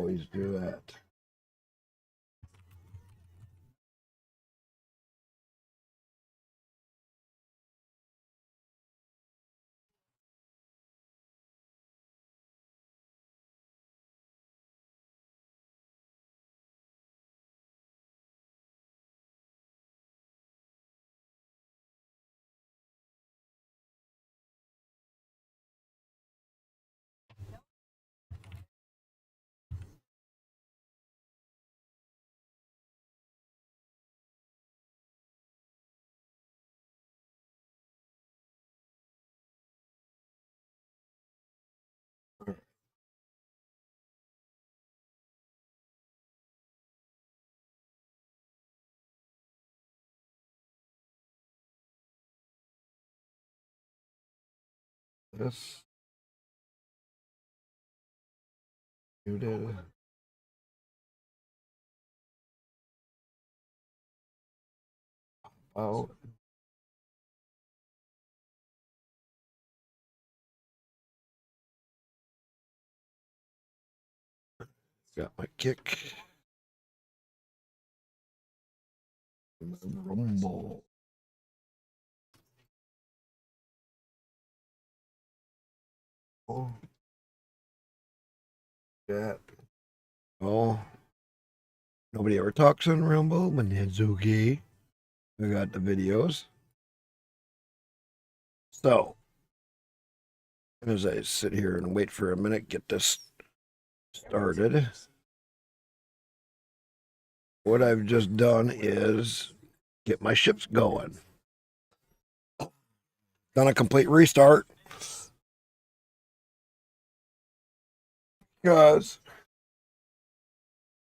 always do that. This you did. Oh. Got my kick. Rumble. Oh. Yeah. Oh. Nobody ever talks on Rumble, but Nizuki. I got the videos. So, as I sit here and wait for a minute, get this started. What I've just done is get my ships going. Done a complete restart. Because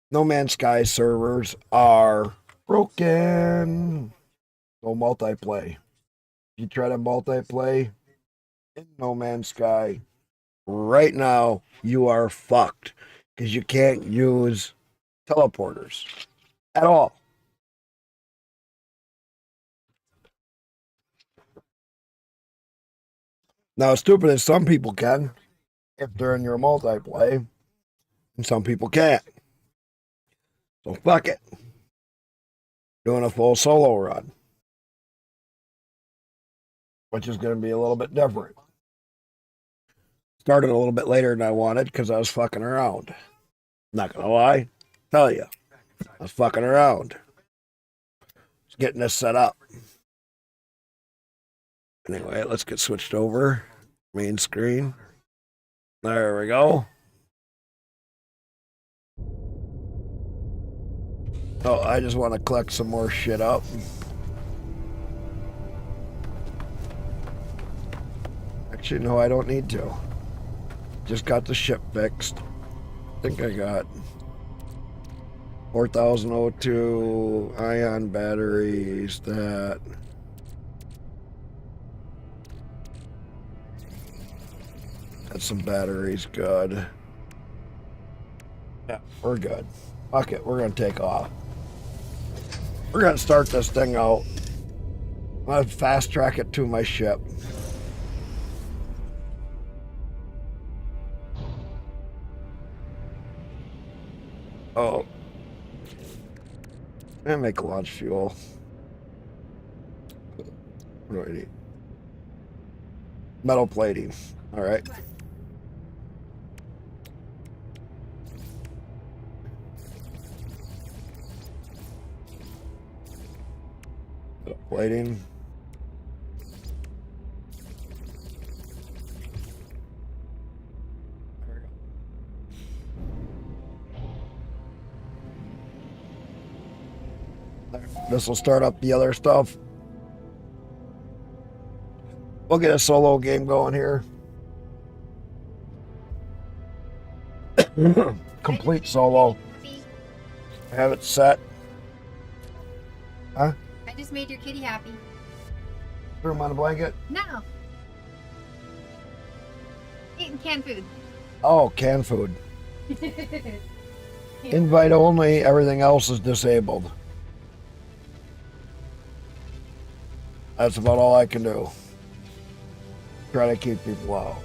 No Man's Sky servers are broken. No multiplayer. You try to multiplayer in No Man's Sky, right now you are fucked because you can't use teleporters at all. Now, as stupid as some people can, if they're in your multiplayer, and some people can't. So fuck it. Doing a full solo run, which is going to be a little bit different. Started a little bit later than I wanted because I was fucking around. Not going to lie. Tell you. I was fucking around. Just getting this set up. Anyway, let's get switched over. Main screen. There we go. Oh, I just want to collect some more shit up. Actually, no, I don't need to. Just got the ship fixed. I think I got 4002 ion batteries. That's some batteries. Good. Yeah, we're good. Fuck it, we're gonna take off. We're gonna start this thing out. I'm gonna fast track it to my ship. Oh. And make launch fuel. What do I need? Metal plating. All right. Metal plating. This will start up the other stuff. We'll get a solo game going here. Complete solo. Have it set. Huh? I just made your kitty happy. Threw him on a blanket? No. Eating canned food. Oh, canned food. Invite only, everything else is disabled. That's about all I can do. Try to keep people out.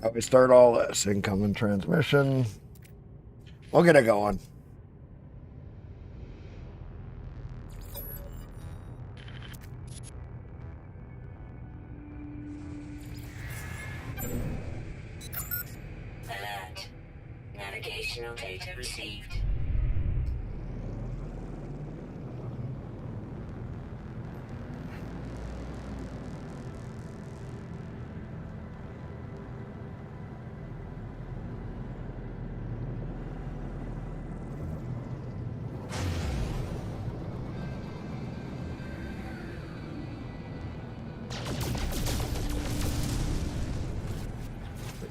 How we start all this? Incoming transmission. We'll get it going. Alert. Navigational data received.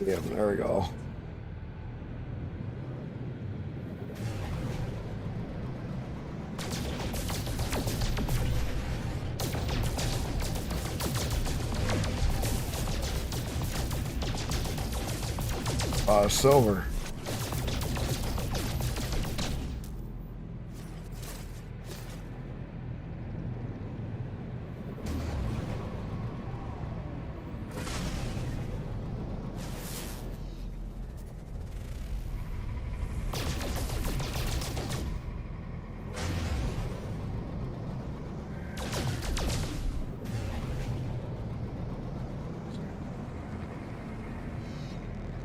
Yeah, there we go. Silver.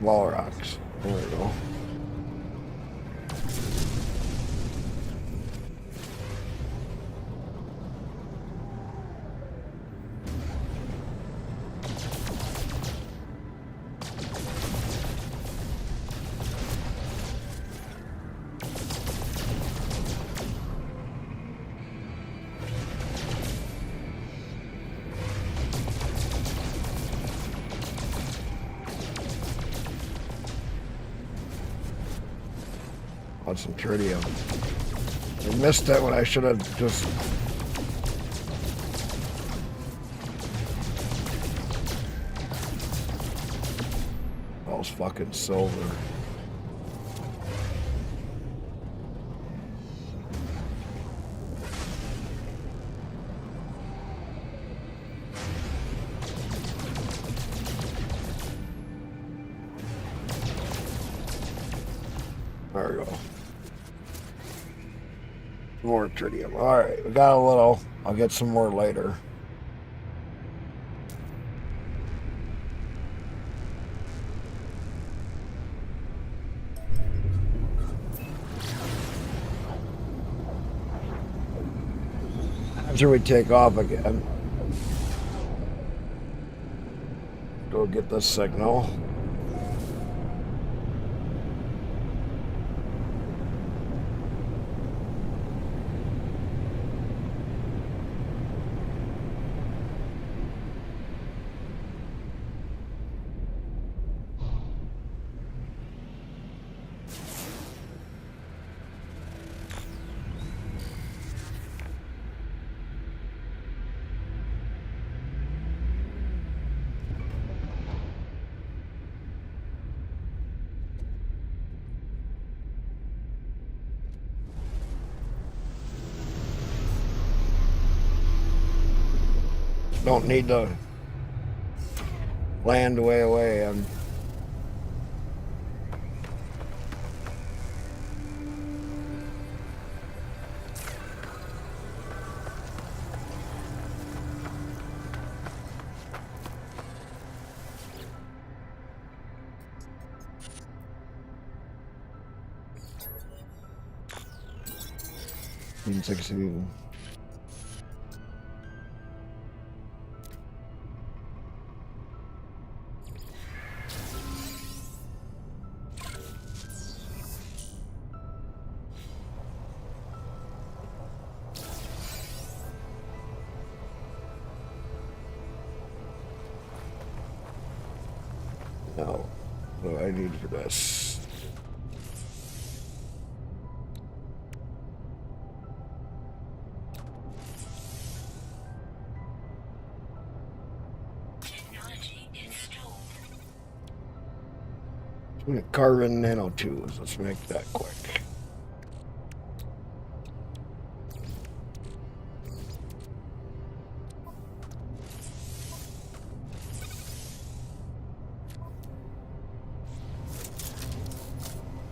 Wall rocks. There we go. On some tritium. I missed it when I should have just. All fucking silver. There we go. More tritium. Alright, we got a little. I'll get some more later. After we take off again, go get the signal. Don't need to land way away. In 16. No. What do I need for this? Technology installed. Carbon nanotubes. Let's make that quick.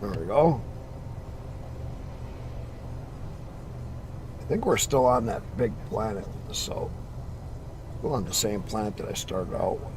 There we go. I think we're still on that big planet with the salt. Still on the same planet that I started out with.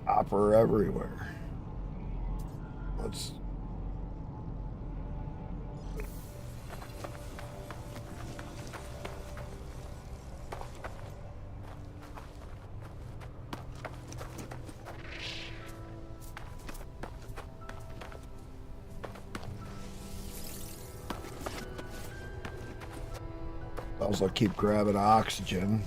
Copper everywhere. Let's. Also keep grabbing oxygen.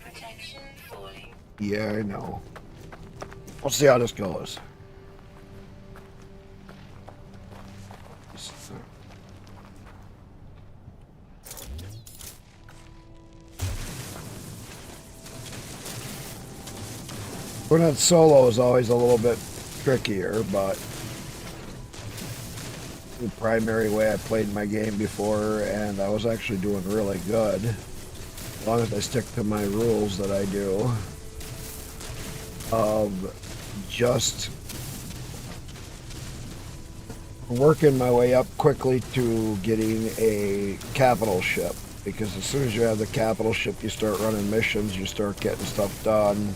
Protection falling. Yeah, I know. We'll see how this goes. When it's solo is always a little bit trickier, but the primary way I played my game before, and I was actually doing really good. As long as I stick to my rules that I do. Of just working my way up quickly to getting a capital ship. Because as soon as you have the capital ship, you start running missions, you start getting stuff done.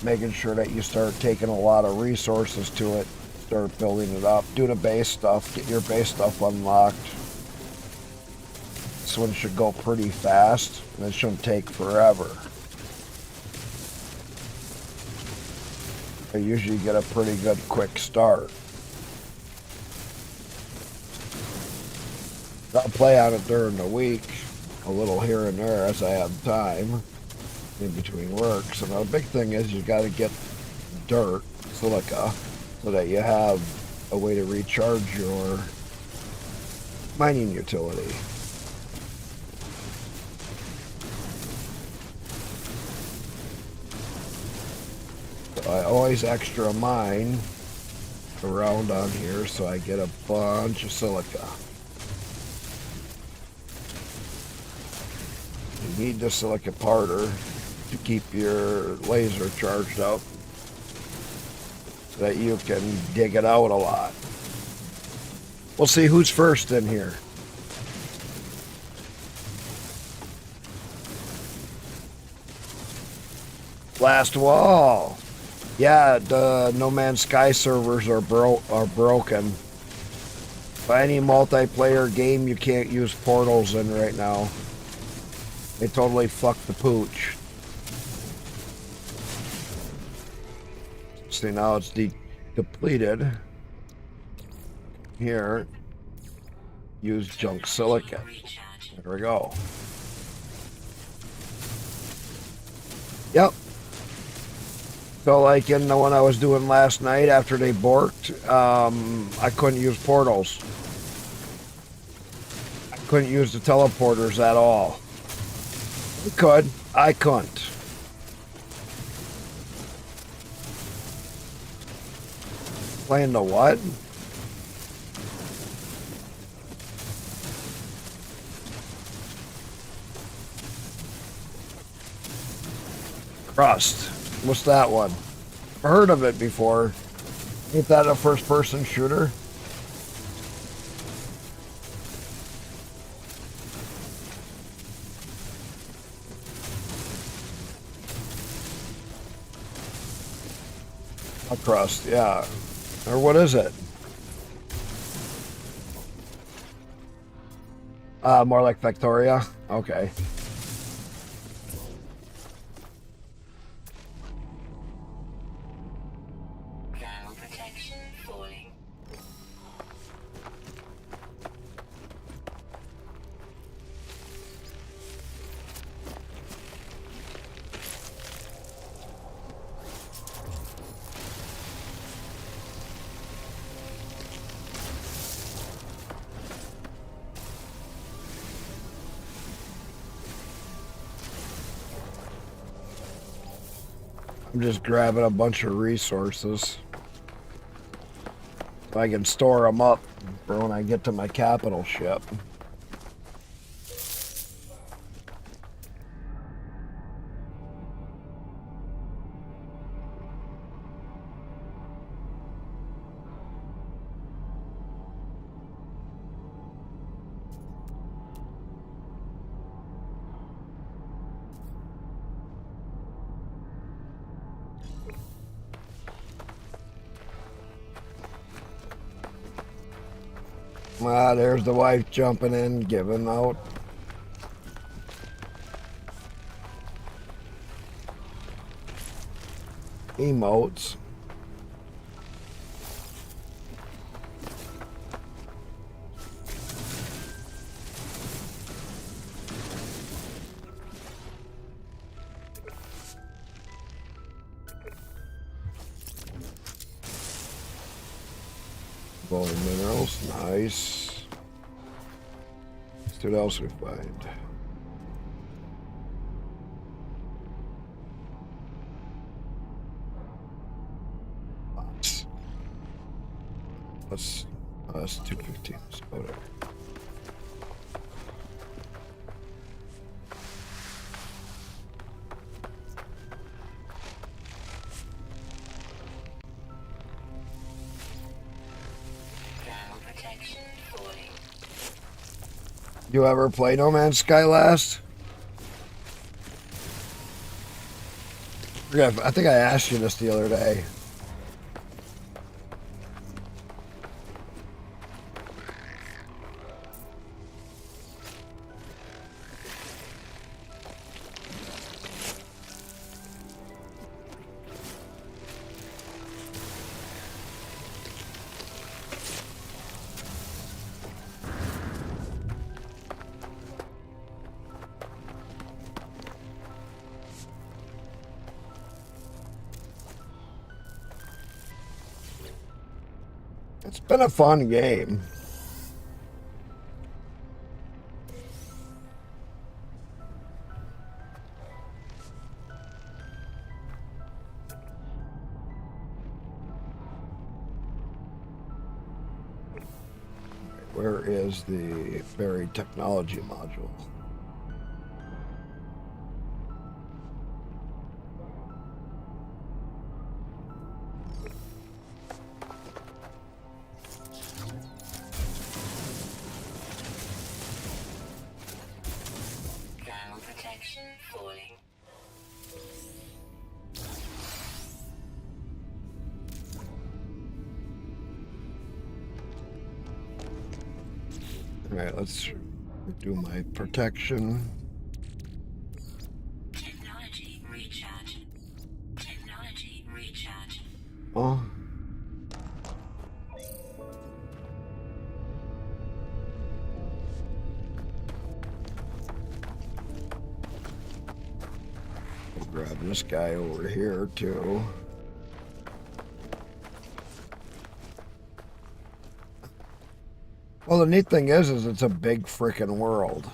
Making sure that you start taking a lot of resources to it. Start building it up. Do the base stuff. Get your base stuff unlocked. This one should go pretty fast. And it shouldn't take forever. I usually get a pretty good quick start. I'll play on it during the week. A little here and there as I have time. In between work. So the big thing is you got to get dirt, silica, so that you have a way to recharge your mining utility. So I always extra mine around on here so I get a bunch of silica. You need the silica parter to keep your laser charged up so that you can dig it out a lot. We'll see who's first in here. Last wall. Yeah, the No Man's Sky servers are broken. By any multiplayer game, you can't use portals in right now. They totally fucked the pooch. See, now it's depleted. Here, use junk silica. There we go. Yep. So like in the one I was doing last night after they borked, I couldn't use portals. I couldn't use the teleporters at all. I could. I couldn't. Playing the what? Rust. What's that one? I've heard of it before. Ain't that a first-person shooter? A crust, yeah. Or what is it? More like Factoria? Okay. Ground protection falling. I'm just grabbing a bunch of resources. If I can store them up for when I get to my capital ship. Ah, there's the wife jumping in, giving out. Emotes. Golden minerals, nice. Let's see what else we find. That's 215. So whatever. Ground protection falling. You ever play No Man's Sky last? Yeah, I think I asked you this the other day. It's been a fun game. Where is the buried technology module? Ground protection falling. All right, let's do my protection. Technology recharge. Technology recharge. Oh. We'll grab this guy over here too. Well, the neat thing is it's a big frickin' world.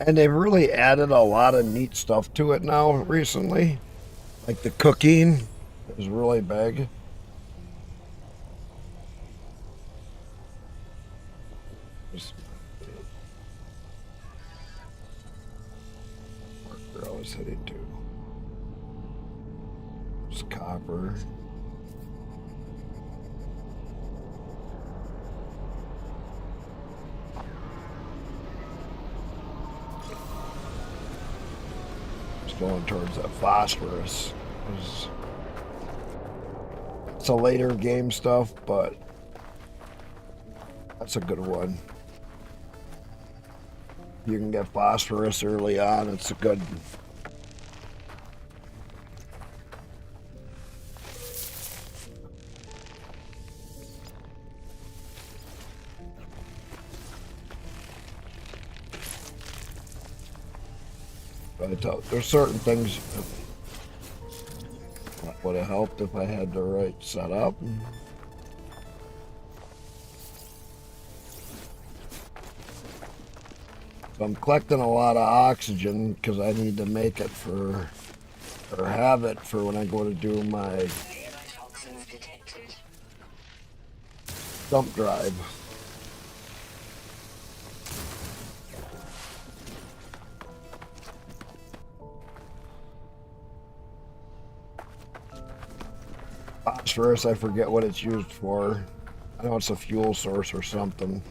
And they've really added a lot of neat stuff to it now recently. Like the cooking is really big. Where I was heading to. It's copper. It's going towards that phosphorus. It's a later game stuff, but that's a good one. You can get phosphorus early on. It's a good. But there's certain things that would have helped if I had the right setup. So I'm collecting a lot of oxygen because I need to make it for, or have it for when I go to do my dump drive. Phosphorus, I forget what it's used for. I know it's a fuel source or something.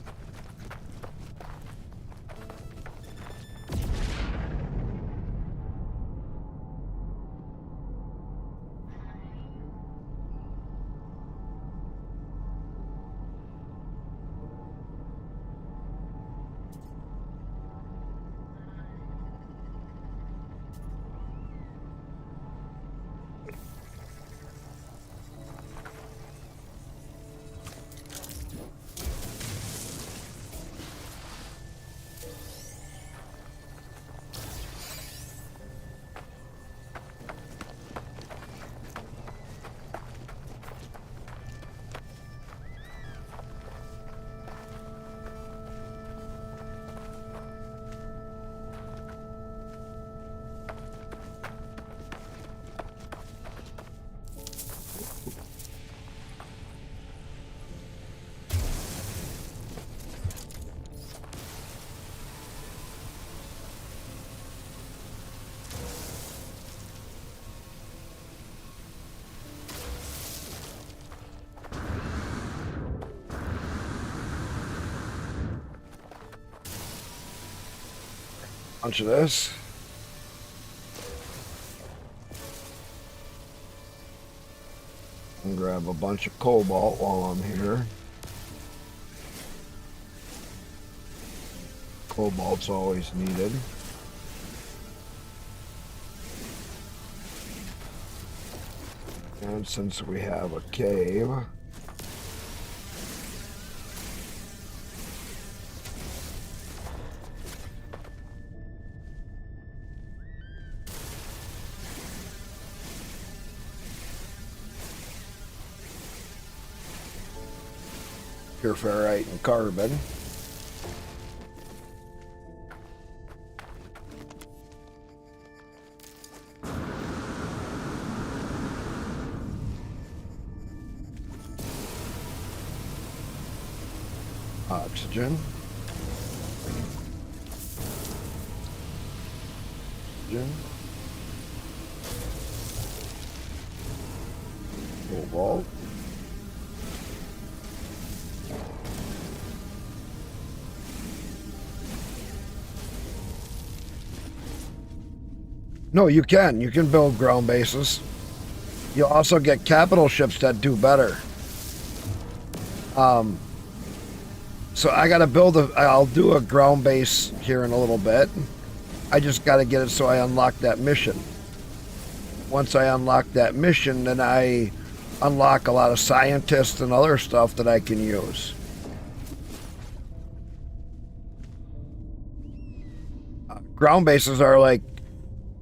Bunch of this. And grab a bunch of cobalt while I'm here. Cobalt's always needed. And since we have a cave, pure ferrite and carbon. Oxygen. Oxygen. Cobalt. No, you can. You can build ground bases. You'll also get capital ships that do better. So I gotta build I'll do a ground base here in a little bit. I just gotta get it so I unlock that mission. Once I unlock that mission, then I unlock a lot of scientists and other stuff that I can use. Ground bases are like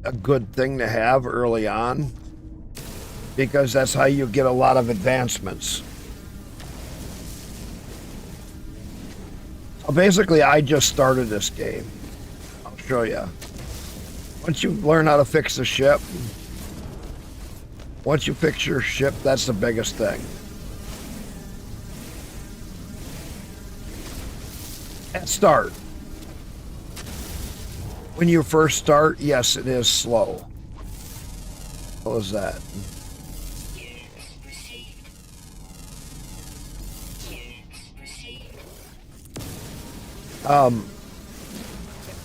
a good thing to have early on because that's how you get a lot of advancements. So basically, I just started this game. I'll show you. Once you learn how to fix the ship, once you fix your ship, that's the biggest thing. At start. When you first start, yes, it is slow. What was that? Units received. Units received.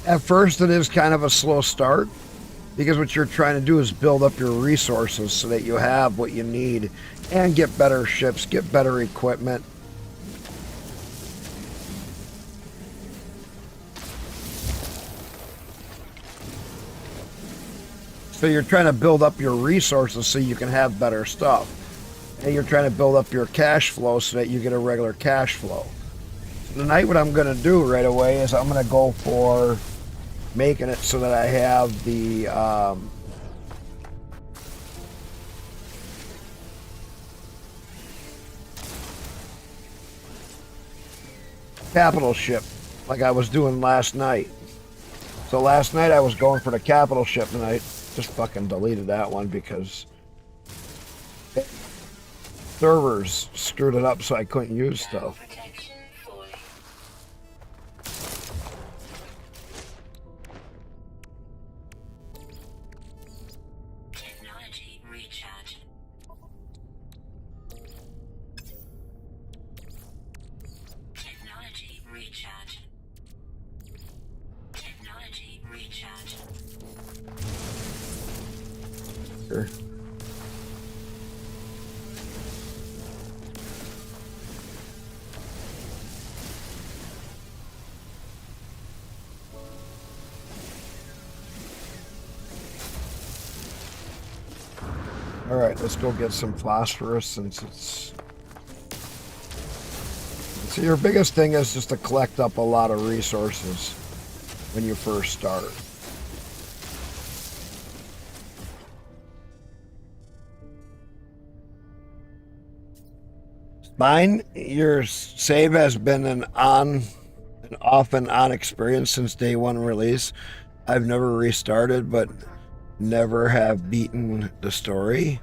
At first, it is kind of a slow start because what you're trying to do is build up your resources so that you have what you need and get better ships, get better equipment. So you're trying to build up your resources so you can have better stuff. And you're trying to build up your cash flow so that you get a regular cash flow. So tonight what I'm going to do right away is I'm going to go for making it so that I have the capital ship like I was doing last night. So last night I was going for the capital ship and I just fucking deleted that one because servers screwed it up so I couldn't use stuff. Protection falling. Technology recharge. Technology recharge. Technology recharge. Sure. All right, let's go get some phosphorus since it's... So your biggest thing is just to collect up a lot of resources when you first start. Mine, your save has been an off and on experience since day one release. I've never restarted, but never have beaten the story.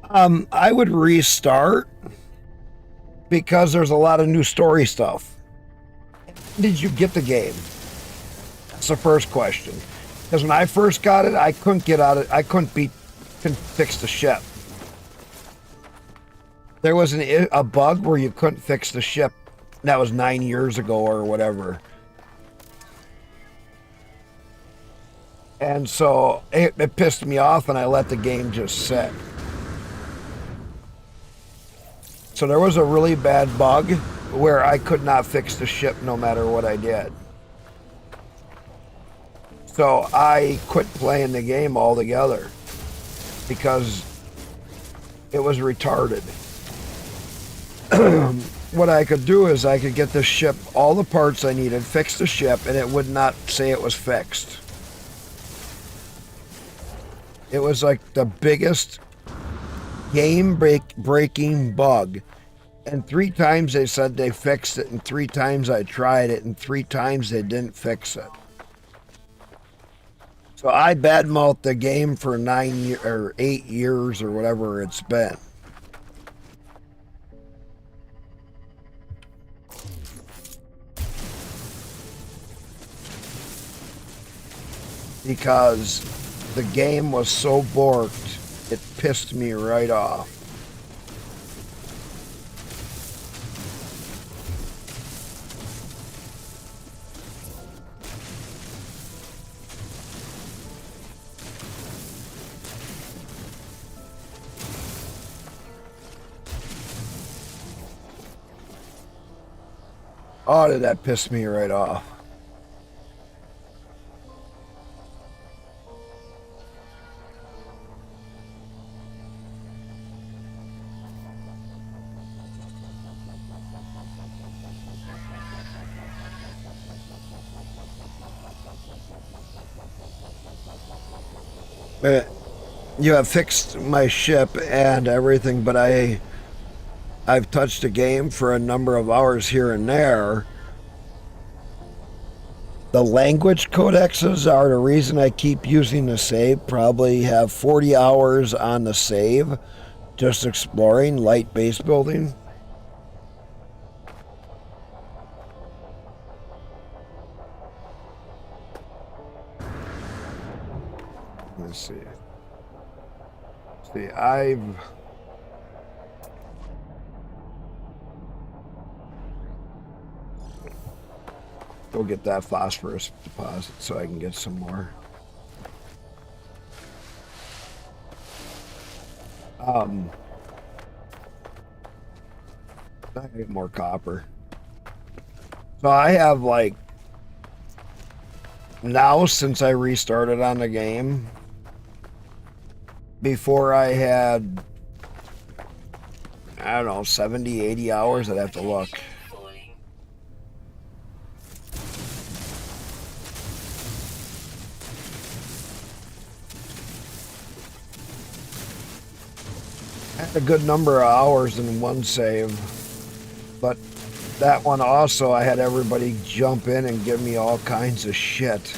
I would restart because there's a lot of new story stuff. Did you get the game? That's the first question. Because when I first got it, I couldn't get out of it. I couldn't fix the ship. There was a bug where you couldn't fix the ship. That was 9 years ago or whatever. And so it pissed me off and I let the game just sit. So there was a really bad bug where I could not fix the ship no matter what I did. So I quit playing the game altogether because it was retarded. What I could do is I could get the ship, all the parts I needed, fix the ship, and it would not say it was fixed. It was like the biggest game-breaking bug. And 3 times they said they fixed it, and 3 times I tried it, and 3 times they didn't fix it. So I badmouthed the game for 8 years or whatever it's been. Because the game was so borked, it pissed me right off. Oh, did that piss me right off. You have fixed my ship and everything, but I I've touched a game for a number of hours here and there. The language codexes are the reason I keep using the save. Probably have 40 hours on the save, just exploring light base building. Let's see. See, I've go get that phosphorus deposit so I can get some more. I need more copper. So I have like now since I restarted on the game. Before I had, I don't know, 70, 80 hours. I'd have to look. Falling. I had a good number of hours in one save, but that one also I had everybody jump in and give me all kinds of shit.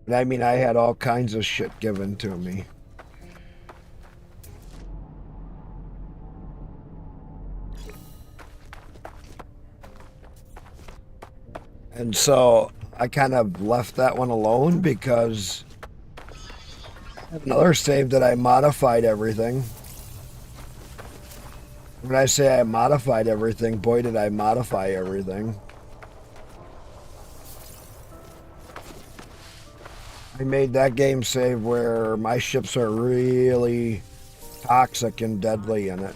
And I mean, I had all kinds of shit given to me. And so I kind of left that one alone because I have another save that I modified everything. When I say I modified everything, boy, did I modify everything. I made that game save where my ships are really toxic and deadly in it.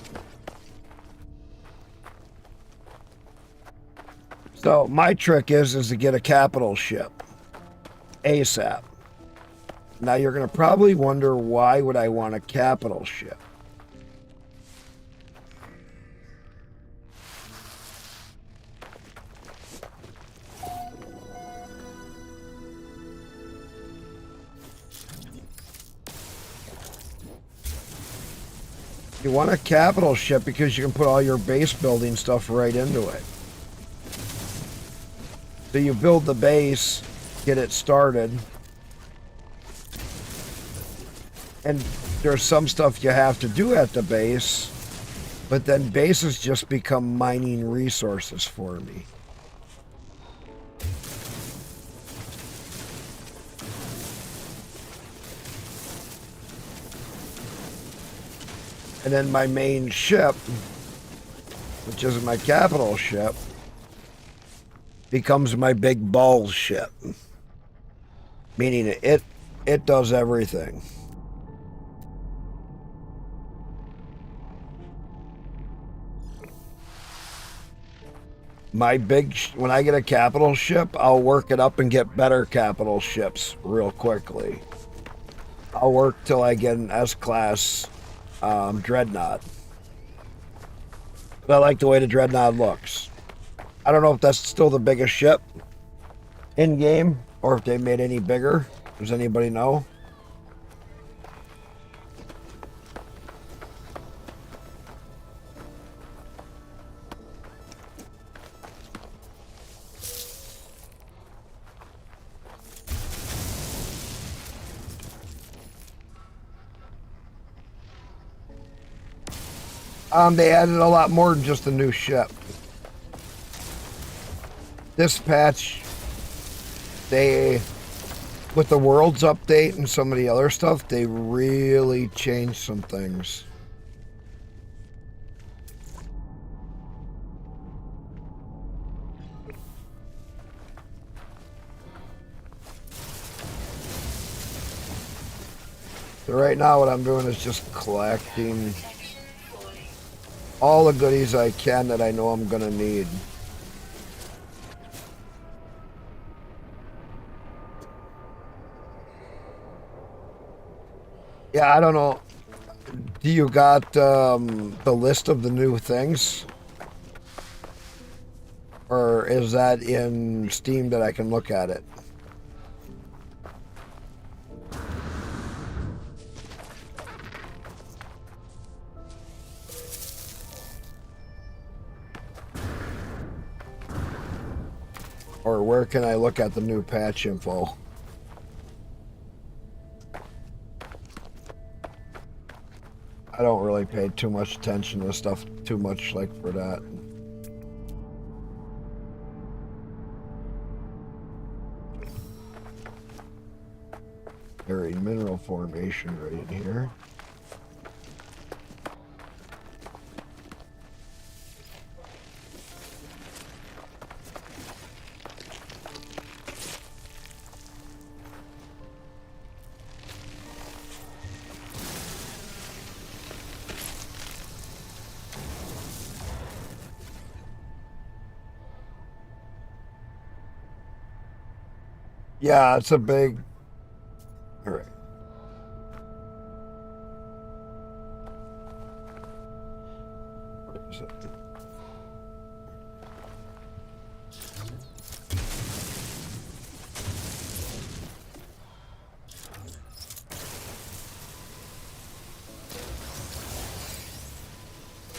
So my trick is to get a capital ship ASAP. Now you're going to probably wonder, why would I want a capital ship? You want a capital ship because you can put all your base building stuff right into it. So you build the base, get it started, and there's some stuff you have to do at the base, but then bases just become mining resources for me. And then my main ship, which is my capital ship, becomes my big balls ship. Meaning it does everything. When I get a capital ship, I'll work it up and get better capital ships real quickly. I'll work till I get an S-class dreadnought. But I like the way the dreadnought looks. I don't know if that's still the biggest ship in game or if they made any bigger. Does anybody know? They added a lot more than just a new ship. This patch, with the Worlds update and some of the other stuff, they really changed some things. So right now what I'm doing is just collecting all the goodies I can that I know I'm gonna need. Yeah, I don't know. Do you got the list of the new things? Or is that in Steam that I can look at it? Or where can I look at the new patch info? I don't really pay too much attention to stuff too much like for that. Buried mineral formation right in here. Yeah, it's a big. All right. Where is it?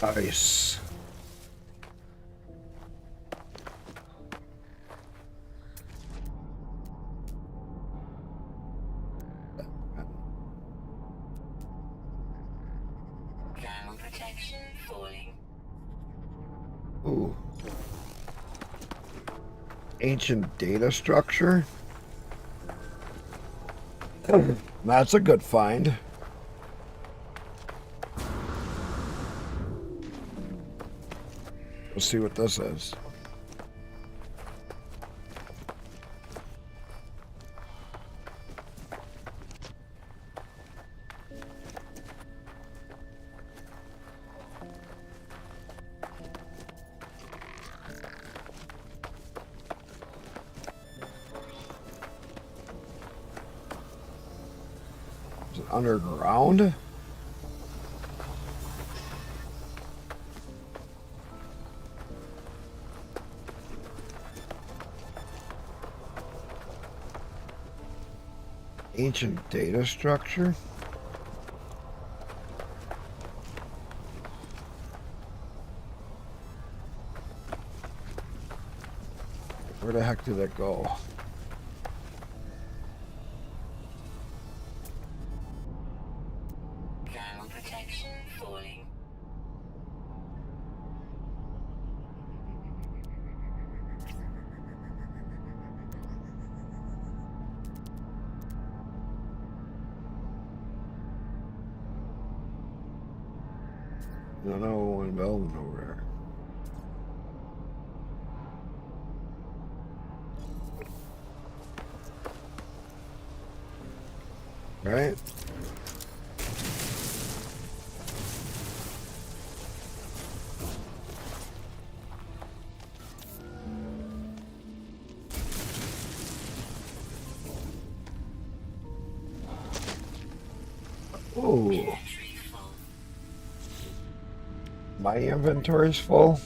Nice. Thermal protection falling. Ooh. Ancient data structure. That's a good find. Let's see what this is. Is it underground? Ancient data structure? Where the heck did it go? Thermal protection falling. No, no one building over there. Right? Oh, Inventory full. my inventory's full.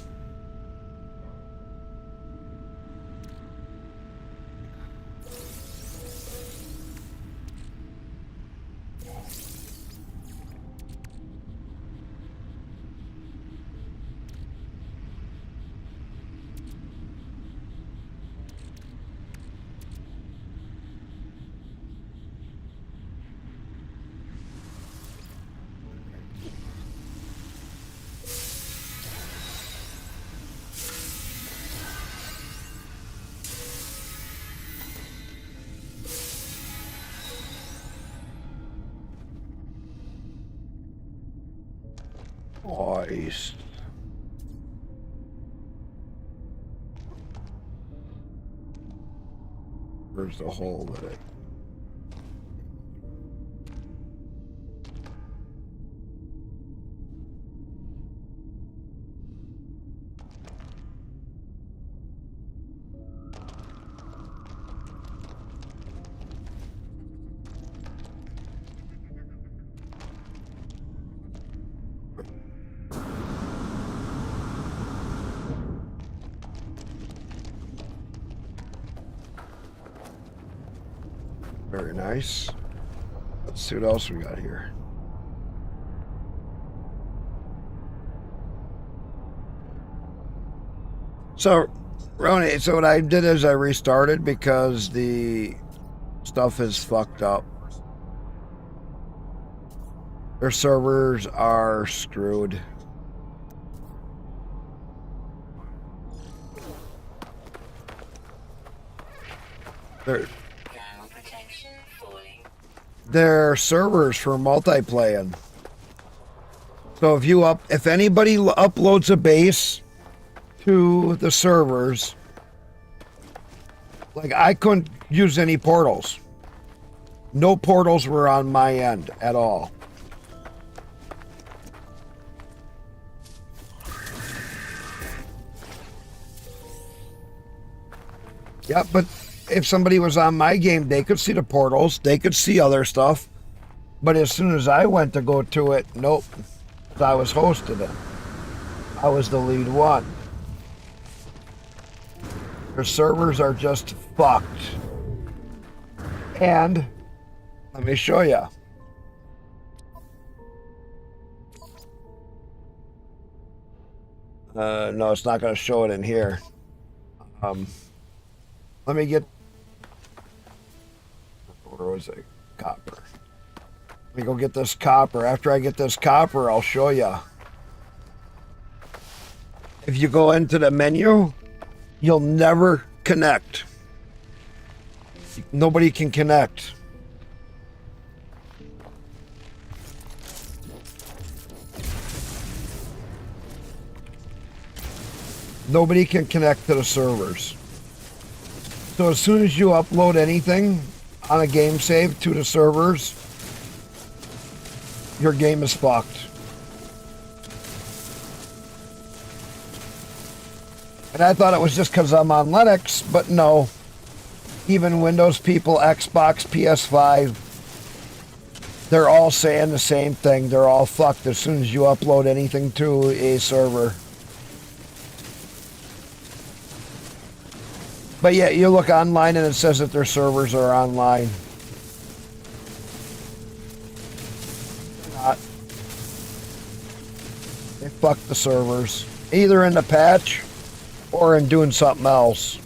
Nice. Where's the hole in it? Very nice. Let's see what else we got here. So Rony, so what I did is I restarted because the stuff is fucked up. Their servers are screwed. Thermal protection falling. Their servers for multiplaying. So if anybody uploads a base to the servers, like I couldn't use any portals. No portals were on my end at all. Yeah, but if somebody was on my game, they could see the portals, they could see other stuff. But as soon as I went to go to it, nope. I was hosting it. I was the lead one. Their servers are just fucked. And let me show you. No, it's not going to show it in here. Let me get. Where was it? Copper. Let me go get this copper. After I get this copper, I'll show you. If you go into the menu, you'll never connect. Nobody can connect. Nobody can connect to the servers. So as soon as you upload anything on a game save to the servers, your game is fucked. And I thought it was just because I'm on Linux, but no. Even Windows people, Xbox, PS5, they're all saying the same thing. They're all fucked as soon as you upload anything to a server. But yeah, you look online and it says that their servers are online. They're not. They fucked the servers. Either in the patch or in doing something else.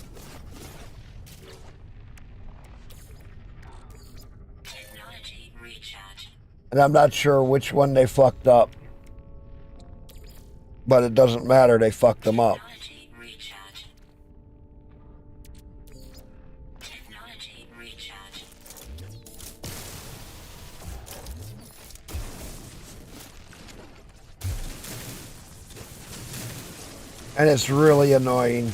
Technology recharge. And I'm not sure which one they fucked up. But it doesn't matter, they fucked them up. Technology recharge. Technology recharge. And it's really annoying.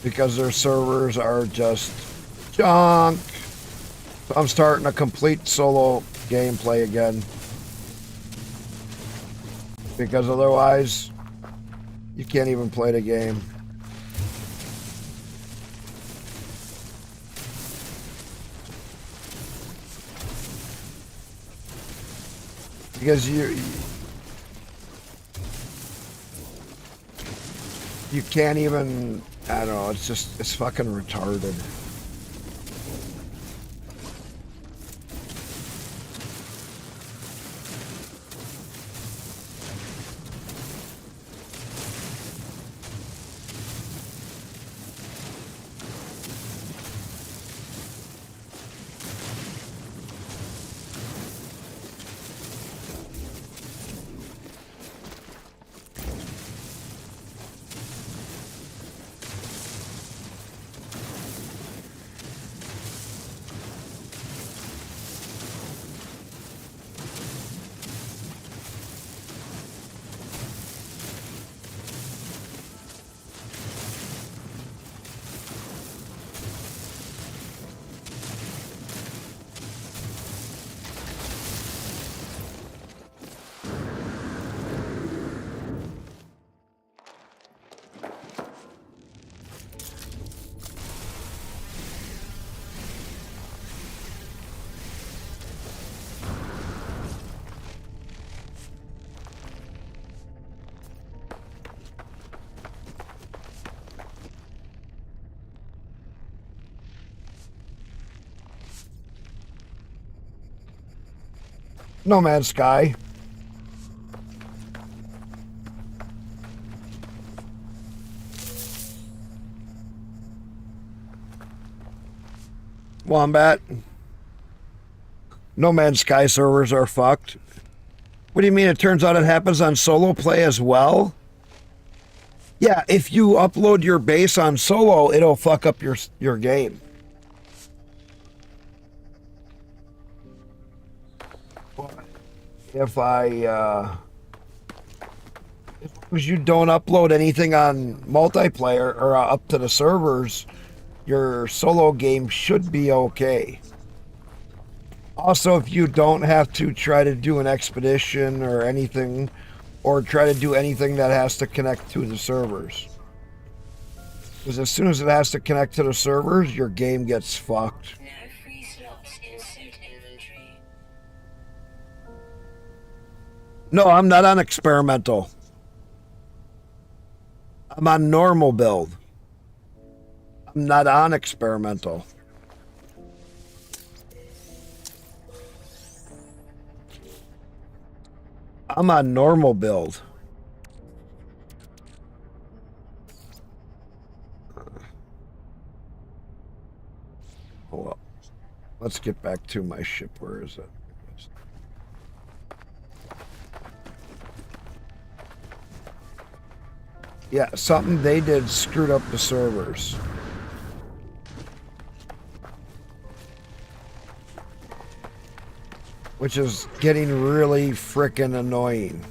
Because their servers are just junk. So I'm starting a complete solo gameplay again. Because otherwise, you can't even play the game. Because you can't even, I don't know, it's fucking retarded. No Man's Sky. Wombat. No Man's Sky servers are fucked. What do you mean? It turns out it happens on solo play as well? Yeah, if you upload your base on solo, it'll fuck up your game. If as long as you don't upload anything on multiplayer or up to the servers, your solo game should be okay. Also, if you don't have to try to do an expedition or anything, or try to do anything that has to connect to the servers. Because as soon as it has to connect to the servers, your game gets fucked. No free slots in suit inventory. No, I'm not on experimental. I'm on normal build. I'm not on experimental. I'm on normal build. Oh well. Let's get back to my ship. Where is it? Yeah, something they did screwed up the servers. Which is getting really frickin' annoying.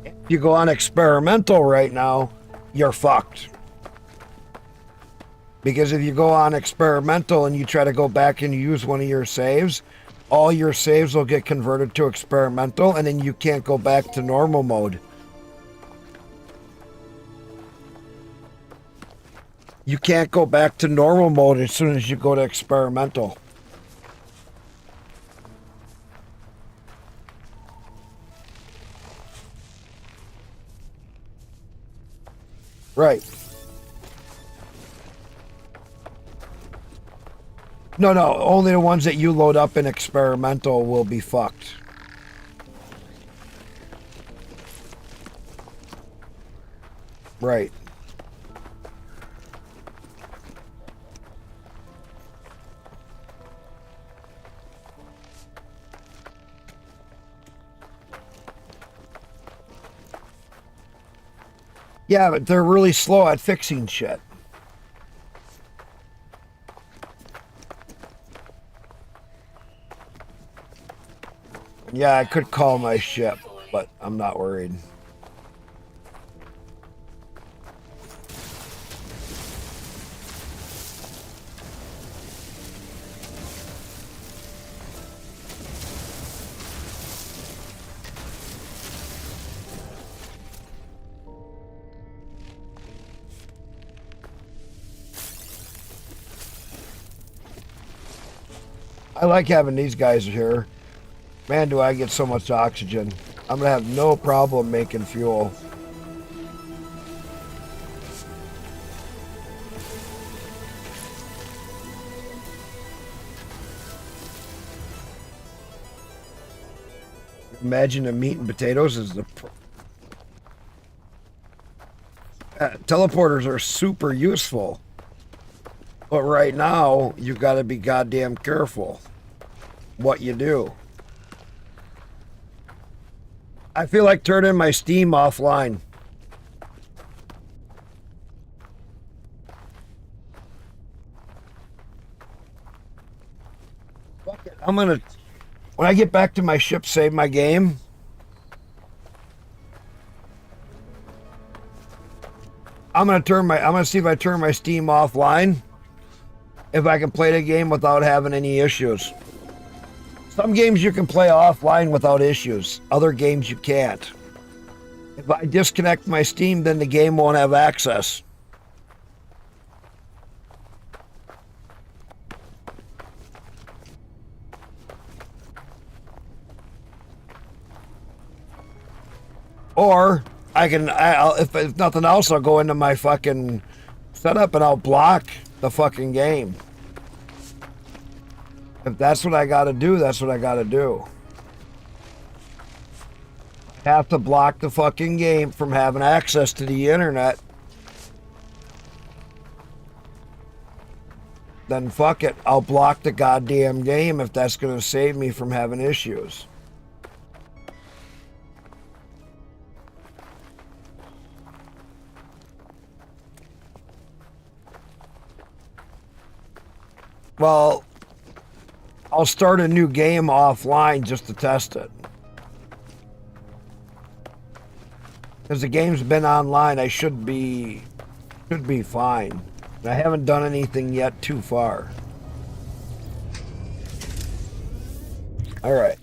If you go on experimental right now, you're fucked. Because if you go on experimental and you try to go back and use one of your saves, all your saves will get converted to experimental and then you can't go back to normal mode. You can't go back to normal mode as soon as you go to experimental. Right. No, only the ones that you load up in experimental will be fucked. Right. Yeah, but they're really slow at fixing shit. Yeah, I could call my ship, but I'm not worried. I like having these guys here. Man, do I get so much oxygen. I'm gonna have no problem making fuel. Imagine the meat and potatoes is the... teleporters are super useful. But right now, you gotta be goddamn careful what you do. I feel like turning my Steam offline. Fuck it. I'm gonna, when I get back to my ship, save my game. I'm gonna see if I turn my Steam offline. If I can play the game without having any issues. Some games you can play offline without issues. Other games you can't. If I disconnect my Steam, then the game won't have access. Or if nothing else, I'll go into my fucking setup and I'll block the fucking game. If that's what I gotta do, that's what I gotta do. I have to block the fucking game from having access to the internet. Then fuck it. I'll block the goddamn game if that's gonna save me from having issues. Well, I'll start a new game offline just to test it. Because the game's been online, I should be fine. I haven't done anything yet too far. All right.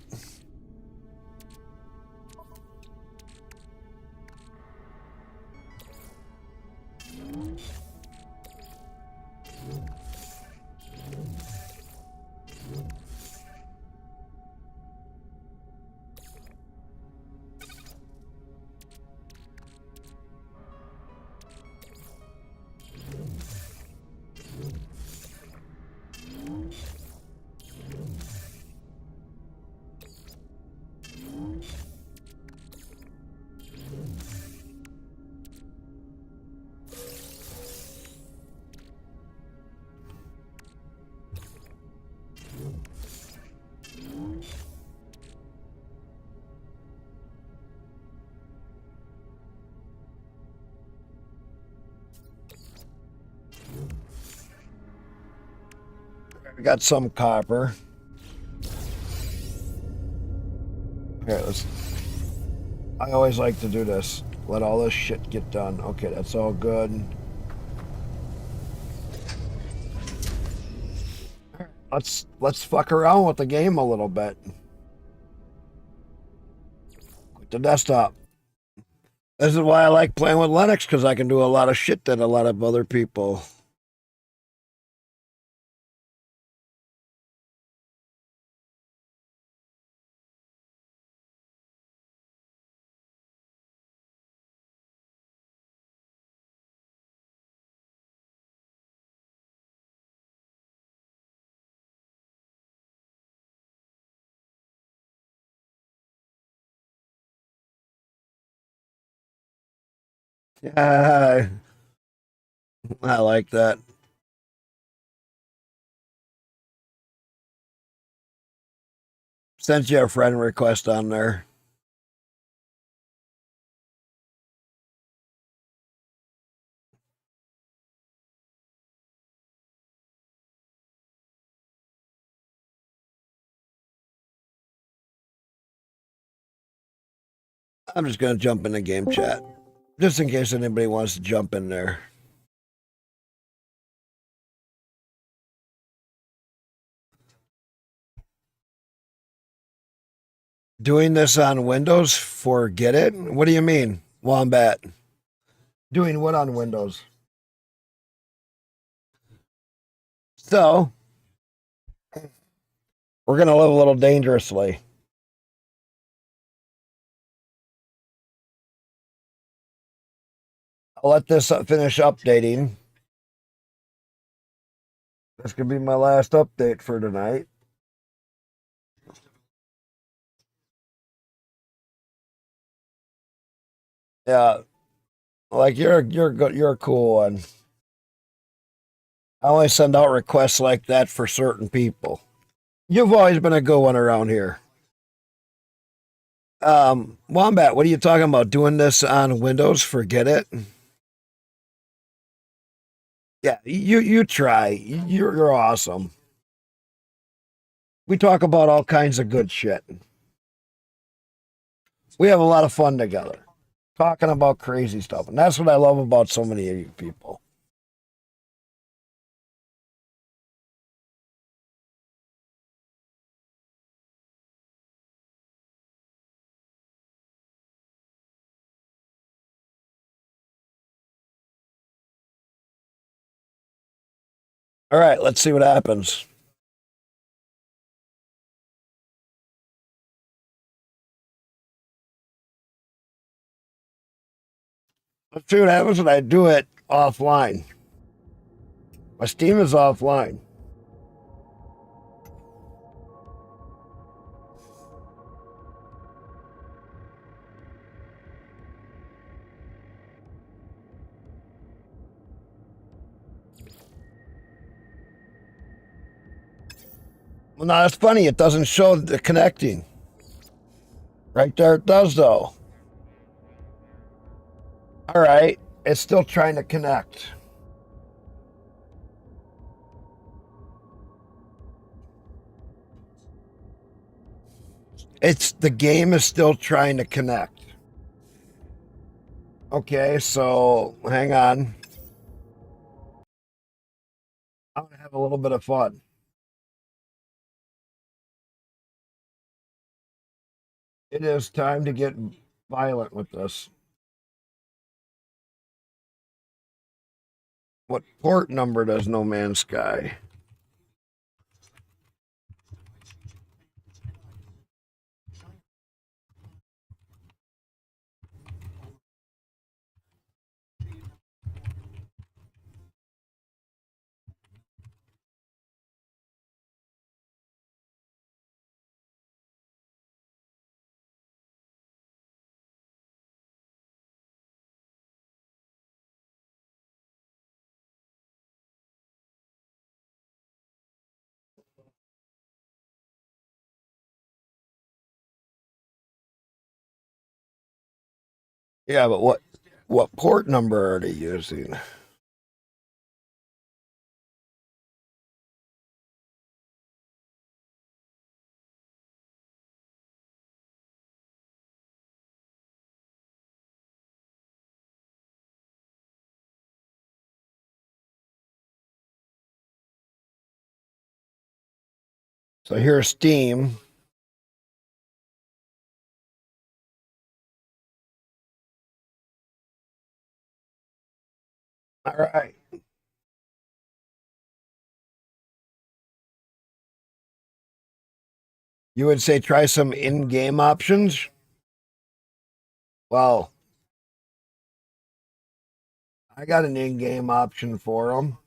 I got some copper. Okay, I always like to do this. Let all this shit get done. Okay, that's all good. Let's fuck around with the game a little bit. Quit the desktop. This is why I like playing with Linux, because I can do a lot of shit that a lot of other people. Yeah, I like that. Sent you a friend request on there. I'm just gonna jump in the game chat, just in case anybody wants to jump in there. Doing this on Windows, forget it. What do you mean, Wombat? Doing what on Windows? So, we're going to live a little dangerously. I'll let this finish updating. This could be my last update for tonight. Yeah, like you're good. You're a cool one. I only send out requests like that for certain people. You've always been a good one around here. Wombat, what are you talking about? Doing this on Windows? Forget it. Yeah, you try. You're awesome. We talk about all kinds of good shit. We have a lot of fun together, talking about crazy stuff, and that's what I love about so many of you people. All right, let's see what happens. Let's see what happens when I do it offline. My Steam is offline. Well, now it's funny. It doesn't show the connecting. Right there it does, though. All right. It's still trying to connect. The game is still trying to connect. Okay, so hang on. I'm going to have a little bit of fun. It is time to get violent with this. What port number does No Man's Sky? Yeah, but what port number are they using? So here's Steam. All right. You would say try some in-game options? Well, I got an in-game option for them.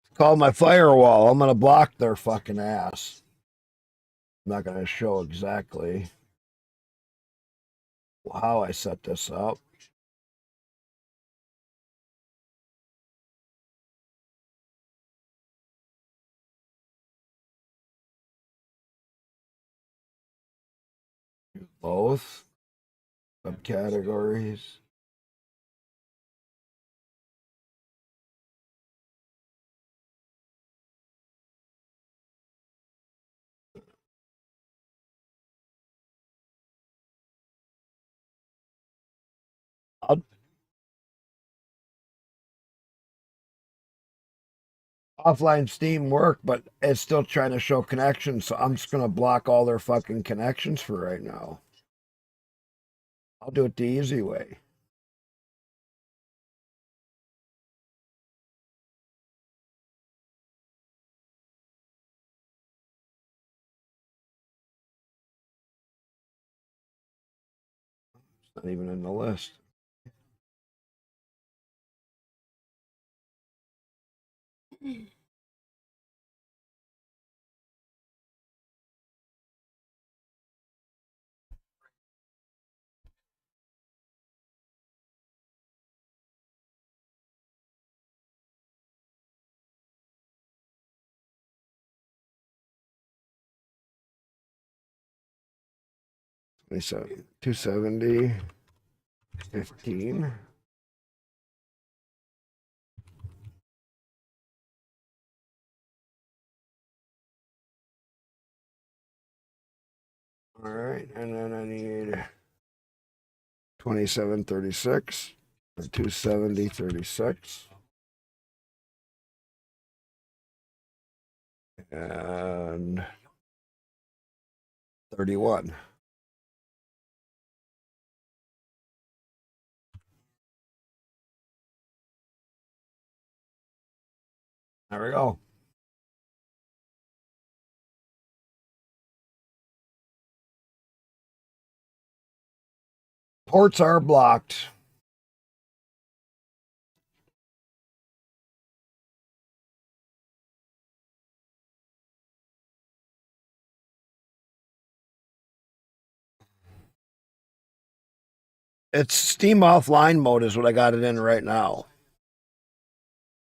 It's called my firewall. I'm going to block their fucking ass. I'm not going to show exactly how I set this up. Both subcategories. I'll, offline Steam work, but it's still trying to show connections, so I'm just going to block all their fucking connections for right now. I'll do it the easy way. It's not even in the list. So 270, 15. All right, and then I need 2736 or 270, 36. And 31. There we go. Ports are blocked. It's Steam offline mode is what I got it in right now.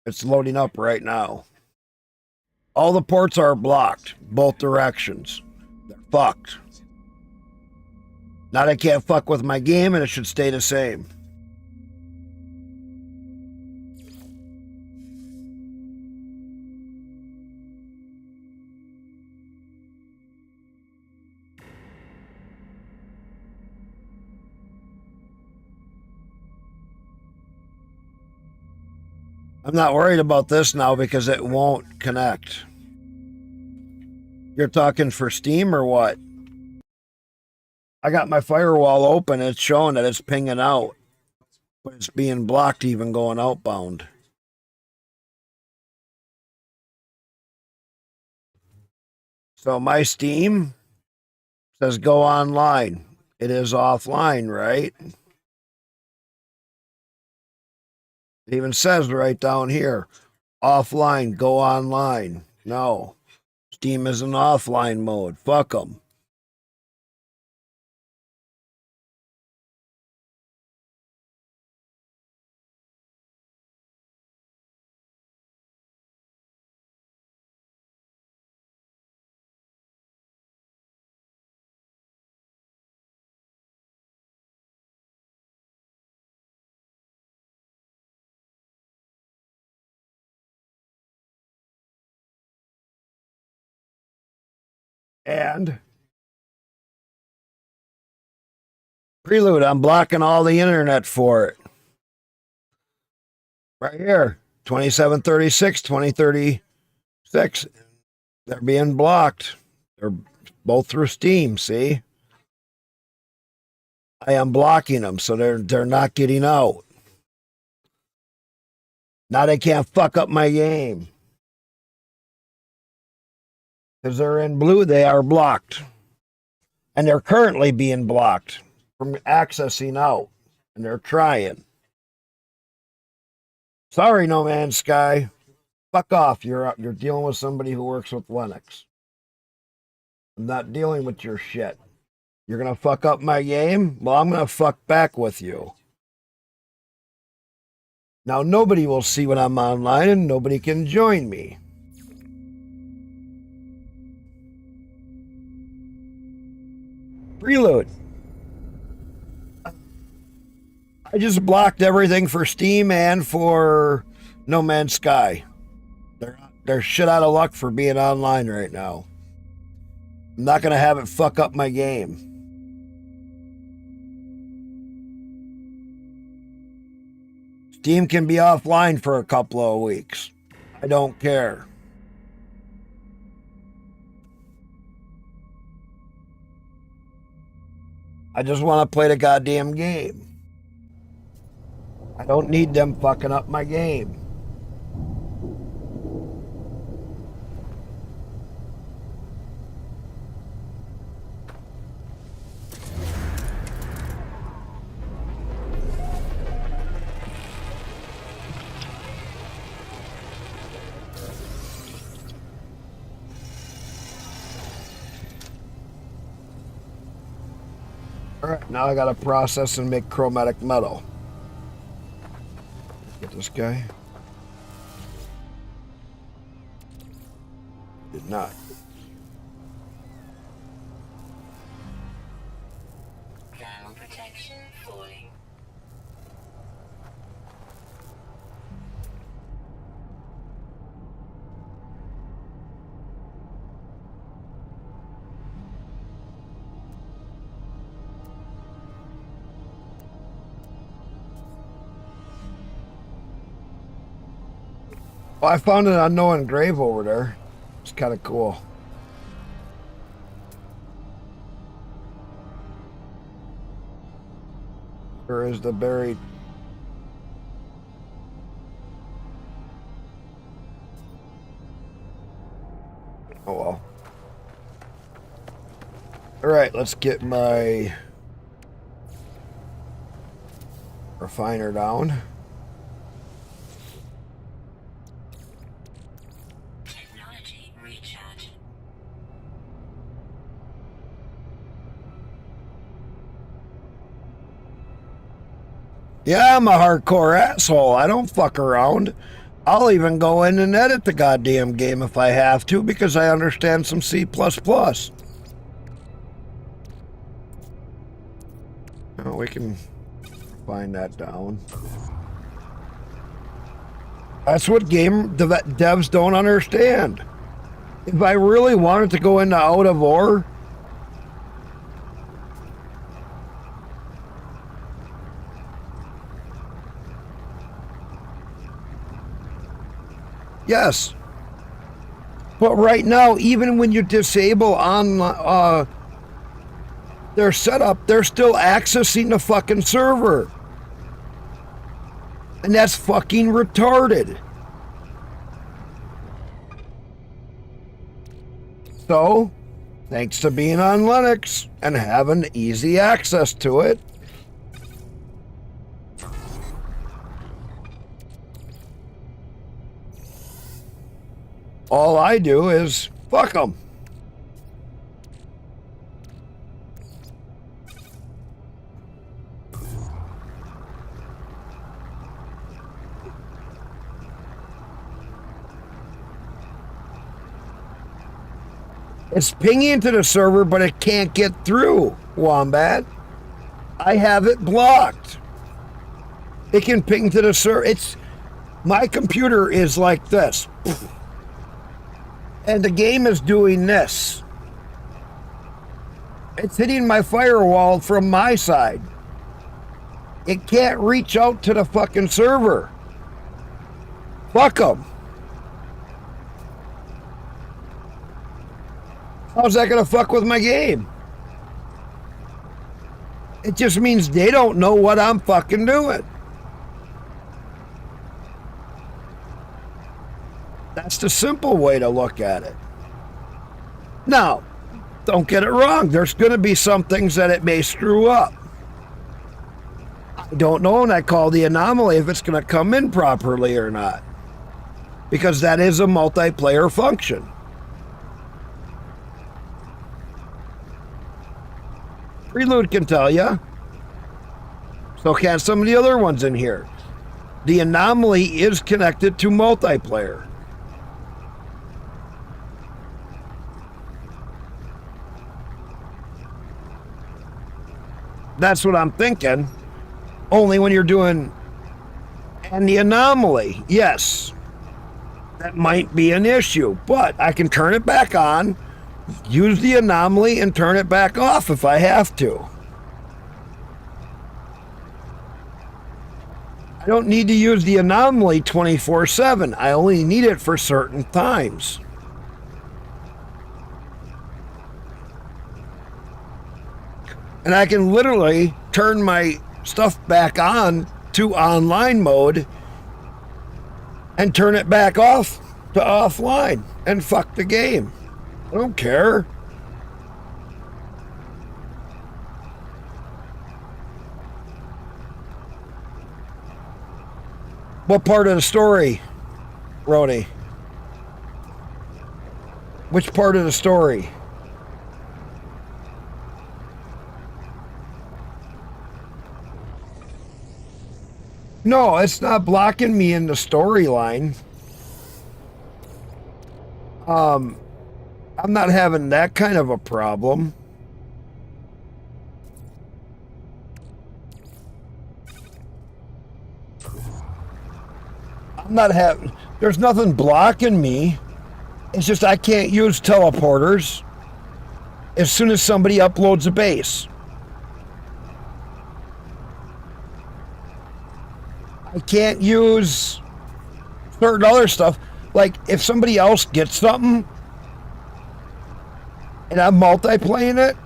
It's loading up right now. All the ports are blocked, both directions. They're fucked. Now they can't fuck with my game and it should stay the same. I'm not worried about this now because it won't connect. You're talking for Steam or what? I got my firewall open. It's showing that it's pinging out, but it's being blocked even going outbound. So my Steam says go online. It is offline, right? It even says right down here, offline, go online. No, Steam is in offline mode. Fuck them. And Prelude, I'm blocking all the internet for it. Right here, 2736, 2036. They're being blocked. They're both through Steam, see? I am blocking them, so they're not getting out. Now they can't fuck up my game. Because they're in blue, they are blocked. And they're currently being blocked from accessing out. And they're trying. Sorry, No Man's Sky. Fuck off. You're dealing with somebody who works with Linux. I'm not dealing with your shit. You're gonna fuck up my game? Well, I'm gonna fuck back with you. Now nobody will see when I'm online and nobody can join me. Prelude. I just blocked everything for Steam and for No Man's Sky. They're shit out of luck for being online right now. I'm not gonna have it fuck up my game. Steam can be offline for a couple of weeks. I don't care. I just want to play the goddamn game. I don't need them fucking up my game. Alright, now I gotta process and make chromatic metal. Get this guy. Did not. Thermal protection falling. Well, I found an unknown grave over there. It's kind of cool. Where is the buried? Oh well. All right, let's get my refiner down. Technology recharge. Yeah, I'm a hardcore asshole. I don't fuck around. I'll even go in and edit the goddamn game if I have to because I understand some C++. Oh, we can find that down. That's what game devs don't understand. If I really wanted to go into out of ore, yes. But right now, even when you disable on their setup, they're still accessing the fucking server. And that's fucking retarded. So, thanks to being on Linux and having easy access to it, all I do is fuck them. It's pinging to the server, but it can't get through, Wombat. I have it blocked. It can ping to the server. My computer is like this. And the game is doing this. It's hitting my firewall from my side. It can't reach out to the fucking server. Fuck them. How's that gonna fuck with my game? It just means they don't know what I'm fucking doing. That's the simple way to look at it. Now, don't get it wrong. There's going to be some things that it may screw up. I don't know, and I call the anomaly if it's going to come in properly or not. Because that is a multiplayer function. Prelude can tell you. So can some of the other ones in here. The anomaly is connected to multiplayer. That's what I'm thinking. Only when you're doing... And the anomaly, yes. That might be an issue. But I can turn it back on, use the anomaly, and turn it back off if I have to. I don't need to use the anomaly 24/7. I only need it for certain times. And I can literally turn my stuff back on to online mode and turn it back off to offline and fuck the game. I don't care. What part of the story, Roni? Which part of the story? No, it's not blocking me in the storyline. I'm not having that kind of a problem. I'm not having... There's nothing blocking me. It's just I can't use teleporters as soon as somebody uploads a base. I can't use certain other stuff. Like, if somebody else gets something and I'm multiplaying it,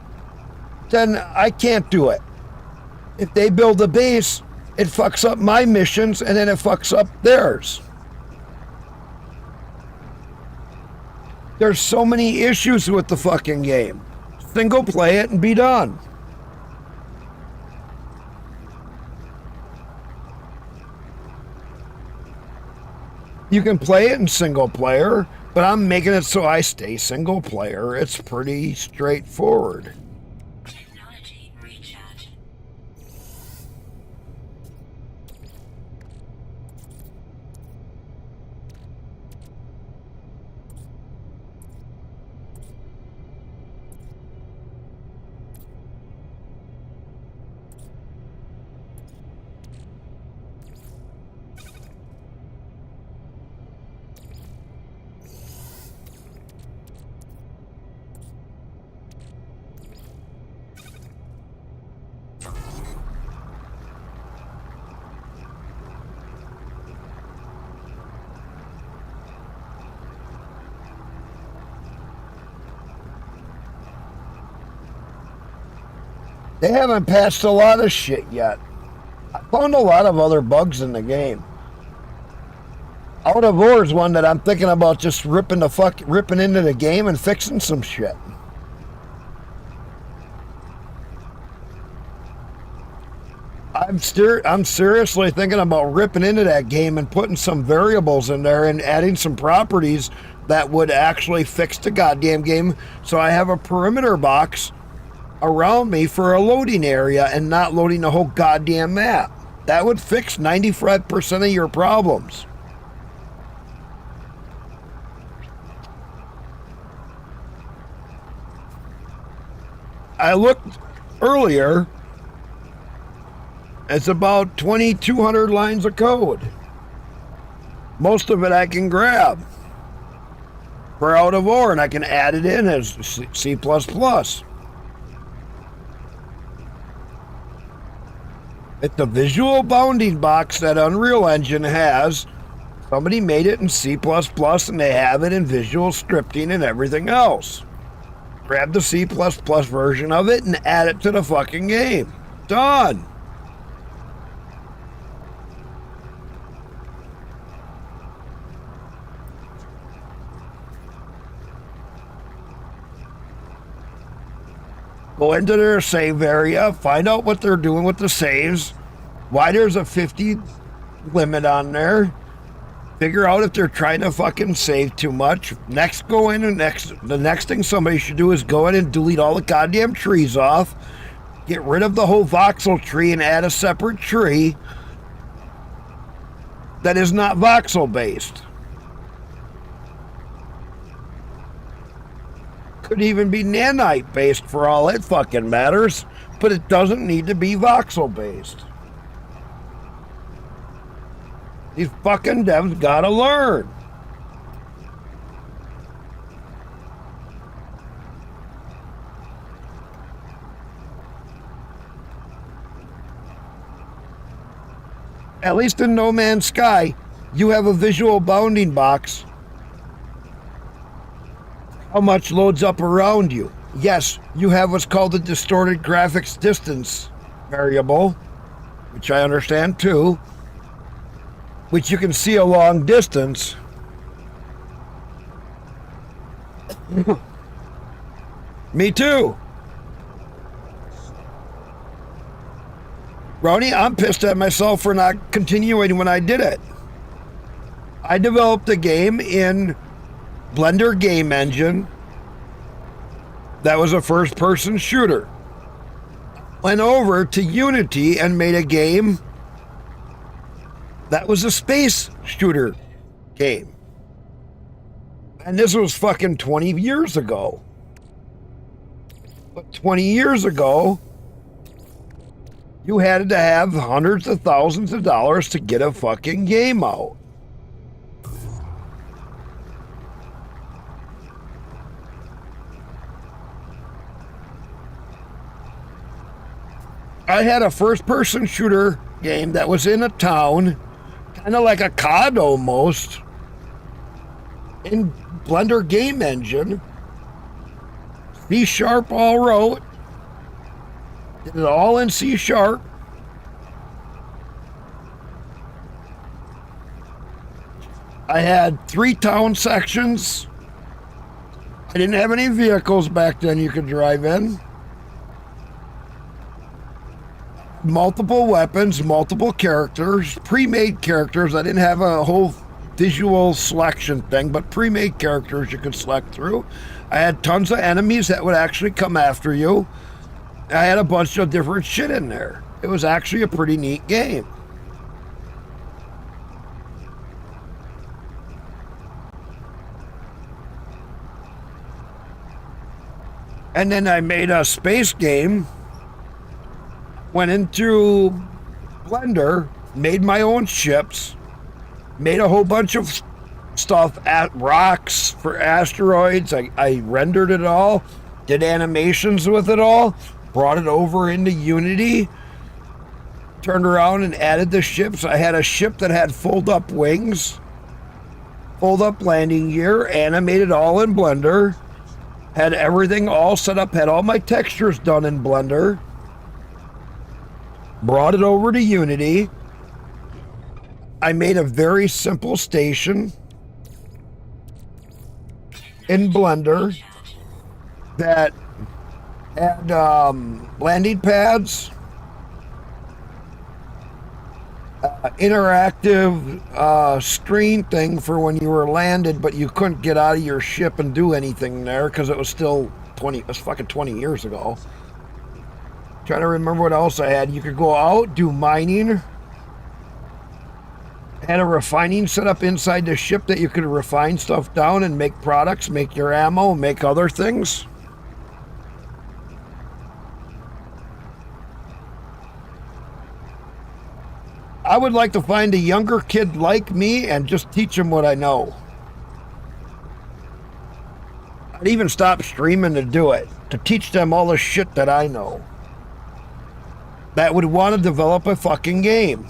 then I can't do it. If they build a base, it fucks up my missions and then it fucks up theirs. There's so many issues with the fucking game. Single play it and be done. You can play it in single player, but I'm making it so I stay single player. It's pretty straightforward. Technology recharge. They haven't patched a lot of shit yet. I found a lot of other bugs in the game. Out of War is one that I'm thinking about just ripping into the game and fixing some shit. I'm seriously thinking about ripping into that game and putting some variables in there and adding some properties that would actually fix the goddamn game, so I have a perimeter box around me for a loading area and not loading the whole goddamn map. That would fix 95% of your problems. I looked earlier. It's about 2,200 lines of code. Most of it I can grab for Out of War, and I can add it in as C++. It's a visual bounding box that Unreal Engine has. Somebody made it in C++, and they have it in visual scripting and everything else. Grab the C++ version of it and add it to the fucking game. Done. Go into their save area, find out what they're doing with the saves, why there's a 50 limit on there, figure out if they're trying to fucking save too much. Next, go in and the next thing somebody should do is go in and delete all the goddamn trees off, get rid of the whole voxel tree and add a separate tree that is not voxel based. Could even be nanite based for all it fucking matters, but it doesn't need to be voxel based. These fucking devs gotta learn. At least in No Man's Sky, you have a visual bounding box. How much loads up around you? Yes, you have what's called the distorted graphics distance variable, which I understand too, which you can see a long distance. Me too. Ronnie, I'm pissed at myself for not continuing when I did it. I developed a game in Blender game engine that was a first-person shooter. Went over to Unity and made a game that was a space shooter game. And this was fucking 20 years ago. But 20 years ago, you had to have hundreds of thousands of dollars to get a fucking game out. I had a first-person shooter game that was in a town, kind of like a COD almost, in Blender game engine. C# all wrote. Did it all in C#. I had 3 town sections. I didn't have any vehicles back then you could drive in. Multiple weapons, multiple characters, pre-made characters. I didn't have a whole visual selection thing, but pre-made characters you could select through. I had tons of enemies that would actually come after you. I had a bunch of different shit in there. It was actually a pretty neat game. And then I made a space game. Went into Blender, made my own ships, made a whole bunch of stuff at rocks for asteroids. I rendered it all, did animations with it all, brought it over into Unity, turned around and added the ships. I had a ship that had fold-up wings, fold-up landing gear, animated all in Blender, had everything all set up, had all my textures done in Blender. brought it over to Unity. I made a very simple station in Blender that had landing pads, interactive screen thing for when you were landed, but you couldn't get out of your ship and do anything there because it was still it was fucking 20 years ago. Trying to remember what else I had. You could go out, do mining. Had a refining set up inside the ship that you could refine stuff down and make products, make your ammo, make other things. I would like to find a younger kid like me and just teach him what I know. I'd even stop streaming to do it, to teach them all the shit that I know. That would want to develop a fucking game.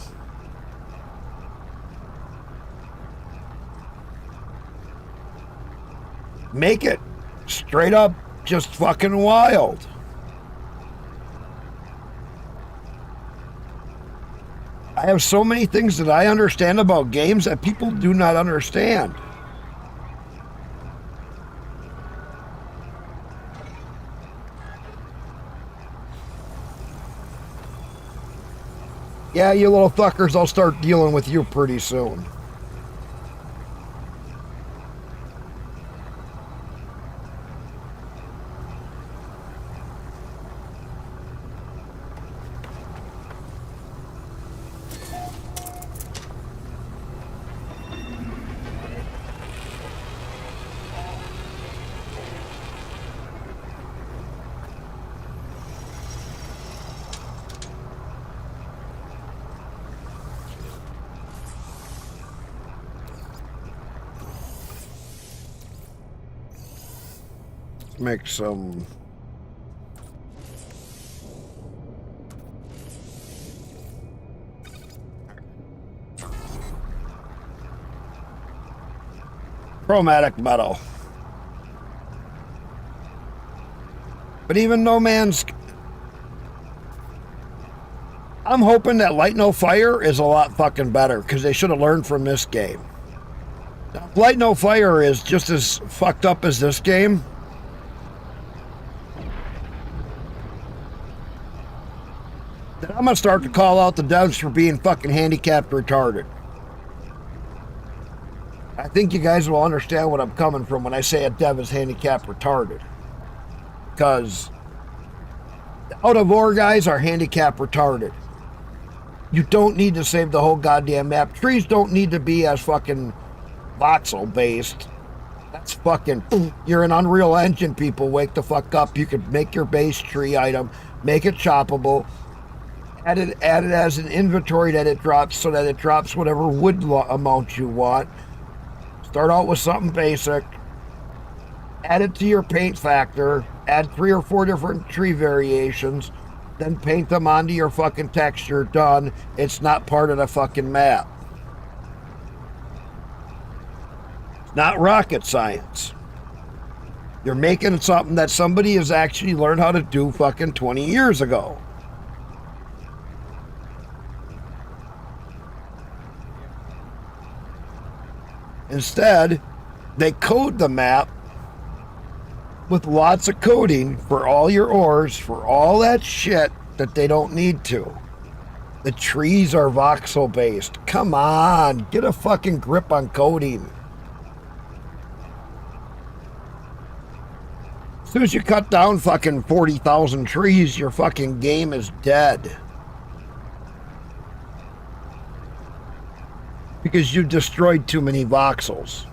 Make it straight up just fucking wild. I have so many things that I understand about games that people do not understand. Yeah, you little fuckers, I'll start dealing with you pretty soon. Make some chromatic metal. But even No Man's... I'm hoping that Light No Fire is a lot fucking better, because they should have learned from this game. Now, if Light No Fire is just as fucked up as this game, then I'm going to start to call out the devs for being fucking handicapped retarded. I think you guys will understand what I'm coming from when I say a dev is handicapped retarded. Because the out of ore guys are handicapped retarded. You don't need to save the whole goddamn map. Trees don't need to be as fucking voxel based. That's fucking... You're an Unreal Engine, people. Wake the fuck up. You could make your base tree item, make it choppable, add it as an inventory that it drops so that it drops whatever wood amount you want. Start out with something basic. Add it to your paint factor. Add 3 or 4 different tree variations. Then paint them onto your fucking texture. Done. It's not part of the fucking map. It's not rocket science. You're making something that somebody has actually learned how to do fucking 20 years ago. Instead, they code the map with lots of coding for all your ores, for all that shit that they don't need to. The trees are voxel based. Come on, get a fucking grip on coding. As soon as you cut down fucking 40,000 trees, your fucking game is dead. Because you destroyed too many voxels.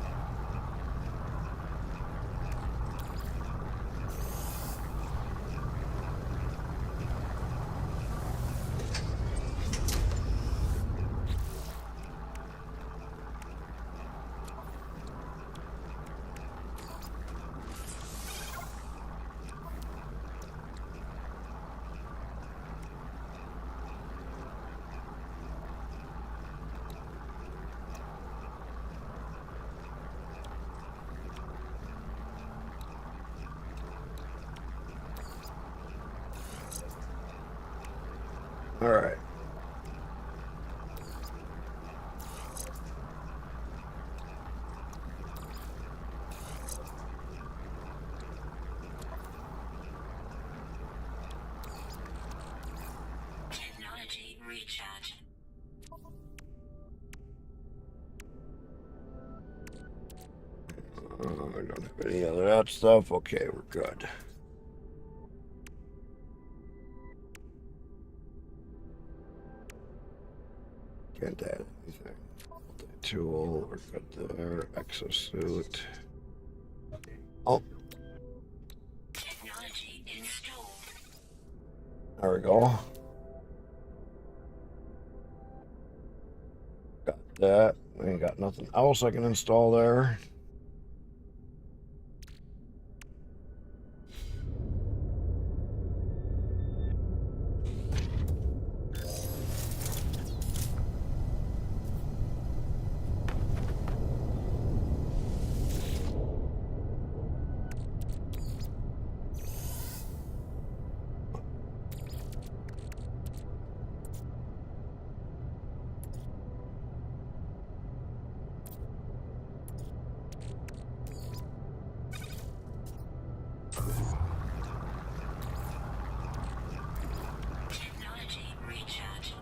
All right. I don't have any of that stuff. Okay, we're good. Can't add anything. Tool, we're good there. Exosuit. Oh, Technology installed. there we go. Got that. We ain't got nothing else I can install there. Technology recharge.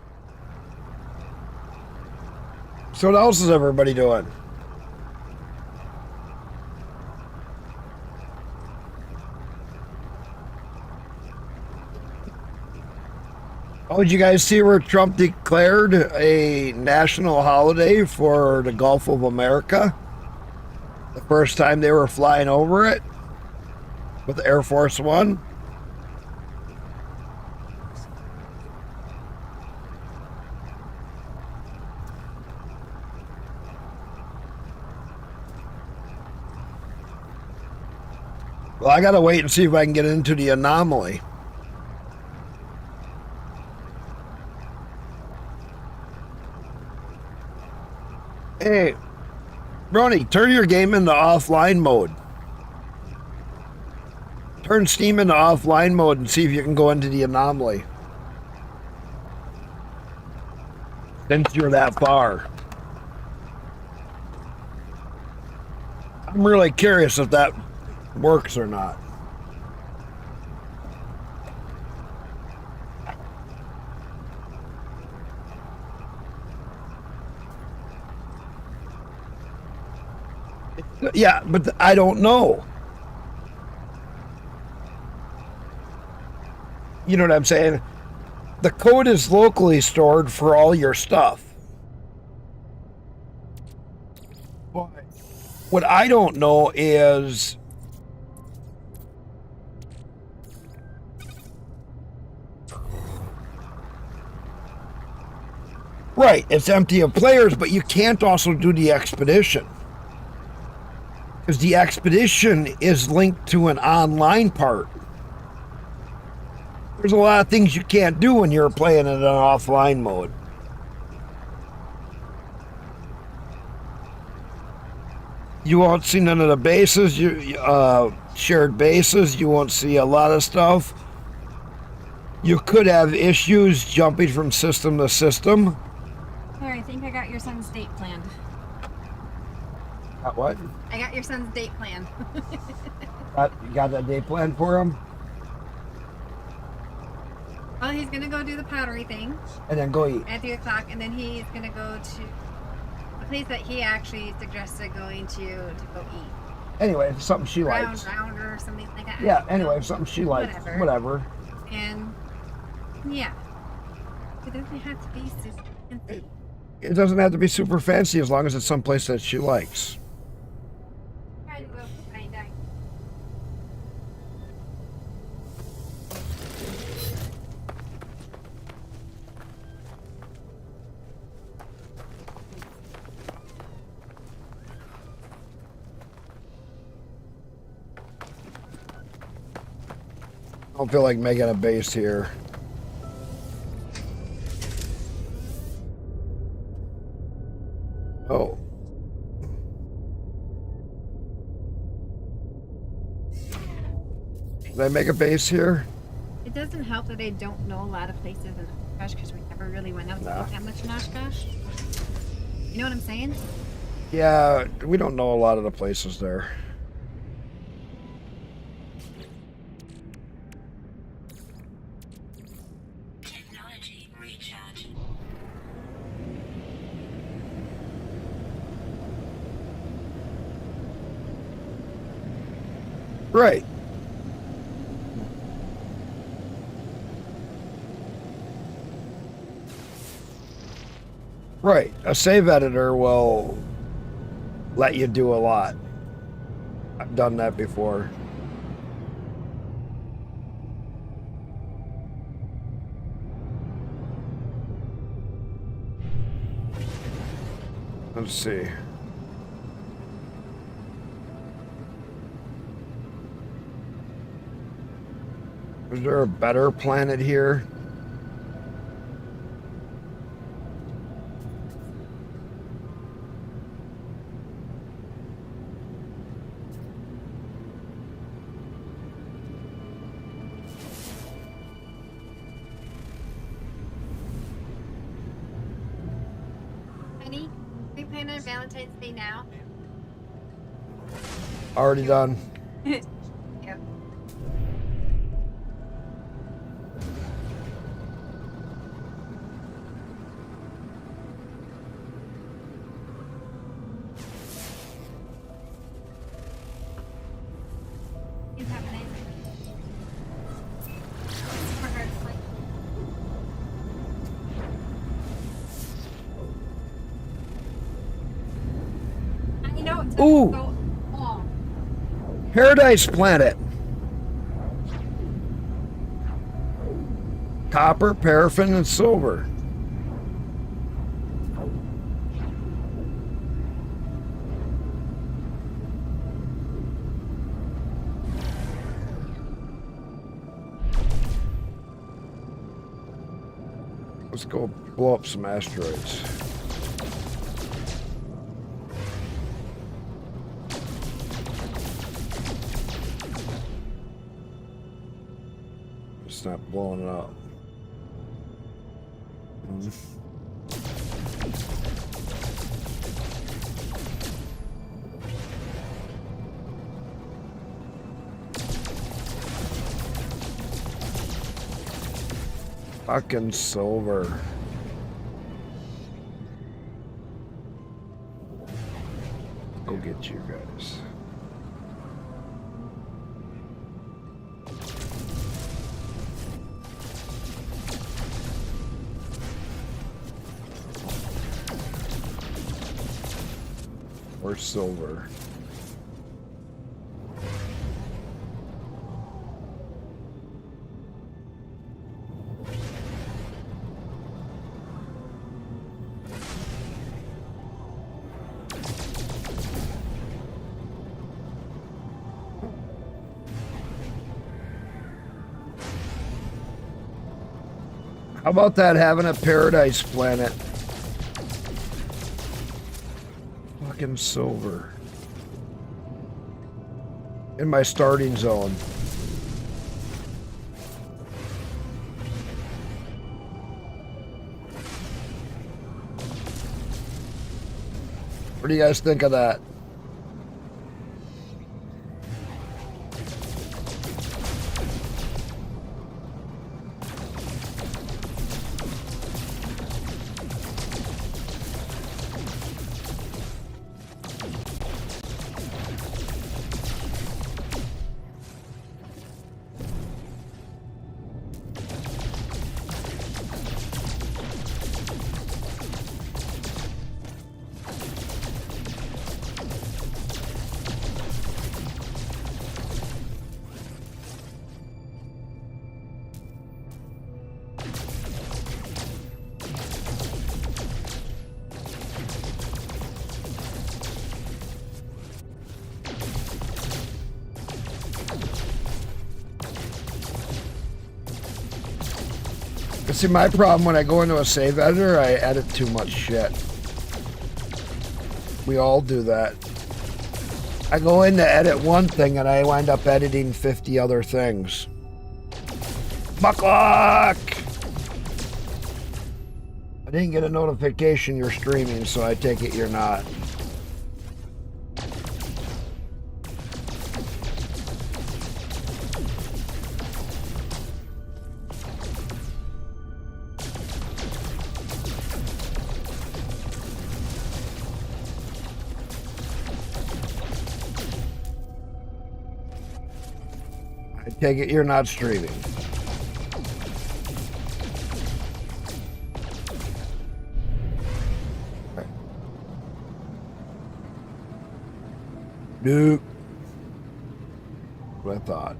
So what else is everybody doing? Oh, did you guys see where Trump declared a national holiday for the Gulf of America? The first time they were flying over it with Air Force One. Well, I gotta wait and see if I can get into the anomaly. Hey, Ronnie, turn your game into offline mode. Turn Steam into offline mode and see if you can go into the anomaly. Since you're that far. I'm really curious if that works or not. Yeah, but I don't know. You know what I'm saying? The code is locally stored for all your stuff. But what I don't know is right, it's empty of players, but you can't also do the expedition. Because the expedition is linked to an online part. There's a lot of things you can't do when you're playing in an offline mode. You won't see none of the bases, shared bases. You won't see a lot of stuff. You could have issues jumping from system to system. Here, I think I got your son's date planned. Got what? I got your son's date planned. You got that day planned for him? Well, he's gonna go do the pottery thing And then go eat. at 3 o'clock, and then he's gonna go to a place that he actually suggested going to go eat. Anyway, if it's something she likes. Round or something like that. Yeah, anyway, if something she likes. Whatever. And yeah, it doesn't have to be super fancy. It doesn't have to be super fancy as long as it's someplace that she likes. Try to go find out. I don't feel like making a base here. Oh. Did I make a base here? It doesn't help that I don't know a lot of places in Oshkosh because we never really went out to Nah. eat that much in Oshkosh. You know what I'm saying? Yeah, we don't know a lot of the places there. Technology recharge. Right. Right. A save editor will let you do a lot. I've done that before. Let's see. Is there a better planet here? Honey, we plan on Valentine's Day now. Already done. Yep. You have a nice for her to sleep. I know it's Ooh. so long. Paradise Planet. Copper, paraffin, and silver. Let's go blow up some asteroids. It's not blowing it up. Fucking silver. Go get you guys. Or silver. How about that having a paradise planet? Fucking silver. In my starting zone. What do you guys think of that? See, my problem when I go into a save editor, I edit too much shit. We all do that. I go in to edit one thing and I wind up editing 50 other things. Buckluck! I didn't get a notification you're streaming, so I take it you're not. I take it you're not streaming. Nope. What I thought.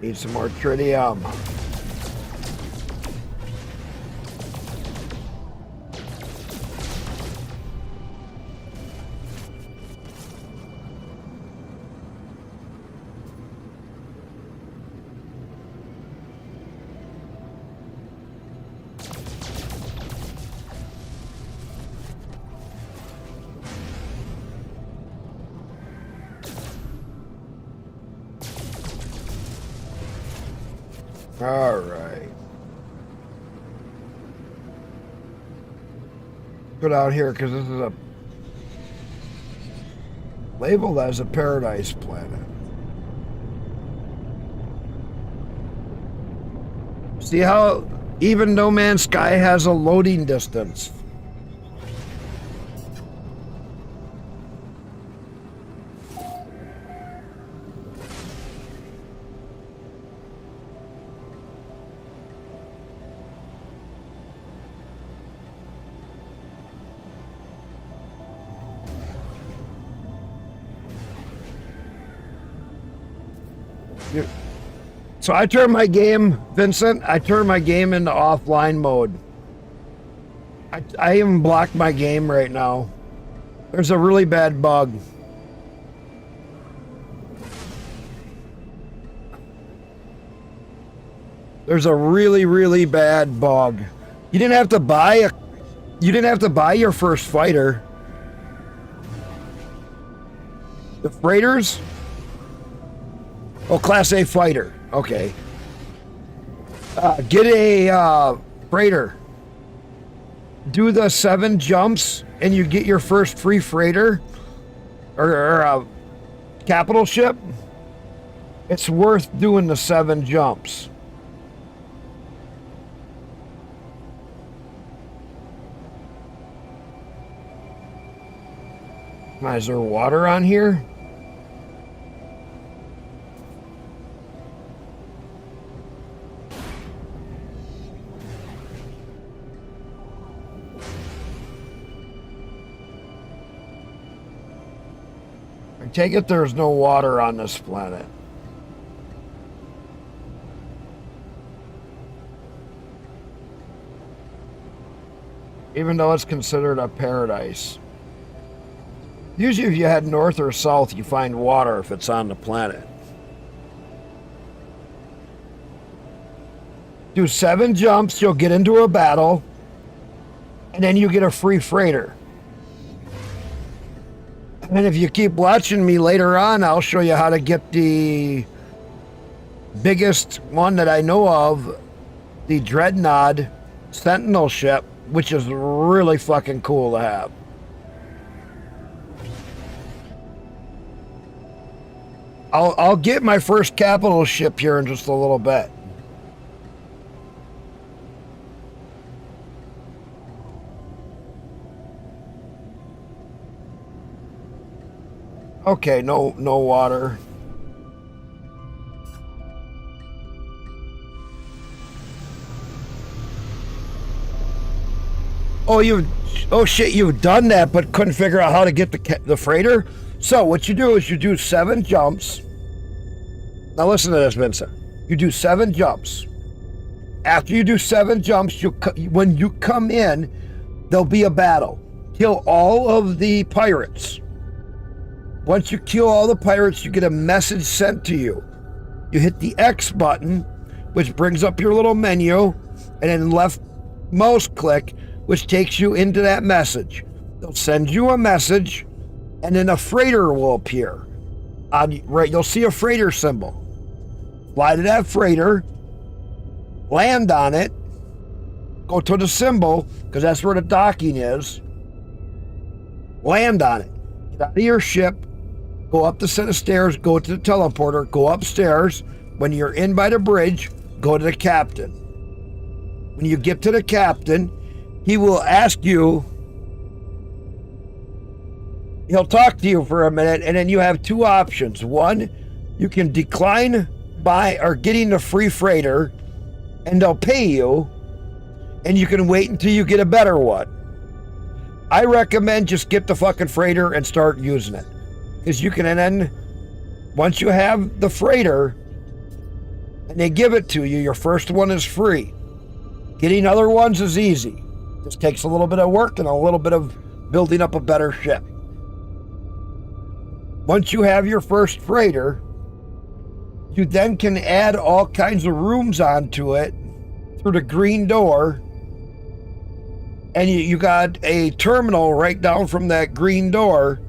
Need some more tritium. All right. Go down here because this is a labeled as a paradise planet. See how even No Man's Sky has a loading distance. So I turn my game, Vincent, I turn my game into offline mode. I even blocked my game right now. There's a really bad bug. There's a really, really bad bug. You didn't have to buy your first fighter. The freighters? Oh, Class A fighter. Okay. Get a freighter. Do the 7 jumps, and you get your first free freighter or capital ship. It's worth doing the 7 jumps. Is there water on here? I take it there's no water on this planet. Even though it's considered a paradise. Usually if you head north or south, you find water if it's on the planet. Do 7 jumps, you'll get into a battle, and then you get a free freighter. And if you keep watching me later on, I'll show you how to get the biggest one that I know of, the Dreadnought Sentinel ship, which is really fucking cool to have. I'll get my first capital ship here in just a little bit. Okay, no water. Oh shit, you've done that but couldn't figure out how to get the freighter? So what you do is you do 7 jumps. Now listen to this, Vincent. You do 7 jumps. After you do 7 jumps, when you come in, there'll be a battle. Kill all of the pirates. Once you kill all the pirates, you get a message sent to you. You hit the X button, which brings up your little menu, and then left mouse click, which takes you into that message. They'll send you a message, and then a freighter will appear. Right, you'll see a freighter symbol. Fly to that freighter, land on it, go to the symbol, because that's where the docking is. Land on it. Get out of your ship, go up the set of stairs, go to the teleporter, go upstairs. When you're in by the bridge, go to the captain. When you get to the captain, he will ask you, he'll talk to you for a minute, and then you have two options. One, you can decline by or getting the free freighter, and they'll pay you, and you can wait until you get a better one. I recommend just get the fucking freighter and start using it. Because you can, and then once you have the freighter and they give it to you, your first one is free. Getting other ones is easy. Just takes a little bit of work and a little bit of building up a better ship. Once you have your first freighter, you then can add all kinds of rooms onto it through the green door. And you got a terminal right down from that green door,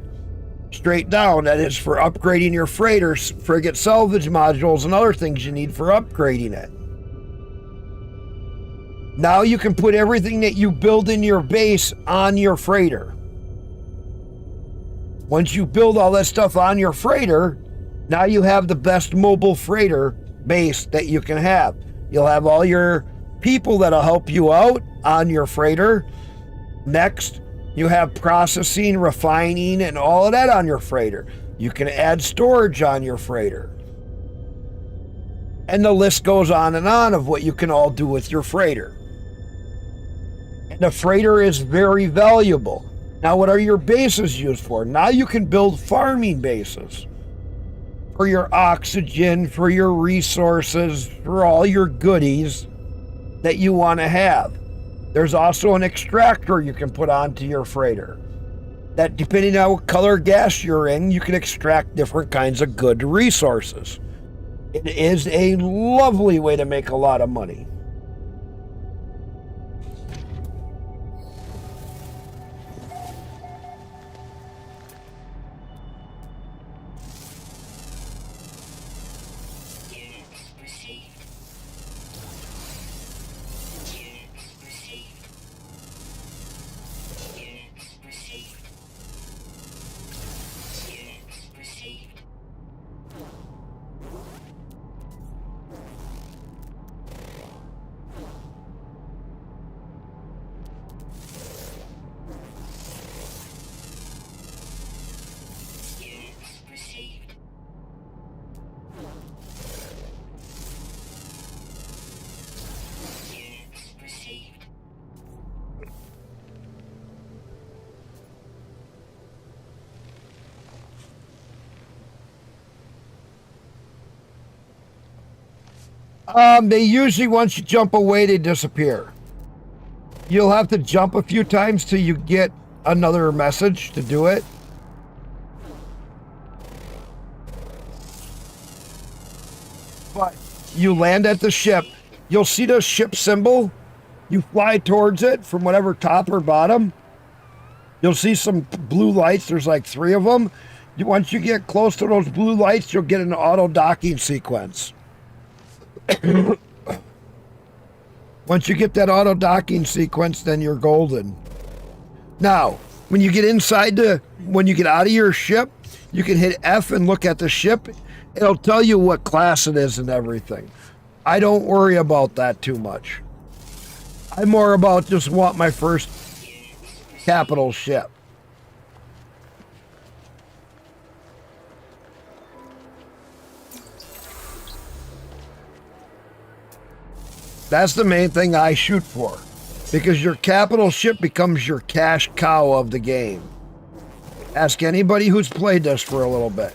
straight down, that is for upgrading your freighters, frigate salvage modules, and other things you need for upgrading it. Now you can put everything that you build in your base on your freighter. Once you build all that stuff on your freighter, now you have the best mobile freighter base that you can have. You'll have all your people that'll help you out on your freighter. Next, you have processing, refining, and all of that on your freighter. You can add storage on your freighter. And the list goes on and on of what you can all do with your freighter. And the freighter is very valuable. Now, what are your bases used for? Now you can build farming bases for your oxygen, for your resources, for all your goodies that you want to have. There's also an extractor you can put onto your freighter that, depending on what color gas you're in, you can extract different kinds of good resources. It is a lovely way to make a lot of money. They usually, once you jump away, they disappear. You'll have to jump a few times till you get another message to do it. But you land at the ship. You'll see the ship symbol. You fly towards it from whatever top or bottom. You'll see some blue lights. There's like 3 of them. Once you get close to those blue lights, you'll get an auto docking sequence. Once you get that auto docking sequence, then you're golden. Now, when you get when you get out of your ship, you can hit F and look at the ship. It'll tell you what class it is and everything. I don't worry about that too much. I'm more about just want my first capital ship. That's the main thing I shoot for, because your capital ship becomes your cash cow of the game. Ask anybody who's played this for a little bit.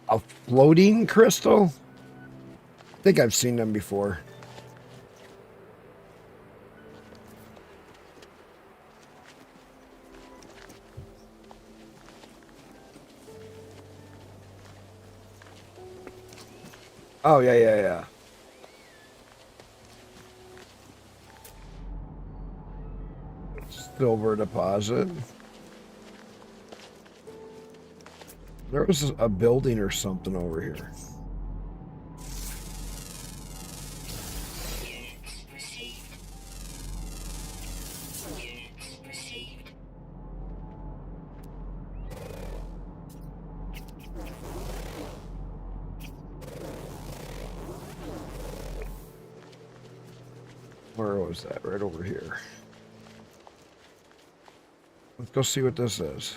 A floating crystal? I think I've seen them before. Oh, yeah. Silver deposit. There was a building or something over here. Units received. Units received. Where was that? Right over here. Let's go see what this is.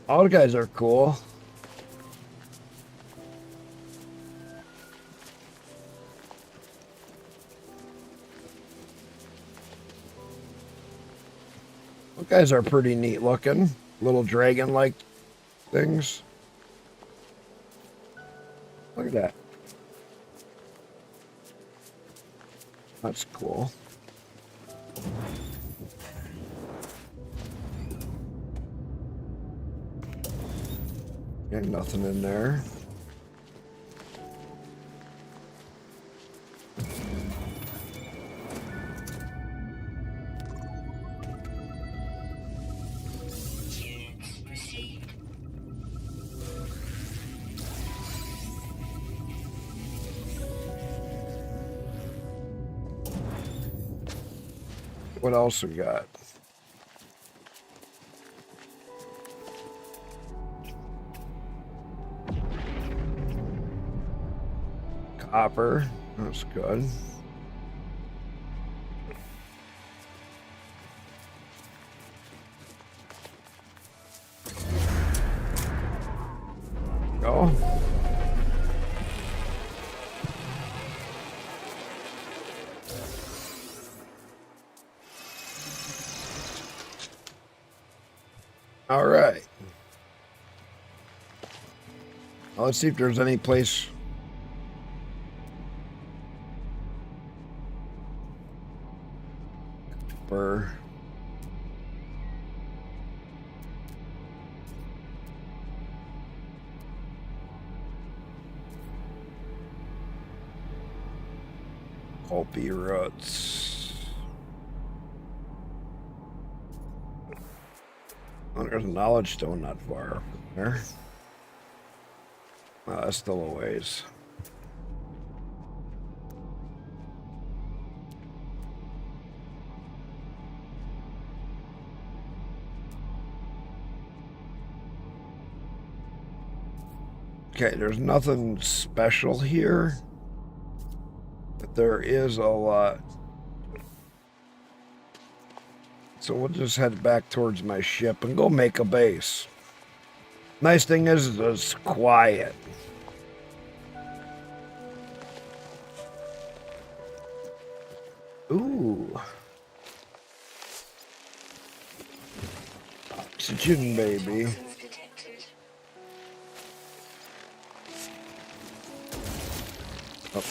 All the guys are cool. Those guys are pretty neat looking. Little dragon-like things. Look at that. That's cool. Ain't nothing in there. Units received. What else we got? Copper. That's good. Go. All right. Well, let's see if there's any place. For pulpy roots. Oh, there's a knowledge stone not far from there. Oh, that's still a ways. Okay, there's nothing special here, but there is a lot. So we'll just head back towards my ship and go make a base. Nice thing is it's quiet. Ooh. Oxygen, baby. Toxins detected. Oh.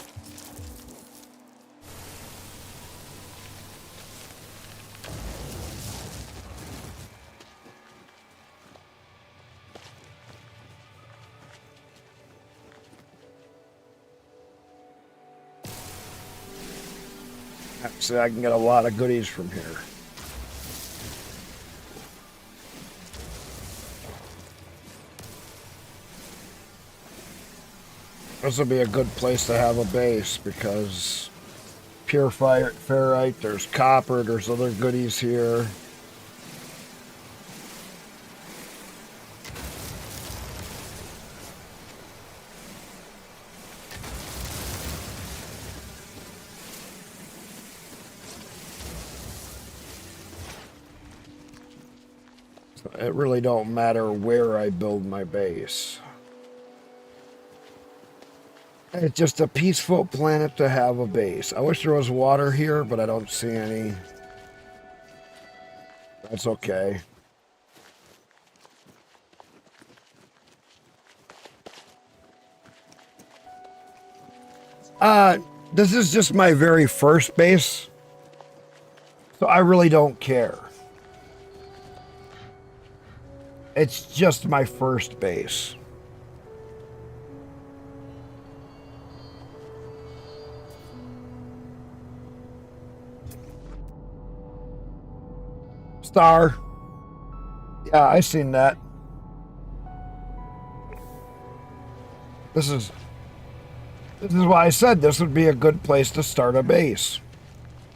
Actually, I can get a lot of goodies from here. This would be a good place to have a base because pure ferrite, there's copper, there's other goodies here. So it really don't matter where I build my base. It's just a peaceful planet to have a base. I wish there was water here, but I don't see any. That's okay. This is just my very first base, so I really don't care. It's just my first base. Star. Yeah, I seen that. This is why I said this would be a good place to start a base.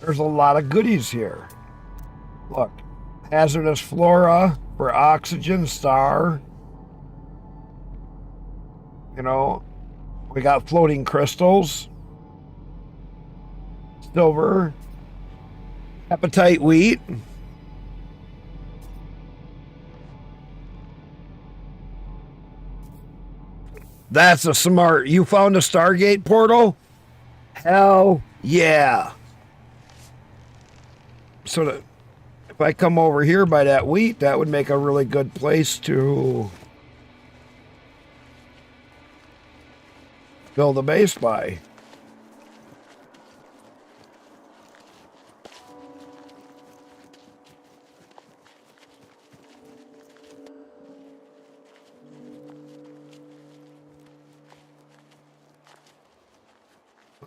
There's a lot of goodies here. Look, hazardous flora for oxygen, star. You know, we got floating crystals, silver, hepatite wheat. That's a smart. You found a Stargate portal? Hell yeah. So that if I come over here by that wheat, that would make a really good place to build a base by.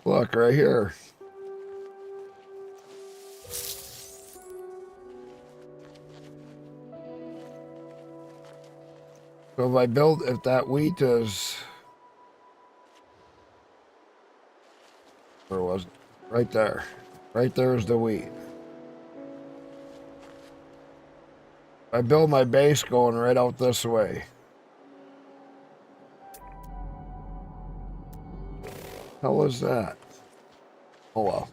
Look right here. So if I build, if that wheat is, where was it? Right there. Right there is the wheat. I build my base going right out this way. Hell is that? Oh well.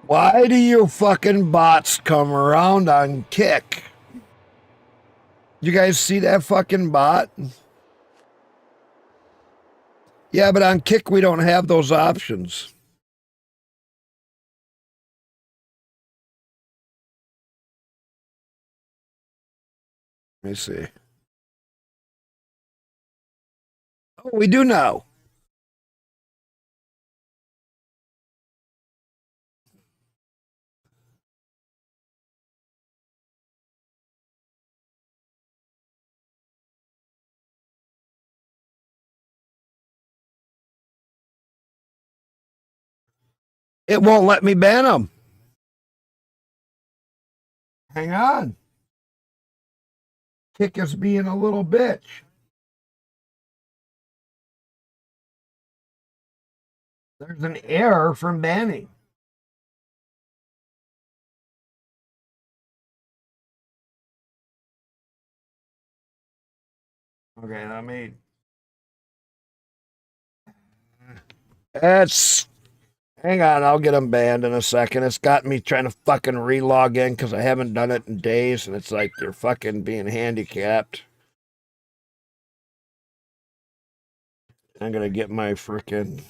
Why do you fucking bots come around on Kick? You guys see that fucking bot? Yeah, but on Kick we don't have those options. Let me see. Oh, we do now. It won't let me ban them. Hang on. Kick is being a little bitch. There's an error from banning. Okay, let me. That's. Hang on, I'll get them banned in a second. It's got me trying to fucking relog in because I haven't done it in days, and it's like you're fucking being handicapped. I'm gonna get my freaking.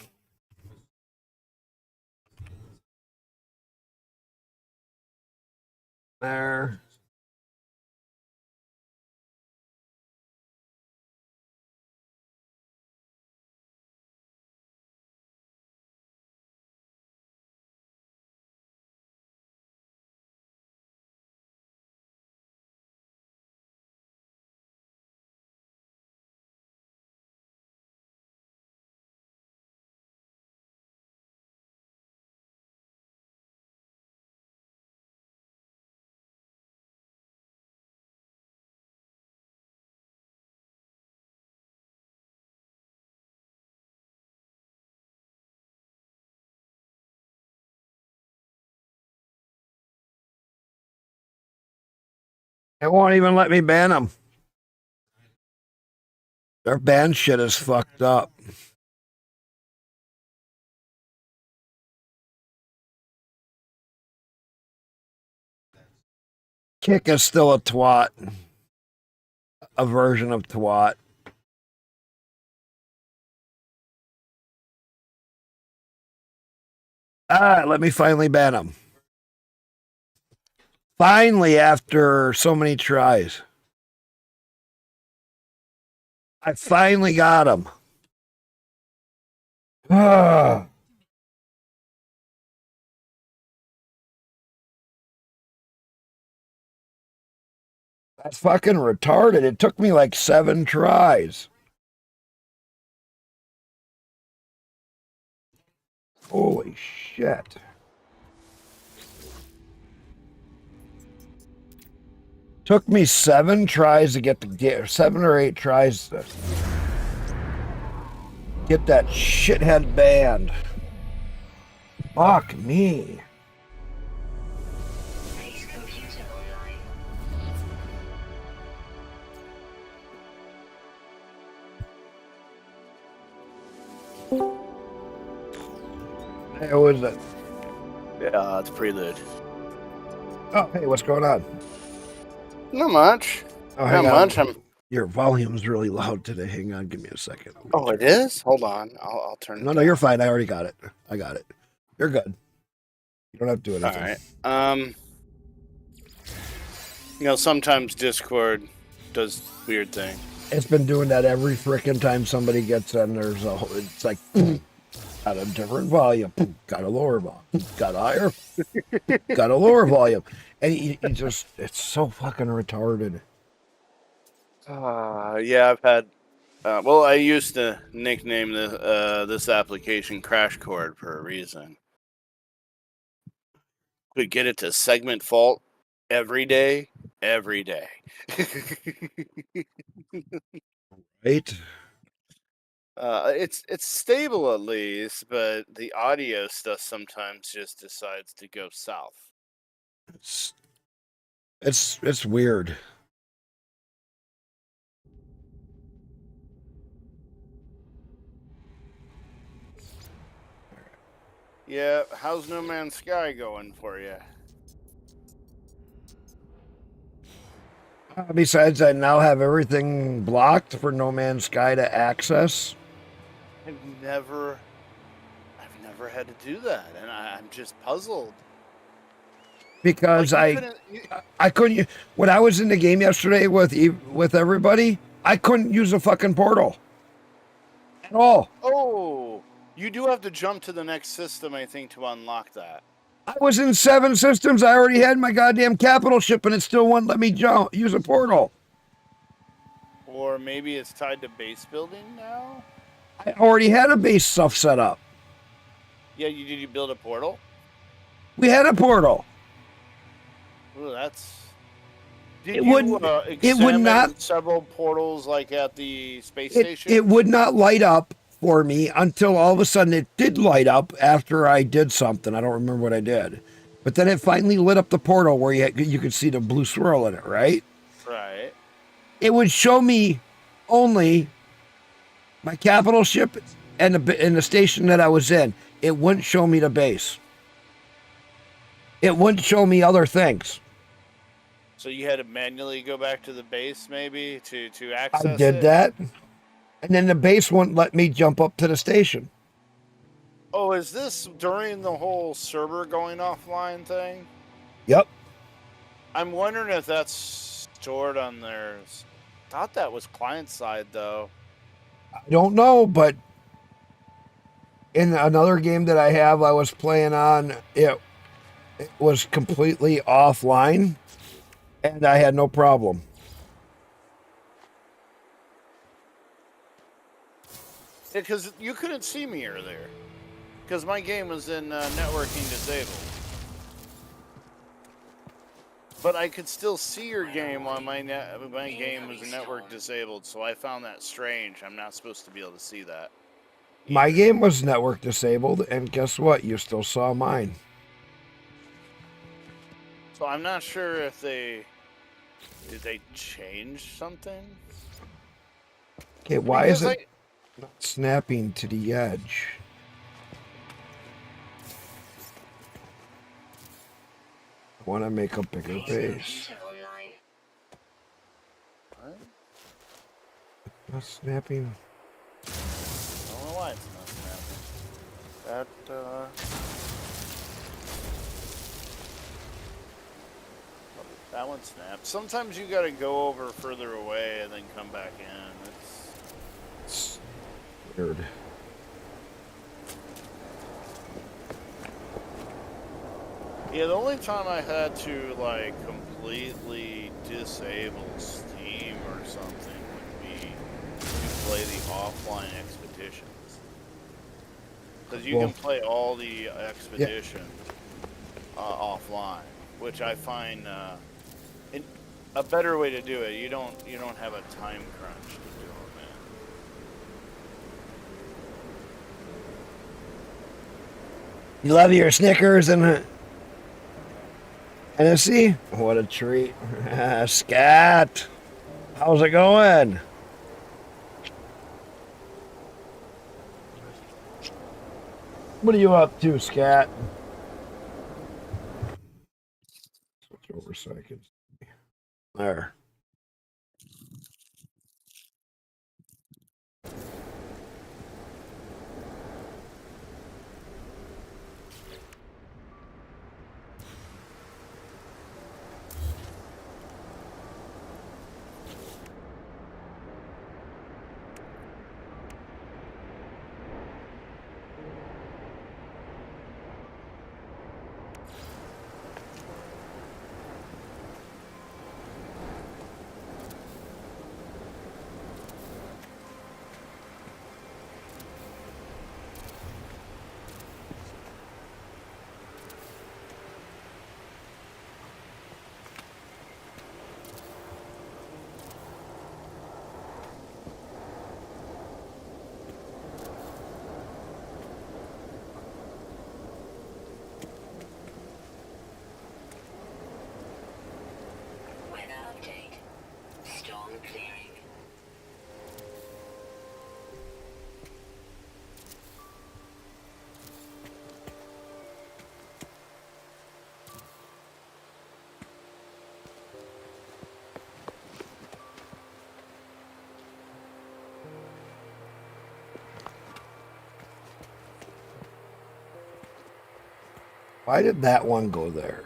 There. It won't even let me ban them. Their ban shit is fucked up. Kick is still a twat. A version of twat. Let me finally ban them. Finally, after so many tries. I finally got him. Ah. That's fucking retarded. It took me like 7 tries. Holy shit. Took me 7 tries to get 7 or 8 tries to get that shithead banned. Fuck me. Base computer online. Hey, what is it? Yeah, it's prelude. Oh, hey, what's going on? Not much. Oh, Not hang on. much. Your volume's really loud today. Hang on, give me a second. Oh, it is? Hold on. I'll turn it No, down. you're fine. I already got it. I got it. You're good. You don't have to do All anything. right. Sometimes Discord does weird things. It's been doing that every freaking time somebody gets in. It's like, got a different volume, got a lower volume, got a higher, got a lower volume. And you just, it's so fucking retarded. Yeah, I've had. Well, I used to nickname this application Crash Cord for a reason. We get it to segment fault every day. Right? It's stable at least, but the audio stuff sometimes just decides to go south. It's weird. Yeah, how's No Man's Sky going for you? Besides, I now have everything blocked for No Man's Sky to access. I've never had to do that, and I'm just puzzled. Because Like, I couldn't, when I was in the game yesterday with everybody, I couldn't use a fucking portal at all. Oh, you do have to jump to the next system, I think, to unlock that. I was in 7 systems. I already had my goddamn capital ship, and it still wouldn't let me use a portal. Or maybe it's tied to base building now? I already had a base stuff set up. Yeah, did you build a portal? We had a portal. Ooh, that's... Did It you wouldn't- it would examine not- several portals like at the space station? It would not light up for me until all of a sudden it did light up after I did something. I don't remember what I did. But then it finally lit up the portal where you could see the blue swirl in it, right? Right. It would show me only my capital ship and the station that I was in. It wouldn't show me the base. It wouldn't show me other things. So you had to manually go back to the base, maybe, to access I did it? that. And then the base wouldn't let me jump up to the station. Oh, is this during the whole server going offline thing? Yep. I'm wondering if that's stored on theirs. Thought that was client side, though. I don't know, but in another game that I have, I was playing on, it was completely offline, and I had no problem. Because you couldn't see me earlier. Because my game was in networking disabled. But I could still see your game on my game was network disabled, so I found that strange. I'm not supposed to be able to see that. My game was network disabled, and guess what? You still saw mine. So I'm not sure if did they change something? Okay, why Because is it not snapping to the edge? I want to make a bigger base. Computer online. What? Not snapping. I don't know why it's not snapping. That one snapped. Sometimes you gotta go over further away and then come back in. Weird. Yeah, the only time I had to like completely disable Steam or something would be to play the offline expeditions. Because you Well, can play all the expeditions offline, which I find a better way to do it. You don't have a time crunch to do it, man. you love your Snickers and Hennessy? What a treat. Scat. How's it going? What are you up to, Scat? Switch over so I can see. There. Weather update. Storm clearing. Why did that one go there?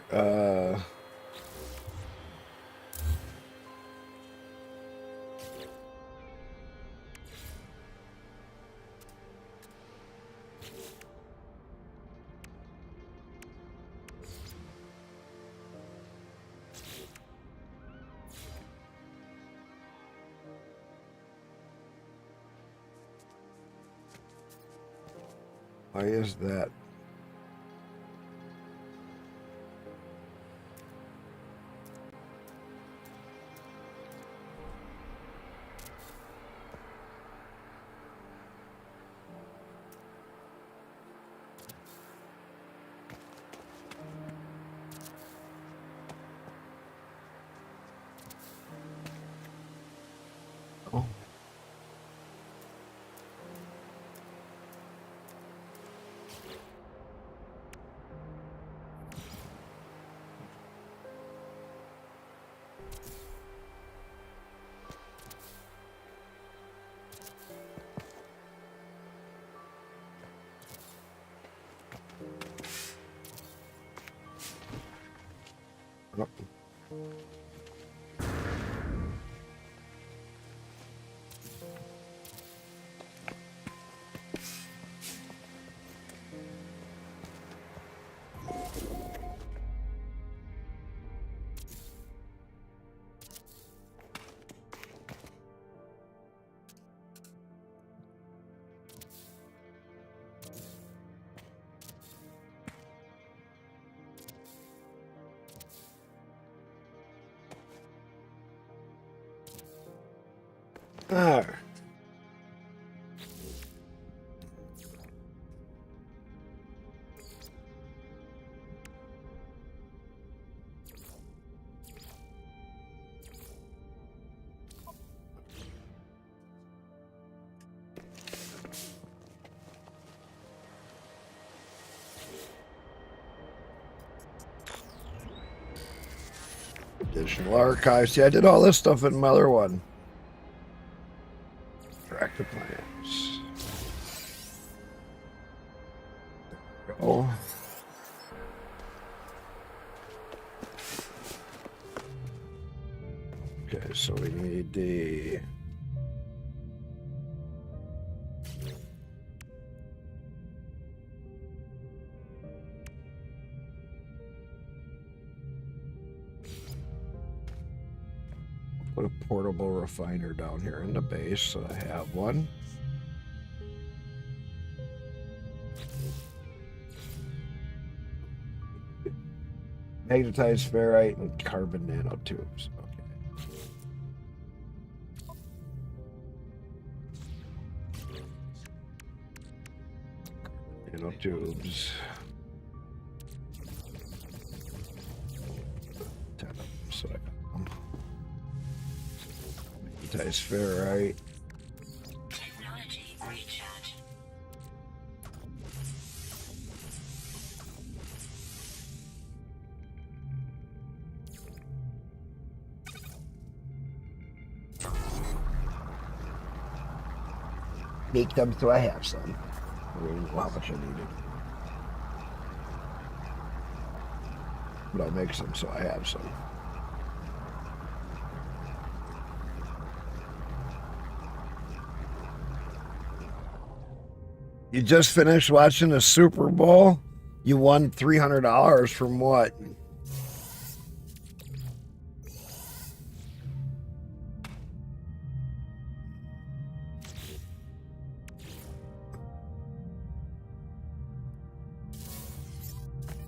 Why is that? Oh. Oh. Ah. Additional archives. See, I did all this stuff in my other one. Track the plans. There we go. Okay, so we need the Put a portable refiner down here in the base, so I have one. Magnetized ferrite and carbon nanotubes. Okay. Nanotubes. 10 of them, so I got them. Magnetized ferrite. Technology recharge. Make them so I have some. I don't even know how much I needed. But I'll make some so I have some. You just finished watching the Super Bowl? You won $300 from what?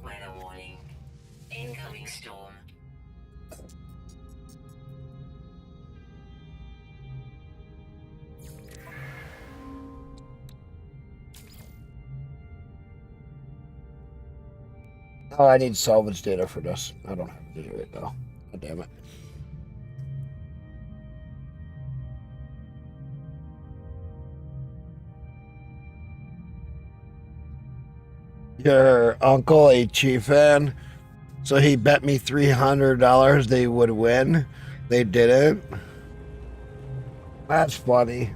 Weather warning. Incoming storm. Oh, I need salvage data for this. I don't have to do it though. God damn it. Your uncle, a Chief fan, so he bet me $300 they would win. They didn't. That's funny.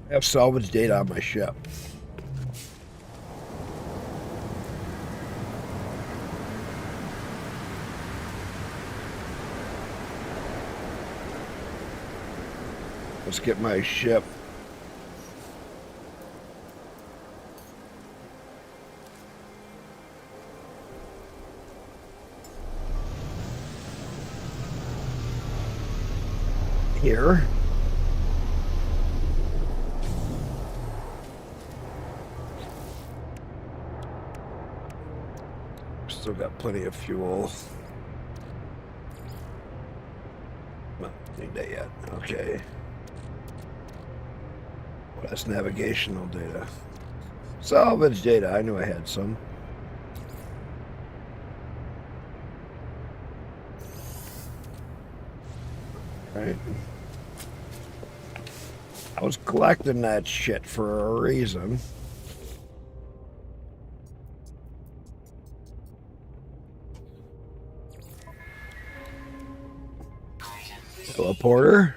I have salvage data on my ship. Let's get my ship. Here. Still got plenty of fuel. Not need that yet. Okay. Well, that's navigational data. Salvage data. I knew I had some. Right. I was collecting that shit for a reason. Teleporter.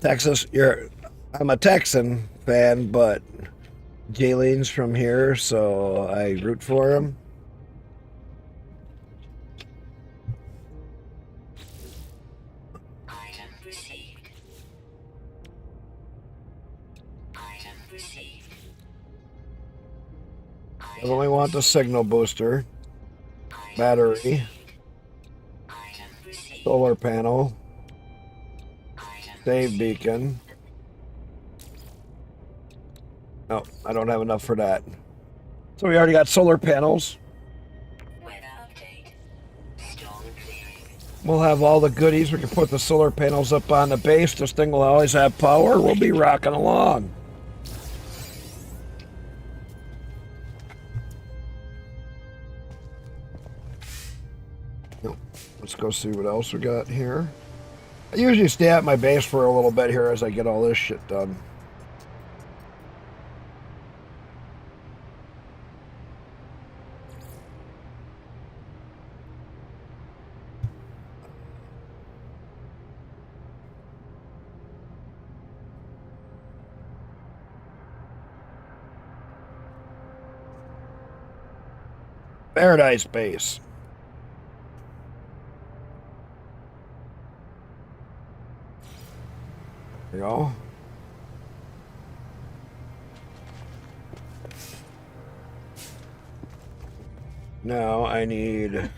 Texas, I'm a Texan fan, but Jalen's from here, so I root for him. Item received. Item received. I only want the signal booster, battery, Item received. solar panel, Item save beacon. No, I don't have enough for that. So we already got solar panels. weather update. Storm clearing. We'll have all the goodies. We can put the solar panels up on the base. This thing will always have power. We'll be rocking along. Nope. Let's go see what else we got here. I usually stay at my base for a little bit here as I get all this shit done. Paradise Base. There you go. Now I need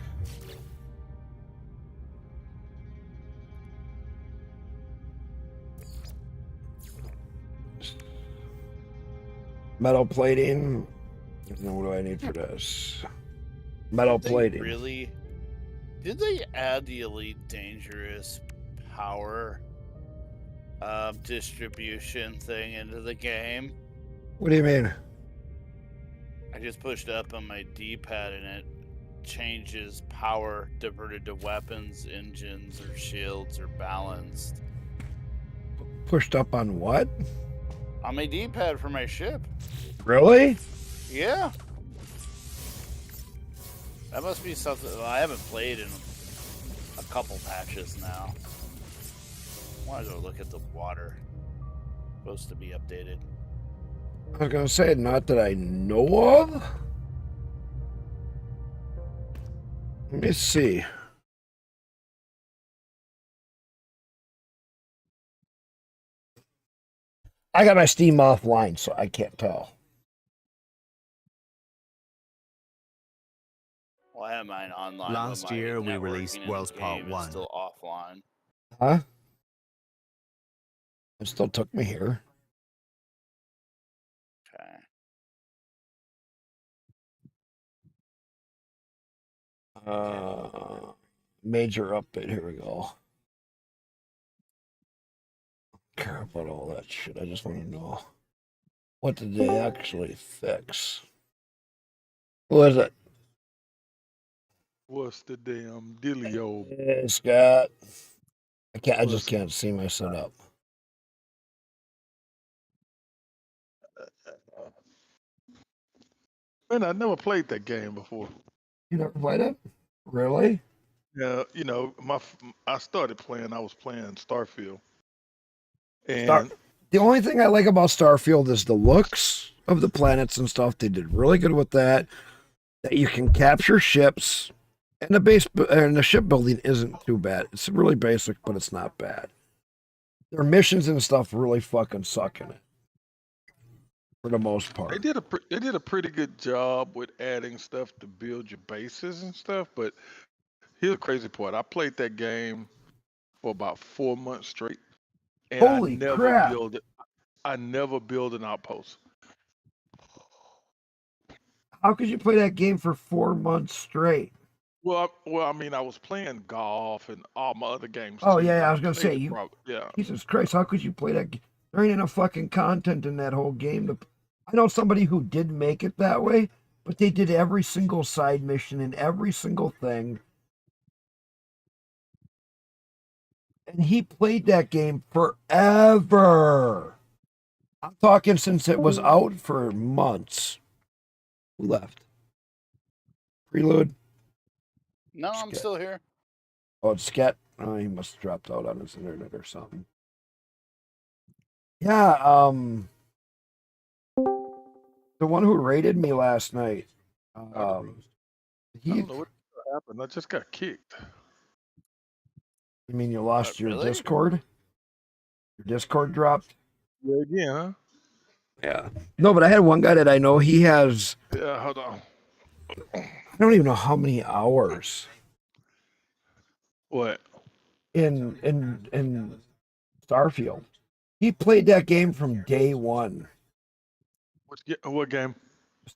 metal plating. What do I need for this? Metal plating. Really? Did they add the Elite Dangerous power distribution thing into the game? What do you mean? I just pushed up on my D-pad and it changes power diverted to weapons, engines, or shields, or balanced. Pushed up on what? On my D-pad for my ship. Really? Yeah. That must be something I haven't played in a couple patches now. I want to go look at the water. Supposed to be updated. I was gonna say, not that I know of. Let me see. I got my Steam offline, so I can't tell. Well, I have mine online. Last but my year, we networking released in the Worlds Part game is 1. still offline. Huh? It still took me here. Okay. Major update. Here we go. Care about all that shit. I just want to know, what did they actually fix? Who is it? What's the damn dealio? Hey, Scott. I just What's- can't see my setup. Man, I never played that game before. You never played it? Really? Yeah, you know, I started playing. I was playing Starfield, Star- and The only thing I like about Starfield is the looks of the planets and stuff. They did really good with that. That you can capture ships, and the shipbuilding isn't too bad. It's really basic, but it's not bad. Their missions and stuff really fucking suck in it, for the most part. they did a pretty good job with adding stuff to build your bases and stuff. But here's the crazy part: I played that game for about 4 months straight, and Holy crap! I never build an outpost. How could you play that game for 4 months straight? Well, I mean, I was playing golf and all my other games. Oh, too, yeah, but I was gonna played say, it you- yeah. Jesus Christ, how could you play that? There ain't enough fucking content in that whole game. I know somebody who did make it that way, but they did every single side mission and every single thing. And he played that game forever. I'm talking since it was out for months. Who left? Prelude? No, I'm Scat. still here. Oh, it's Scat. Oh, he must have dropped out on his internet or something. Yeah, the one who raided me last night. I He. don't know what happened. I just got kicked. You mean you lost your Really? Discord? Your Discord dropped? Yeah, again, huh? Yeah. No, but I had one guy that I know. He has. Yeah, hold on. I don't even know how many hours What? in Starfield. He played that game from day one. What game?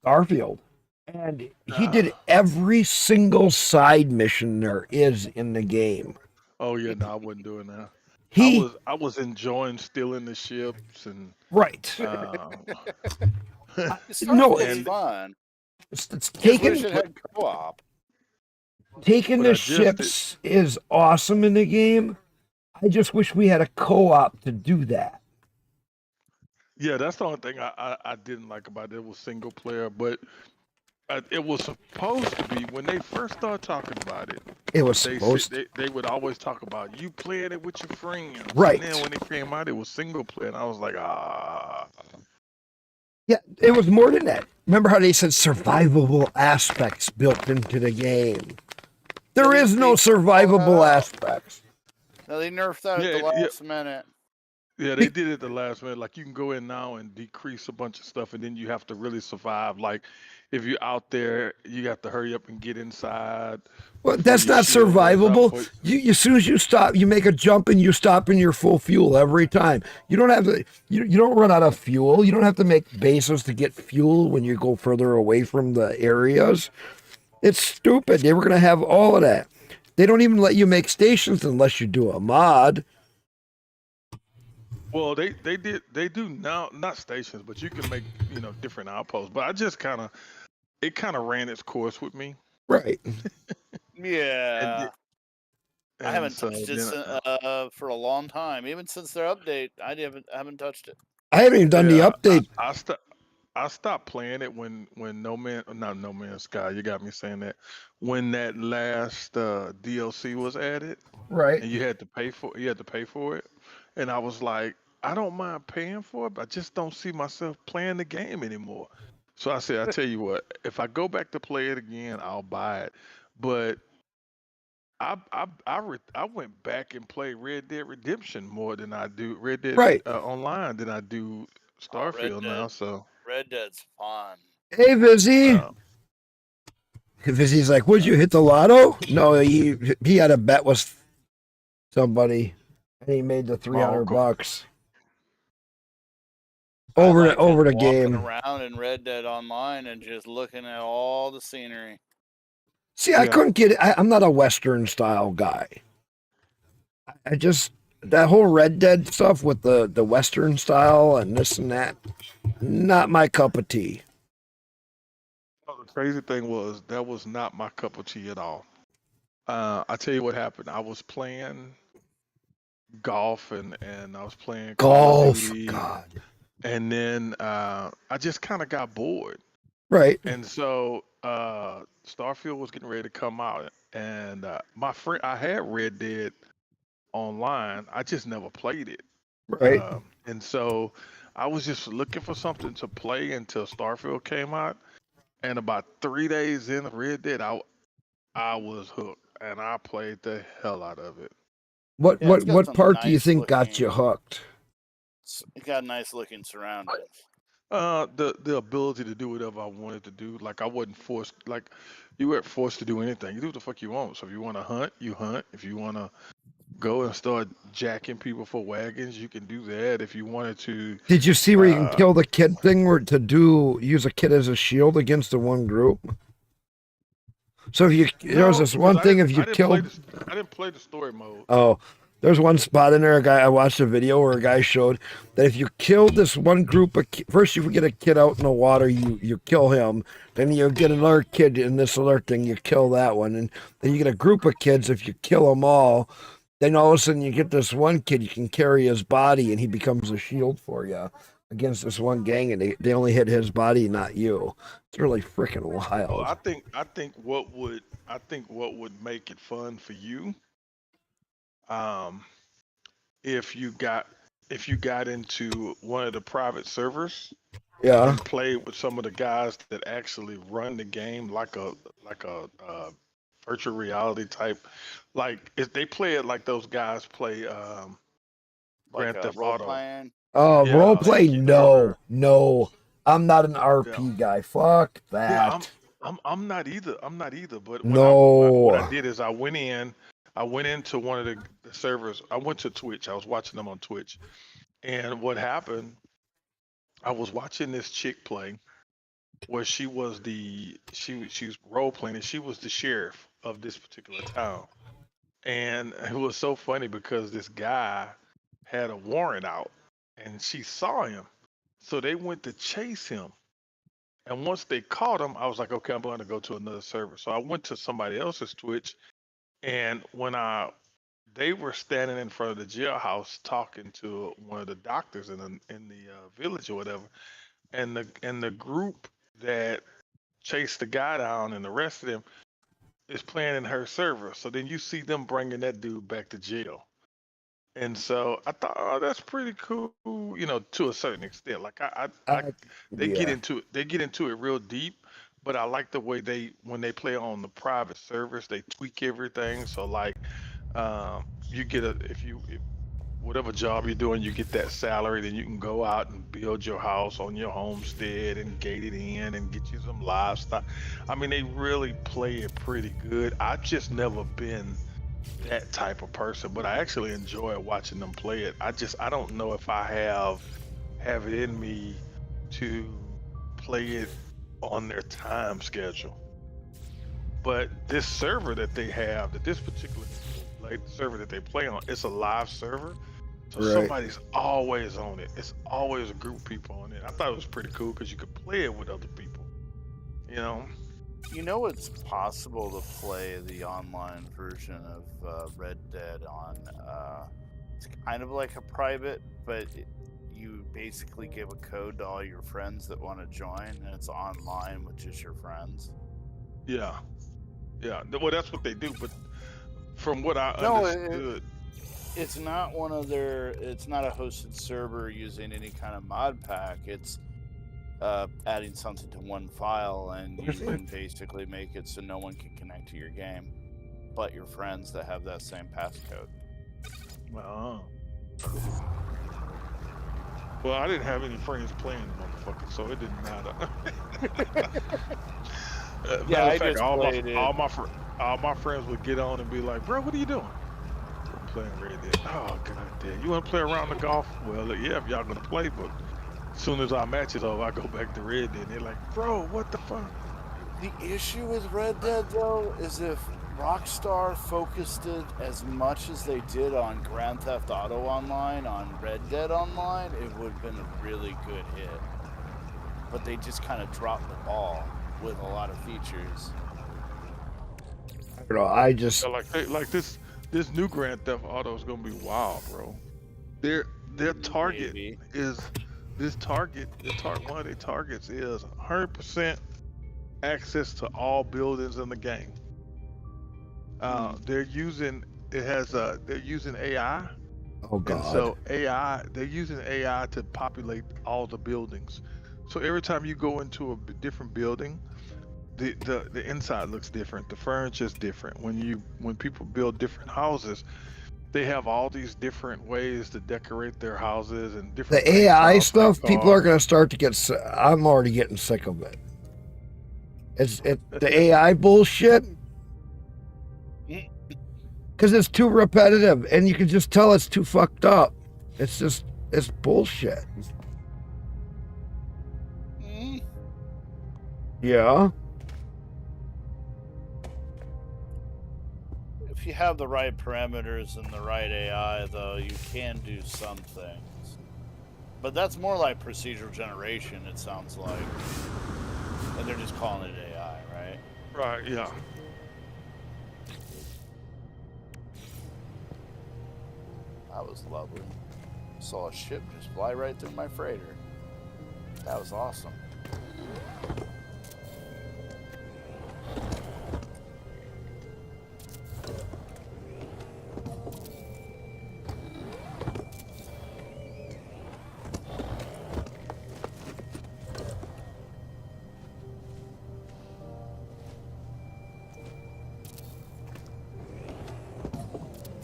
Starfield. And he did every single side mission there is in the game. Oh yeah, no, I wasn't doing that. He I was enjoying stealing the ships and right. No, And- it's fun. It's Just taking wish it had co-op. taking But the I just ships is awesome in the game. I just wish we had a co-op to do that. yeah, that's the only thing I didn't like about it. It was single player, but it was supposed to be when they first started talking about it. It was They supposed said, they would always talk about you playing it with your friends, Right. And then when it came out, it was single player, and I was like, Yeah, it was more than that. Remember how they said survivable aspects built into the game? There Yeah, is they no take all that survivable out. aspects. No, they nerfed that at the Yeah, last minute. Yeah, they did it the last minute. Like you can go in now and decrease a bunch of stuff, and then you have to really survive. Like if you're out there, you got to hurry up and get inside Well, before that's your not shield wears out. survivable. Before You as soon as you stop, you make a jump and you stop in your full fuel every time. You don't have to. You don't run out of fuel. You don't have to make bases to get fuel when you go further away from the areas. It's stupid. They were going to have all of that. They don't even let you make stations unless you do a mod. well, they do now, not stations, but you can make different outposts. But I just it kind of ran its course with me, Right. and Yeah. I haven't so touched it then for a long time. Even since their update, I haven't touched it. I haven't even done the yeah, update. I stopped playing it when not No Man's Sky. You got me saying that when that last DLC was added Right. and you had to pay for it, and I was like, I don't mind paying for it, but I just don't see myself playing the game anymore. So I said, I tell you what, if I go back to play it again, I'll buy it. But I went back and played Red Dead Redemption more than I do Red Dead Right. Online than I do Oh, Starfield now. So Red Dead's fun. Hey, Vizzy. uh, Vizzy's like, would you hit the lotto? No, he had a bet with somebody, and he made the oh, 300 okay. bucks I over like just the walking game. around in Red Dead Online and just looking at all the scenery. See, I Yeah. couldn't get it. I'm not a Western style guy. I just that whole Red Dead stuff with the Western style and this and that, not my cup of tea. Oh, the crazy thing was that was not my cup of tea at all. I tell you what happened. I was playing golf and I was playing Call of Golf, Duty, God, and then I just kind of got bored. right, And so Starfield was getting ready to come out, and my friend, I had Red Dead Online. I just never played it. right. And so I was just looking for something to play until Starfield came out. And about 3 days in of Red Dead, I was hooked, and I played the hell out of it. What Yeah, it's what got what some part do you nice think got you looking. hooked? It got nice looking surroundings. The ability to do whatever I wanted to do, like I wasn't forced, like you weren't forced to do anything. You do what the fuck you want. So if you want to hunt, you hunt. If you want to go and start jacking people for wagons, you can do that. If you wanted to, Did you see where you can uh, kill the kid thing, where to use a kid as a shield against the one group? So if you there was no, this because one thing if you killed. I didn't play the story mode. Oh, there's one spot in there. A guy I watched a video where a guy showed that if you kill this one group of first you get a kid out in the water, you kill him. Then you get another kid in this alert thing, you kill that one, and then you get a group of kids. If you kill them all, then all of a sudden you get this one kid. You can carry his body, and he becomes a shield for you against this one gang, and they only hit his body, not you. It's really freaking Well, wild. I think what would make it fun for you, um, if you got into one of the private servers Yeah, and played with some of the guys that actually run the game like a virtual reality type, like if they play it like those guys play Like Grand a Theft role Auto. playing. role Yeah, play? or No. I'm not an yeah, RP guy. Fuck yeah. that. I'm not either. I'm not either. But what I No. did is I went into one of the servers. I went to Twitch. I was watching them on Twitch, and what happened? I was watching this chick play where she was role playing and she was the sheriff of this particular town. And it was so funny because this guy had a warrant out and she saw him. So they went to chase him. And once they caught him, I was like, okay, I'm going to go to another server. So I went to somebody else's Twitch. And when they were standing in front of the jailhouse talking to one of the doctors in the village or whatever, and the group that chased the guy down and arrested him is playing in her server. So then you see them bringing that dude back to jail. And so I thought, oh, that's pretty cool, to a certain extent. Like I, they get yeah. into it real deep, but I like the way when they play on the private servers, they tweak everything. So like, you get a whatever job you're doing, you get that salary, then you can go out and build your house on your homestead and gate it in and get you some livestock. I mean, they really play it pretty good. I've just never been that type of person, but I actually enjoy watching them play it. I don't know if I have it in me to play it on their time schedule. But this server that they have, that this particular like server that they play on, it's a live server. So Right. somebody's always on it. It's always a group of people on it. I thought it was pretty cool because you could play it with other people. You know? You know, it's possible to play the online version of Red Dead on. It's kind of like a private, but you basically give a code to all your friends that want to join, and it's online with just your friends. Yeah. Yeah. Well, that's what they do. But from what I No, understood, it's not one of their. It's not a hosted server using any kind of mod pack. It's adding something to one file, and you can basically make it so no one can connect to your game, but your friends that have that same passcode. oh. Well, I didn't have any friends playing the motherfucker, so it didn't matter. Yeah, I Matter of fact, just played it. all my friends would get on and be like, "Bro, what are you doing?" I'm playing Red Dead. Oh god damn! You want to play around the golf? Well, yeah, if y'all gonna play, but as soon as our match is over, I go back to Red Dead. And they're like, "Bro, what the fuck?" The issue with Red Dead, though, is if Rockstar focused it as much as they did on Grand Theft Auto Online, on Red Dead Online, it would have been a really good hit. But they just kind of dropped the ball with a lot of features. I don't know. I just So like this new Grand Theft Auto is gonna be wild, bro. Their target Maybe. is one of their targets is 100% access to all buildings in the game. They're using AI, oh and god. so they're using AI to populate all the buildings. So every time you go into a different building, the inside looks different. The furniture's different. When people build different houses, they have all these different ways to decorate their houses and different The paint AI jobs, paint stuff, people are cars. going to start to get. I'm already getting sick of it. The AI bullshit. Because it's too repetitive, and you can just tell it's too fucked up. It's bullshit. Yeah. If you have the right parameters and the right AI, though, you can do some things. But that's more like procedural generation, it sounds like. And they're just calling it AI, right? Right, yeah. That was lovely. Saw a ship just fly right through my freighter. That was awesome.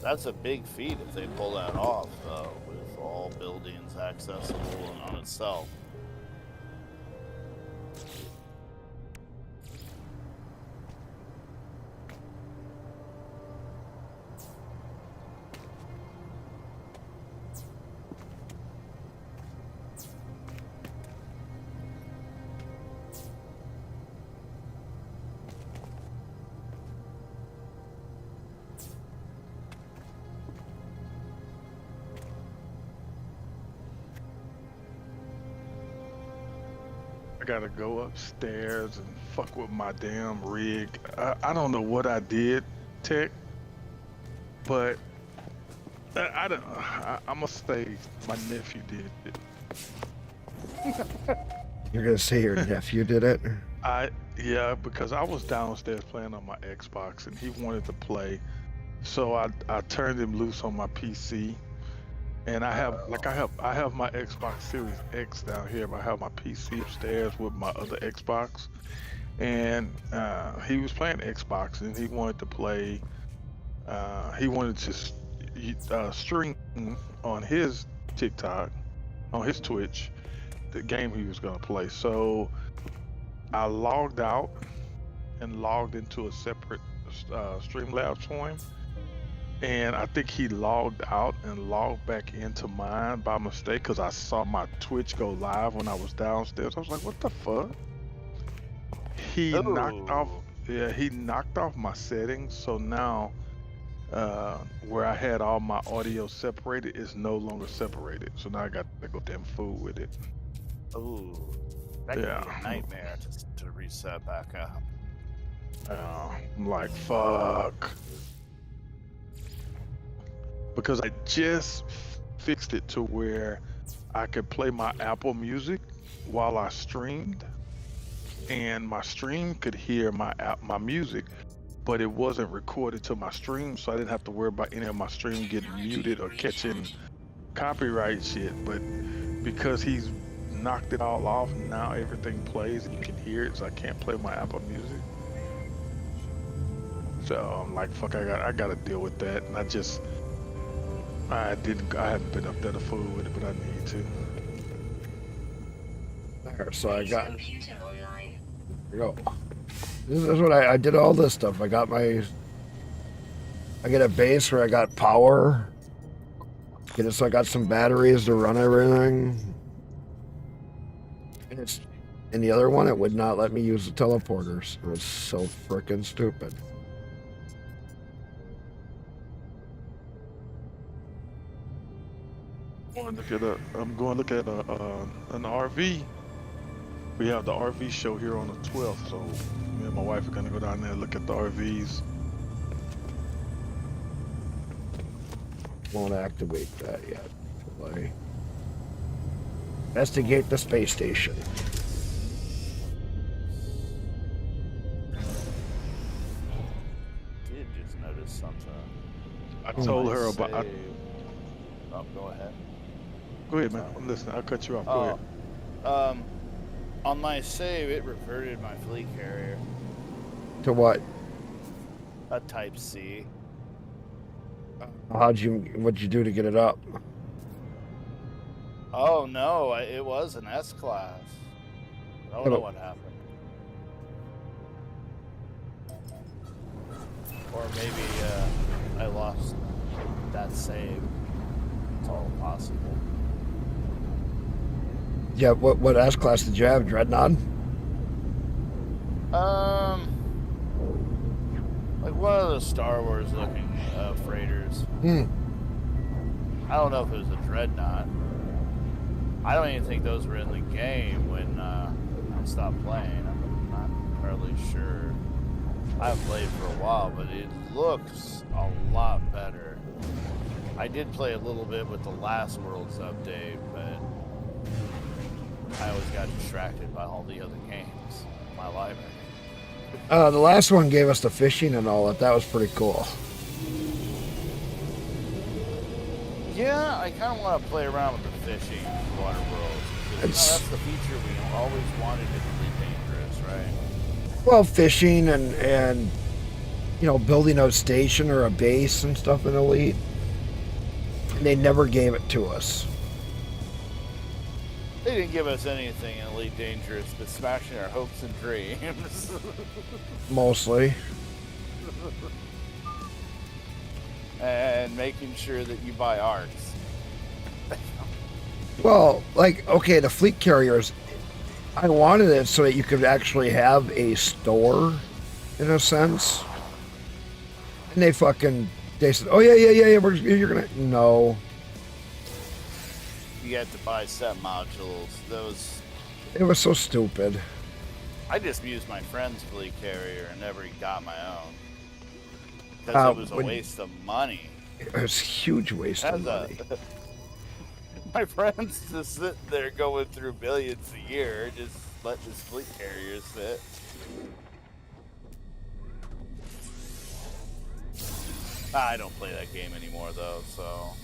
That's a big feat if they pull that off, though, with all buildings accessible and on itself. I gotta go upstairs and fuck with my damn rig. I don't know what I did, Tech, but I'm gonna say my nephew did it. You're going to say your nephew did it? Yeah, because I was downstairs playing on my Xbox and he wanted to play, so I turned him loose on my PC. And I have my Xbox Series X down here, but I have my PC upstairs with my other Xbox. And he was playing Xbox and he wanted to play. He wanted to, stream on his TikTok, on his Twitch, the game he was gonna play. So I logged out and logged into a separate Streamlabs for him. And I think he logged out and logged back into mine by mistake because I saw my Twitch go live when I was downstairs. I was like, what the fuck? He knocked off, Ooh. yeah, he knocked off my settings. So now where I had all my audio separated is no longer separated. So now I got to go damn fool with it. Ooh. That could be Yeah. a nightmare to reset back up. I'm like, fuck. Because I just fixed it to where I could play my Apple Music while I streamed, and my stream could hear my music, but it wasn't recorded to my stream, so I didn't have to worry about any of my stream getting muted or catching copyright shit. But because he's knocked it all off, now everything plays and you can hear it, so I can't play my Apple Music. So I'm like, fuck, I gotta deal with that, and I haven't been up there to fool with it, but I need to. There, so I got. Computer online. Here we go. This is what I did. All this stuff. I got I get a base where I got power. Get it, so I got some batteries to run everything. And it's in the other one. It would not let me use the teleporters. It was so freaking stupid. I'm going to look at an RV. We have the RV show here on the 12th, so me and my wife are gonna go down there and look at the RVs. Won't activate that yet. Play. Investigate the space station. Did just notice something. I told her about. Oh, go ahead. Go ahead, man. I'm listening. I'll cut you off. Go ahead. On my save, it reverted my fleet carrier. To what? A Type C. What'd you do to get it up? Oh no, it was an S class. I don't know what happened. Or maybe I lost that save. It's all possible. Yeah, what S class did you have? Dreadnought? Like one of the Star Wars looking freighters. I don't know if it was a Dreadnought. I don't even think those were in the game when I stopped playing. I'm not entirely sure. I haven't played for a while, but it looks a lot better. I did play a little bit with the last World's update, but I always got distracted by all the other games in my library. The last one gave us the fishing and all that. That was pretty cool. Yeah, I kind of want to play around with the fishing in Water World. That's the feature we always wanted in Elite Dangerous, right? Well, fishing and building a station or a base and stuff in Elite. And they never gave it to us. They didn't give us anything in Elite Dangerous but smashing our hopes and dreams. Mostly. And making sure that you buy arcs. Well, okay, the fleet carriers, I wanted it so that you could actually have a store, in a sense. And they said, oh, yeah, you're gonna, no. You had to buy set modules. It was so stupid. I just used my friend's fleet carrier and never got my own. Because it was a waste of money. It was a huge waste of money. My friend's just sitting there going through millions a year, just letting his fleet carrier sit. I don't play that game anymore, though, so...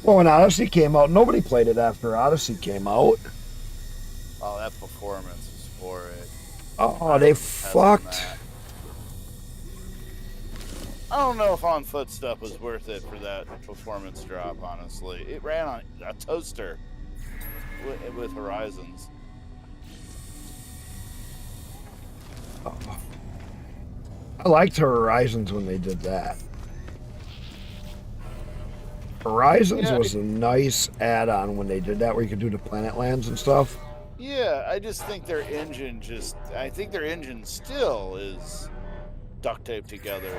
Well, when Odyssey came out, nobody played it after Odyssey came out. Oh, that performance was for it. Oh, they fucked. I don't know if on foot stuff was worth it for that performance drop. Honestly, it ran on a toaster with Horizons. I liked Horizons when they did that. Horizons was a nice add-on when they did that, where you could do the planet lands and stuff. Yeah, I just think their engine I think their engine still is duct taped together.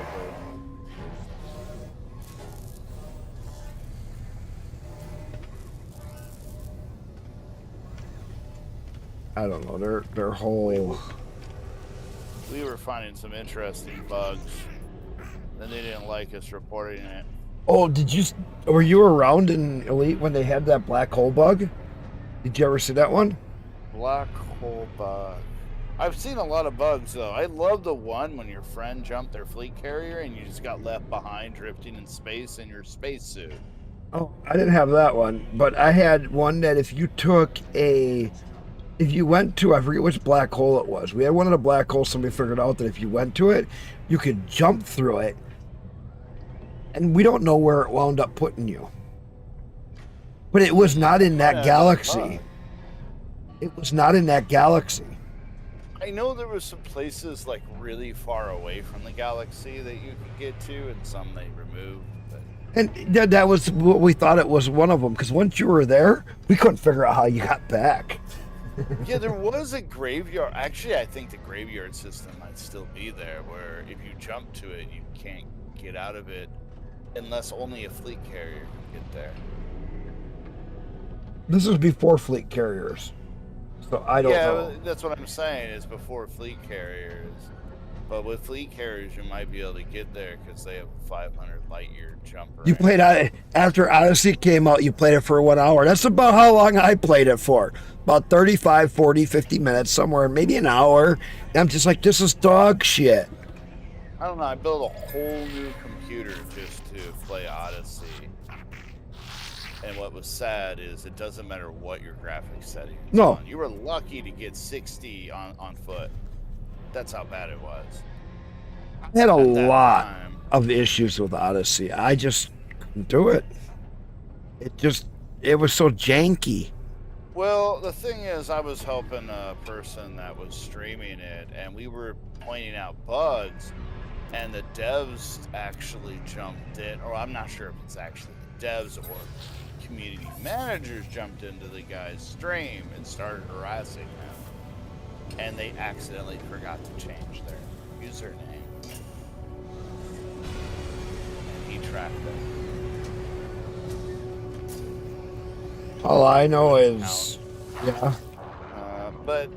I don't know, their whole... We were finding some interesting bugs, and they didn't like us reporting it. Oh, were you around in Elite when they had that black hole bug? Did you ever see that one? Black hole bug. I've seen a lot of bugs, though. I love the one when your friend jumped their fleet carrier and you just got left behind drifting in space in your spacesuit. Oh, I didn't have that one, but I had one that if you went to, I forget which black hole it was. We had one of the black holes, somebody figured out that if you went to it, you could jump through it. And we don't know where it wound up putting you. But it was not in that galaxy. It was not in that galaxy. I know there was some places like really far away from the galaxy that you could get to, and some they removed. But... And that was what we thought it was one of them, because once you were there, we couldn't figure out how you got back. Yeah, there was a graveyard. Actually, I think the graveyard system might still be there, where if you jump to it, you can't get out of it unless only a fleet carrier can get there. This was before fleet carriers, so I don't know. Yeah, that's what I'm saying, is before fleet carriers. But with fleet carriers, you might be able to get there because they have a 500 light year jump. You played after Odyssey came out, you played it for 1 hour. That's about how long I played it for. About 35, 40, 50 minutes, somewhere, maybe an hour. And I'm just like, this is dog shit. I don't know, I built a whole new computer just to play Odyssey. And what was sad is it doesn't matter what your graphics setting is on. You were lucky to get 60 on foot. That's how bad it was. I had a lot of issues with Odyssey. I just couldn't do it. It was so janky. Well, the thing is, I was helping a person that was streaming it, and we were pointing out bugs, and the devs actually jumped in, or I'm not sure if it's actually the devs or community managers jumped into the guy's stream and started harassing him, and they accidentally forgot to change their username, and he tracked them. All I know is, but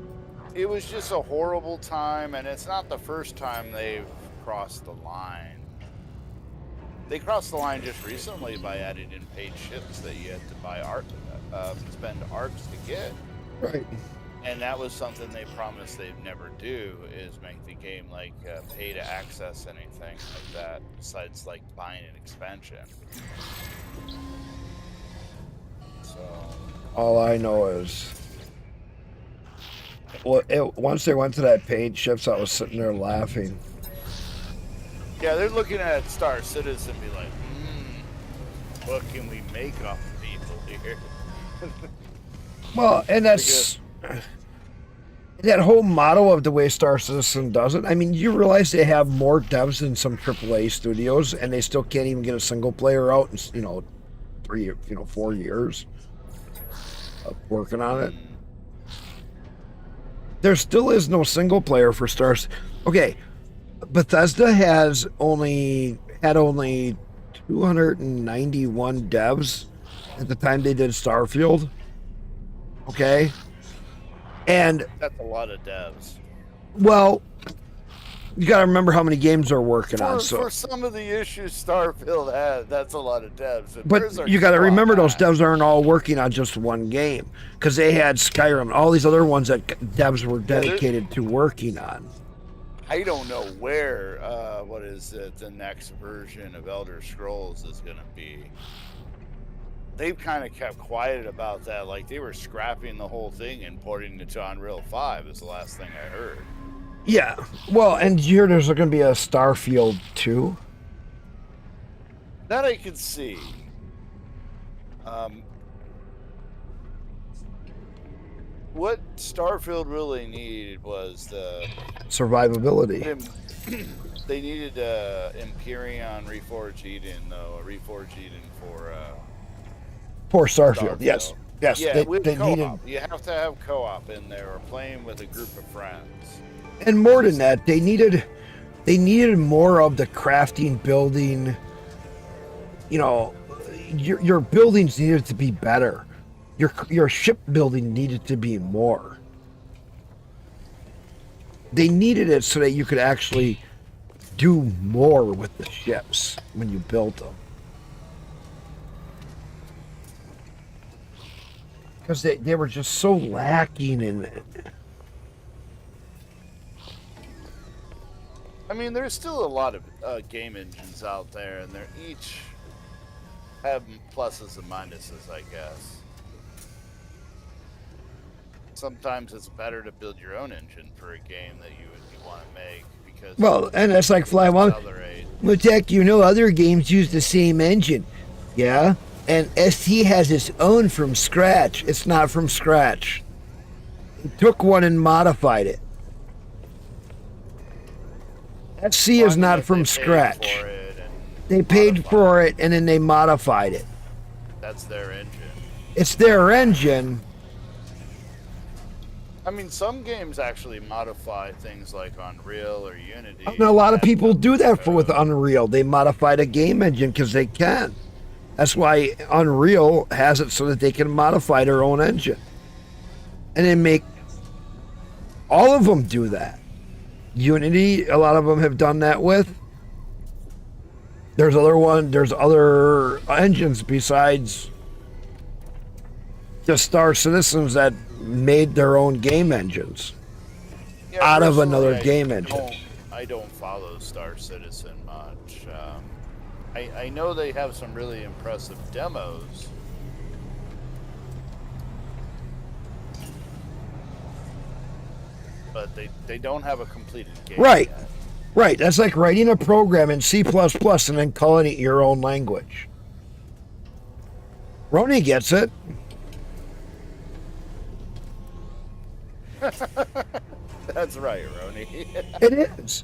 it was just a horrible time, and it's not the first time they've crossed the line. They crossed the line just recently by adding in paid ships that you had to buy spend arcs to get. Right. And that was something they promised they'd never do, is make the game like pay to access anything like that, besides like buying an expansion. So all I know is, once they went to that paid ships, I was sitting there laughing. yeah, they're looking at Star Citizen and be like, what can we make off of people here? Well, and that's that whole motto of the way Star Citizen does it. I mean, you realize they have more devs than some AAA studios, and they still can't even get a single player out in 4 years of working on it. There still is no single player for Stars. Okay, Bethesda had only 291 devs at the time they did Starfield. Okay, and that's a lot of devs. Well, you got to remember how many games they're working on. So for some of the issues Starfield had, that's a lot of devs. But you got to remember those devs aren't all working on just one game, because they had Skyrim, all these other ones that devs were dedicated to working on. I don't know where the next version of Elder Scrolls is going to be. They've kind of kept quiet about that. Like, they were scrapping the whole thing and porting it to Unreal 5 is the last thing I heard. Yeah. Well, and you hear there's going to be a Starfield 2? That I could see. What Starfield really needed was Survivability. they needed Empyrean Reforged Eden, though. A Reforged Eden for Poor Starfield. Yes. Starfield. Yes. Yeah, with they co-op. needed, You have to have co-op in there, or playing with a group of friends. and more than that, they needed more of the crafting, building. You know, your buildings needed to be better. Your ship building needed to be more. They needed it so that you could actually do more with the ships when you built them. Because they were just so lacking in it. I mean, there's still a lot of game engines out there, and they're each have pluses and minuses, I guess. Sometimes it's better to build your own engine for a game that you want to make, because Well, and that's like Fly One. Well, Jack, you know other games use the same engine. Yeah? And ST has its own from scratch. It's not from scratch. They took one and modified it. SC is not from scratch. They paid for it and then they modified it. That's their engine. It's their engine. I mean, some games actually modify things like Unreal or Unity. And a lot of people do that with Unreal. They modify the game engine because they can. That's why Unreal has it so that they can modify their own engine. And they make all of them do that. Unity, a lot of them have done that with. There's other engines besides the Star Citizens that made their own game engines out of another game engine. I don't follow Star Citizen much. I know they have some really impressive demos. But they don't have a completed game Right. yet. Right. That's like writing a program in C++ and then calling it your own language. Roni gets it. That's right, Roni. It is.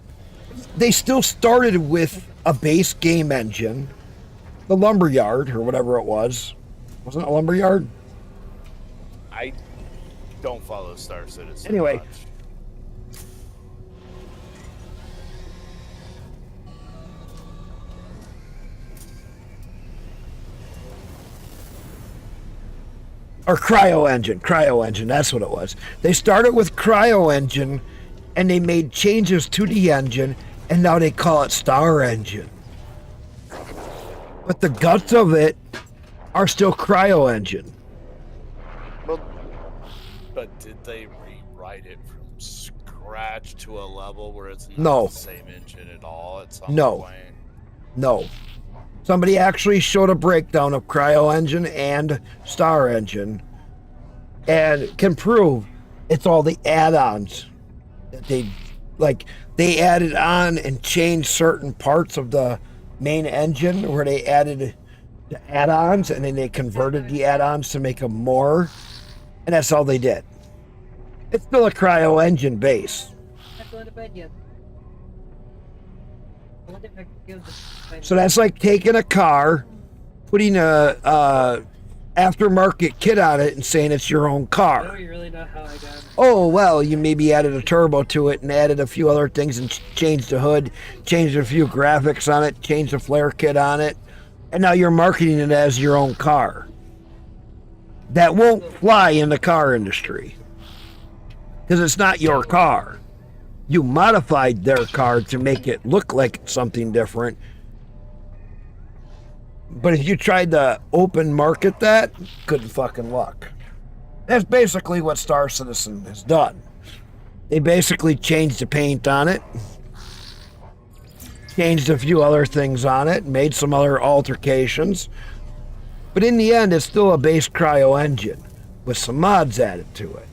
They still started with a base game engine, the Lumberyard or whatever it was. Wasn't it a Lumberyard? I don't follow Star Citizen Anyway. much. Or Cryo Engine, that's what it was. They started with Cryo Engine and they made changes to the engine and now they call it Star Engine. But the guts of it are still Cryo Engine. Well, but did they rewrite it from scratch to a level where it's not No. the same engine at all at some No. point? No. Somebody actually showed a breakdown of Cryo Engine and Star Engine and can prove it's all the add-ons that they added on and changed certain parts of the main engine where they added the add-ons and then they converted the add-ons to make them more, and that's all they did. It's still a Cryo Engine base. Not going to bed yet. I wonder if I could give the So that's like taking a car, putting a aftermarket kit on it and saying it's your own No, car. you really know how I got it. Oh, well, you maybe added a turbo to it and added a few other things and changed the hood, changed a few graphics on it, changed the flare kit on it, and now you're marketing it as your own car. That won't fly in the car industry because it's not your car. You modified their car to make it look like something different. But if you tried to open market that, good fucking luck. That's basically what Star Citizen has done. They basically changed the paint on it, changed a few other things on it, made some other altercations. But in the end, it's still a base Cryo engine with some mods added to it.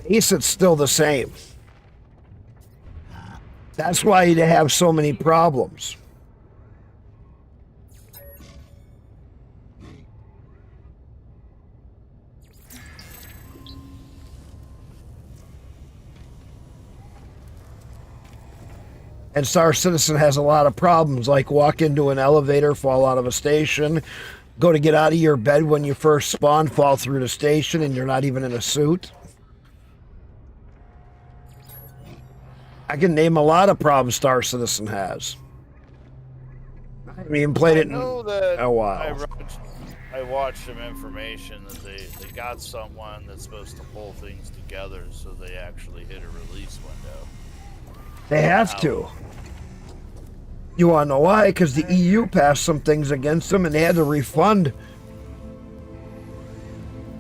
base, it's still the same. That's why they have so many problems. And Star Citizen has a lot of problems, like walk into an elevator, fall out of a station, go to get out of your bed when you first spawn, fall through the station, and you're not even in a suit. I can name a lot of problems Star Citizen has. I haven't even played it in a while. I watched some information that they got someone that's supposed to pull things together, so they actually hit a release window. They have to. You want to know why? Because the EU passed some things against them, and they had to refund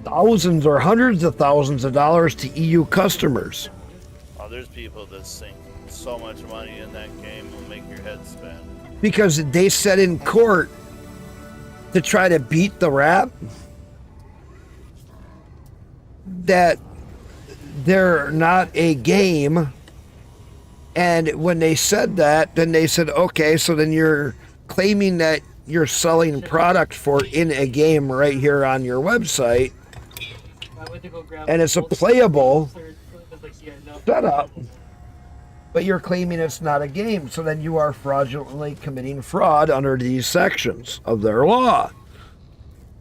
thousands or hundreds of thousands of dollars to EU customers. Oh, there's people that sink so much money in that game it'll make your head spin. Because they said in court to try to beat the rap that they're not a game. And when they said that, then they said, okay, so then you're claiming that you're selling product for in a game right here on your website. And it's a playable setup, but you're claiming it's not a game. So then you are fraudulently committing fraud under these sections of their law.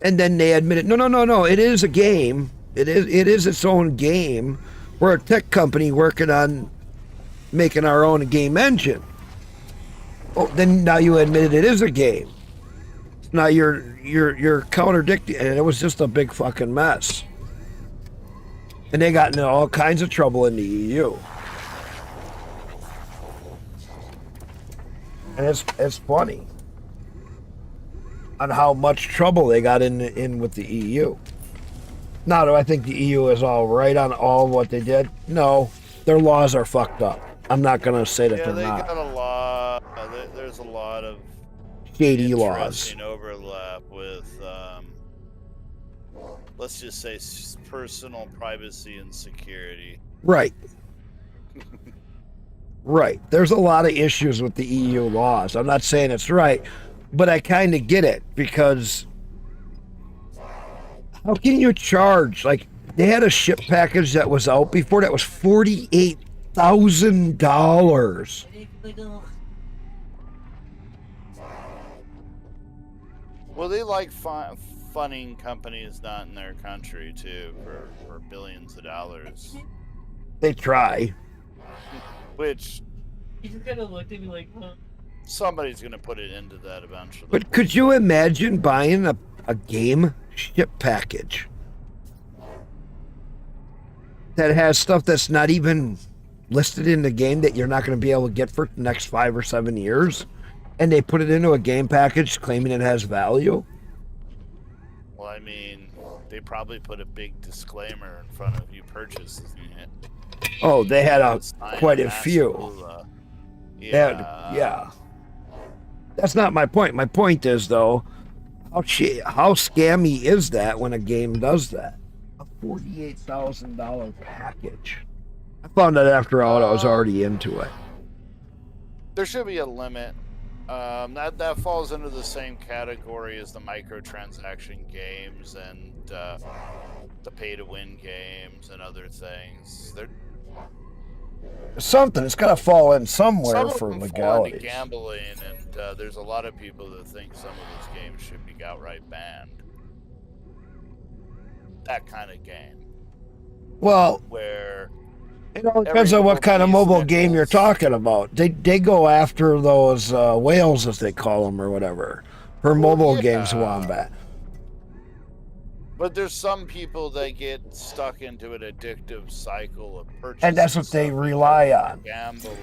And then they admitted, no, it is a game. It is its own game. We're a tech company working on making our own game engine. Oh, then now you admitted it is a game. Now you're contradicting, and it was just a big fucking mess. And they got into all kinds of trouble in the EU. And it's funny on how much trouble they got in with the EU. Now, do I think the EU is all right on all what they did? No, their laws are fucked up. I'm not going to say that they're not. Yeah, they got a lot. There's a lot of shady laws. Overlap with, let's just say, personal privacy and security. Right. Right. There's a lot of issues with the EU laws. I'm not saying it's right, but I kind of get it, because how can you charge? Like, they had a ship package that was out before that was $48,000. Well, they like funding companies not in their country too for billions of dollars. They try. Which He just kind of looked at me like, huh? somebody's going to put it into that eventually. But could you imagine buying a game ship package that has stuff that's not even listed in the game that you're not going to be able to get for the next 5 or 7 years, and they put it into a game package claiming it has value? Well, I mean, they probably put a big disclaimer in front of you purchasing it. Oh, they had quite a Massive few. hula. Yeah. That's not my point. My point is, though, how scammy is that when a game does that? A $48,000 package. I found out after all I was already into it. There should be a limit. That falls into the same category as the microtransaction games and the pay-to-win games and other things. Something. It's got to fall in somewhere Some of for them fall into legalities. gambling, and there's a lot of people that think some of those games should be outright banned. That kind of game, Well, where it all depends on what kind of mobile game you're talking about. They go after those whales, as they call them, or whatever, for mobile games, Wombat. But there's some people that get stuck into an addictive cycle of purchasing. And that's what they rely on. Gambling.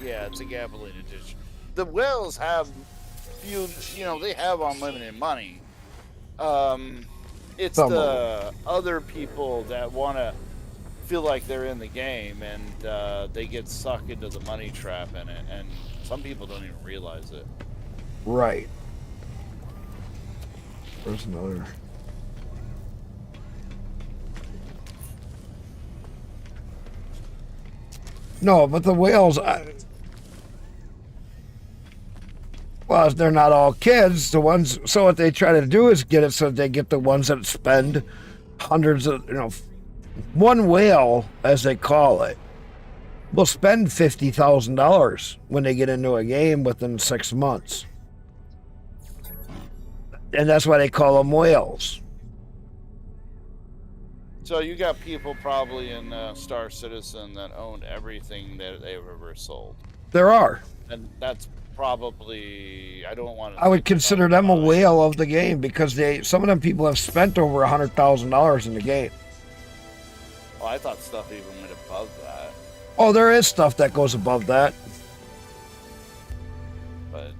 Yeah, it's a gambling addiction. The whales have they have unlimited money. It's the other people that want to feel like they're in the game, and they get sucked into the money trap in it, and some people don't even realize it. Right. There's another. No, but the whales, well, they're not all kids. The ones, so what they try to do is get it so they get the ones that spend hundreds of, one whale, as they call it, will spend $50,000 when they get into a game within 6 months. And that's why they call them whales. So you got people probably in Star Citizen that own everything that they've ever sold. There are. And that's probably, I don't want to. I would consider them a whale of the game because some of them people have spent over $100,000 in the game. Well, I thought stuff even went above that. Oh, there is stuff that goes above that. But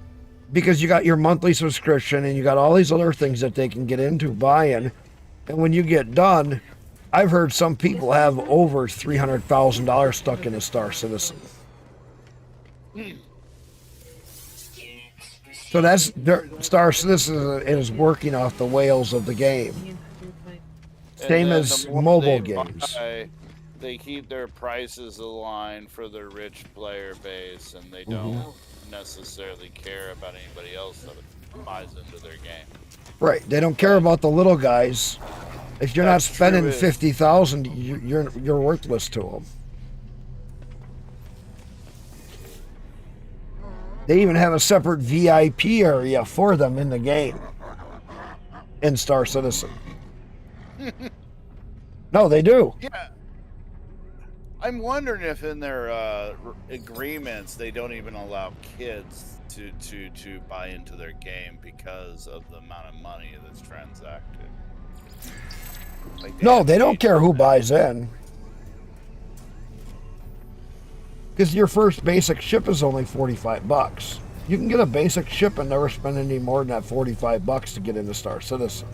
because you got your monthly subscription and you got all these other things that they can get into buying. And when you get done, I've heard some people have over $300,000 stuck in a Star Citizen. So that's Star Citizen is working off the whales of the game. Same as mobile games. They keep their prices aligned for their rich player base, and they don't necessarily care about anybody else that buys into their game. Right. They don't care about the little guys. If you're not spending $50,000, you're worthless to them. They even have a separate VIP area for them in the game. In Star Citizen. No, they do. Yeah. I'm wondering if in their agreements they don't even allow kids to buy into their game because of the amount of money that's transacted. Like No, they don't care who buys in. Because your first basic ship is only $45. You can get a basic ship and never spend any more than that $45 to get into Star Citizen.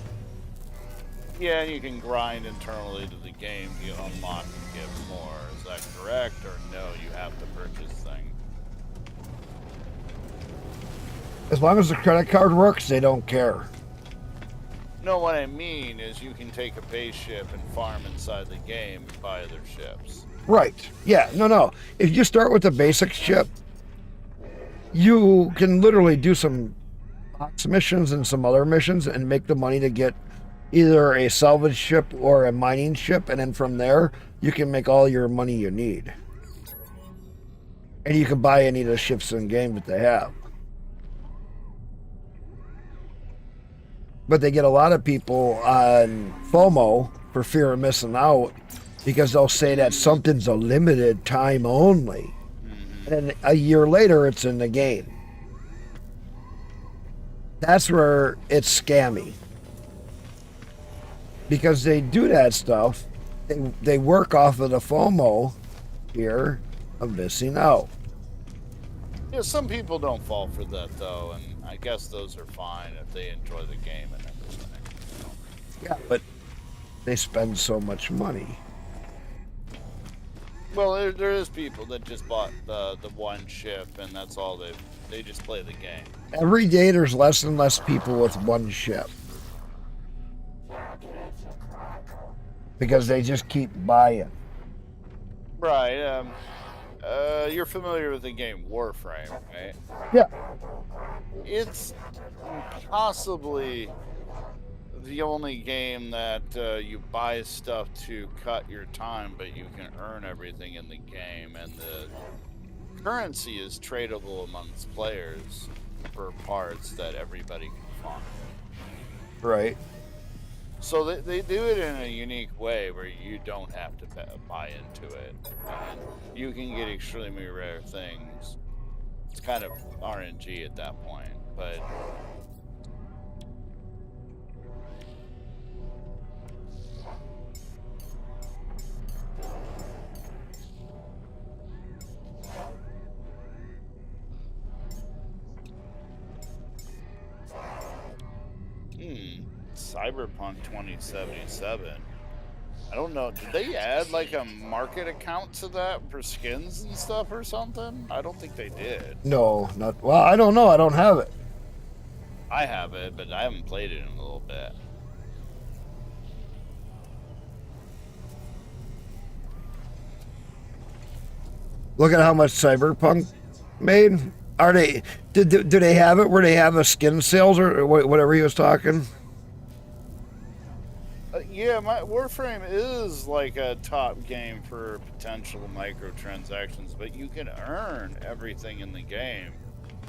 Yeah, and you can grind internally to the game. You unlock and get more. Is that correct? Or no, you have to purchase things? As long as the credit card works, they don't care. No, what I mean is you can take a base ship and farm inside the game and buy other ships. Right. Yeah, no. If you start with a basic ship, you can literally do some box missions and some other missions and make the money to get either a salvage ship or a mining ship, and then from there, you can make all your money you need. And you can buy any of the ships in game that they have. But they get a lot of people on FOMO for fear of missing out because they'll say that something's a limited time only. And then a year later, it's in the game. That's where it's scammy. Because they do that stuff, they work off of the FOMO here of missing out. Yeah, some people don't fall for that though, and I guess those are fine if they enjoy the game and everything. Yeah, but they spend so much money. Well, there is people that just bought the one ship and that's all they just play the game. Every day there's less and less people with one ship. Because they just keep buying. Right. You're familiar with the game Warframe, right? Yeah. It's possibly the only game that you buy stuff to cut your time, but you can earn everything in the game, and the currency is tradable amongst players for parts that everybody can find. Right. So they do it in a unique way where you don't have to buy into it. And you can get extremely rare things. It's kind of RNG at that point, but Cyberpunk 2077. I don't know. Did they add like a market account to that for skins and stuff or something? I don't think they did. No, not well. I don't know. I don't have it. I have it, but I haven't played it in a little bit. Look at how much Cyberpunk made. Are they? Do they have it where they have a skin sales or whatever he was talking? Yeah, my Warframe is like a top game for potential microtransactions, but you can earn everything in the game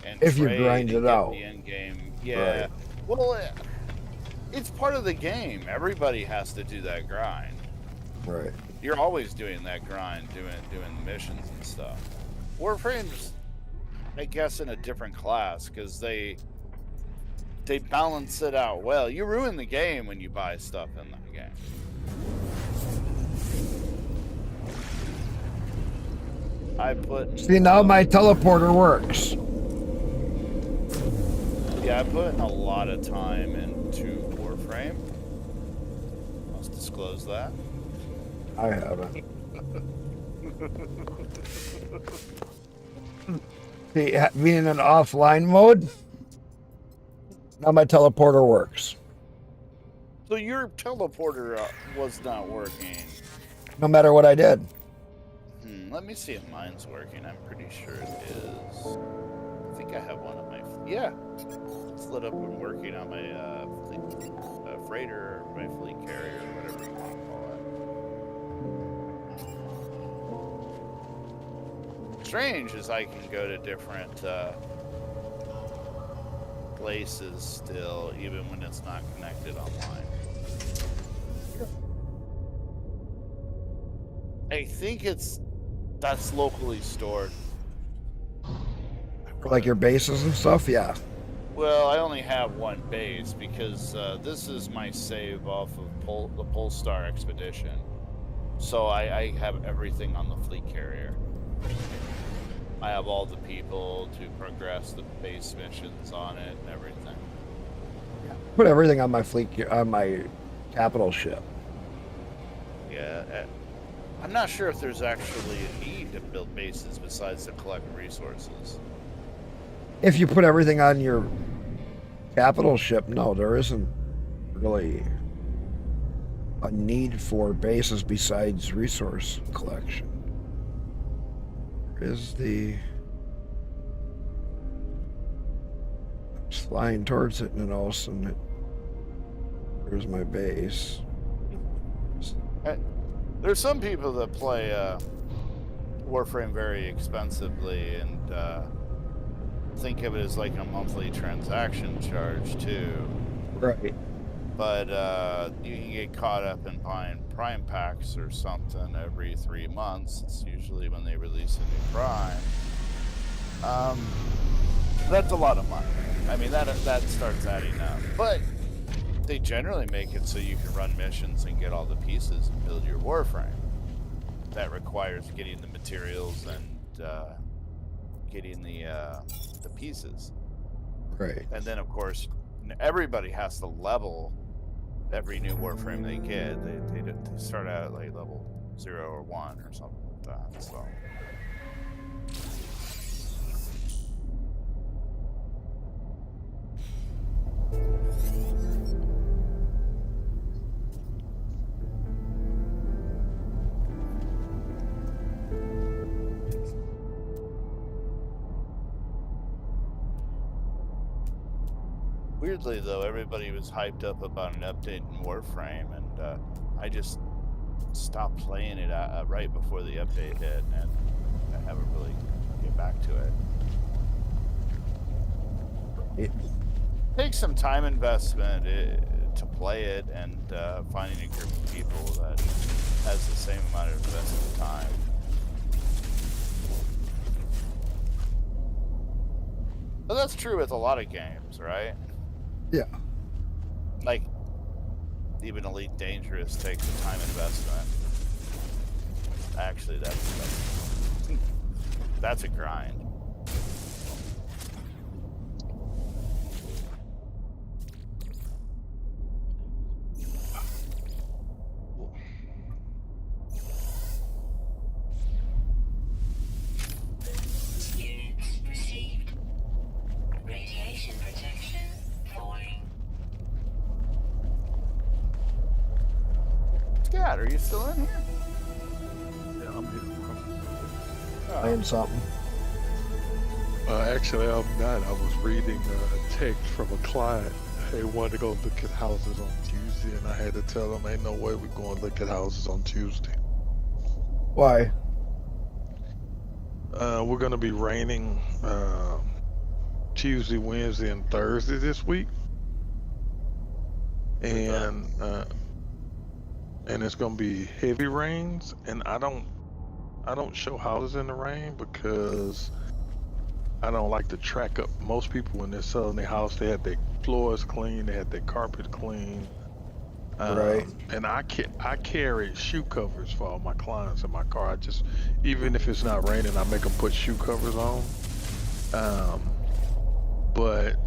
and If you trade grind and it get out. the end game. Yeah. Right. Well, it's part of the game. Everybody has to do that grind. Right. You're always doing that grind, doing the missions and stuff. Warframe's, I guess, in a different class because they balance it out well. You ruin the game when you buy stuff in that game. I put. See, now my teleporter works. Yeah, I put in a lot of time into Warframe. Must disclose that. I haven't. See, being in offline mode, now my teleporter works. So your teleporter was not working. No matter what I did. Let me see if mine's working. I'm pretty sure it is. I think I have one on my. Yeah, it's lit up and working on my freighter or my fleet carrier, or whatever you want to call it. Strange is I can go to different places still, even when it's not connected online. I think that's locally stored. Like your bases and stuff, yeah. Well, I only have one base because this is my save off of the Polestar expedition. So I have everything on the fleet carrier. I have all the people to progress the base missions on it and everything. Put everything on my on my capital ship. Yeah. I'm not sure if there's actually a need to build bases besides to collect resources. If you put everything on your capital ship, no, there isn't really a need for bases besides resource collection. Is the it's flying towards it, and all of a sudden there's my base. There's some people that play Warframe very expensively and think of it as like a monthly transaction charge too. Right. But you can get caught up in buying Prime packs or something every 3 months. It's usually when they release a new Prime. That's a lot of money. I mean, that starts adding up. But they generally make it so you can run missions and get all the pieces and build your Warframe. That requires getting the materials and getting the pieces. Right. And then, of course, everybody has to level every new Warframe they get. They start out at like level 0 or 1 or something like that. So. Weirdly, though, everybody was hyped up about an update in Warframe, and I just stopped playing it right before the update hit, and I haven't really get back to it. It takes some time investment to play it, and finding a group of people that has the same amount of invested time. But that's true with a lot of games, right? Yeah. Like, even Elite Dangerous takes a time investment. Actually, that's a grind. Units received. Radiation protection falling. Scott, are you still in here? Yeah, I'm here. I playing something? Actually, I'm not. I was reading a text from a client. They wanted to go look at houses on Tuesday, and I had to tell them, ain't no way we're going to look at houses on Tuesday. Why? We're going to be raining Tuesday, Wednesday, and Thursday this week. And it's going to be heavy rains, and I don't show houses in the rain because I don't like to track up. Most people when they're selling their house, they had their floors clean, they had their carpet clean. Right. And I carry shoe covers for all my clients in my car. Even if it's not raining, I make them put shoe covers on. But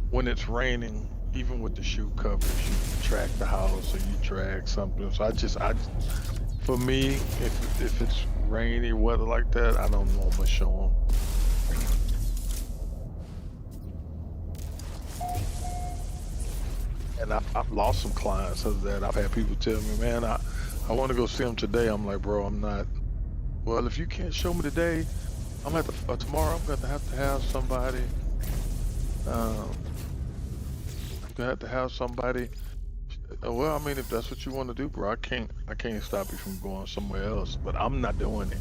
when it's raining, even with the shoe covers, you track the house or you track something. So for me, if it's rainy weather like that, I don't normally show them. And I've lost some clients of that. I've had people tell me, man, I want to go see them today. I'm like, bro, I'm not. Well, if you can't show me today, I'm at tomorrow. I'm going to have somebody. I'm going to have somebody. Well, I mean, if that's what you want to do, bro, I can't stop you from going somewhere else. But I'm not doing it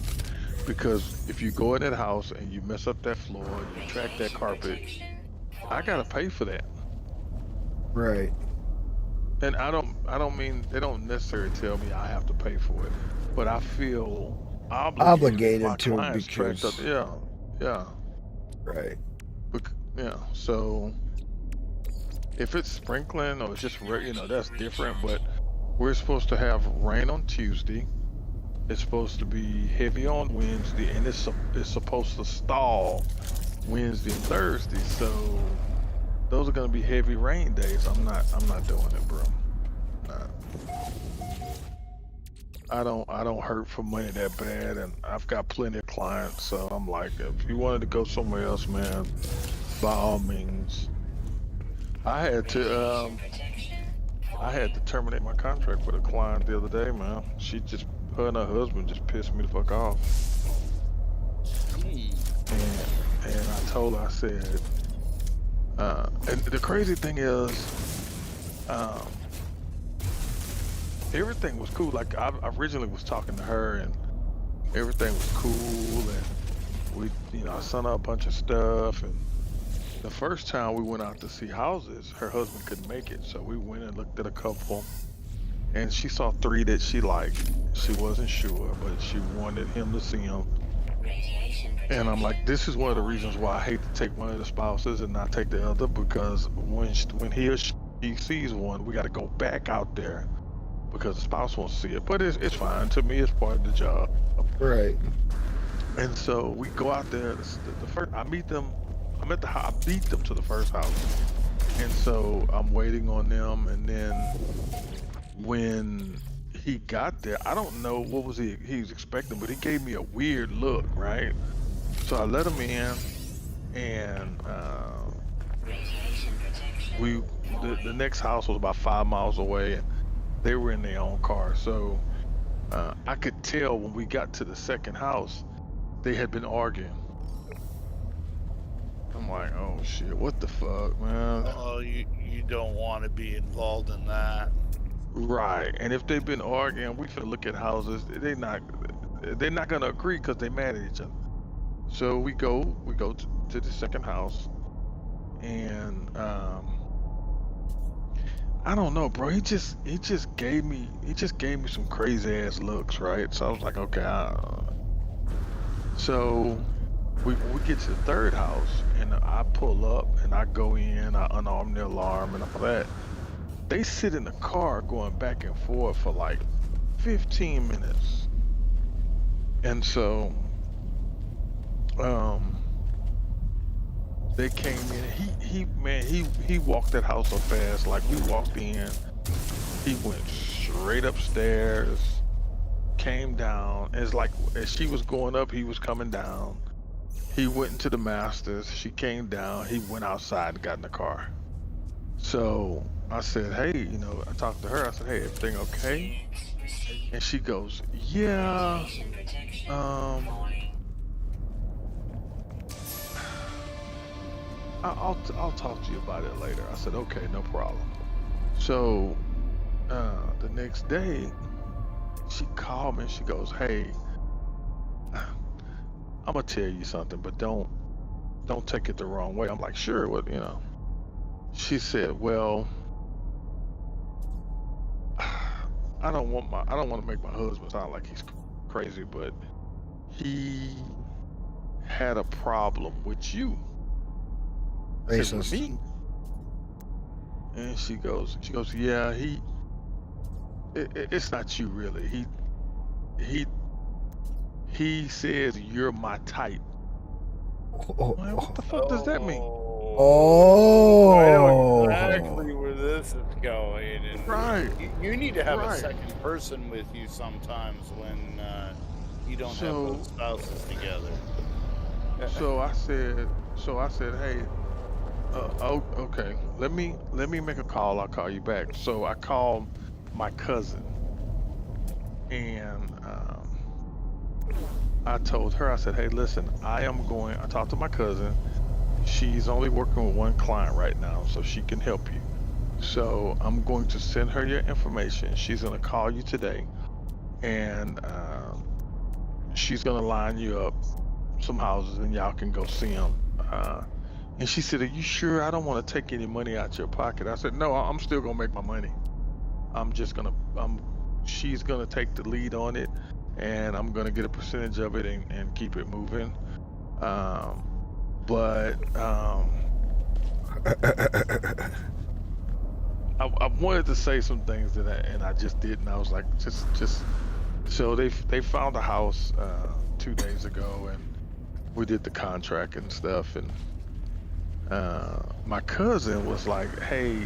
because if you go in that house and you mess up that floor, you track that carpet, I gotta pay for that. Right. And I don't mean they don't necessarily tell me I have to pay for it, but I feel obligated my to clients because tracked up. Yeah. Right. Yeah. So if it's sprinkling or it's just that's different. But we're supposed to have rain on Tuesday. It's supposed to be heavy on Wednesday, and it's supposed to stall Wednesday and Thursday. So those are gonna be heavy rain days. I'm not doing it, bro. Nah. I don't hurt for money that bad, and I've got plenty of clients. So I'm like, if you wanted to go somewhere else, man, by all means. I had to terminate my contract with a client the other day, man. Her and her husband just pissed me the fuck off. And I told her, I said, and the crazy thing is, everything was cool. Like I originally was talking to her, and everything was cool, and we, I sent her a bunch of stuff. And the first time we went out to see houses, her husband couldn't make it, so we went and looked at a couple, and she saw 3 that she liked. She wasn't sure, but she wanted him to see them. And I'm like, this is one of the reasons why I hate to take one of the spouses and not take the other, because when he or she sees one, we got to go back out there because the spouse won't see it. But it's fine. To me, it's part of the job. Right. And so we go out there. The first I meet them, I'm at the house. I beat them to the first house, and so I'm waiting on them. And then when he got there, I don't know what was he was expecting, but he gave me a weird look, right? So I let him in, and the next house was about 5 miles away, and they were in their own car. So I could tell when we got to the second house, they had been arguing. I'm like, oh shit, what the fuck, man? Oh, you don't want to be involved in that. Right. And if they've been arguing, we could look at houses. They're not gonna agree because they're mad at each other. So we go to the second house, and I don't know, bro. He just gave me some crazy ass looks, right? So I was like, okay. So we get to the third house, and I pull up, and I go in, I unarm the alarm, and all that. They sit in the car going back and forth for like 15 minutes, and so they came in. He walked that house so fast. Like we walked in, he went straight upstairs, came down. It's like as she was going up, he was coming down. He went into the masters. She came down. He went outside and got in the car. So I said, hey, I talked to her. I said, hey, everything okay? And she goes, yeah. I'll talk to you about it later. I said, okay, no problem. So the next day, she called me and she goes, hey, I'm gonna tell you something, but don't take it the wrong way. I'm like, sure, what, you know. She said, well, I don't want to make my husband sound like he's crazy, but he had a problem with you. I said, with Racist. me? And she goes, yeah, it's not you really. He says you're my type. Oh, I'm like, what the fuck does that mean? I know oh. exactly where this is going, and Right, you need to have a right. second person with you sometimes when you don't have both So spouses together. so I said, hey, oh, okay, let me make a call. I'll call you back. So I called my cousin, and I told her, I said, hey, listen, I talked to my cousin. She's only working with one client right now, so she can help you. So I'm going to send her your information. She's going to call you today, and she's going to line you up some houses, and y'all can go see them. And she said, are you sure? I don't want to take any money out your pocket. I said, no, I'm still going to make my money. She's going to take the lead on it, and I'm going to get a percentage of it and keep it moving. But I wanted to say some things and I just didn't. I was like, just. So they found a house 2 days ago, and we did the contract and stuff. And my cousin was like, hey,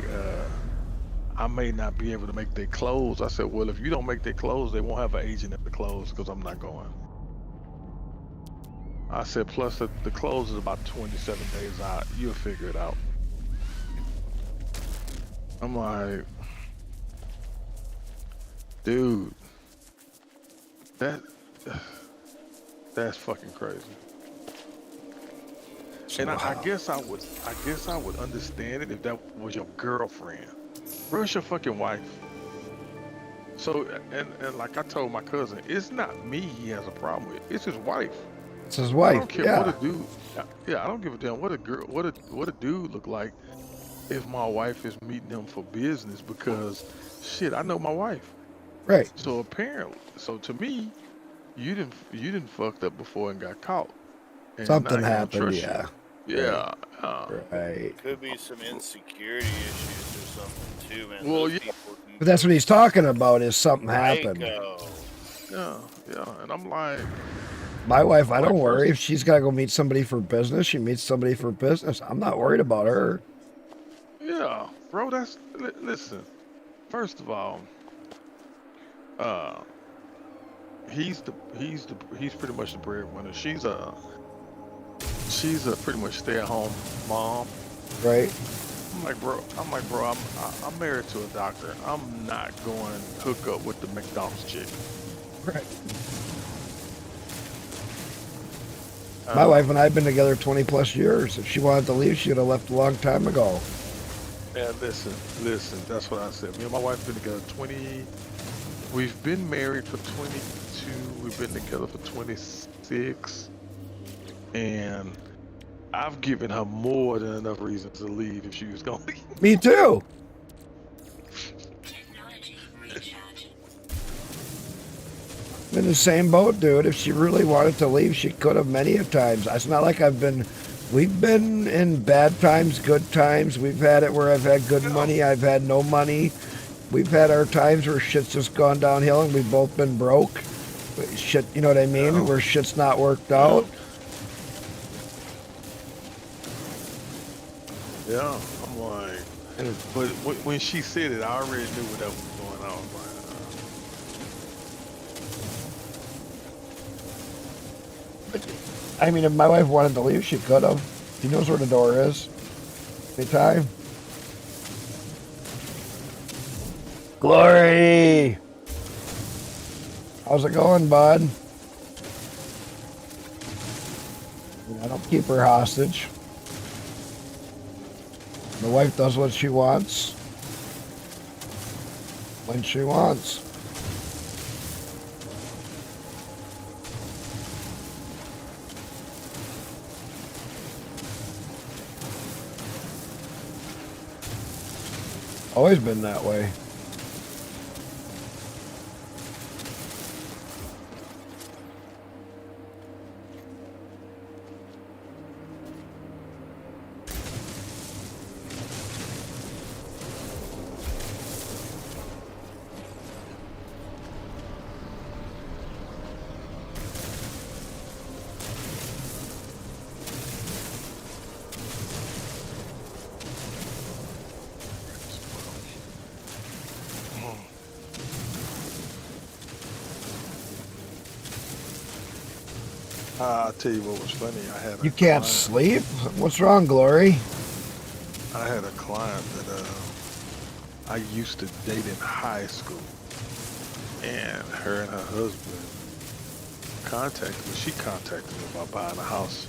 I may not be able to make their clothes. I said, well, if you don't make their clothes, they won't have an agent at the clothes because I'm not going. I said, plus the close is about 27 days out. You'll figure it out. I'm like, dude, that's fucking crazy. And I guess I would understand it if that was your girlfriend. Where's your fucking wife? So and like I told my cousin, it's not me he has a problem with. It's his wife. It's his I wife. don't care what a dude. Yeah, I don't give a damn what a dude look like if my wife is meeting him for business because shit, I know my wife. Right. So apparently, so to me, you didn't fucked up before and got caught. And Something now he don't happened. trust Yeah. you. Yeah. Right. Could be some insecurity issues or something too, man. Well, Those yeah. people can But that's what he's talking about is something happened. psycho. Yeah. And I'm like, My wife, I don't Like, worry. first- If she's got to go meet somebody for business, she meets somebody for business. I'm not worried about her. yeah, bro. Listen. First of all, he's pretty much the breadwinner. She's a pretty much stay-at-home mom. Right. I'm like, bro. I'm married to a doctor. I'm not going to hook up with the McDonald's chick. Right. My wife and I have been together 20 plus years. If she wanted to leave, she would have left a long time ago. Yeah, listen. That's what I said. Me and my wife been together 20. We've been married for 22. We've been together for 26. And I've given her more than enough reasons to leave if she was going to leave. Me too. Technology recharge. I'm in the same boat, dude. If she really wanted to leave, she could have many a times. It's not like we've been in bad times, good times. We've had it where I've had good money, I've had no money. We've had our times where shit's just gone downhill and we've both been broke. Shit, you know what I mean? Yeah. Where shit's not worked out. Yeah, I'm like, but when she said it, I already knew what that was going on. I mean, if my wife wanted to leave, she could have. She knows where the door is. Anytime. Glory! How's it going, bud? I don't keep her hostage. The wife does what she wants when she wants. Always been that way. I'll tell you what was funny. I had a You can't client, sleep? What's wrong, Glory? I had a client that I used to date in high school, and her and her husband contacted me. She contacted me about buying a house,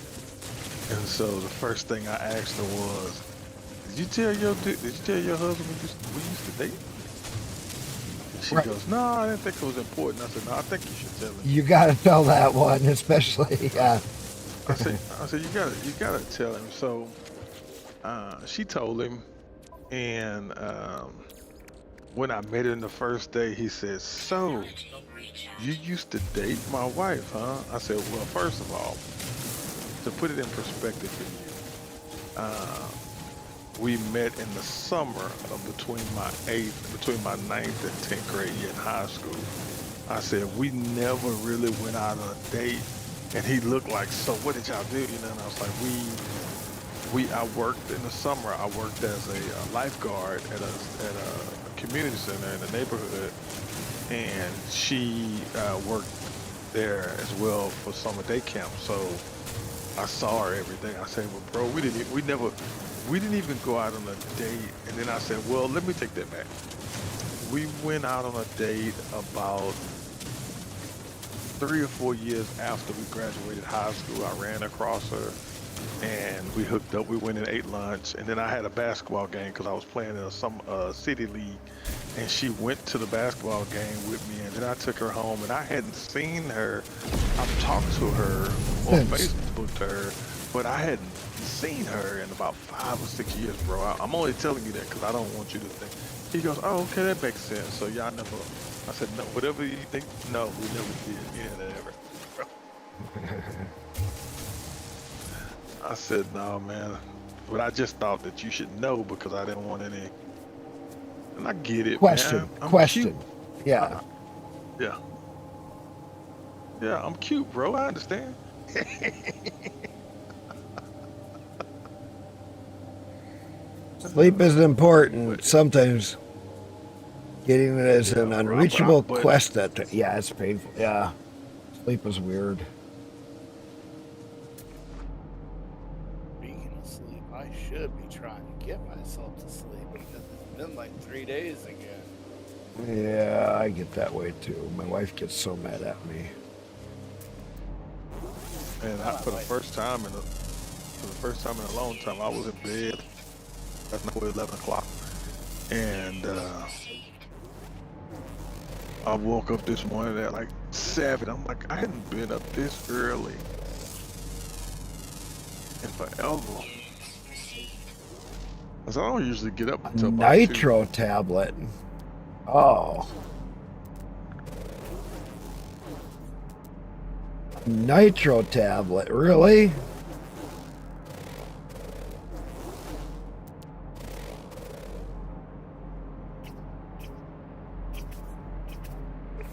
and so the first thing I asked her was, "Did you tell your husband we used to date?" And she Right. goes, "No, I didn't think it was important." I said, "No, I think you should tell him." You gotta tell that one, especially. I said, you gotta tell him. So she told him, and when I met him the first day, he said, "So you used to date my wife, huh?" I said, "Well, first of all, to put it in perspective for you, we met in the summer of between my ninth and 10th grade year in high school." I said, "We never really went out on a date." And he looked like, "So what did y'all do?" You know, and I was like, I worked in the summer. I worked as a lifeguard at a community center in the neighborhood, and she worked there as well for summer day camp. So I saw her every day. I said, "Well, bro, we didn't even go out on a date." And then I said, "Well, let me take that back. We went out on a date about 3 or 4 years after we graduated high school. I ran across her, and we hooked up. We went and ate lunch, and then I had a basketball game because I was playing in some city league, and she went to the basketball game with me, and then I took her home, and I hadn't seen her. I've talked to her or Facebooked her, but I hadn't seen her in about 5 or 6 years, bro. I'm only telling you that because I don't want you to think." He goes, "Oh, okay, that makes sense. So y'all never." I said, "No, whatever you think." No, we never did. Yeah, never. I said, "No, man. But I just thought that you should know because I didn't want any." And I get it, Question. man. I'm Question. cute. Yeah. Yeah. Yeah, I'm cute, bro. I understand. Sleep is important. Sometimes getting it is an Yeah, unreachable but quest that, yeah, it's painful. Yeah. Sleep is weird. Speaking of sleep, I should be trying to get myself to sleep because it's been like 3 days again. Yeah, I get that way too. My wife gets so mad at me. and for the first time in a long time, I was in bed at 11 o'clock, and I woke up this morning at like 7. I'm like, I hadn't been up this early in forever. I said, I don't usually get up until about 2. Nitro tablet. Oh. Nitro tablet, really?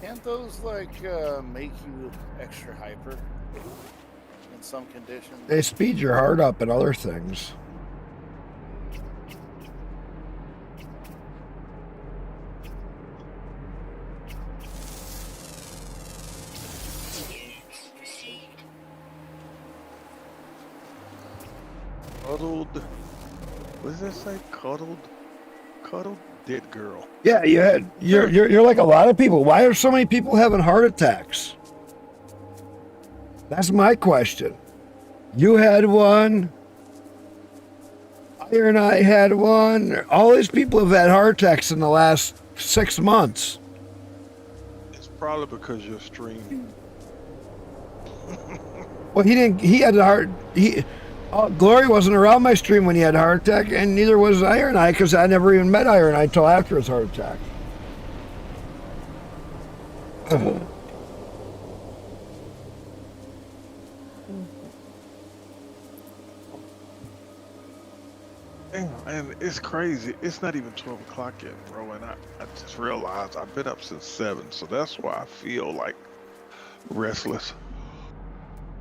Can't those like make you extra hyper in some conditions? They speed your heart up and other things. Cuddled. What does that say? Cuddled dead girl. Yeah, you're like a lot of people. Why are so many people having heart attacks? That's my question. You had one. Iron Eye had one. All these people have had heart attacks in the last 6 months. It's probably because you're streaming. Well, he didn't. He had a heart. Glory wasn't around my stream when he had a heart attack, and neither was Iron Eye because I never even met Iron Eye until after his heart attack. And it's crazy. It's not even 12 o'clock yet, bro. And I just realized I've been up since 7, so that's why I feel like restless.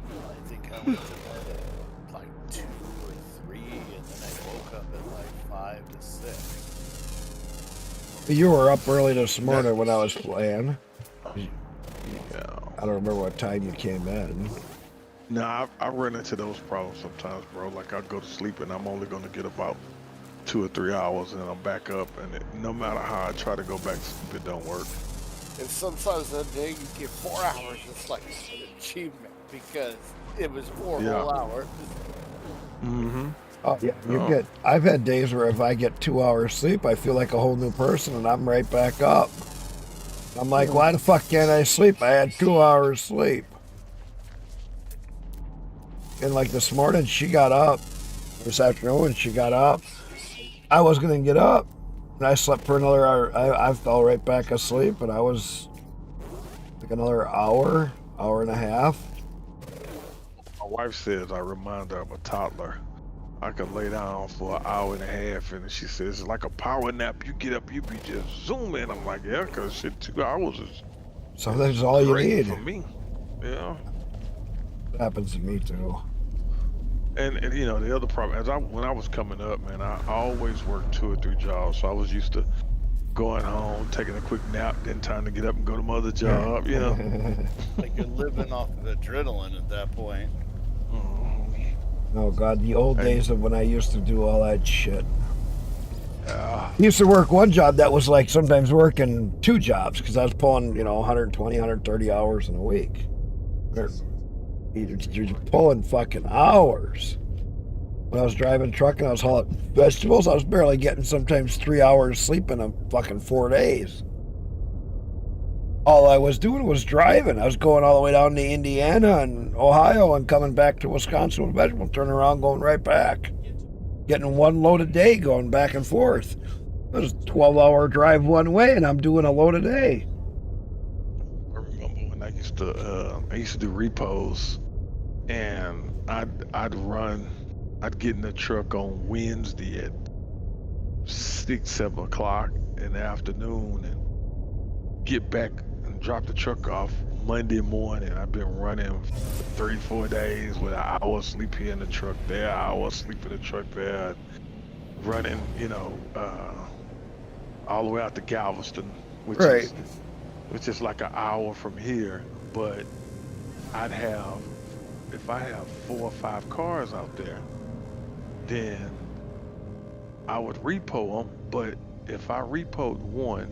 I think I went to bed at like 2 or 3, and then I woke up at like 5 to 6. You were up early this morning when I was playing. Yeah. I don't remember what time you came in. Nah, I run into those problems sometimes, bro. Like I go to sleep and I'm only gonna get about 2 or 3 hours, and I'm back up, and no matter how I try to go back to sleep, it don't work. And sometimes that day you get 4 hours. It's like an achievement because it was 4 whole hours. Mm-hmm. Oh yeah, I've had days where if I get 2 hours sleep, I feel like a whole new person, and I'm right back up. I'm like, why the fuck can't I sleep? I had 2 hours sleep. And like this morning, she got up. This afternoon, she got up. I was gonna get up, and I slept for another hour. I fell right back asleep, and I was like another hour and a half. My wife says I remind her of a toddler. I could lay down for an hour and a half, and she says it's like a power nap. You get up, you be just zooming. I'm like, yeah, cause shit, 2 hours is Sometimes all you great need. for me. Yeah. It happens to me too. And you know the other problem, when I was coming up, man, I always worked 2 or 3 jobs, so I was used to going home, taking a quick nap, then time to get up and go to my other job. You know. Like you're living off of adrenaline at that point. Oh God, the old days of when I used to do all that shit. Yeah. I used to work one job that was like sometimes working 2 jobs because I was pulling, 120, 130 hours in a week. You're pulling fucking hours. When I was driving truck and I was hauling vegetables, I was barely getting sometimes 3 hours sleep in a fucking 4 days. All I was doing was driving. I was going all the way down to Indiana and Ohio and coming back to Wisconsin with vegetables, turning around, going right back. Getting 1 load a day going back and forth. It was a 12-hour drive one way, and I'm doing a load a day. I remember when I used to do repos, and I'd get in the truck on Wednesday at 6, 7 o'clock in the afternoon and get back and drop the truck off Monday morning. I've been running for 3-4 days with an hour sleep here in the truck there, an hour sleep in the truck there, running, all the way out to Galveston, which is like an hour from here. But if I have 4 or 5 cars out there, then I would repo them. But if I repoed one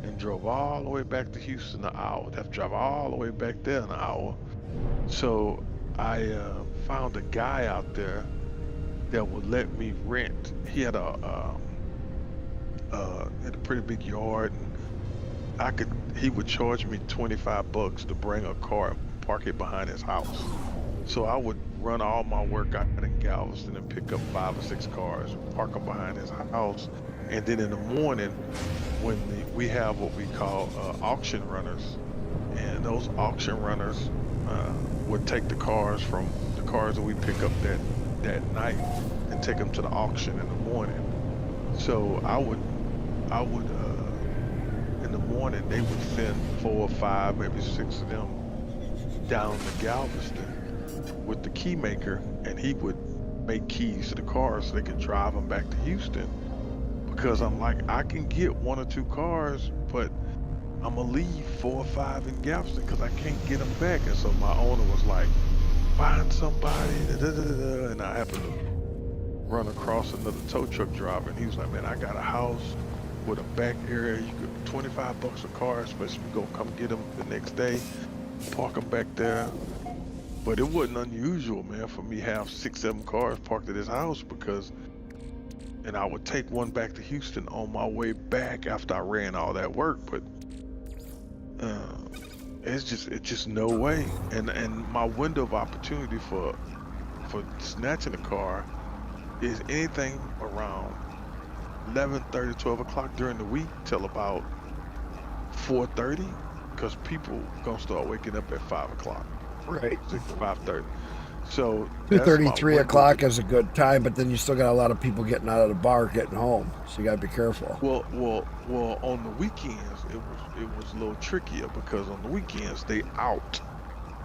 and drove all the way back to Houston an hour, I'd have to drive all the way back there an hour. So I found a guy out there that would let me rent. He had a pretty big yard, and he would charge me $25 to bring a car and park it behind his house. So I would run all my work out in Galveston and pick up 5 or 6 cars, park them behind his house, and then in the morning, when we have what we call auction runners, and those auction runners would take the cars that we pick up that night and take them to the auction in the morning. So I would in the morning they would send 4 or 5, maybe 6 of them down to Galveston with the key maker, and he would make keys to the cars so they could drive them back to Houston. Because I'm like, I can get 1 or 2 cars, but I'm gonna leave 4 or 5 in Galveston because I can't get them back. And so my owner was like, find somebody, and I happened to run across another tow truck driver, and he was like, man, I got a house with a back area. You could $25 a car, especially if you go come get them the next day, park them back there. But it wasn't unusual, man, for me to have 6, 7 cars parked at his house because and I would take one back to Houston on my way back after I ran all that work. But it's just no way. And my window of opportunity for snatching a car is anything around 11:30, 12 o'clock during the week till about 4:30, because people gonna start waking up at 5 o'clock, Right. 5:30. So 2:30, my 3 window o'clock to- is a good time, but then you still got a lot of people getting out of the bar, getting home. So you got to be careful. well, on the weekends it was a little trickier, because on the weekends they out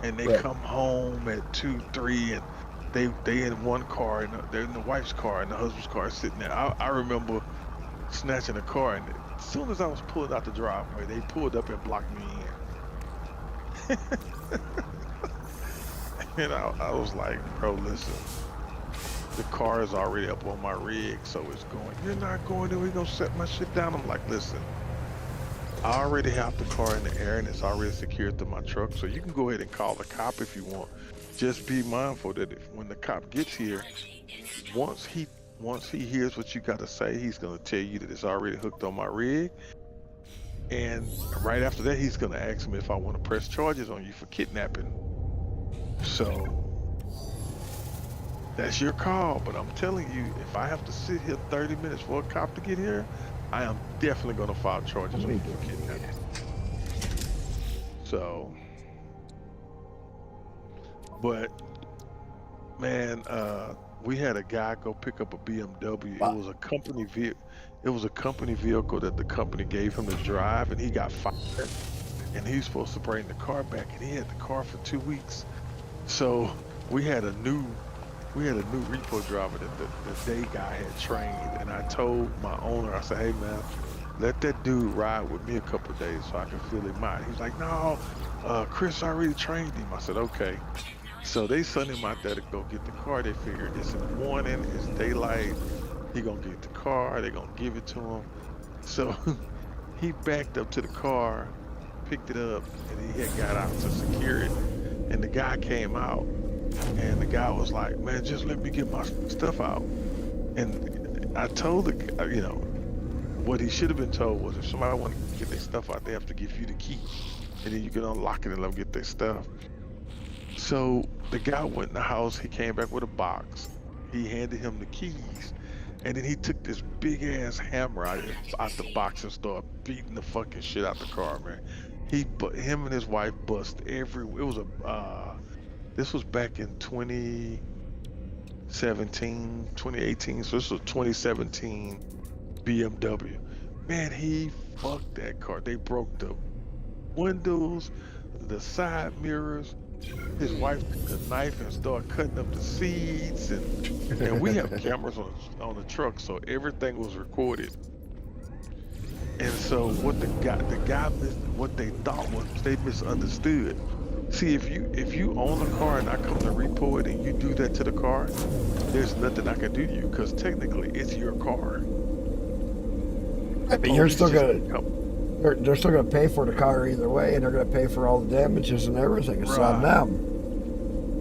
and they Right. come home at 2, 3, and they in one car, and they're in the wife's car and the husband's car sitting there. I remember snatching a car, and as soon as I was pulling out the driveway, they pulled up and blocked me in. And I was like, bro, listen, the car is already up on my rig, so it's going. You're not going there. We're gonna set my shit down. I'm like, listen, I already have the car in the air and it's already secured to my truck, so you can go ahead and call the cop if you want. Just be mindful that when the cop gets here, once he hears what you got to say, he's gonna tell you that it's already hooked on my rig, and right after that, he's gonna ask me if I want to press charges on you for kidnapping. So that's your call, but I'm telling you, if I have to sit here 30 minutes for a cop to get here, I am definitely gonna file charges on you for kidnapping. So, but man, we had a guy go pick up a BMW. It was a company vehicle. It was a company vehicle that the company gave him to drive, and he got fired. And he was supposed to bring the car back, and he had the car for 2 weeks. So we had a new repo driver that the day guy had trained, and I told my owner, I said, hey man, let that dude ride with me a couple of days so I can feel him out. He was like, no, Chris already trained him. I said, okay. So they sent him out there to go get the car. They figured it's in the morning, it's daylight, he gonna get the car, they gonna give it to him. So he backed up to the car, picked it up, and he had got out to secure it. And the guy came out, and the guy was like, man, just let me get my stuff out. And I told the guy, what he should have been told was, if somebody want to get their stuff out, they have to give you the key, and then you can unlock it and let them get their stuff. So the guy went in the house, he came back with a box, he handed him the keys, and then he took this big ass hammer out the box and started beating the fucking shit out the car, man. Him and his wife bust this was back in 2017, 2018, so this was 2017 BMW. Man, he fucked that car. They broke the windows, the side mirrors. His wife took a knife and started cutting up the seats, and we have cameras on the truck, so everything was recorded. And so what the guy what they thought was, they misunderstood. See, if you own a car and I come to repo it and you do that to the car, there's nothing I can do to you, because technically it's your car. But you're still they're still gonna pay for the car either way, and they're gonna pay for all the damages and everything. It's on them.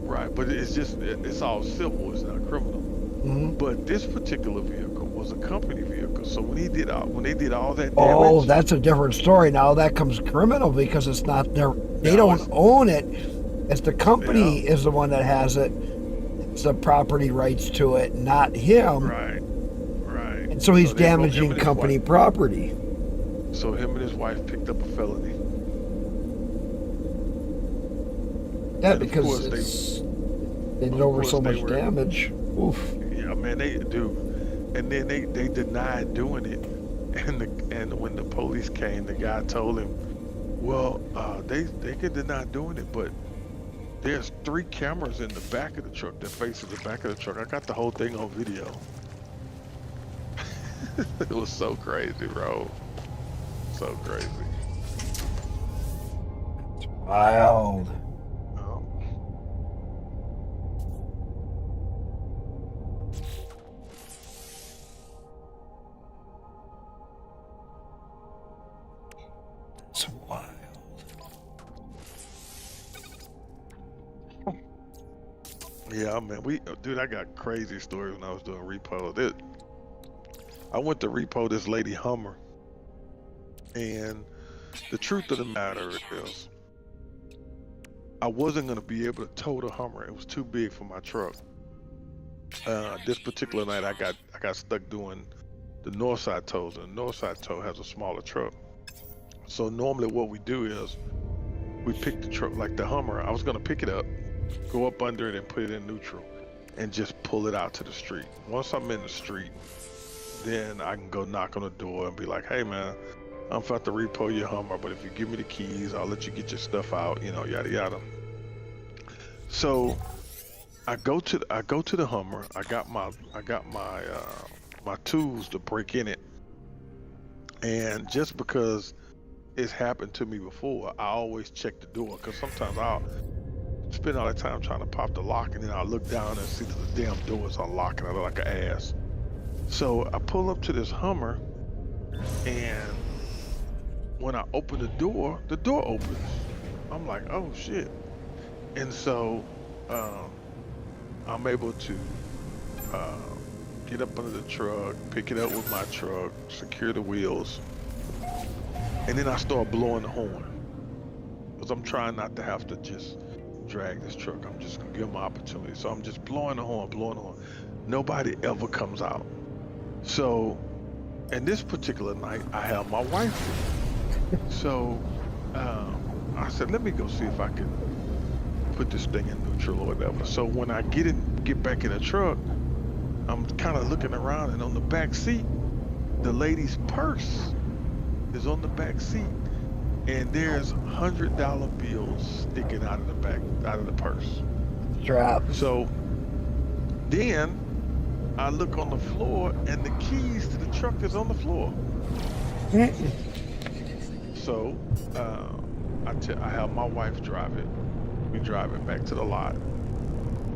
Right, but it's all civil. It's not criminal. Mm-hmm. But this particular vehicle was a company vehicle, so when they did all that damage, Oh, that's a different story. Now that comes criminal, because it's not their. They don't own it. It's the company is the one that has it. It's the property rights to it, not him. Right. And so he's damaging company property. So him and his wife picked up a felony. Yeah, And because they did over so much damage. Oof. Yeah, man, they do. And then they denied doing it. And when the police came, the guy told him, well, they can deny doing it, but there's 3 cameras in the back of the truck that faces the back of the truck. I got the whole thing on video. It was so crazy, bro. So crazy. It's wild. It's wild. Yeah, man. Dude, I got crazy stories when I was doing repo. I went to repo this lady Hummer, and the truth of the matter is, I wasn't gonna be able to tow the Hummer. It was too big for my truck. This particular night, I got stuck doing the north side tows, and the north side tow has a smaller truck. So normally, what we do is we pick the truck, like the Hummer. I was gonna pick it up, go up under it, and put it in neutral, and just pull it out to the street. Once I'm in the street, then I can go knock on the door and be like, "Hey, man, I'm about to repo your Hummer, but if you give me the keys, I'll let you get your stuff out." You know, yada yada. So I go to the Hummer. I got my my tools to break in it, and just because it's happened to me before, I always check the door, because sometimes I'll spend all that time trying to pop the lock, and then I'll look down and see that the damn door is unlocked, and I look like an ass. So I pull up to this Hummer, and when I open the door opens. I'm like, oh shit. And so I'm able to get up under the truck, pick it up with my truck, secure the wheels, and then I start blowing the horn, because I'm trying not to have to just drag this truck. I'm just gonna give them an opportunity. So I'm just blowing the horn. Nobody ever comes out. So, and this particular night, I have my wife with me. So I said, let me go see if I can put this thing in neutral or whatever. So when I get back in the truck, I'm kind of looking around, and on the back seat, the lady's purse is on the back seat, and there's $100 bills sticking out of the purse. Trap. So then I look on the floor, and the keys to the truck is on the floor. So I have my wife drive it. We drive it back to the lot.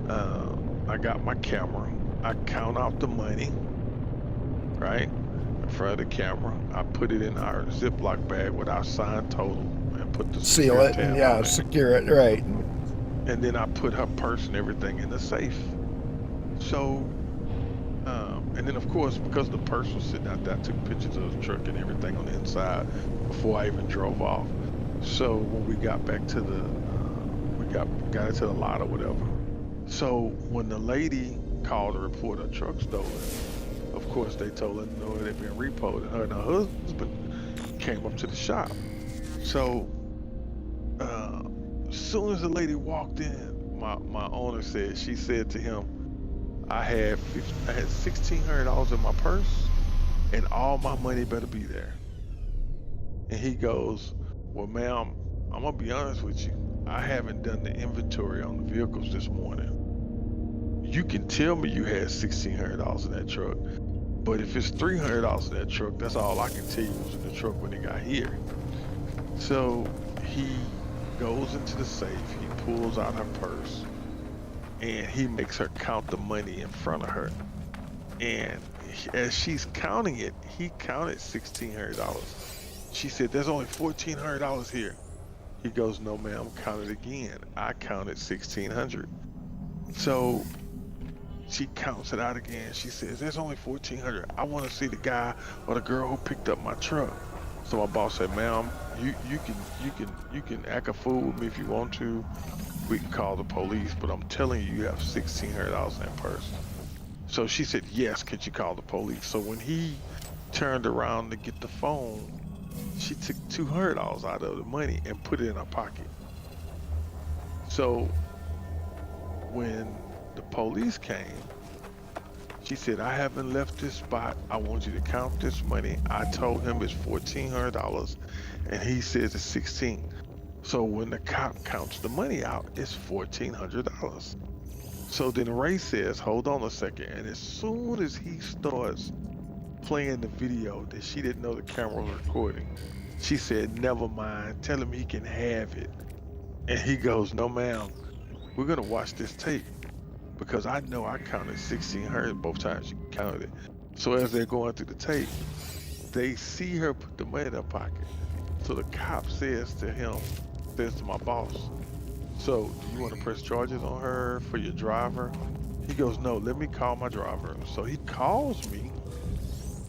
I got my camera. I count out the money, right, in front of the camera. I put it in our Ziploc bag with our signed total, and put the Seal secure it, tab and yeah, on it. secure it, right. And then I put her purse and everything in the safe. So, and then of course, because the purse was sitting out there, I took pictures of the truck and everything on the inside before I even drove off. So when we got back to the, we got into the lot or whatever. So when the lady called to report her truck stolen, of course they told her no, it had been repoed, and her and her husband came up to the shop. So as soon as the lady walked in, my owner said, she said to him, I had $1,600 in my purse, and all my money better be there. And he goes, well, ma'am, I'm gonna be honest with you, I haven't done the inventory on the vehicles this morning. You can tell me you had $1,600 in that truck, but if it's $300 in that truck, that's all I can tell you was in the truck when it got here. So he goes into the safe, he pulls out her purse, and he makes her count the money in front of her. And as she's counting it, he counted $1,600. She said, there's only $1,400 here. He goes, no, ma'am, count it again. I counted $1,600. So she counts it out again. She says, there's only $1,400. I want to see the guy or the girl who picked up my truck. So my boss said, ma'am, you can act a fool with me if you want to. We can call the police, but I'm telling you, you have $1,600 in that purse. So she said, yes, could you call the police? So when he turned around to get the phone, she took $200 out of the money and put it in her pocket. So when the police came, she said, I haven't left this spot. I want you to count this money. I told him it's $1,400, and he says it's 16. So when the cop counts the money out, it's $1,400. So then Ray says, hold on a second. And as soon as he starts playing the video that she didn't know the camera was recording, she said, never mind, tell him he can have it. And he goes, no, ma'am, we're going to watch this tape, because I know I counted 1,600 both times you counted it. So as they're going through the tape, they see her put the money in her pocket. So the cop says to my boss, so do you want to press charges on her for your driver? He goes, no, let me call my driver. So he calls me,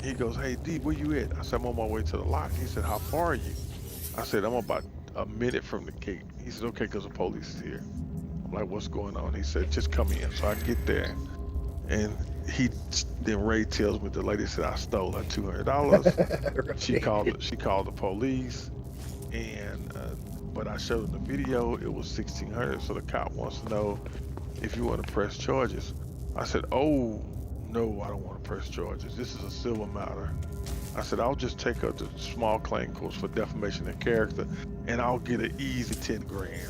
He goes, "Hey D, where you at?" I said, "I'm on my way to the lot." He said, "How far are you?" I said, "I'm about a minute from the gate." He said, "Okay, because the police is here." I'm like, "What's going on?" He said, "Just come in." So I get there, and then Ray tells me the lady said I stole her $200. She called the police, and but I showed him the video. It was 1,600. So the cop wants to know if you want to press charges. I said, "Oh no, I don't want to press charges. This is a civil matter." I said, "I'll just take her to small claim courts for defamation of character, and I'll get an easy 10 grand."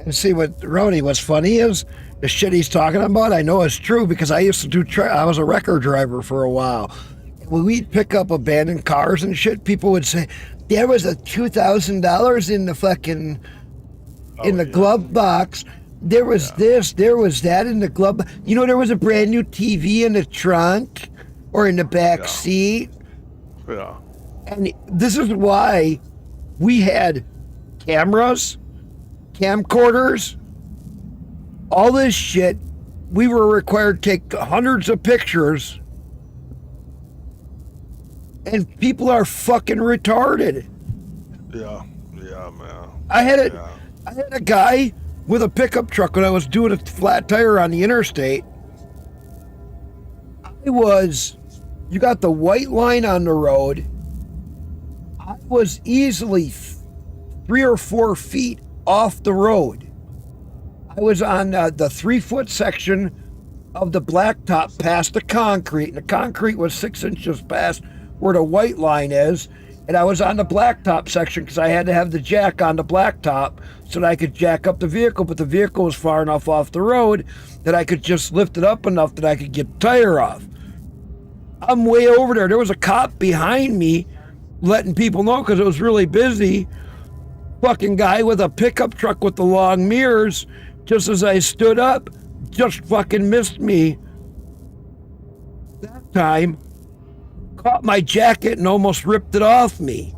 And see what Rony, what's funny is the shit he's talking about. I know it's true because I used to I was a wrecker driver for a while. When we'd pick up abandoned cars and shit, people would say there was a $2,000 in the fucking in the glove box. There was this, there was that in the glove. You know, there was a brand new TV in the trunk or in the back seat. Yeah. And this is why we had cameras, camcorders, all this shit. We were required to take hundreds of pictures. And people are fucking retarded. Yeah, man. I had a guy with a pickup truck when I was doing a flat tire on the interstate. You got the white line on the road. I was easily 3 or 4 feet off the road. I was on the 3-foot section of the blacktop past the concrete, and the concrete was 6 inches past where the white line is, and I was on the blacktop section because I had to have the jack on the blacktop so that I could jack up the vehicle, but the vehicle was far enough off the road that I could just lift it up enough that I could get the tire off. I'm way over there. There was a cop behind me letting people know because it was really busy. Fucking guy with a pickup truck with the long mirrors, just as I stood up, just fucking missed me. That time, caught my jacket and almost ripped it off me.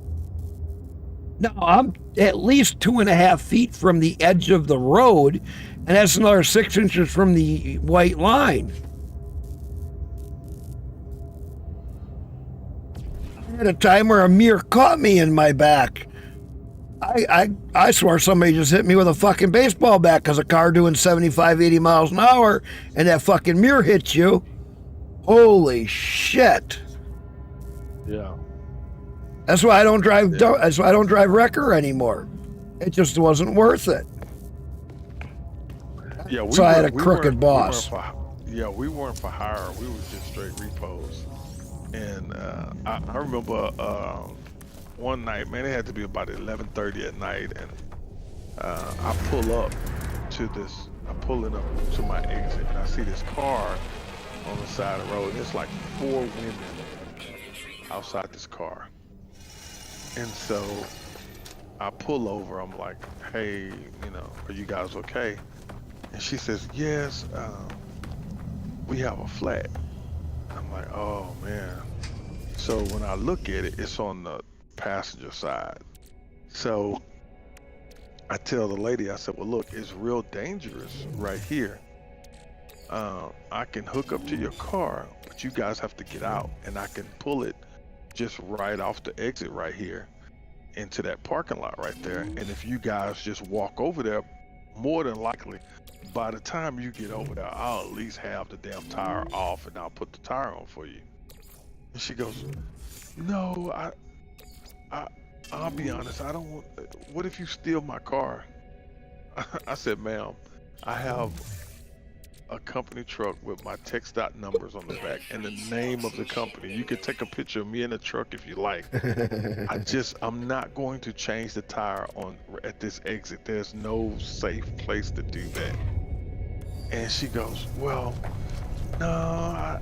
Now, I'm at least 2.5 feet from the edge of the road, and that's another 6 inches from the white line. I had a time where a mirror caught me in my back. I swear somebody just hit me with a fucking baseball bat because a car doing 75, 80 miles an hour and that fucking mirror hits you. Holy shit. Yeah. That's why I don't drive. That's why I don't drive wrecker anymore. It just wasn't worth it. Yeah. So I had a crooked boss. We weren't for hire. We were just straight repos. And I remember one night, man, it had to be about 11:30 at night, and I pull up to this. I'm pulling up to my exit, and I see this car on the side of the road. It's like 4 women outside this car. And so I pull over. I'm like, "Hey, are you guys okay?" And she says, "Yes, we have a flat." I'm like, "Oh man." So when I look at it, it's on the passenger side. So I tell the lady, I said, "Well, look, it's real dangerous right here. I can hook up to your car, but you guys have to get out, and I can pull it just right off the exit right here into that parking lot right there. And if you guys just walk over there, more than likely, by the time you get over there, I'll at least have the damn tire off, and I'll put the tire on for you." And she goes, "No, I'll be honest. I don't want. What if you steal my car?" I said, "Ma'am, I have a company truck with my text dot numbers on the back and the name of the company. You can take a picture of me in the truck if you like. I'm not going to change the tire at this exit. There's no safe place to do that." And she goes, "Well, no,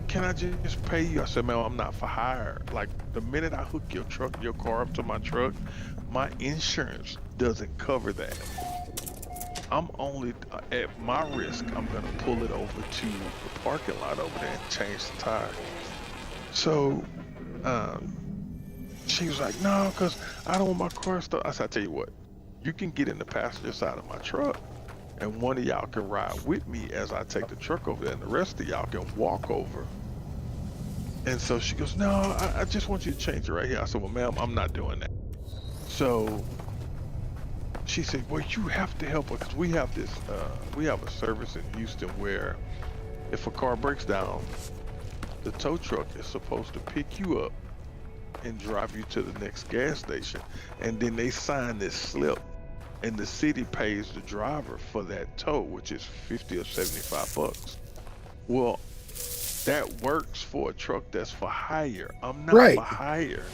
can I just pay you?" I said, "Man, I'm not for hire. Like, the minute I hook your car up to my truck, my insurance doesn't cover that. I'm only at my risk. I'm gonna pull it over to the parking lot over there and change the tire." So she was like, "No, because I don't want my car stuck." I said, "I tell you what, you can get in the passenger side of my truck, and one of y'all can ride with me as I take the truck over there, and the rest of y'all can walk over. And so she goes, no, I just want you to change it right here. I said, well, ma'am, I'm not doing that. So she said, well, you have to help her because we have this, we have a service in Houston where if a car breaks down, the tow truck is supposed to pick you up and drive you to the next gas station. And then they sign this slip and the city pays the driver for that tow, which is 50 or 75 bucks. Well, that works for a truck that's for hire. I'm not Right. for hire.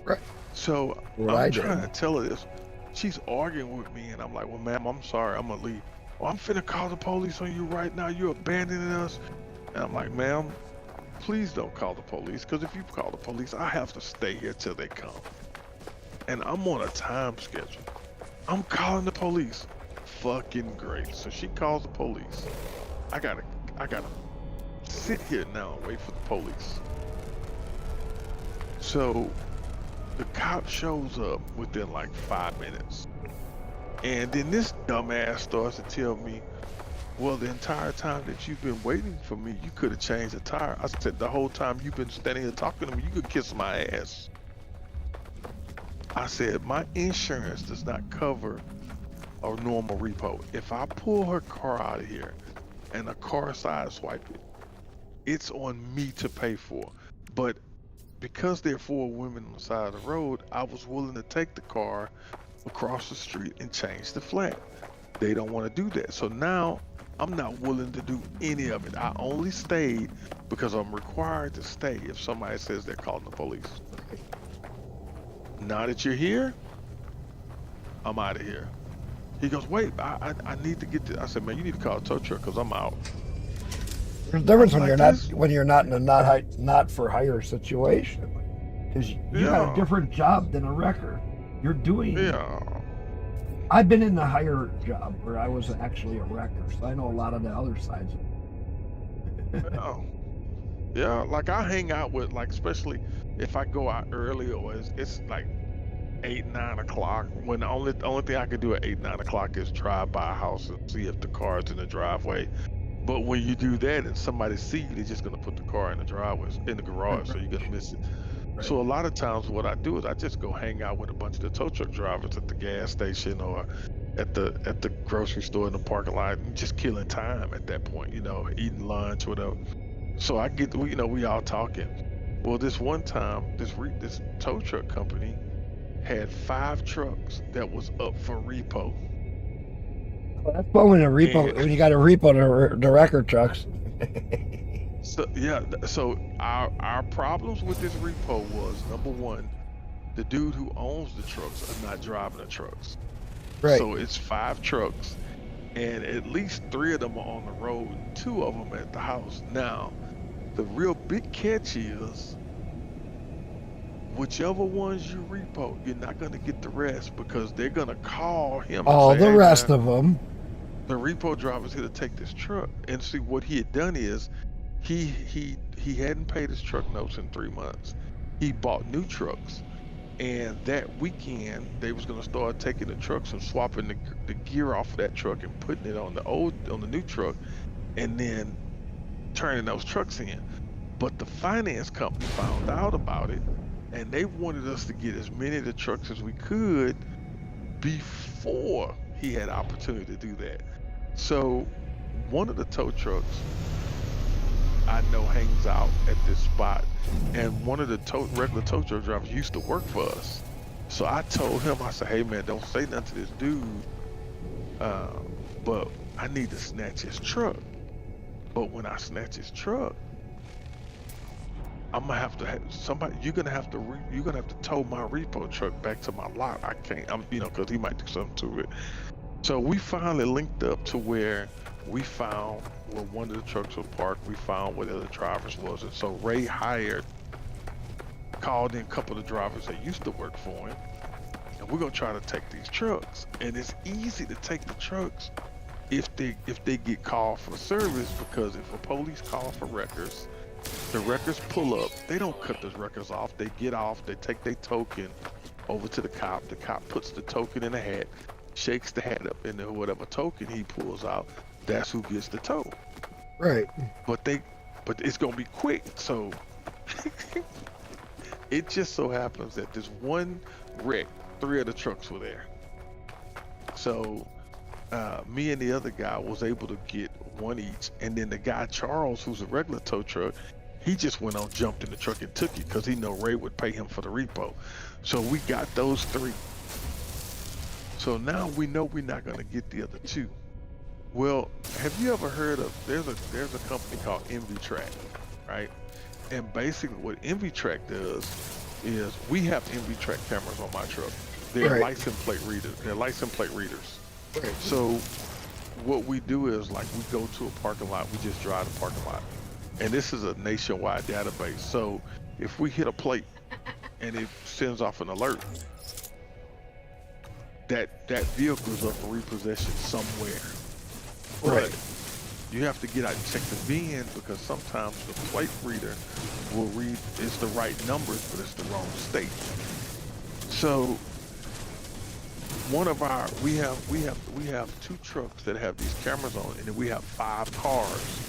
Right. So What I I'm did. trying to tell her this. She's arguing with me, and I'm like, well, ma'am, I'm sorry, I'm gonna leave. Well, I'm finna call the police on you right now. You're abandoning us. And I'm like, ma'am, please don't call the police, because if you call the police, I have to stay here till they come. And I'm on a time schedule. I'm calling the police. Fucking great. So she calls the police. I gotta sit here now and wait for the police. So the cop shows up within like 5 minutes. And then this dumbass starts to tell me, well, the entire time that you've been waiting for me, you could have changed the tire. I said, the whole time you've been standing here talking to me, you could kiss my ass. I said, my insurance does not cover a normal repo. If I pull her car out of here and a car side swipe it, it's on me to pay for. But because there are 4 women on the side of the road, I was willing to take the car across the street and change the flat. They don't want to do that. So now I'm not willing to do any of it. I only stayed because I'm required to stay if somebody says they're calling the police. Now that you're here, I'm out of here. He goes, wait, I need to get this. I said, man, you need to call a tow truck because I'm out. There's a difference when like you're not in a not for hire situation, because you got Yeah. a different job than a wrecker. You're doing. Yeah. I've been in the hire job where I was actually a wrecker, so I know a lot of the other sides. Yeah. Yeah, like I hang out with, like, especially if I go out early or it's like 8, 9 o'clock, when the only thing I can do at 8, 9 o'clock is drive by a house and see if the car's in the driveway. But when you do that and somebody see you, they're just gonna put the car in the driveway, in the garage, so you're gonna miss it. Right. So a lot of times what I do is I just go hang out with a bunch of the tow truck drivers at the gas station or at the grocery store in the parking lot, and just killing time at that point, eating lunch, whatever. So I get, we all talking. Well, this one time, this tow truck company had 5 trucks that was up for repo. Well, that's fun when you got a repo the wrecker trucks. So yeah, so our problems with this repo was, number one, the dude who owns the trucks are not driving the trucks. Right. So it's 5 trucks, and at least 3 of them are on the road, 2 of them at the house. Now, the real big catch is, whichever ones you repo, you're not going to get the rest because they're going to call him. All and say, the hey, rest man, of them. the repo driver's here to take this truck. And see, what he had done is he hadn't paid his truck notes in 3 months. He bought new trucks, and that weekend they was going to start taking the trucks and swapping the gear off of that truck and putting it on the new truck, and then turning those trucks in. But the finance company found out about it, and they wanted us to get as many of the trucks as we could before he had opportunity to do that. So one of the tow trucks I know hangs out at this spot, and one of the regular tow truck drivers used to work for us. So I told him, I said, hey man, don't say nothing to this dude, but I need to snatch his truck. But when I snatch his truck, I'm gonna have to have somebody. You're gonna have to tow my repo truck back to my lot. I can't. Because he might do something to it. So we finally linked up to where we found where one of the trucks was parked. We found where the other drivers was, and so Ray called in a couple of drivers that used to work for him, and we're gonna try to take these trucks. And it's easy to take the trucks if they get called for service, because if a police call for wreckers, the wreckers pull up, they don't cut those wreckers off, they get off, they take their token over to the cop puts the token in a hat, shakes the hat up, and then whatever token he pulls out, that's who gets the tow. Right. But it's gonna be quick. So it just so happens that this one wreck, 3 of the trucks were there. So me and the other guy was able to get one each, and then the guy Charles, who's a regular tow truck, he just went on, jumped in the truck and took it because he know Ray would pay him for the repo. So we got those 3. So now we know we're not gonna get the other 2. Well, have you ever heard of? There's a company called NVTrack, right? And basically, what NVTrack does is we have NVTrack cameras on my truck. They're Right. license plate readers. They're license plate readers. Right. So what we do is, like, we go to a parking lot, we just drive the parking lot. And this is a nationwide database. So if we hit a plate and it sends off an alert, that vehicle is up for repossession somewhere. Right. But you have to get out and check the VIN, because sometimes the plate reader will read it's the right numbers, but it's the wrong state. So we have 2 trucks that have these cameras on, and then we have 5 cars,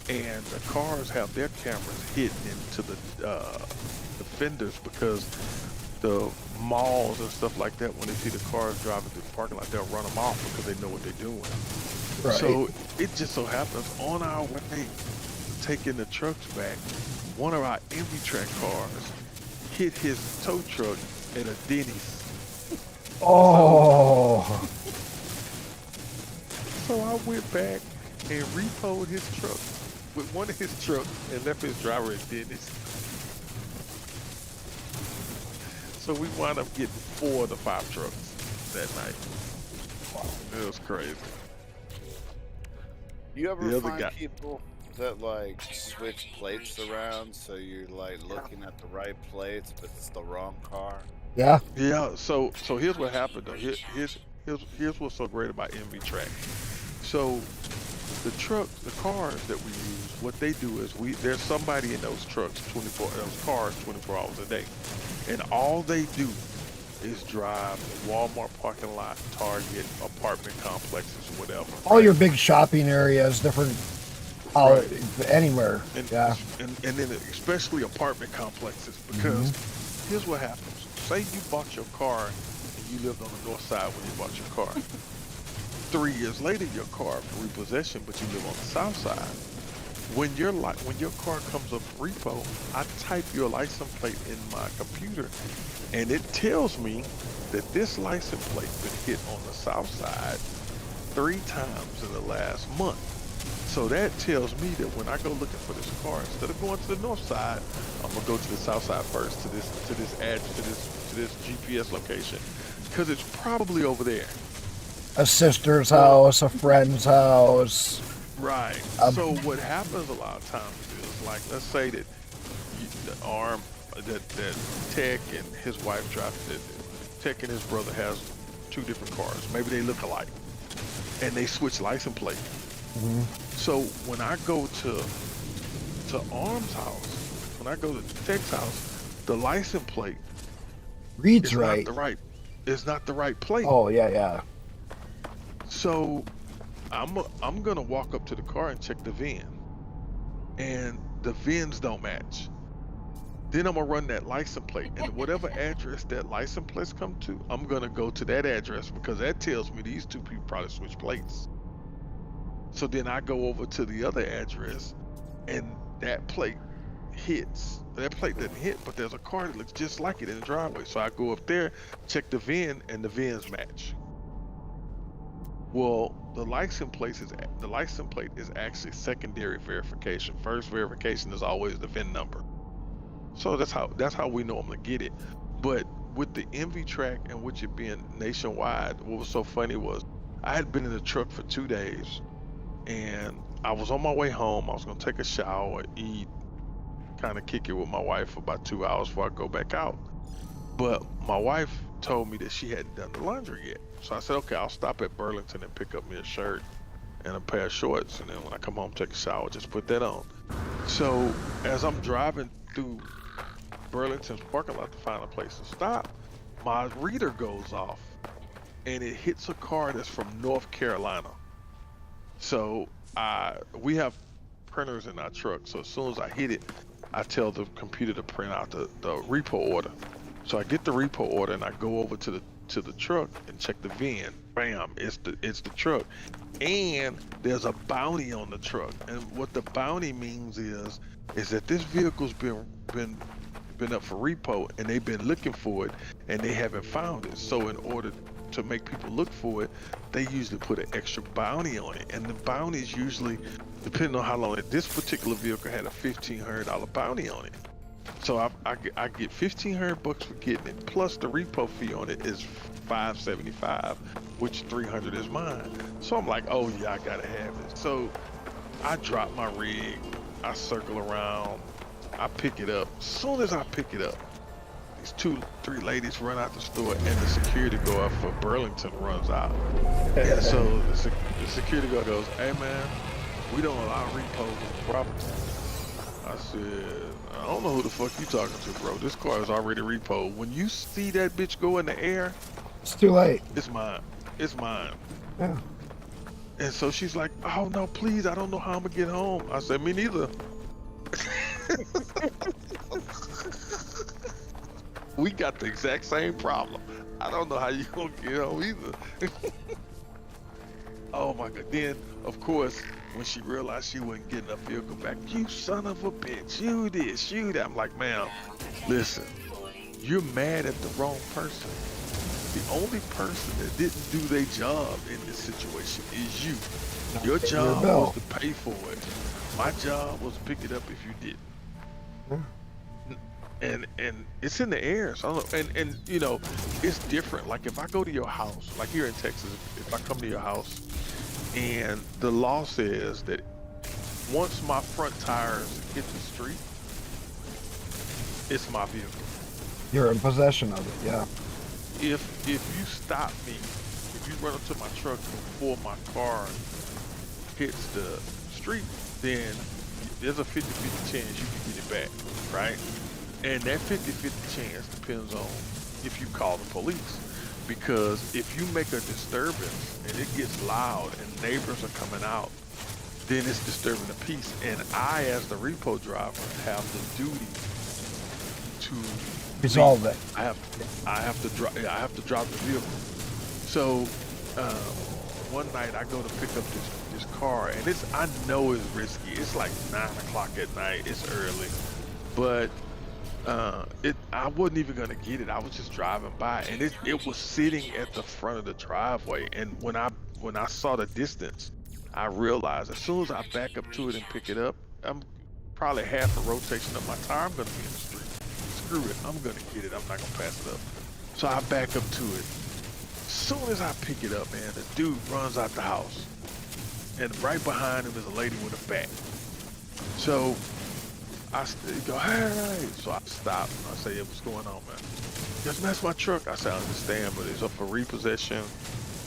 and the cars have their cameras hidden into the fenders, because the malls and stuff like that, when they see the cars driving through the parking lot, they'll run them off because they know what they're doing. Right. So it just so happens on our way taking the trucks back, one of our NVTrack cars hit his tow truck at a Denny's. Oh. So I went back and repoed his truck with one of his trucks and left his driver at Denny's. So we wound up getting 4 of the 5 trucks that night. Wow. It was crazy. You ever The other find guy- people that like switch plates around so you're like looking at the right plates but it's the wrong car? Yeah. Yeah, so here's what happened though. Here's what's so great about NVTrack. So the cars that we use, what they do is there's somebody in those cars 24 hours a day. And all they do is drive Walmart parking lot, Target, apartment complexes, whatever. All your big shopping areas, different, anywhere. And, Yeah. and then especially apartment complexes, because here's what happens. Say you bought your car and you lived on the north side when you bought your car. 3 years later, your car for repossession, but you live on the south side. When your car comes up for repo, I type your license plate in my computer, and it tells me that this license plate's been hit on the south side 3 times in the last month. So that tells me that when I go looking for this car, instead of going to the north side, I'm gonna go to the south side first, to this GPS location, because it's probably over there. A sister's house, a friend's house. Right. So what happens a lot of times is, like, let's say that that Tech and his wife drive it. Tech and his brother has 2 different cars. Maybe they look alike, and they switch license plate. So when I go to Arm's house, when I go to Tech's house, the license plate Reads is right. It's not the right plate. Oh, yeah. So I'm gonna walk up to the car and check the VIN, and the VINs don't match. Then I'm gonna run that license plate, and whatever address that license plate come to, I'm gonna go to that address, because that tells me these 2 people probably switch plates. So then I go over to the other address, and that plate hits. That plate doesn't hit, but there's a car that looks just like it in the driveway. So I go up there, check the VIN, and the VINs match. Well, the license plate is actually secondary verification. First verification is always the VIN number. So that's how we normally get it. But with the NVTrack and with it being nationwide, what was so funny was I had been in the truck for 2 days, and I was on my way home. I was gonna take a shower, eat, kind of kick it with my wife for about 2 hours before I go back out. But my wife told me that she hadn't done the laundry yet. So I said, okay, I'll stop at Burlington and pick up me a shirt and a pair of shorts, and then when I come home, take a shower, just put that on. So as I'm driving through Burlington's parking lot to find a place to stop, my reader goes off, and it hits a car that's from North Carolina. So we have printers in our truck. So as soon as I hit it, I tell the computer to print out the repo order. So I get the repo order and I go over to the truck and check the VIN. Bam, it's the truck. And there's a bounty on the truck. And what the bounty means is that this vehicle's been up for repo and they've been looking for it and they haven't found it. So in order to make people look for it, they usually put an extra bounty on it. And the bounty is usually, depending on how long this particular vehicle had a $1,500 bounty on it. So I get $1,500 for getting it, plus the repo fee on it is $575, which $300 is mine. So I'm like, oh yeah, I gotta have it. So I drop my rig, I circle around, I pick it up. As soon as I pick it up, these 2-3 ladies run out the store and the security guard for Burlington runs out. And so the security guard goes, hey man, we don't allow repos on the property. I said, I don't know who the fuck you talking to, bro. This car is already repoed. When you see that bitch go in the air, It's too late. it's mine. It's mine. Yeah. And so she's like, oh no, please, I don't know how I'm gonna get home. I said, me neither. We got the exact same problem. I don't know how you gonna get home either. Oh my God. Then, of course, when she realized she wasn't getting her vehicle back, you son of a bitch, you this, you that. I'm like, ma'am, listen, you're mad at the wrong person. The only person that didn't do their job in this situation is you. Your job was to pay for it. My job was to pick it up if you didn't. And it's in the air. So I don't know, and you know, it's different. Like if I go to your house, like here in Texas, if I come to your house and the law says that once my front tires hit the street, it's my vehicle. You're in possession of it, yeah. If you stop me, if you run up to my truck before my car hits the street, then there's a 50-50 chance you can get it back, right? And that 50-50 chance depends on if you call the police. Because if you make a disturbance and it gets loud and neighbors are coming out, then it's disturbing the peace. And I, as the repo driver, have the duty to Resolve it. I have to drop the vehicle. So one night I go to pick up this car, and I know it's risky. It's like 9 o'clock at night. It's early, but I wasn't even gonna get it. I was just driving by, and it was sitting at the front of the driveway. And when I saw the distance, I realized as soon as I back up to it and pick it up, I'm probably half a rotation of my tire. I'm gonna be in the street. Screw it, I'm gonna get it. I'm not gonna pass it up. So I back up to it. As soon as I pick it up, man, the dude runs out the house, and right behind him is a lady with a bat. So I go, hey. So I stop and I say, yeah, what's going on, man? Just that's my truck. I say, I understand, but it's up for repossession.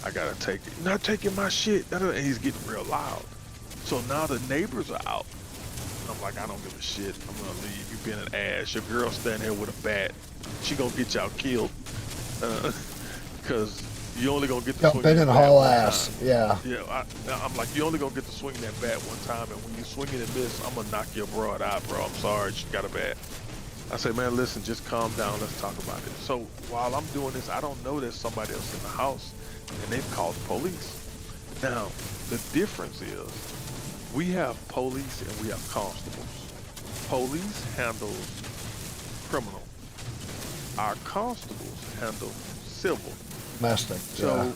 I gotta take it. You're not taking my shit. And he's getting real loud. So now the neighbors are out. I'm like, I don't give a shit. I'm gonna leave. You being an ass. Your girl standing here with a bat. She gonna get y'all killed. Cause you only gonna get to swing that Jumping and bat haul one ass. time. Yeah. Yeah, I'm like, you only gonna get to swing that bat one time, and when you swing it and miss, I'm gonna knock your broad out, bro. I'm sorry, she got a bat. I say, man, listen, just calm down. Let's talk about it. So while I'm doing this, I don't know there's somebody else in the house, and they've called the police. Now, the difference is we have police and we have constables. Police handles criminal. Our constables handle civil. Domestic. Yeah.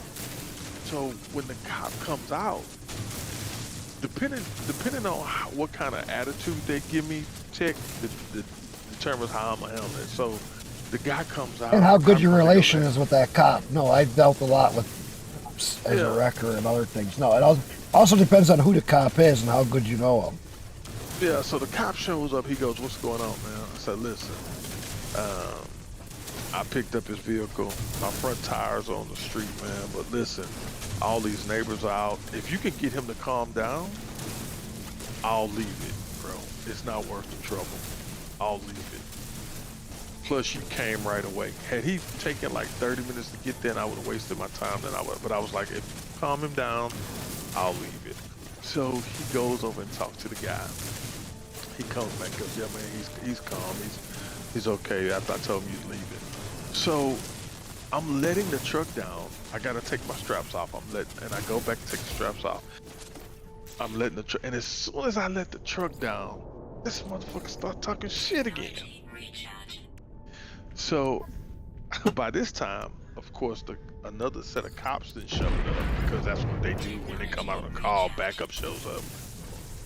So when the cop comes out, depending on what kind of attitude they give me, determines how I'm gonna handle it. So the guy comes out, And how good your I'm gonna relation go is with that cop. No, I've dealt a lot with cops as a wrecker and other things. No, it also depends on who the cop is and how good you know him. Yeah, so the cop shows up. He goes, "What's going on, man?" I said, "Listen, I picked up his vehicle. My front tires are on the street, man. But listen, all these neighbors are out. If you can get him to calm down, I'll leave it, bro. It's not worth the trouble. I'll leave it." Plus, you came right away. Had he taken like 30 minutes to get there, and I would have wasted my time. Then I would. But I was like, if you calm him down, I'll leave it. So he goes over and talks to the guy. He comes back up. Yeah, man, he's calm. He's okay. After I told him you'd leave it. So I'm letting the truck down. I gotta take my straps off. And I go back to take the straps off. I'm letting the truck, and as soon as I let the truck down, this motherfucker start talking shit again. So by this time, of course, another set of cops then showed up, because that's what they do when they come out on a call. Backup shows up,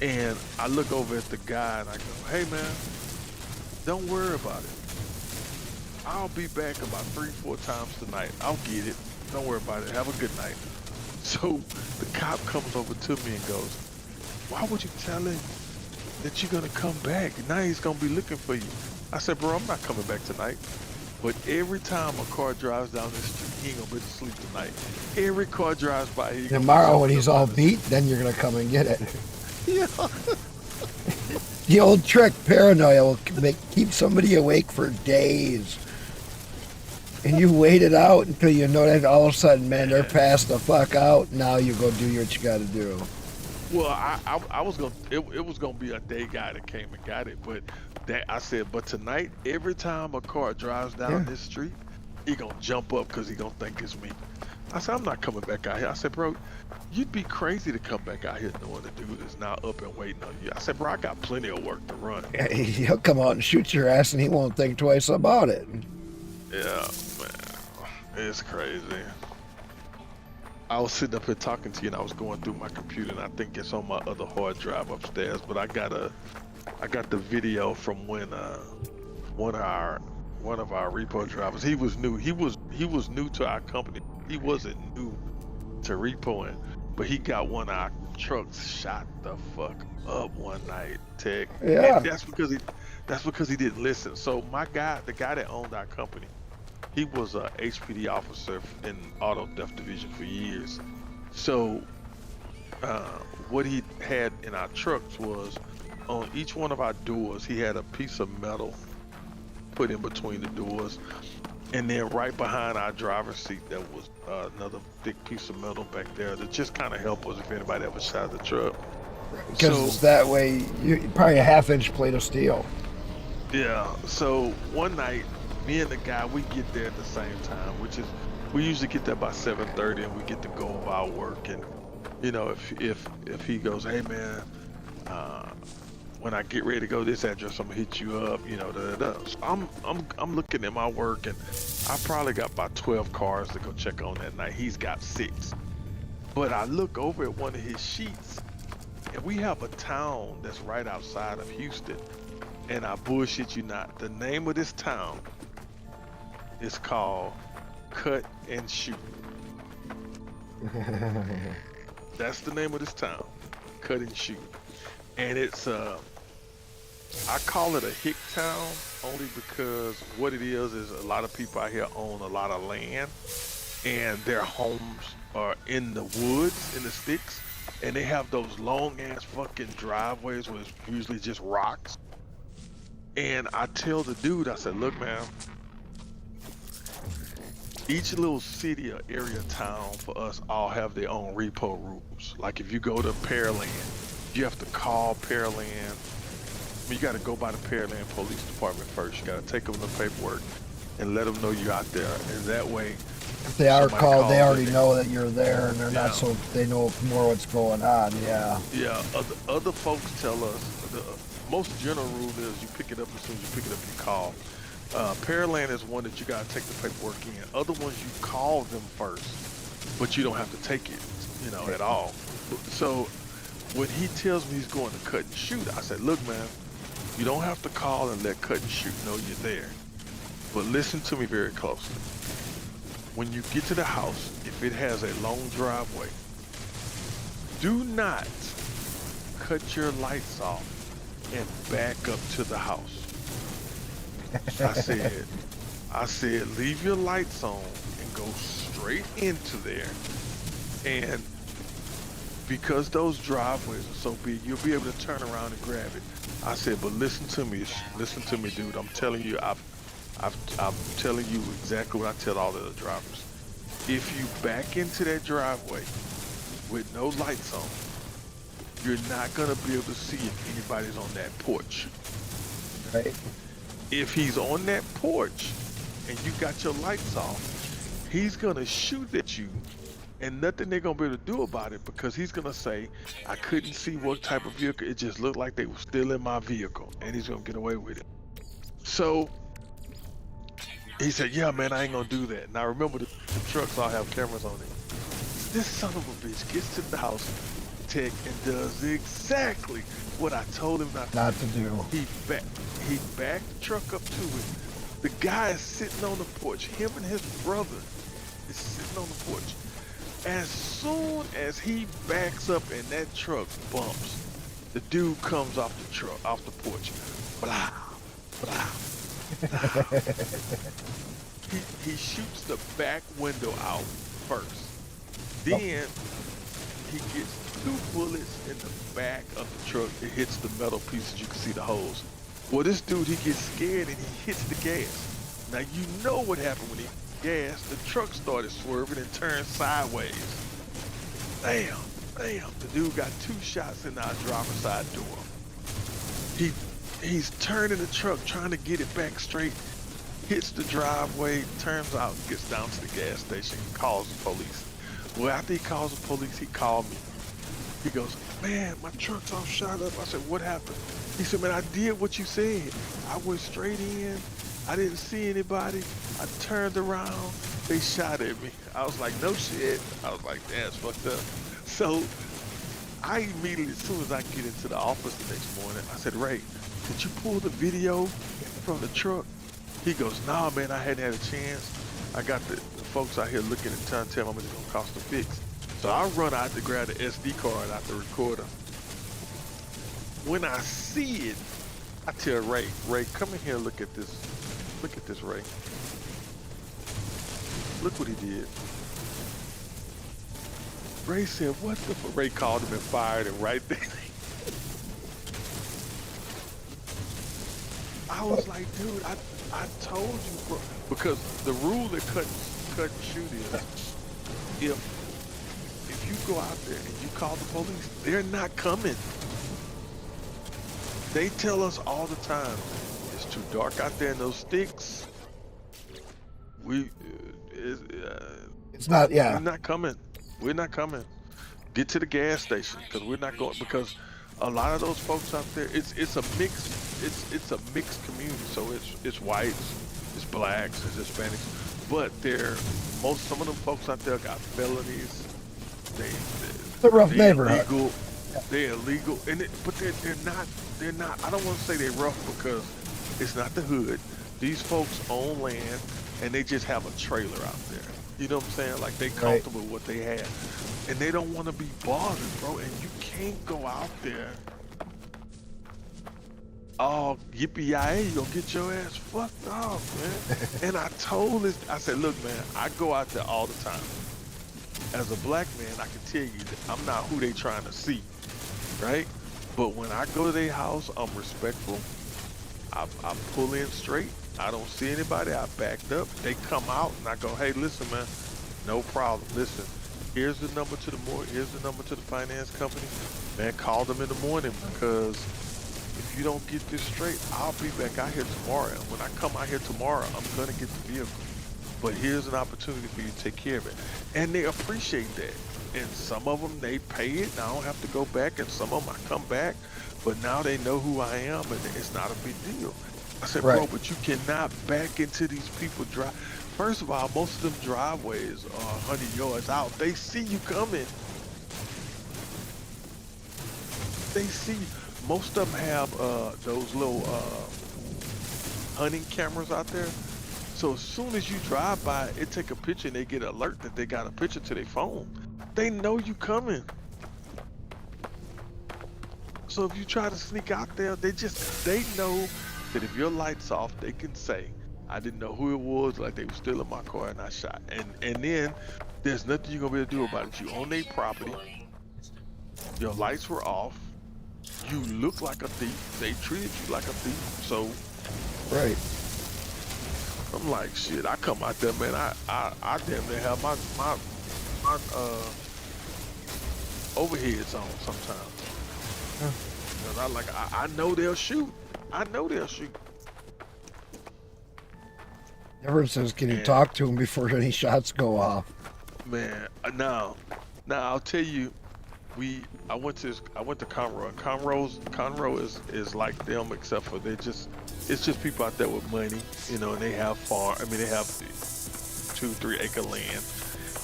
and I look over at the guy and I go, "Hey man, don't worry about it. I'll be back about 3-4 times tonight. I'll get it. Don't worry about it. Have a good night." So the cop comes over to me and goes, "Why would you tell him that you're gonna come back? Now he's gonna be looking for you." I said, "Bro, I'm not coming back tonight. But every time a car drives down this street, he ain't gonna be able to sleep tonight. Every car drives by, he gonna Tomorrow be when he's all something beat, then you're gonna come and get it. Yeah. The old trick, paranoia will keep somebody awake for days. And you wait it out until you know that all of a sudden, man, they're passed the fuck out. Now you go do what you gotta do. Well, I was gonna, it was gonna be a day guy that came and got it, but I said, but tonight, every time a car drives down this street, he gonna jump up because he gonna think it's me. I said, I'm not coming back out here. I said, bro, you'd be crazy to come back out here knowing the dude is now up and waiting on you. I said, bro, I got plenty of work to run. He'll come out and shoot your ass and he won't think twice about it. Yeah, man, it's crazy. I was sitting up here talking to you and I was going through my computer, and I think it's on my other hard drive upstairs, but I got the video from when one of our repo drivers, he was new to our company. He wasn't new to repoing, but he got one of our trucks shot the fuck up one night, Tech. Yeah. And that's because he didn't listen. So the guy that owned our company, he was a HPD officer in auto theft division for years. So what he had in our trucks was, on each one of our doors, he had a piece of metal put in between the doors, and then right behind our driver's seat there was another thick piece of metal back there that just kind of helped us if anybody ever shot the truck. Because that way, you probably a half-inch plate of steel. Yeah, so one night, me and the guy, we get there at the same time, which is, we usually get there by 7:30, and we get to go over our work. And you know, if he goes, hey man, when I get ready to go this address, I'm gonna hit you up, you know, So I'm looking at my work, and I probably got about 12 cars to go check on that night. He's got 6. But I look over at one of his sheets, and we have a town that's right outside of Houston. And I bullshit you not, the name of this town is called Cut and Shoot. That's the name of this town, Cut and Shoot. And it's I call it a hick town only because what it is a lot of people out here own a lot of land, and their homes are in the woods, in the sticks, and they have those long ass fucking driveways where it's usually just rocks. And I tell the dude, I said, look man, each little city or area town for us all have their own repo rules. Like if you go to Pearland, you have to call Pearland. You got to go by the Pearland Police Department first. You got to take them the paperwork and let them know you're out there. And that way, if they are called, they already in, know that you're there, and they're not so, they know more what's going on. Yeah. Yeah. Other folks tell us the most general rule is you pick it up as soon as you pick it up, you call. Pearland is one that you got to take the paperwork in. Other ones you call them first, but you don't have to take it, you know, at all. So when he tells me he's going to Cut and Shoot, I said, look man, you don't have to call and let Cut and Shoot know you're there. But listen to me very closely. When you get to the house, if it has a long driveway, do not cut your lights off and back up to the house. I said, leave your lights on and go straight into there. And because those driveways are so big, you'll be able to turn around and grab it. I said, but listen to me, dude. I'm telling you, I'm telling you exactly what I tell all the other drivers. If you back into that driveway with no lights on, you're not gonna be able to see if anybody's on that porch. Right. If he's on that porch and you got your lights off, he's gonna shoot at you, and nothing they're gonna be able to do about it because he's gonna say, I couldn't see what type of vehicle, it just looked like they were still in my vehicle, and he's gonna get away with it. So he said, yeah, man, I ain't gonna do that. Now remember, the trucks all have cameras on it. This son of a bitch gets to the house, Tech, and does exactly what I told him not to do. He backed the truck up to it. The guy is sitting on the porch. Him and his brother is sitting on the porch. As soon as he backs up and that truck bumps, the dude comes off the porch. Blah, blah. He shoots the back window out first. Then he gets 2 bullets in the back of the truck. It hits the metal pieces. You can see the holes. Well, this dude, he gets scared and he hits the gas. Now you know what happened when he gas. The truck started swerving and turned sideways. Bam, bam. The dude got 2 shots in our driver's side door. He's turning the truck, trying to get it back straight. Hits the driveway, turns out, gets down to the gas station, calls the police. Well, after he calls the police, he called me. He goes, man, my truck's all shot up. I said, what happened? He said, man, I did what you said. I went straight in. I didn't see anybody. I turned around. They shot at me. I was like, no shit. I was like, that's fucked up. So I immediately, as soon as I get into the office the next morning, I said, Ray, did you pull the video from the truck? He goes, nah, man, I hadn't had a chance. I got the folks out here looking and trying to tell me how much it's gonna cost to fix. So I run out to grab the SD card out the recorder. When I see it, I tell Ray, come in here and look at this. Look at this, Ray. Look what he did. Ray said, what the fuck? Ray called him and fired him right there. I was like, dude, I told you, bro. Because the rule that cut and shoot is, if you go out there and you call the police, they're not coming. They tell us all the time, it's too dark out there in those sticks. It's not, yeah. We're not coming. We're not coming. Get to the gas station because we're not going, because a lot of those folks out there, it's a mixed community. So it's whites, it's blacks, it's Hispanics, but some of them folks out there got felonies. It's a rough neighborhood. Illegal. They're illegal, but they're not. I don't want to say they're rough because it's not the hood. These folks own land and they just have a trailer out there. You know what I'm saying? Like they comfortable with what they have, and they don't want to be bothered, bro. And you can't go out there. Oh, yippee-yi-yay, you gonna get your ass fucked off, man. And I told this, I said, look, man, I go out there all the time. As a black man, I can tell you that I'm not who they trying to see, right? But when I go to their house, I'm respectful. I pull in straight. I don't see anybody. I backed up. They come out and I go, hey, listen, man, no problem. Listen, here's the number to the here's the number to the finance company. Man, call them in the morning because if you don't get this straight, I'll be back out here tomorrow. And when I come out here tomorrow, I'm gonna get the vehicle. But here's an opportunity for you to take care of it. And they appreciate that. And some of them, they pay it, and I don't have to go back. And some of them, I come back, but now they know who I am, and it's not a big deal. I said, bro, but you cannot back into these people drive. First of all, most of them driveways are 100 yards out. They see you coming. They see you. Most of them have those little hunting cameras out there. So as soon as you drive by, it take a picture and they get an alert that they got a picture to their phone. They know you coming. So if you try to sneak out there, they know that if your light's off, they can say, I didn't know who it was, like they were still in my car and I shot. And then there's nothing you're gonna be able to do about it. You own their property, your lights were off, you look like a thief, they treated you like a thief, so. Right. I'm like, shit, I come out there, man, I damn near have my overheads on sometimes. Cause I know they'll shoot. I know they'll shoot. Everyone says, can you And talk to him before any shots go off? man, now I'll tell you, I went to Conroe. And Conroe is like them, except for it's just people out there with money, you know, and they have they have 2-3 acre land.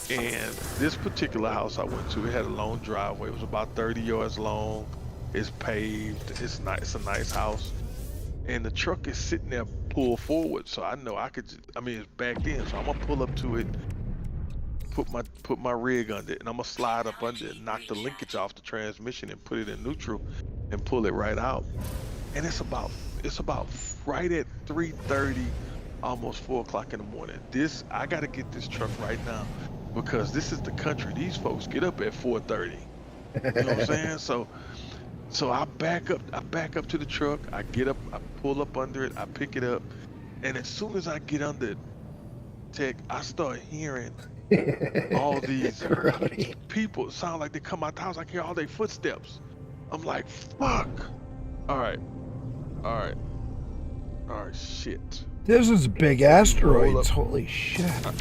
And this particular house I went to, it had a long driveway. It was about 30 yards long. It's paved. It's nice. It's a nice house. And the truck is sitting there pulled forward, so I know I could. It's backed in, so I'm gonna pull up to it, put my rig under it, and I'm gonna slide up under it, knock the linkage off the transmission, and put it in neutral, and pull it right out. And it's about right at 3:30, almost 4 o'clock in the morning. I gotta get this truck right now, because this is the country. These folks get up at 4:30. You know what I'm saying? So I back up to the truck. I get up, I pull up under it, I pick it up, and as soon as I get under it, Tech, I start hearing all these Right. people sound like they come out the house. I can hear all their footsteps. I'm like, fuck. All right, shit. This is big asteroids. Holy shit. I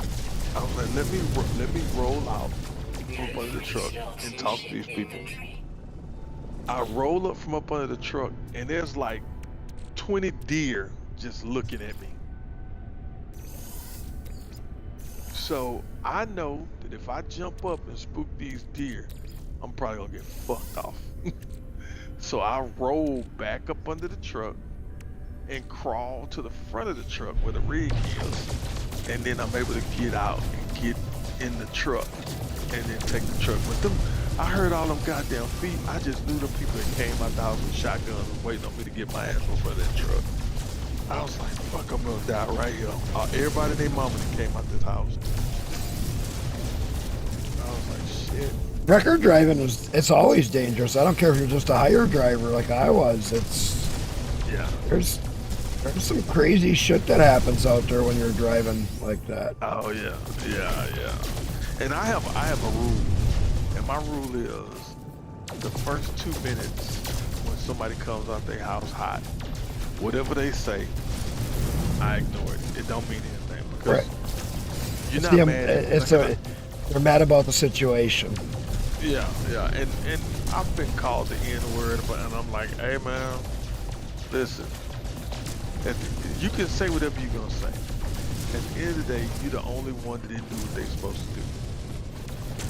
was like, let me roll out from under the truck and talk to these people. I roll up from up under the truck, and there's like 20 deer just looking at me. So I know that if I jump up and spook these deer, I'm probably gonna get fucked off. So I roll back up under the truck and crawl to the front of the truck where the rig is, and then I'm able to get out and get in the truck and then take the truck with them. I heard all them goddamn feet. I just knew the people that came out the house with shotguns and waiting on me to get my ass over that truck. I was like, fuck, I'm gonna die right here. Everybody and their mama that came out this house. I was like, shit. Record driving it's always dangerous. I don't care if you're just a hired driver like I was. Yeah. There's some crazy shit that happens out there when you're driving like that. Oh yeah. And I have a rule. And my rule is the first 2 minutes when somebody comes out their house hot, whatever they say, I ignore it. It don't mean anything, because you're not mad. They're mad about the situation. Yeah. And I've been called the N-word, and I'm like, hey man, listen. You can say whatever you're gonna say. At the end of the day, you're the only one that didn't do what they're supposed to do.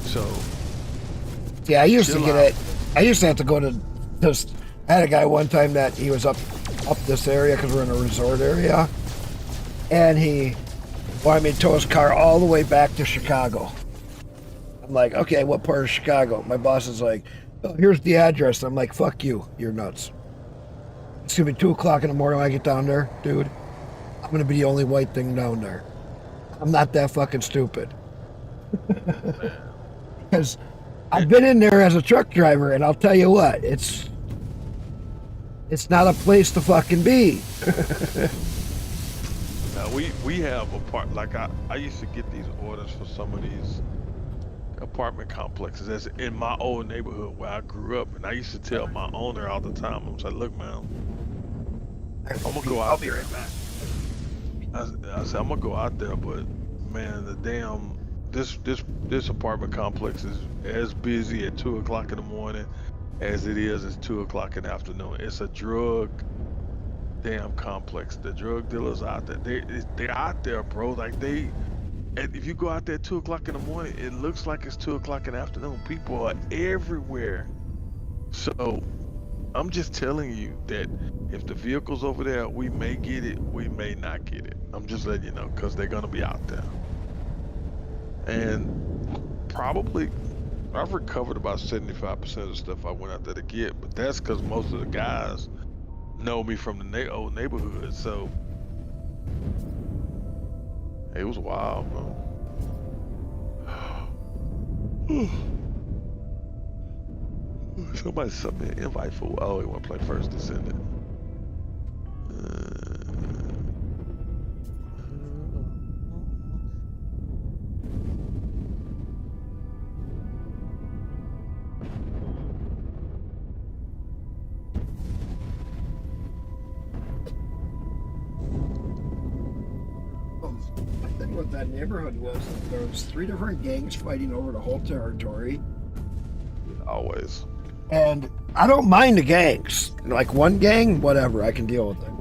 So yeah, I used to get it. I used to have to go to this. I had a guy one time that he was up this area because we're in a resort area, and he wanted me to tow his car all the way back to Chicago. I'm like, okay, what part of Chicago? My boss is like, oh, here's the address. I'm like, fuck you, you're nuts. It's gonna be 2 o'clock in the morning when I get down there, dude. I'm gonna be the only white thing down there. I'm not that fucking stupid. Because I've been in there as a truck driver, and I'll tell you what, it's not a place to fucking be. now we have a part, like I used to get these orders for some of these apartment complexes that's in my old neighborhood where I grew up, and I used to tell my owner all the time, I was like, look man, I'm gonna go out there. Right back. I said I'm gonna go out there, but man, the damn this apartment complex is as busy at 2 o'clock in the morning as it is at 2 o'clock in the afternoon. It's a drug damn complex. The drug dealers out there, they're out there, bro. Like if you go out there at 2 o'clock in the morning, it looks like it's 2 o'clock in the afternoon. People are everywhere. So I'm just telling you that if the vehicle's over there, we may get it, we may not get it. I'm just letting you know, because they're gonna be out there. And probably I've recovered about 75% of the stuff I went out there to get, but that's because most of the guys know me from the old neighborhood. So it was wild, bro. Somebody sent me an invite for, oh, he want to play First Descendant. that neighborhood was. There was 3 different gangs fighting over the whole territory. Always. And I don't mind the gangs. Like one gang, whatever, I can deal with it.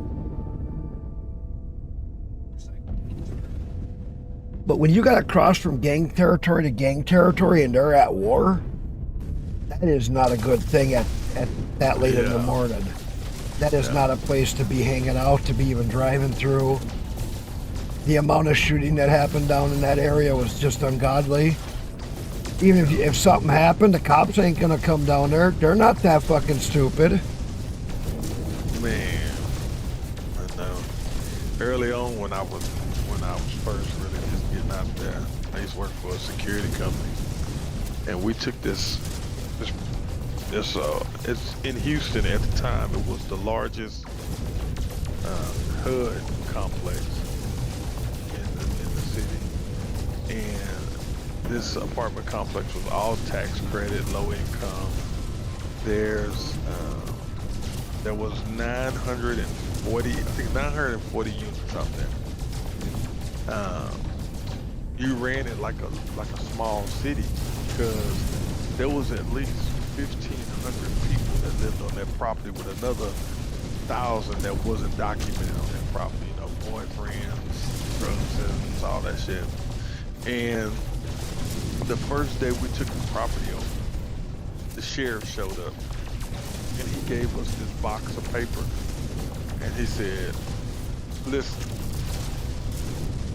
But when you got to cross from gang territory to gang territory and they're at war, that is not a good thing at that late in the morning. That is not a place to be hanging out, to be even driving through. The amount of shooting that happened down in that area was just ungodly. Even if something happened, the cops ain't gonna come down there. They're not that fucking stupid. Man, I know. Early on when I was first really just getting out there, I used to work for a security company, and we took this it's in Houston at the time. It was the largest HUD complex in the city, and this apartment complex was all tax credit, low income. There was 940 units out there. You ran it like a small city because there was at least 1,500 people that lived on that property with another 1,000 that wasn't documented on that property. You know, boyfriends, drug cousins, all that shit. And the first day we took the property over, the sheriff showed up and he gave us this box of paper and he said, listen,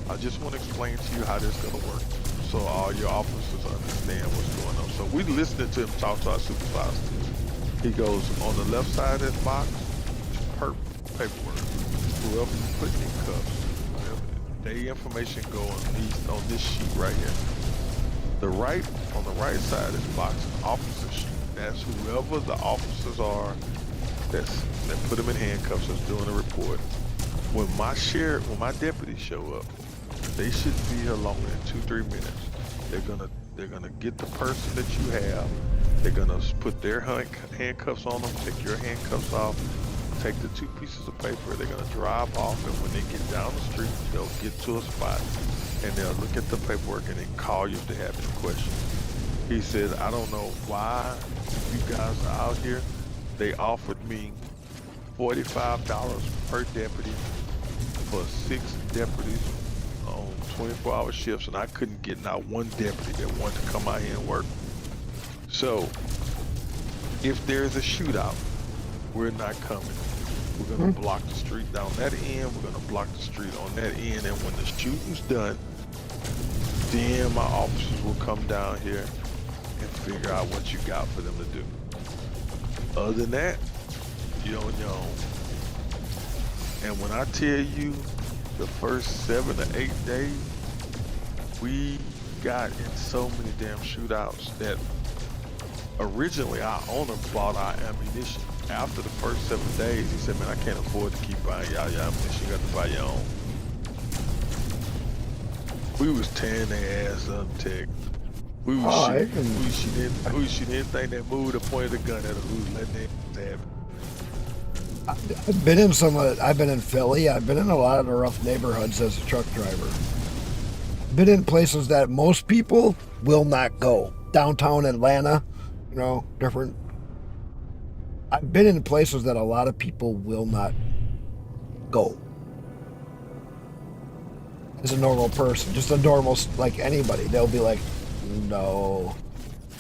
I just want to explain to you how this is going to work so all your officers understand what's going on. So we listened to him talk to our supervisor. He goes, on the left side of this box, paperwork. Whoever you put in cuffs, their information go on this sheet right here. On the right side of this box, an officer sheet. That's whoever the officers are that put them in handcuffs that's doing a report. When my deputies show up, they should be here longer than 2-3 minutes. They're gonna get the person that you have. They're gonna put their handcuffs on them, take your handcuffs off, take the 2 pieces of paper. They're gonna drive off, and when they get down the street, they'll get to a spot and they'll look at the paperwork and then call you if they have any questions. He said, I don't know why you guys are out here. They offered me $45 per deputy for 6 deputies on 24-hour shifts, and I couldn't get not one deputy that wanted to come out here and work. So if there's a shootout, we're not coming. We're gonna block the street down that end, we're gonna block the street on that end, and when the shooting's done, then my officers will come down here and figure out what you got for them to do. Other than that, you're on your own. And when I tell you the first 7 or 8 days, we got in so many damn shootouts that originally our owner bought our ammunition. After the first 7 days, he said, man, I can't afford to keep buying y'all your ammunition. You got to buy your own. We was tearing their ass up, Tech. We was shooting anything that moved or pointed a gun at us. We was letting their ass have it. I've been in I've been in Philly. I've been in a lot of the rough neighborhoods as a truck driver. Been in places that most people will not go. Downtown Atlanta, you know, different. I've been in places that a lot of people will not go. As a normal person, just a normal, like anybody, they'll be like, no.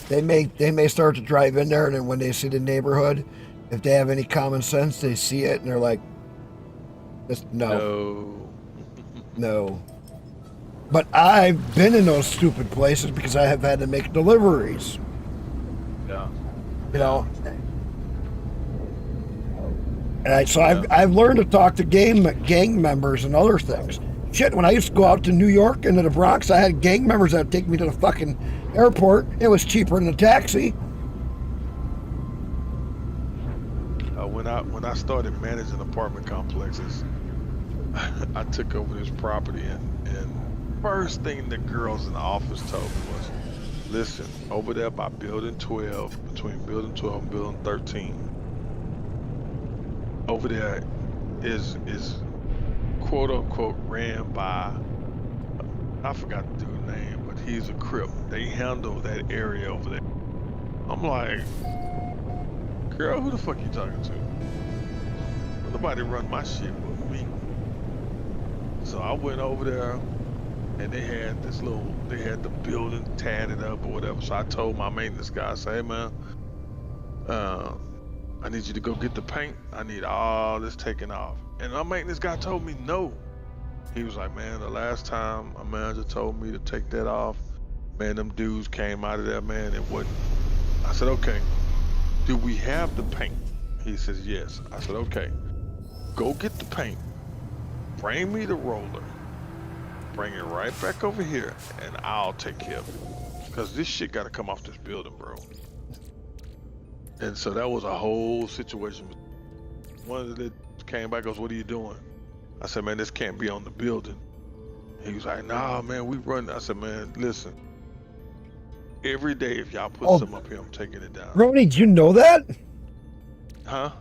They may start to drive in there, and then when they see the neighborhood, if they have any common sense, they see it and they're like, no. But I've been in those stupid places because I have had to make deliveries. Yeah. You know. And I've learned to talk to gang members and other things. Shit, when I used to go out to New York into the Bronx, I had gang members that would take me to the fucking airport. It was cheaper than a taxi. When I started managing apartment complexes, I took over this property, and first thing the girls in the office told me was, listen, over there by building 12, between building 12 and building 13, over there is quote unquote ran by I forgot the dude's name, but he's a Crip. They handle that area over there. I'm like, girl, who the fuck you talking to? Nobody run my shit but me. So I went over there, and they had the building tatted up or whatever. So I told my maintenance guy, I say, hey man, I need you to go get the paint. I need all this taken off. And my maintenance guy told me no. He was like, man, the last time a manager told me to take that off, man, them dudes came out of there, man, it wasn't. I said, okay, do we have the paint? He says, yes. I said, okay, go get the paint. Bring me the roller. Bring it right back over here, and I'll take care of it. Because this shit got to come off this building, bro. And so that was a whole situation. One of the came back, goes, what are you doing? I said, man, this can't be on the building. He was like, nah, man, we run. I said, man, listen. Every day, if y'all put something up here, I'm taking it down. Rony, did you know that? Huh?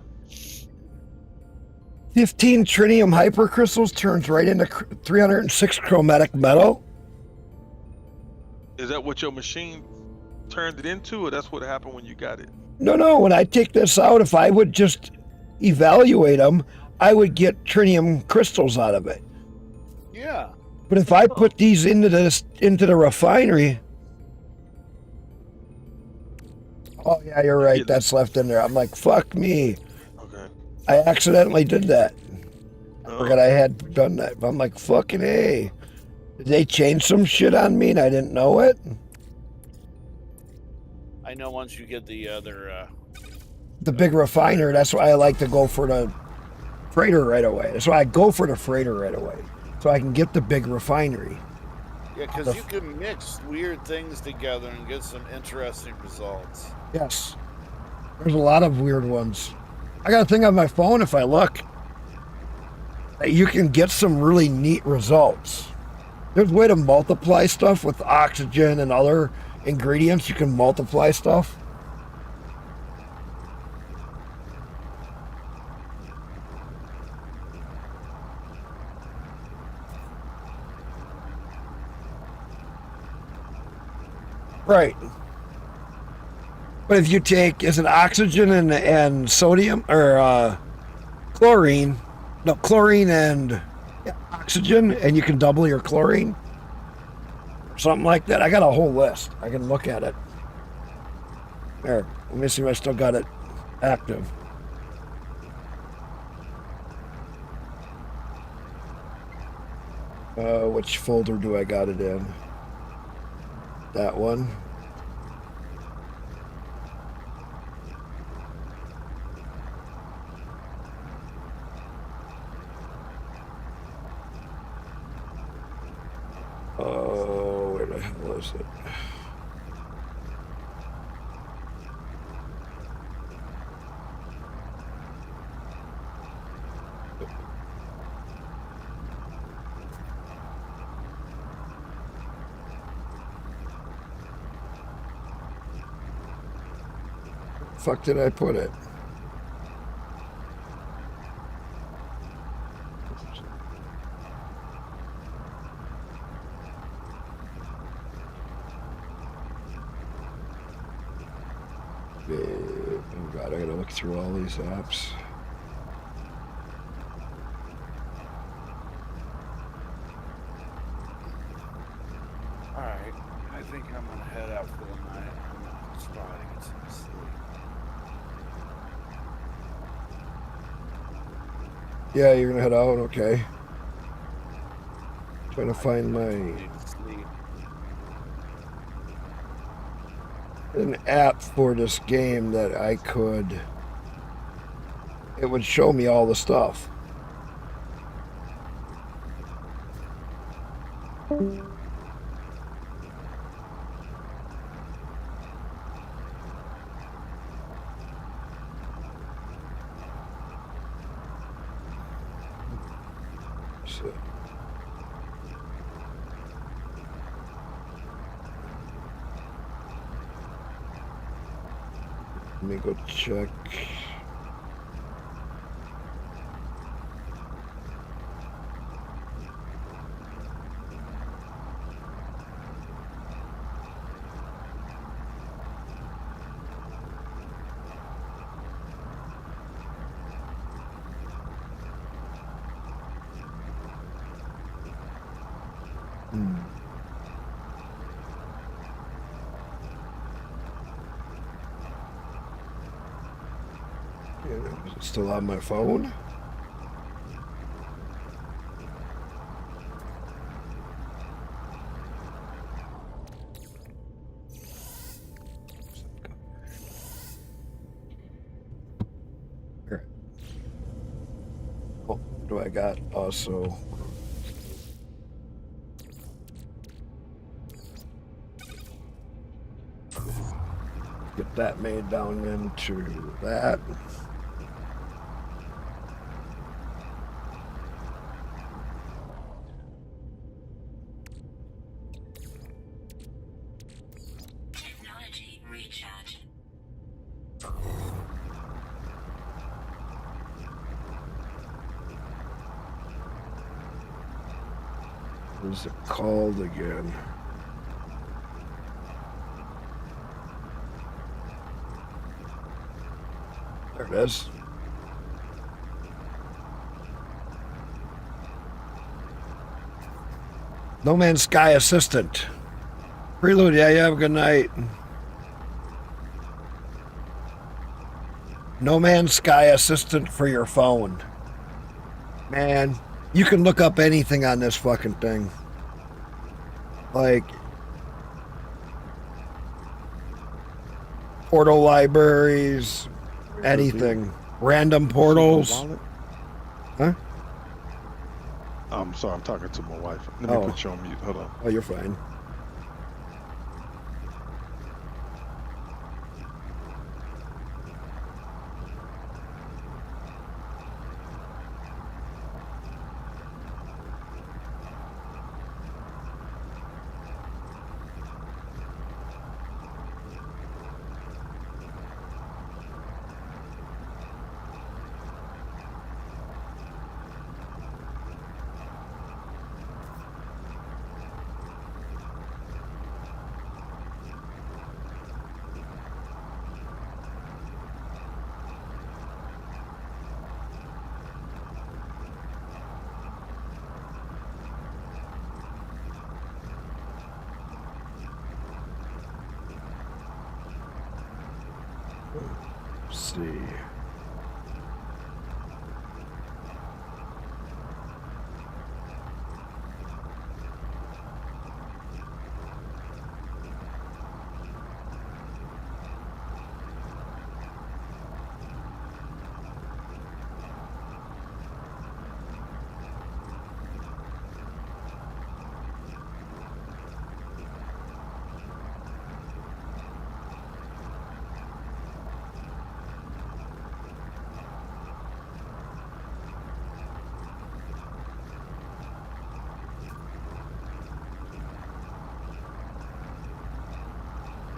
15 tritium hypercrystals turns right into 306 chromatic metal. Is that what your machine turned it into, or that's what happened when you got it? No, when I take this out, if I would just evaluate them, I would get tritium crystals out of it. Yeah. But if I put these into the refinery, oh yeah, you're right. That's left in there. I'm like, fuck me. Okay. I accidentally did that. I forgot I had done that. But I'm like, fucking A. Did they change some shit on me and I didn't know it? I know once you get the other. The big refiner, that's why I like to go for the freighter right away. That's why I go for the freighter right away. So I can get the big refinery. Yeah, because you can mix weird things together and get some interesting results. Yes. There's a lot of weird ones. I got a thing on my phone, if I look, that you can get some really neat results. There's a way to multiply stuff with oxygen and other ingredients. You can multiply stuff. Right. But if you take, is it oxygen and sodium, or chlorine? No, chlorine and oxygen, and you can double your chlorine. Something like that. I got a whole list. I can look at it. There. Let me see if I still got it active. Which folder do I got it in? That one. Oh, where the hell is it? Fuck did I put it? Oh god, I gotta look through all these apps. Alright, I think I'm gonna head out for the night. I'm gonna try to get some sleep. Yeah, you're gonna head out, okay. Trying to find my an app for this game that I could, it would show me all the stuff. So. Let me go check. Is it still on my phone? Here. Oh, what do I got also? Get that made down into that. Technology recharge. What is it called again? There it is. No Man's Sky Assistant. Prelude, yeah, you have a good night. No Man's Sky Assistant for your phone. Man, you can look up anything on this fucking thing. Like, portal libraries, anything. Random portals. Wallet? Huh? I'm sorry, I'm talking to my wife. Let me Oh. put you on mute. Hold on. Oh, you're fine. Let's see.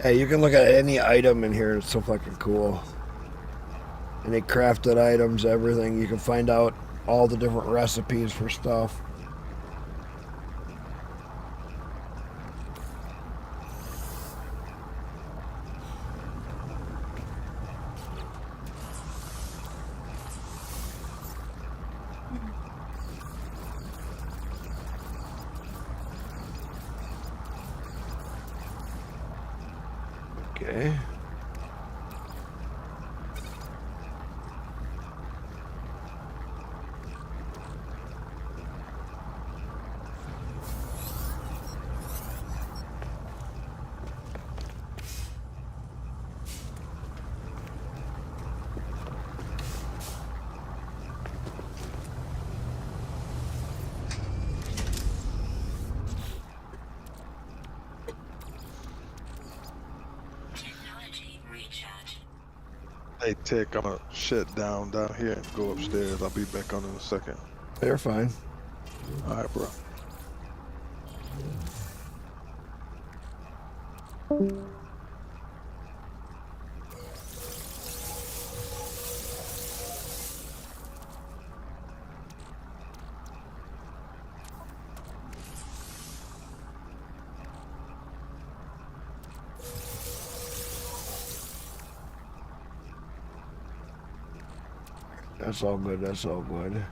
Hey, you can look at any item in here. It's so fucking cool. Any crafted items, everything. You can find out all the different recipes for stuff. Okay. Technology recharge. Hey, Tech, I'm gonna shut down here and go upstairs. I'll be back on in a second. They're fine. All right, bro. That's all good. That's all good.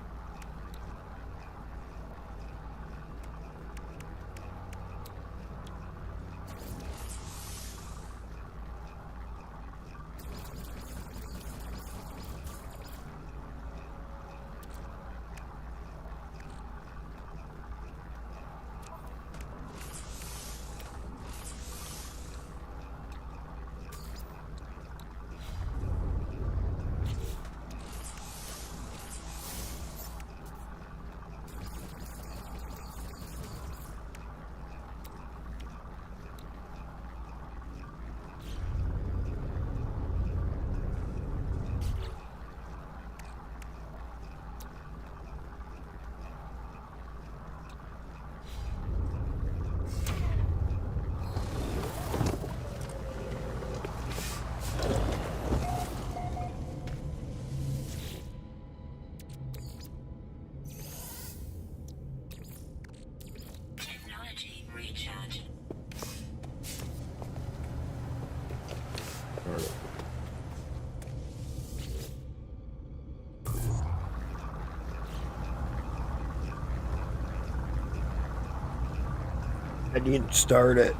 I need to start it.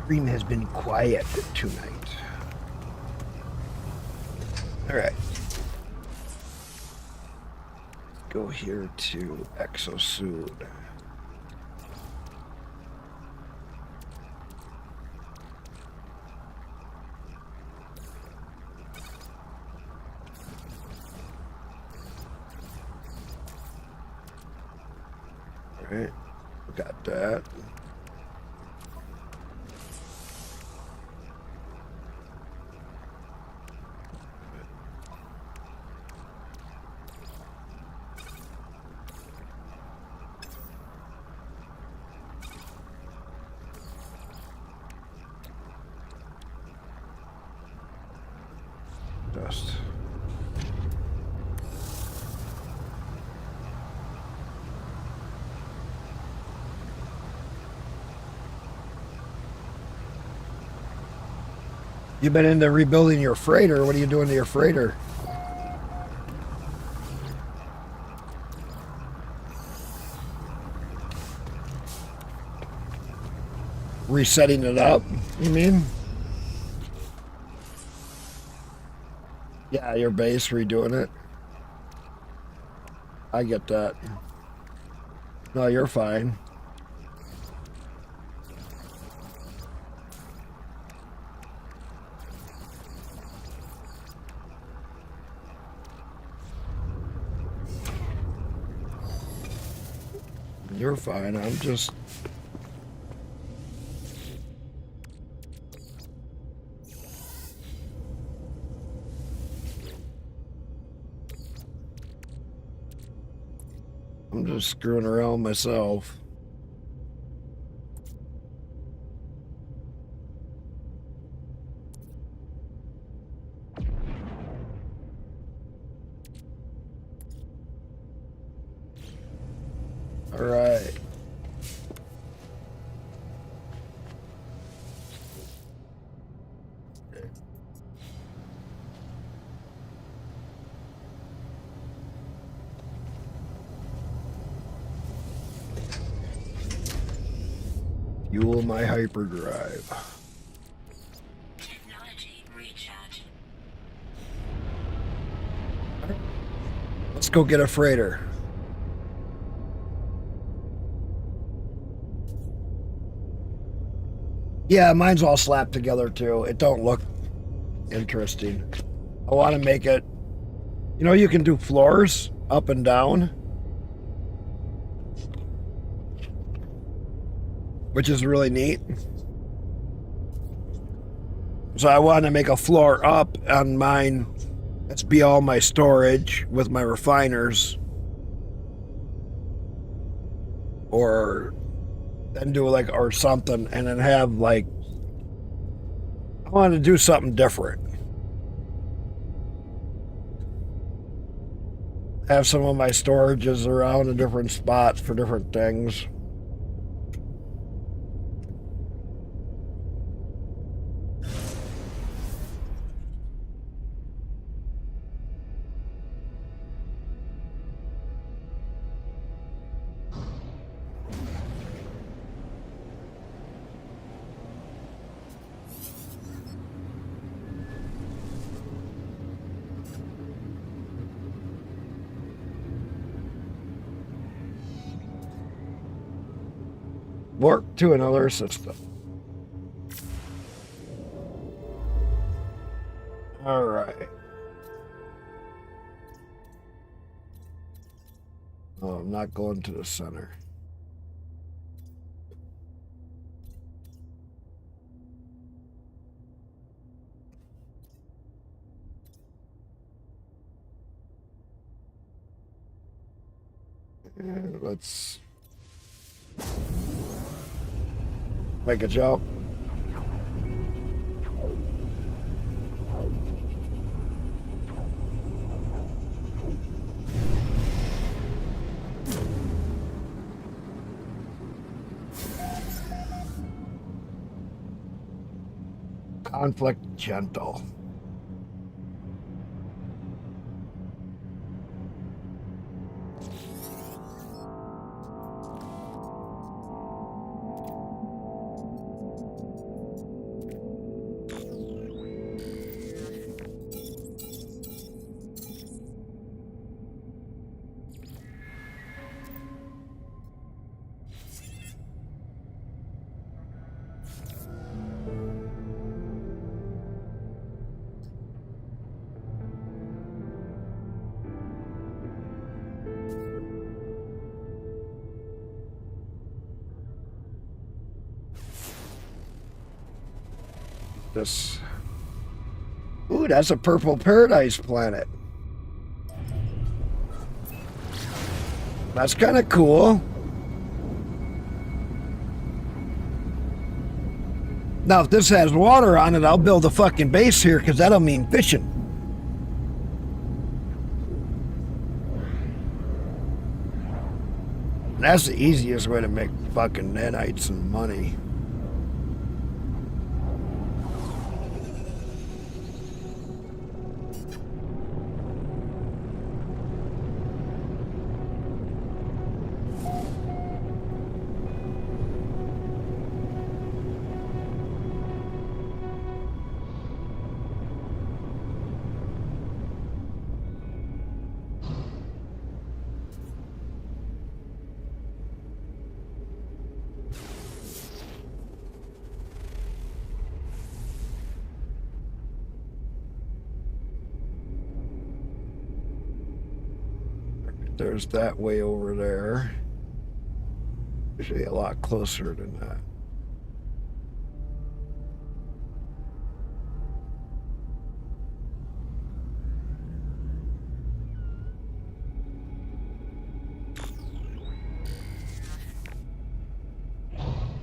Stream has been quiet tonight. All right. Go here to Exosuit. All right, got that. Dust. You've been into rebuilding your freighter. What are you doing to your freighter? Resetting it up, you mean? Yeah, your base, redoing it. I get that. No, you're fine. You're fine. I'm just... I'm just screwing around myself. All right. Fuel my hyperdrive. Technology recharge. Let's go get a freighter. Yeah, mine's all slapped together too. It don't look interesting. I want to make it, you know, you can do floors up and down, which is really neat. So I want to make a floor up on mine. That's be all my storage with my refiners. Or then do like, or something, and then have like, I want to do something different. Have some of my storages around in different spots for different things. Work to another system. All right. Oh, I'm not going to the center. Let's make a jump. Conflict gentle. This. Ooh, that's a purple paradise planet. That's kind of cool. Now, if this has water on it, I'll build a fucking base here because that'll mean fishing. That's the easiest way to make fucking nanites and money. There's that way over there. Usually a lot closer than that.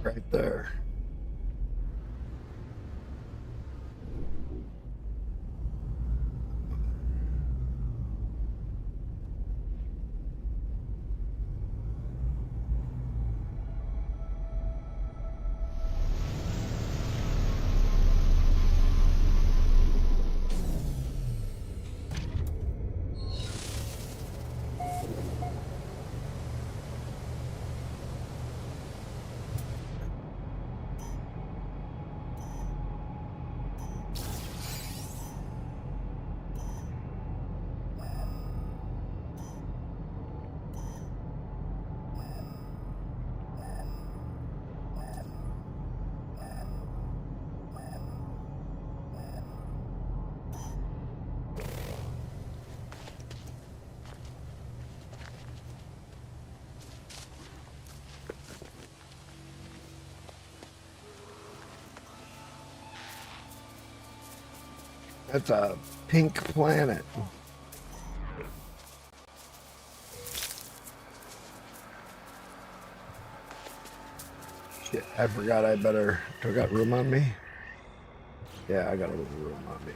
Right there. That's a pink planet. Shit, I forgot I better. Do I got room on me? Yeah, I got a little room on me.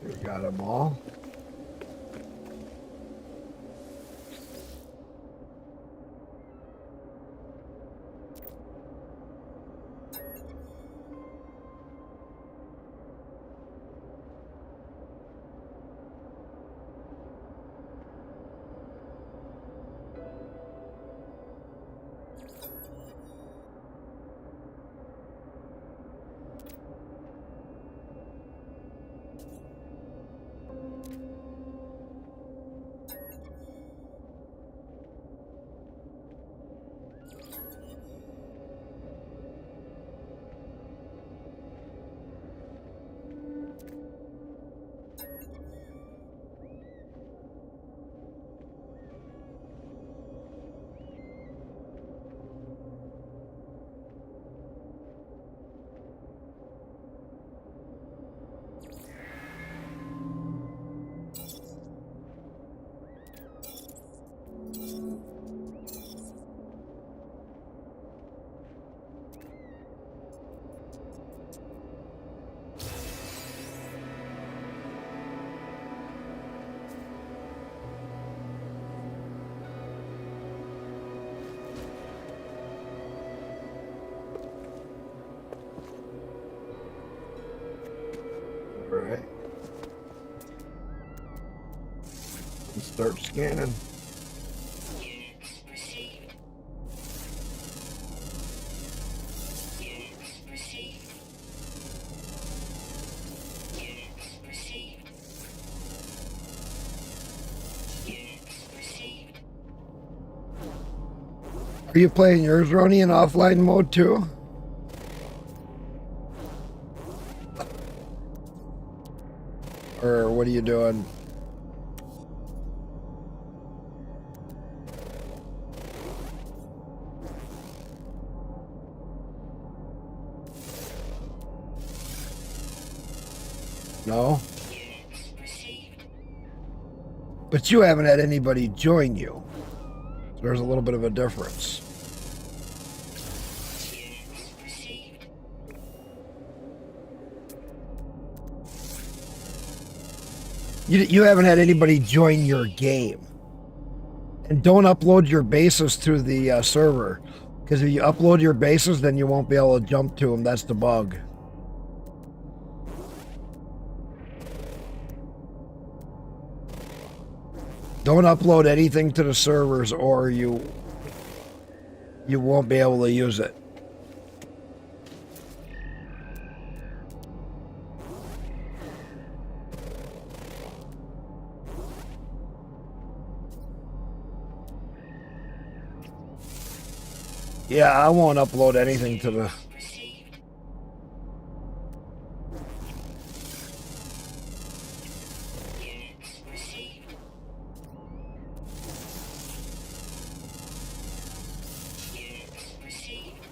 We got them all. and start scanning. Units received. Units received. Units received. Units received. Are you playing yours, Roni, in offline mode too? Or what are you doing? No? Units received. But you haven't had anybody join you. So there's a little bit of a difference. Units received. You haven't had anybody join your game. And don't upload your bases to the server. Because if you upload your bases, then you won't be able to jump to them. That's the bug. Don't upload anything to the servers or you won't be able to use it. Yeah, I won't upload anything to the... Received. Units received. Units received. Units received.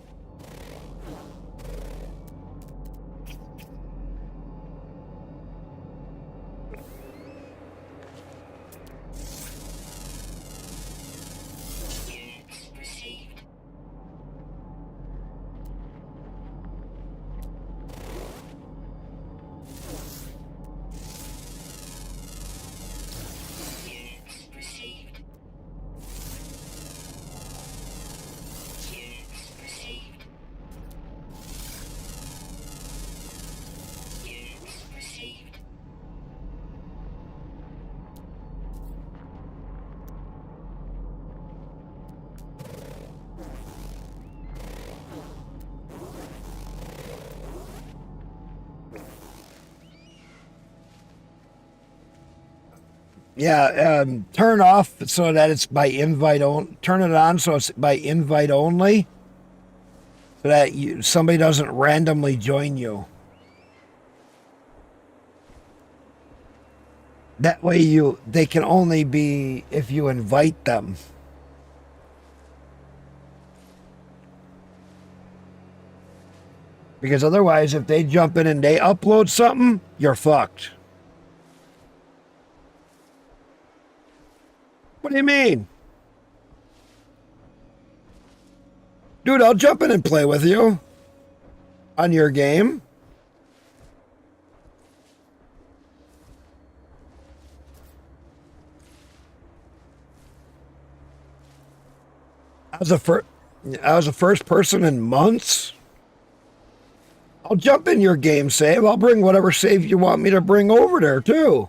Units received. Units received. Units received. Yeah, turn off so that it's by invite only. Turn it on so it's by invite only. So that somebody doesn't randomly join you. That way they can only be if you invite them. Because otherwise, if they jump in and they upload something, you're fucked. What do you mean? Dude, I'll jump in and play with you. On your game. I was the first person in months. I'll jump in your game save. I'll bring whatever save you want me to bring over there, too.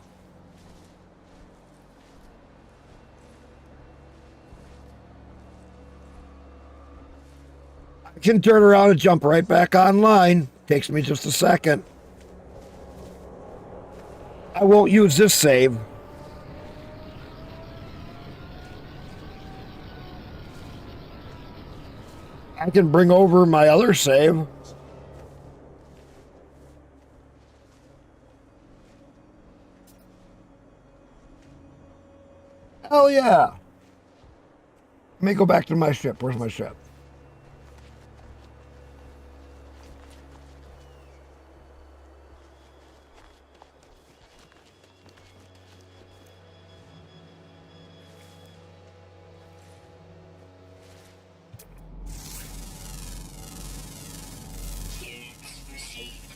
I can turn around and jump right back online. Takes me just a second. I won't use this save. I can bring over my other save. Hell yeah. Let me go back to my ship. Where's my ship? Units received.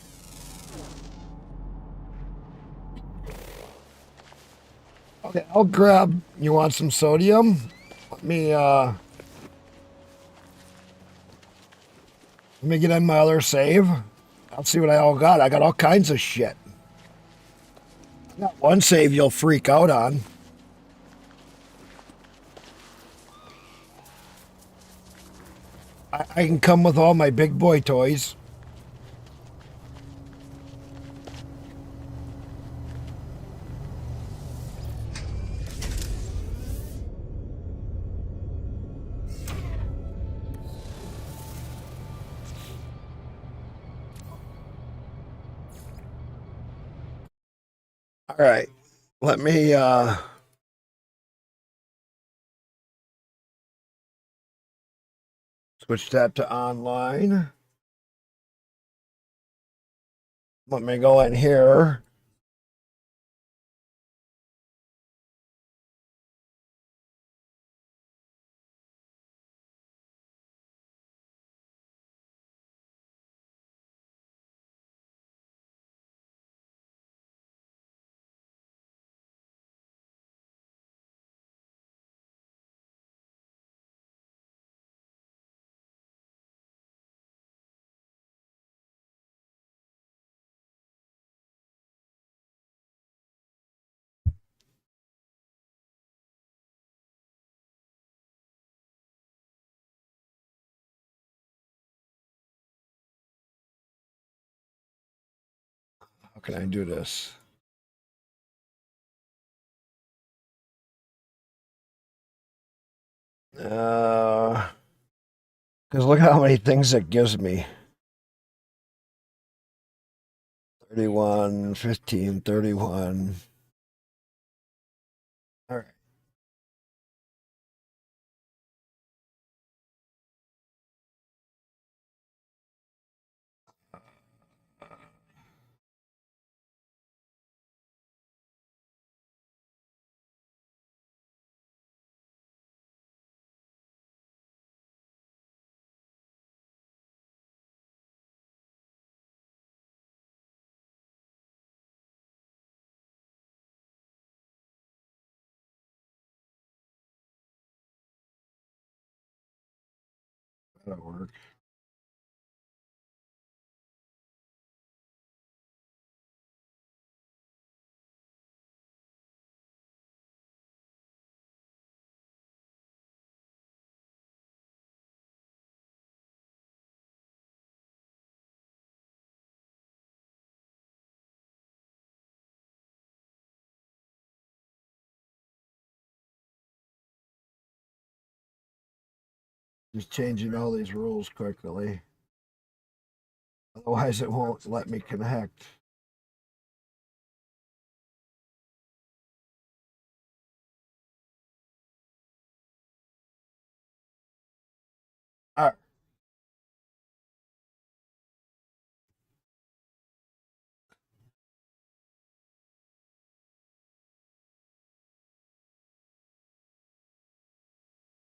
Okay, I'll grab. You want some sodium? Let me get in my other save. I'll see what I all got. I got all kinds of shit. Not one save you'll freak out on. I can come with all my big boy toys. All right. Let me switch that to online. Let me go in here. How can I do this? Because look how many things it gives me. 31, 15, 31. All right. That'll work. Just changing all these rules quickly. Otherwise, it won't let me connect. All right.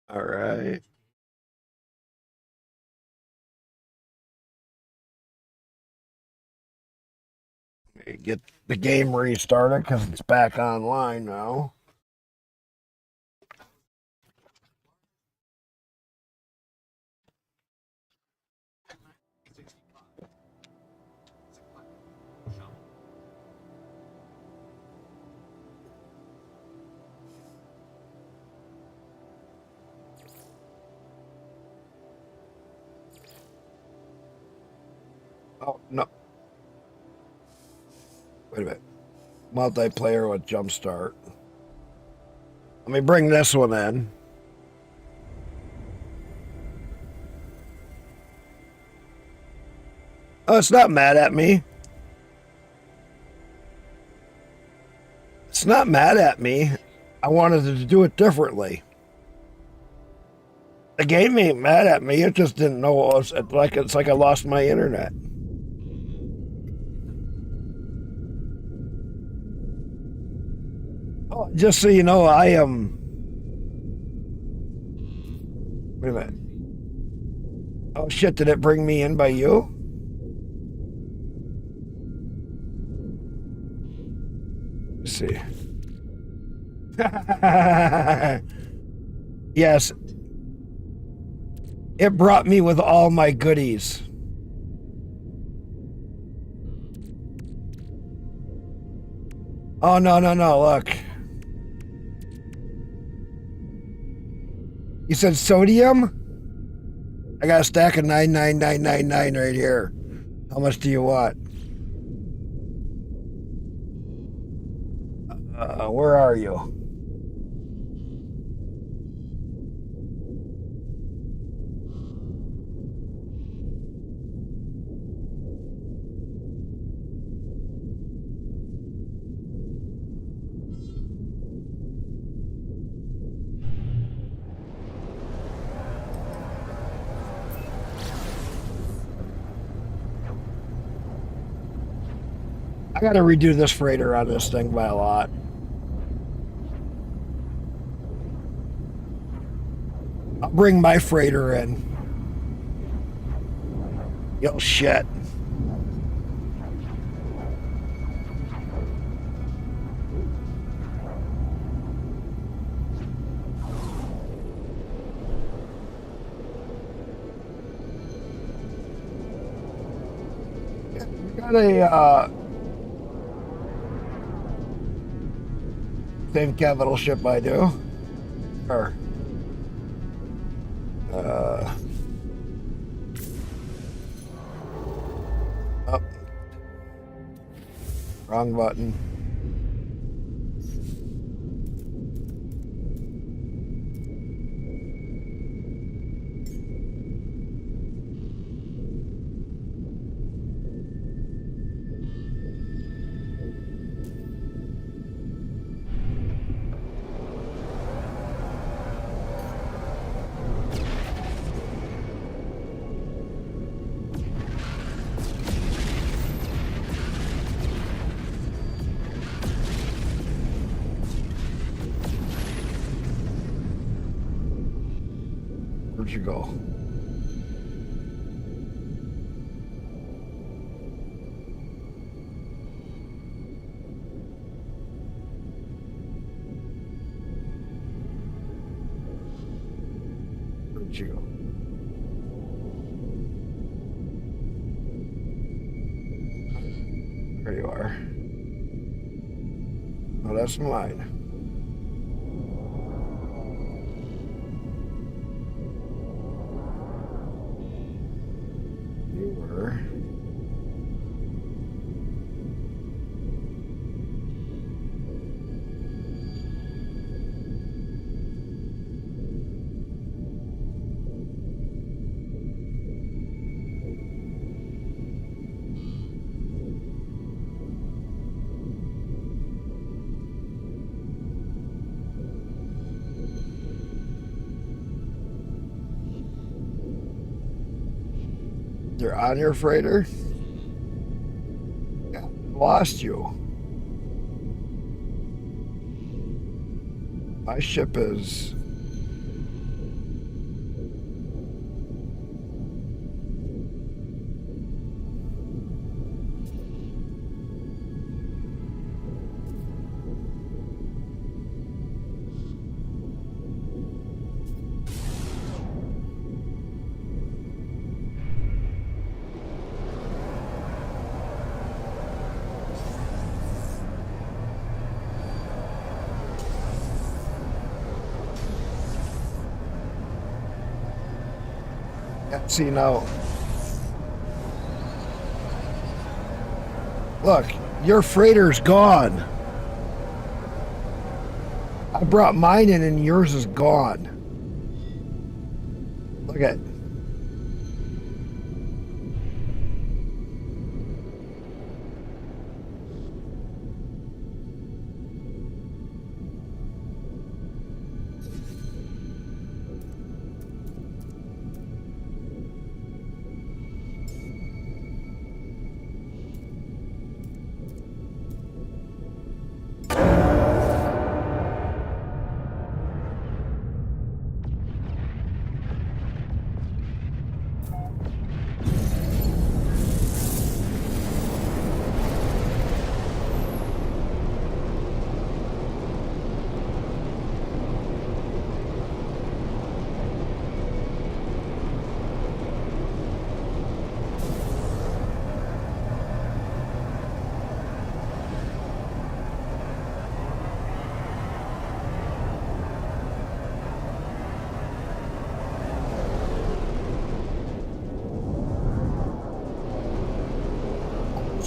All right. Get the game restarted because it's back online now. Oh, no. Wait a minute. Multiplayer with Jumpstart. Let me bring this one in. Oh, it's not mad at me. It's not mad at me. I wanted to do it differently. The game ain't mad at me. It just didn't know what was it's like I lost my internet. Oh, just so you know, I am. Wait a minute. Oh shit! Did it bring me in by you? Let's see. Yes. It brought me with all my goodies. Oh, no, no, no, look. You said sodium? I got a stack of 99999 right here. How much do you want? Where are you? I gotta redo this freighter on this thing by a lot. I'll bring my freighter in. Yo, shit. We got a same capital ship I do. Or oh, wrong button. Where'd you go? Where'd you go? There you are. Oh, that's mine. You were. You're on your freighter? Yeah, lost you. My ship is... Yeah, see now. Look, your freighter's gone. I brought mine in and yours is gone. Look at.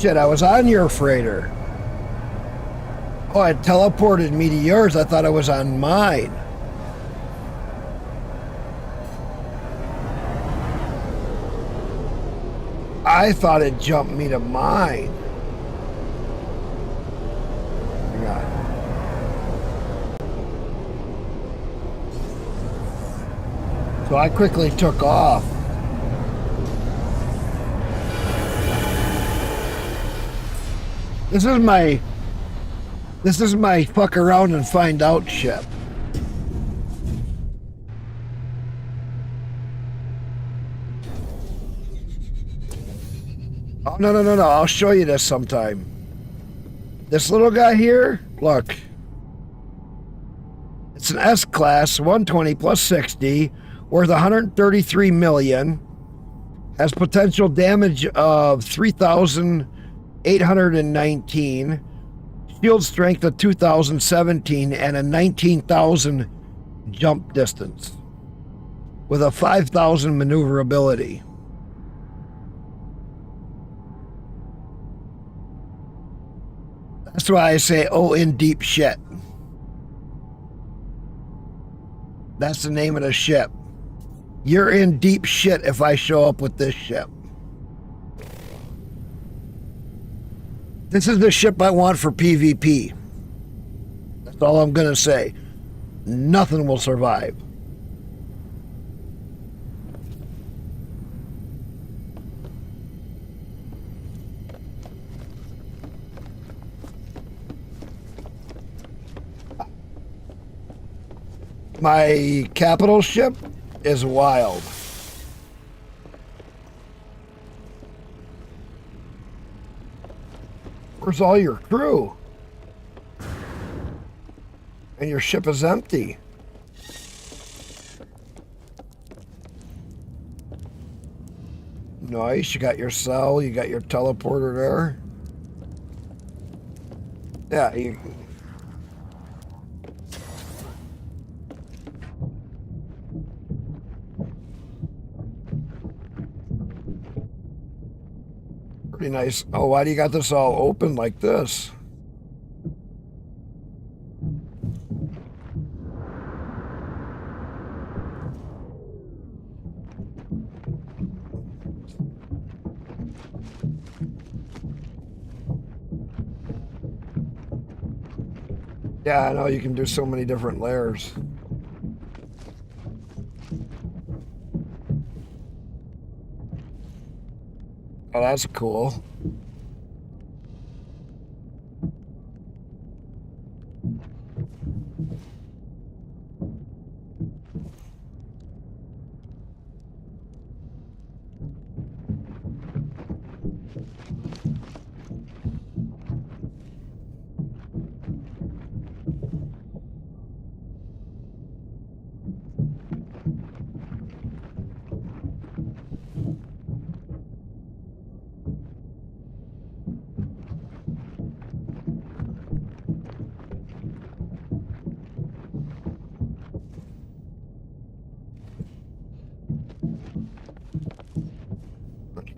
Shit, I was on your freighter. Oh, it teleported me to yours. I thought I was on mine. I thought it jumped me to mine. Hang on. So I quickly took off. This is my fuck around and find out ship. Oh, no. I'll show you this sometime. This little guy here, look. It's an S-Class, 120 plus 60, worth 133 million. Has potential damage of 3,819. Shield strength of 2,017 and a 19,000 jump distance. With a 5,000 maneuverability. That's why I say, oh, in deep shit. That's the name of the ship. You're in deep shit if I show up with this ship. This is the ship I want for PvP. That's all I'm gonna say. Nothing will survive. My capital ship is wild. Where's all your crew? And your ship is empty. Nice, you got your cell, you got your teleporter there. Yeah, you... Pretty nice. Oh, why do you got this all open like this? Yeah, I know you can do so many different layers. Oh, that's cool.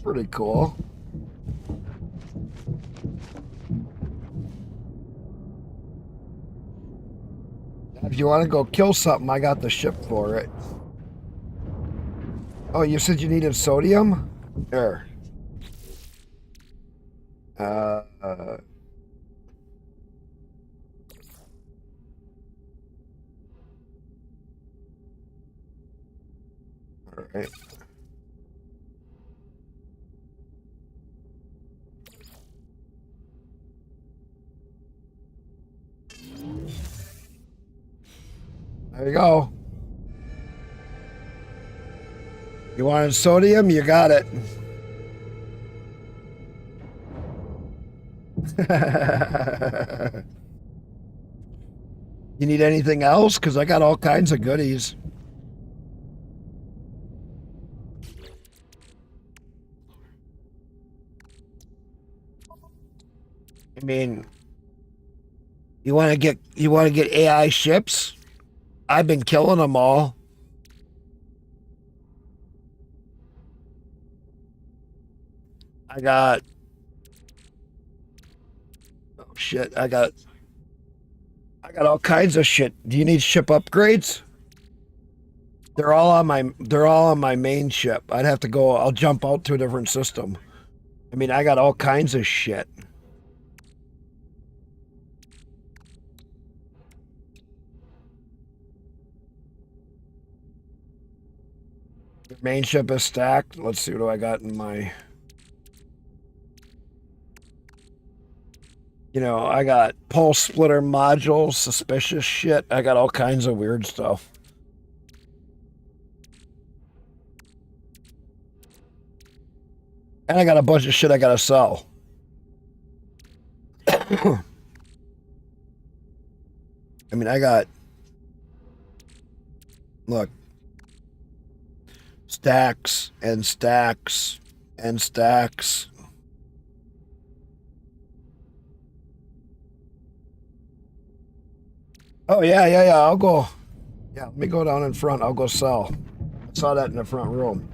Pretty cool. If you want to go kill something, I got the ship for it. Oh, you said you needed sodium? Here. All right. There you go. You wanted sodium? You got it. You need anything else? Because I got all kinds of goodies. I mean, you want to get AI ships? I've been killing them all. I got Shit, I got all kinds of shit. Do you need ship upgrades? They're all on my main ship. I'd have to go. I'll jump out to a different system. I mean, I got all kinds of shit. Your main ship is stacked. Let's see what do I got in my. You know, I got pulse splitter modules, suspicious shit. I got all kinds of weird stuff. And I got a bunch of shit I gotta sell. I mean, I got. Look. Stacks and stacks and stacks. Oh, yeah. I'll go. Yeah, let me go down in front. I'll go sell. I saw that in the front room.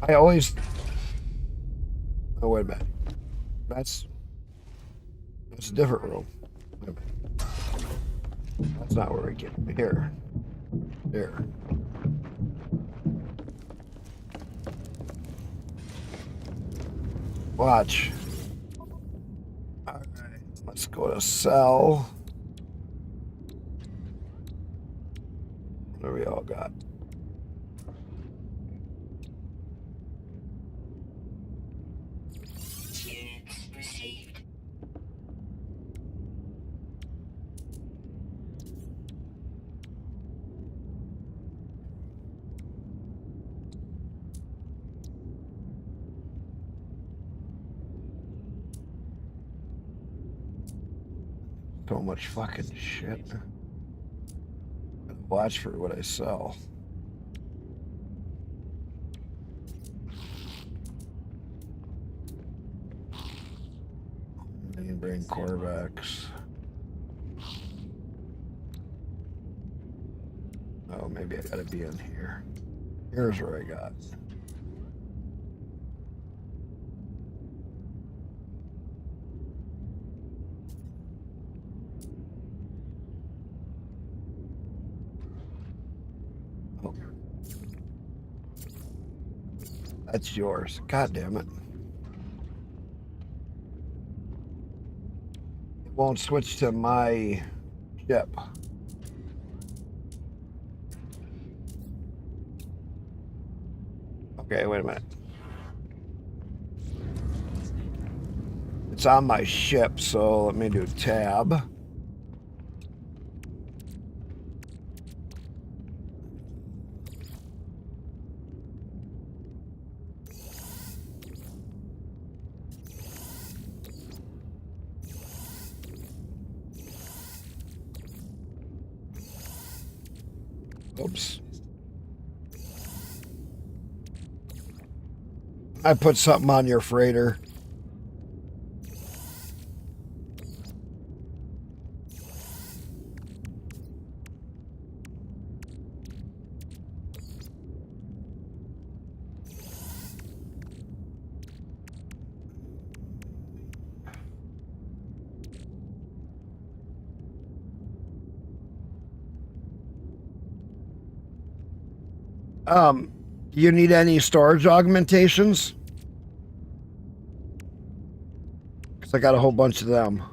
I always. Oh, wait a minute. That's a different room. Wait a minute. That's not where we get. Here. There. Watch. All right. Let's go to sell. What do we all got? Units received. So much fucking shit. Watch for what I sell. Bring Corvax. Oh, maybe I gotta be in here. Here's where I got. Oh. That's yours. God damn it. It won't switch to my ship. Okay, wait a minute. It's on my ship, so let me do tab. Oops. I put something on your freighter. Do you need any storage augmentations? Because I got a whole bunch of them.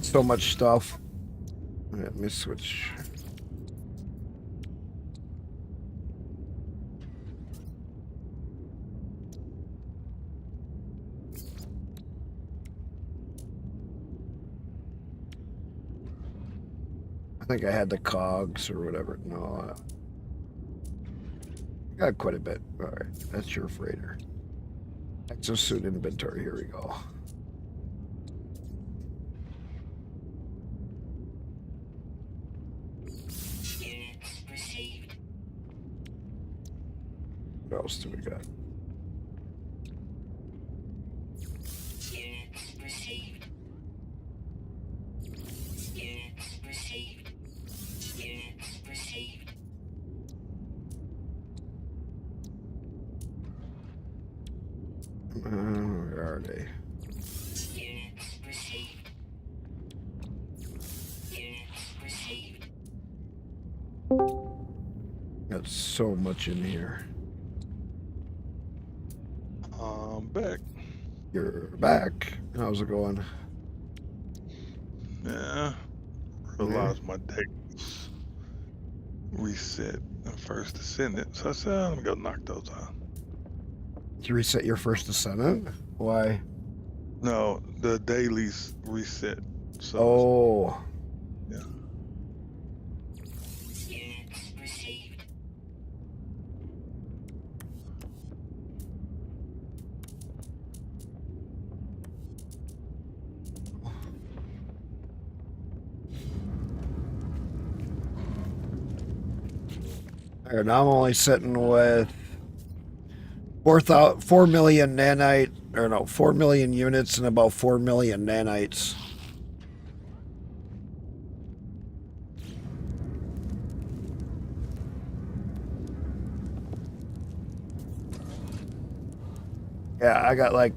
So much stuff. Let me switch. I think I had the cogs or whatever. No, I got quite a bit. All right, that's your freighter. Exosuit inventory. Here we go. Units received. What else do we got? Units received. Units received. Units received. Where are they? Units received. Units received. Got so much in here. Back. You're back. How's it going? Yeah. Realized my deck was reset in first descendant. So I said, let me go knock those out. Did you reset your first descendant? Why? No, the dailies reset. So Oh. yeah. Units received. And I'm only sitting with 4 million nanite, or no, 4 million units and about 4 million nanites. Yeah, I got like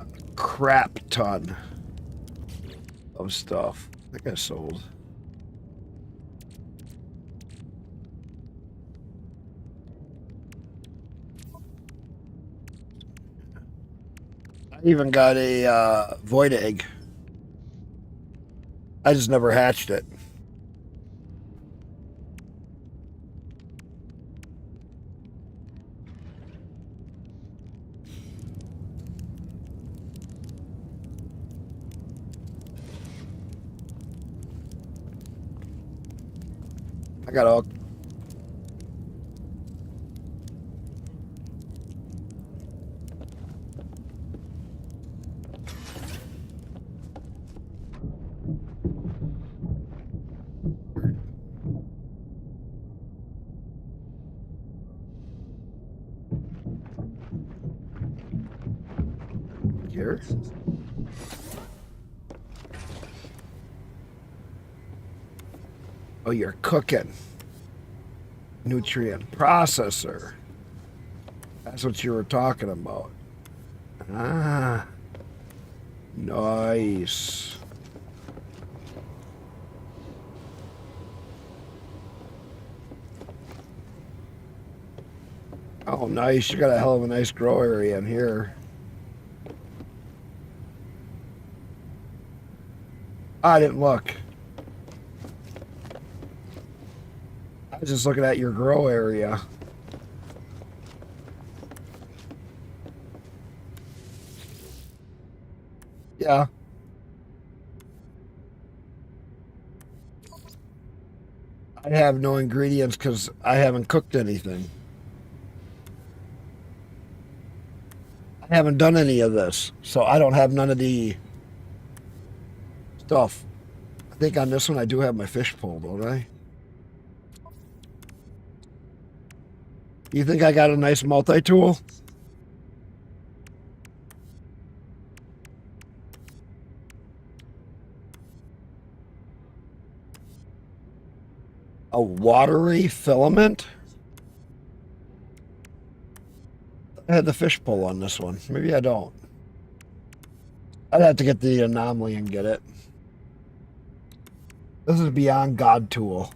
a crap ton of stuff. I think I sold. I even got a void egg. I just never hatched it. I got all. Here. Oh, you're cooking. Nutrient processor. That's what you were talking about. Ah. Nice. Oh, nice. You got a hell of a nice grow area in here. I didn't look. I was just looking at your grow area. Yeah. I have no ingredients because I haven't cooked anything. I haven't done any of this, so I don't have none of the stuff. I think on this one I do have my fish pole, don't I? You think I got a nice multi-tool? A watery filament? I had the fish pole on this one. Maybe I don't. I'd have to get the anomaly and get it. This is beyond God tool.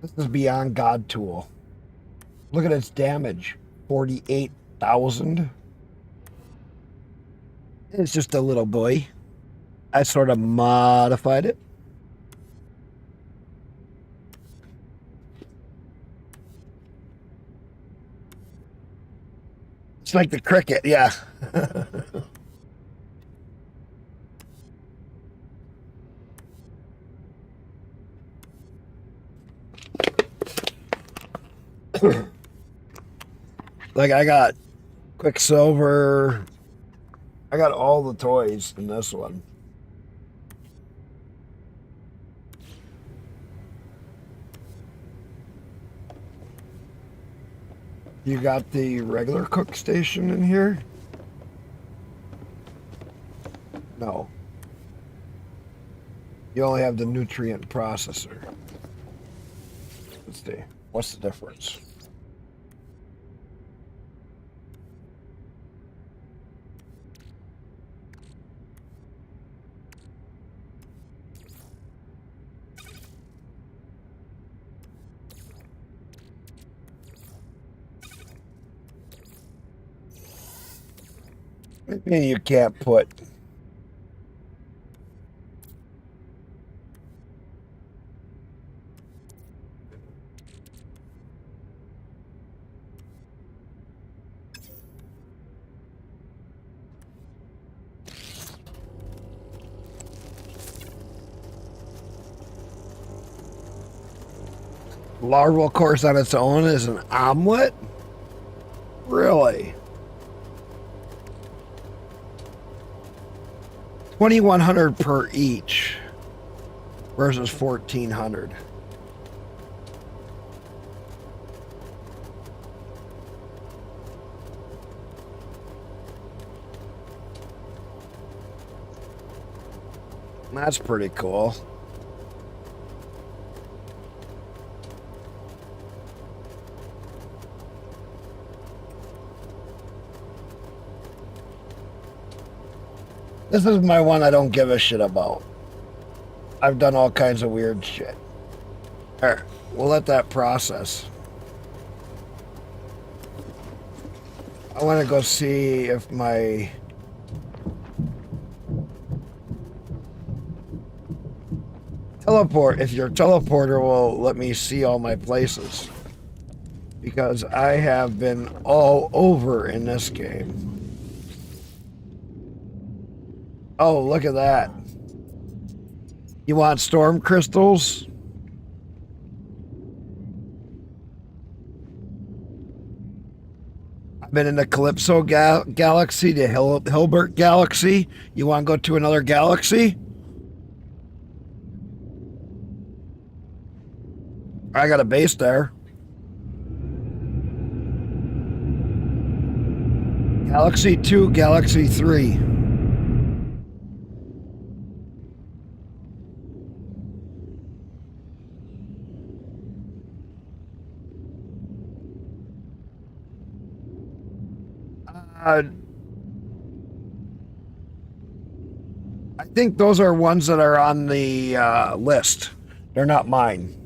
This is beyond God tool. Look at its damage. 48,000. It's just a little boy. I sort of modified it. It's like the cricket, yeah. Like I got Quicksilver. I got all the toys in this one. You got the regular cook station in here? No. You only have the nutrient processor. Let's see. What's the difference? Maybe you can't put. Larval course on its own is an omelet? Really? 2,100 per each versus 1,400. That's pretty cool. This is my one I don't give a shit about. I've done all kinds of weird shit. Alright, we'll let that process. I want to go see if my... if your teleporter will let me see all my places. Because I have been all over in this game. Oh, look at that. You want storm crystals? I've been in the Calypso galaxy, the Hilbert galaxy. You want to go to another galaxy? I got a base there. Galaxy 2, Galaxy 3. I think those are ones that are on the list. They're not mine.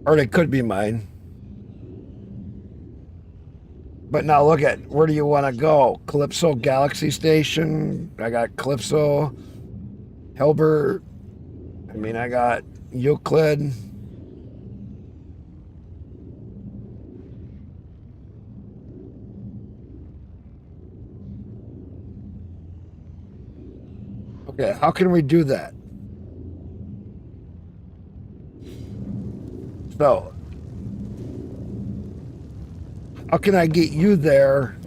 Or they could be mine. But now look at, where do you want to go? Calypso Galaxy Station. I got Calypso, Hilbert. I got Euclid. Okay, how can we do that? So, how can I get you there?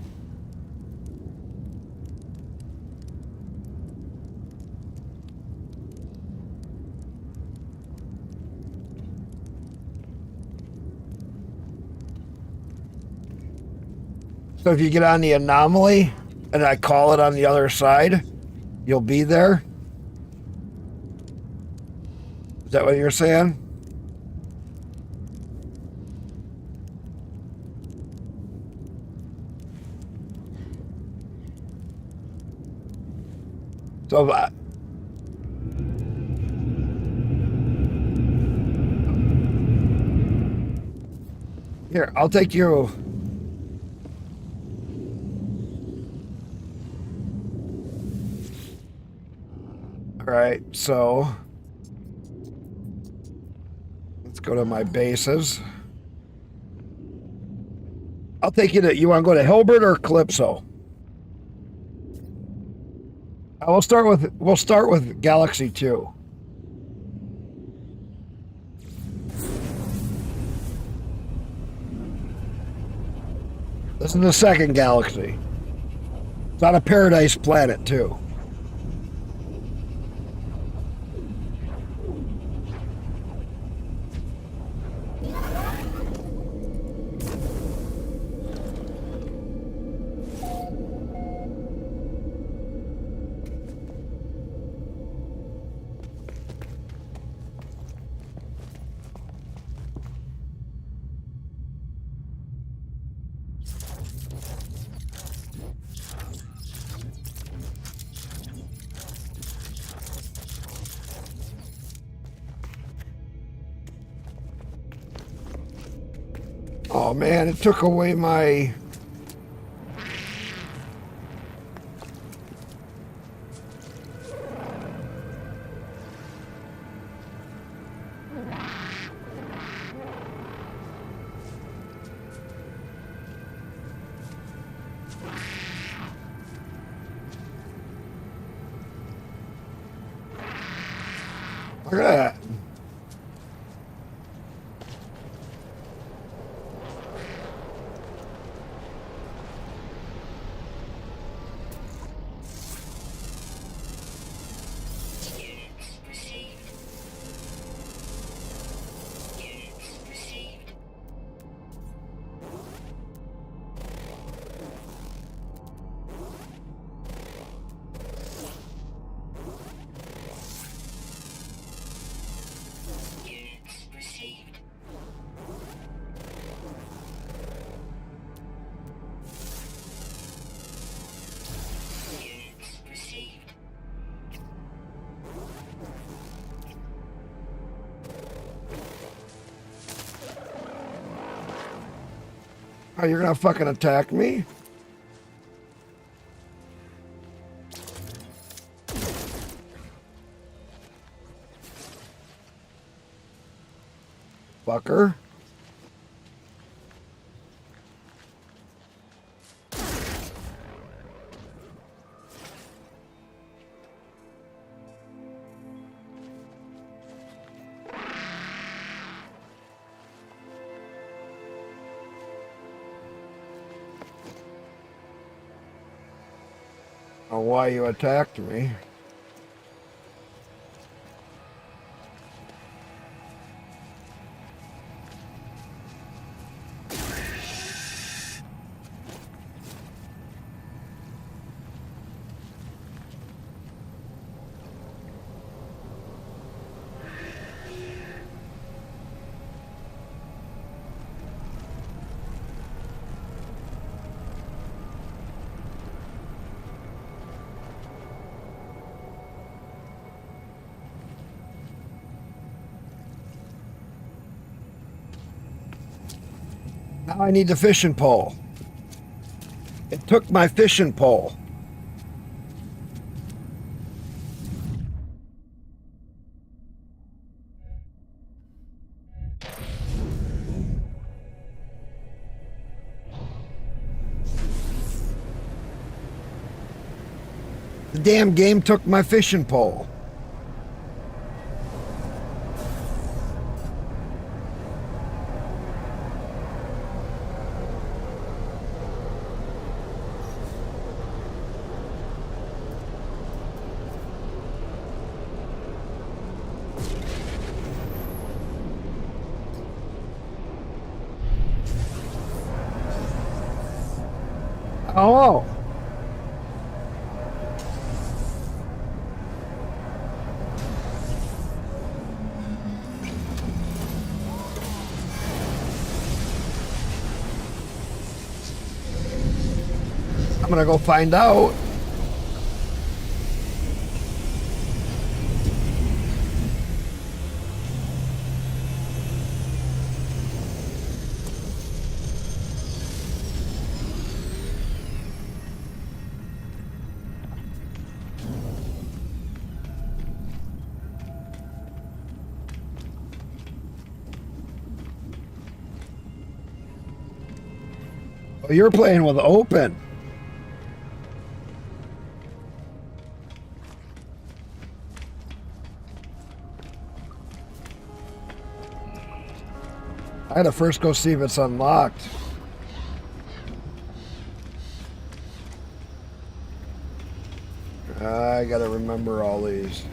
So if you get on the anomaly and I call it on the other side, you'll be there? Is that what you're saying? So here, I'll take you. All right, so let's go to my bases. I'll take you to. You want to go to Hilbert or Calypso? We'll start with Galaxy 2. This is the second galaxy. It's on a paradise planet too. Oh man, it took away my... Look at that. Unit received. Unit received. Unit received. Unit received. Oh, you're gonna fucking attack me? Fucker. Or why you attacked me. Now I need the fishing pole. It took my fishing pole. The damn game took my fishing pole. Oh. I'm gonna go find out. Oh, you're playing with open. I had to first go see if it's unlocked. I gotta remember all these.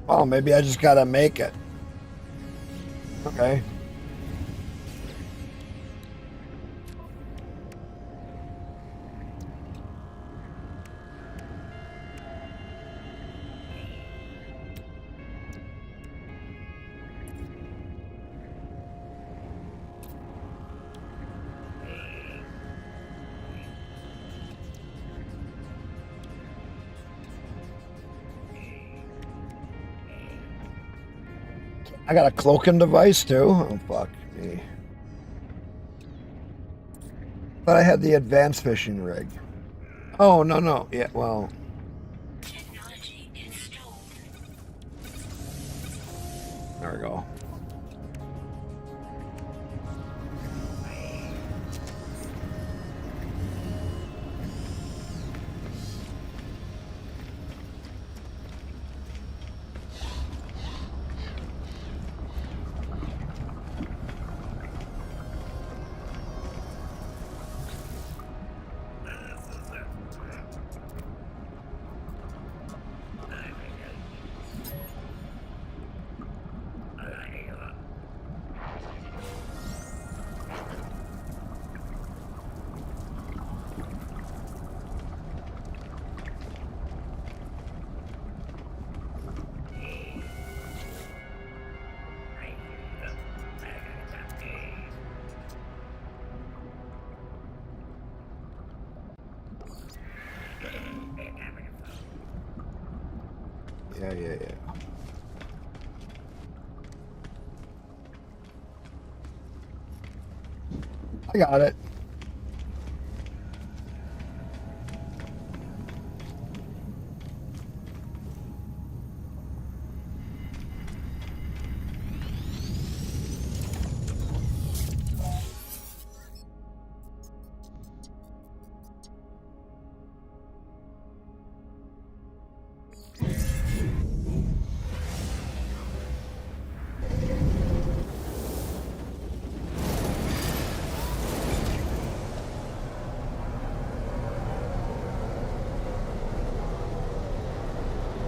Oh, maybe I just gotta make it. Okay. I got a cloaking device too. Oh fuck me. But I had the advanced fishing rig. Oh no. Yeah, well, Technology installed. there we go. Yeah. I got it.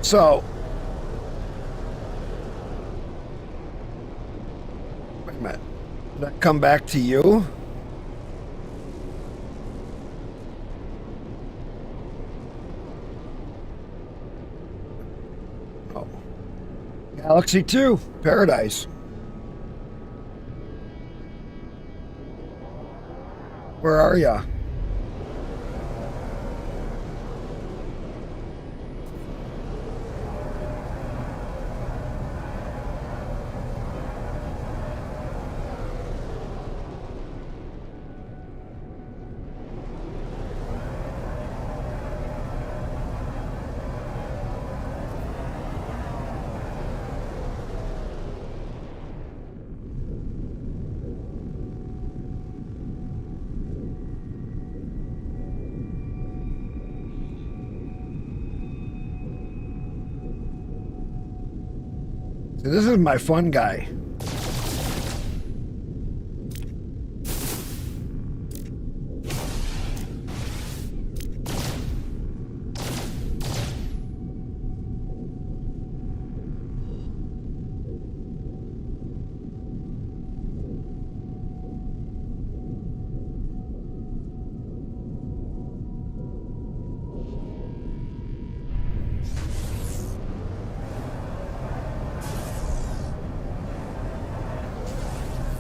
So, wait a minute. Did that come back to you? Oh. Galaxy 2, Paradise. Where are ya? See, this is my fun guy.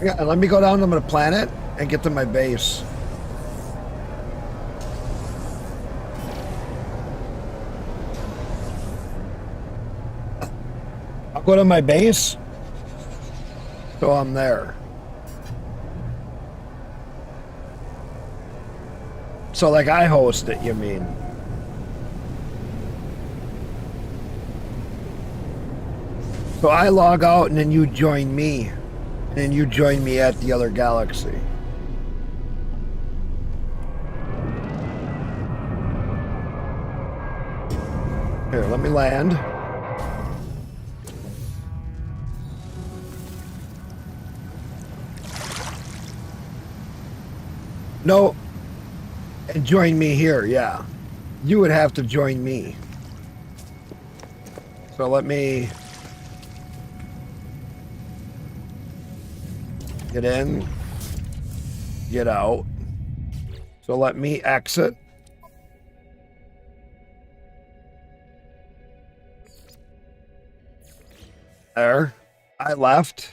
Yeah, let me go down to my planet and get to my base. I'll go to my base, so I'm there. So, like, I host it, you mean? So I log out and then you join me. And then you join me at the other galaxy. Here, let me land. No. And join me here, yeah. You would have to join me. So let me get in, get out. So let me exit. There. I left.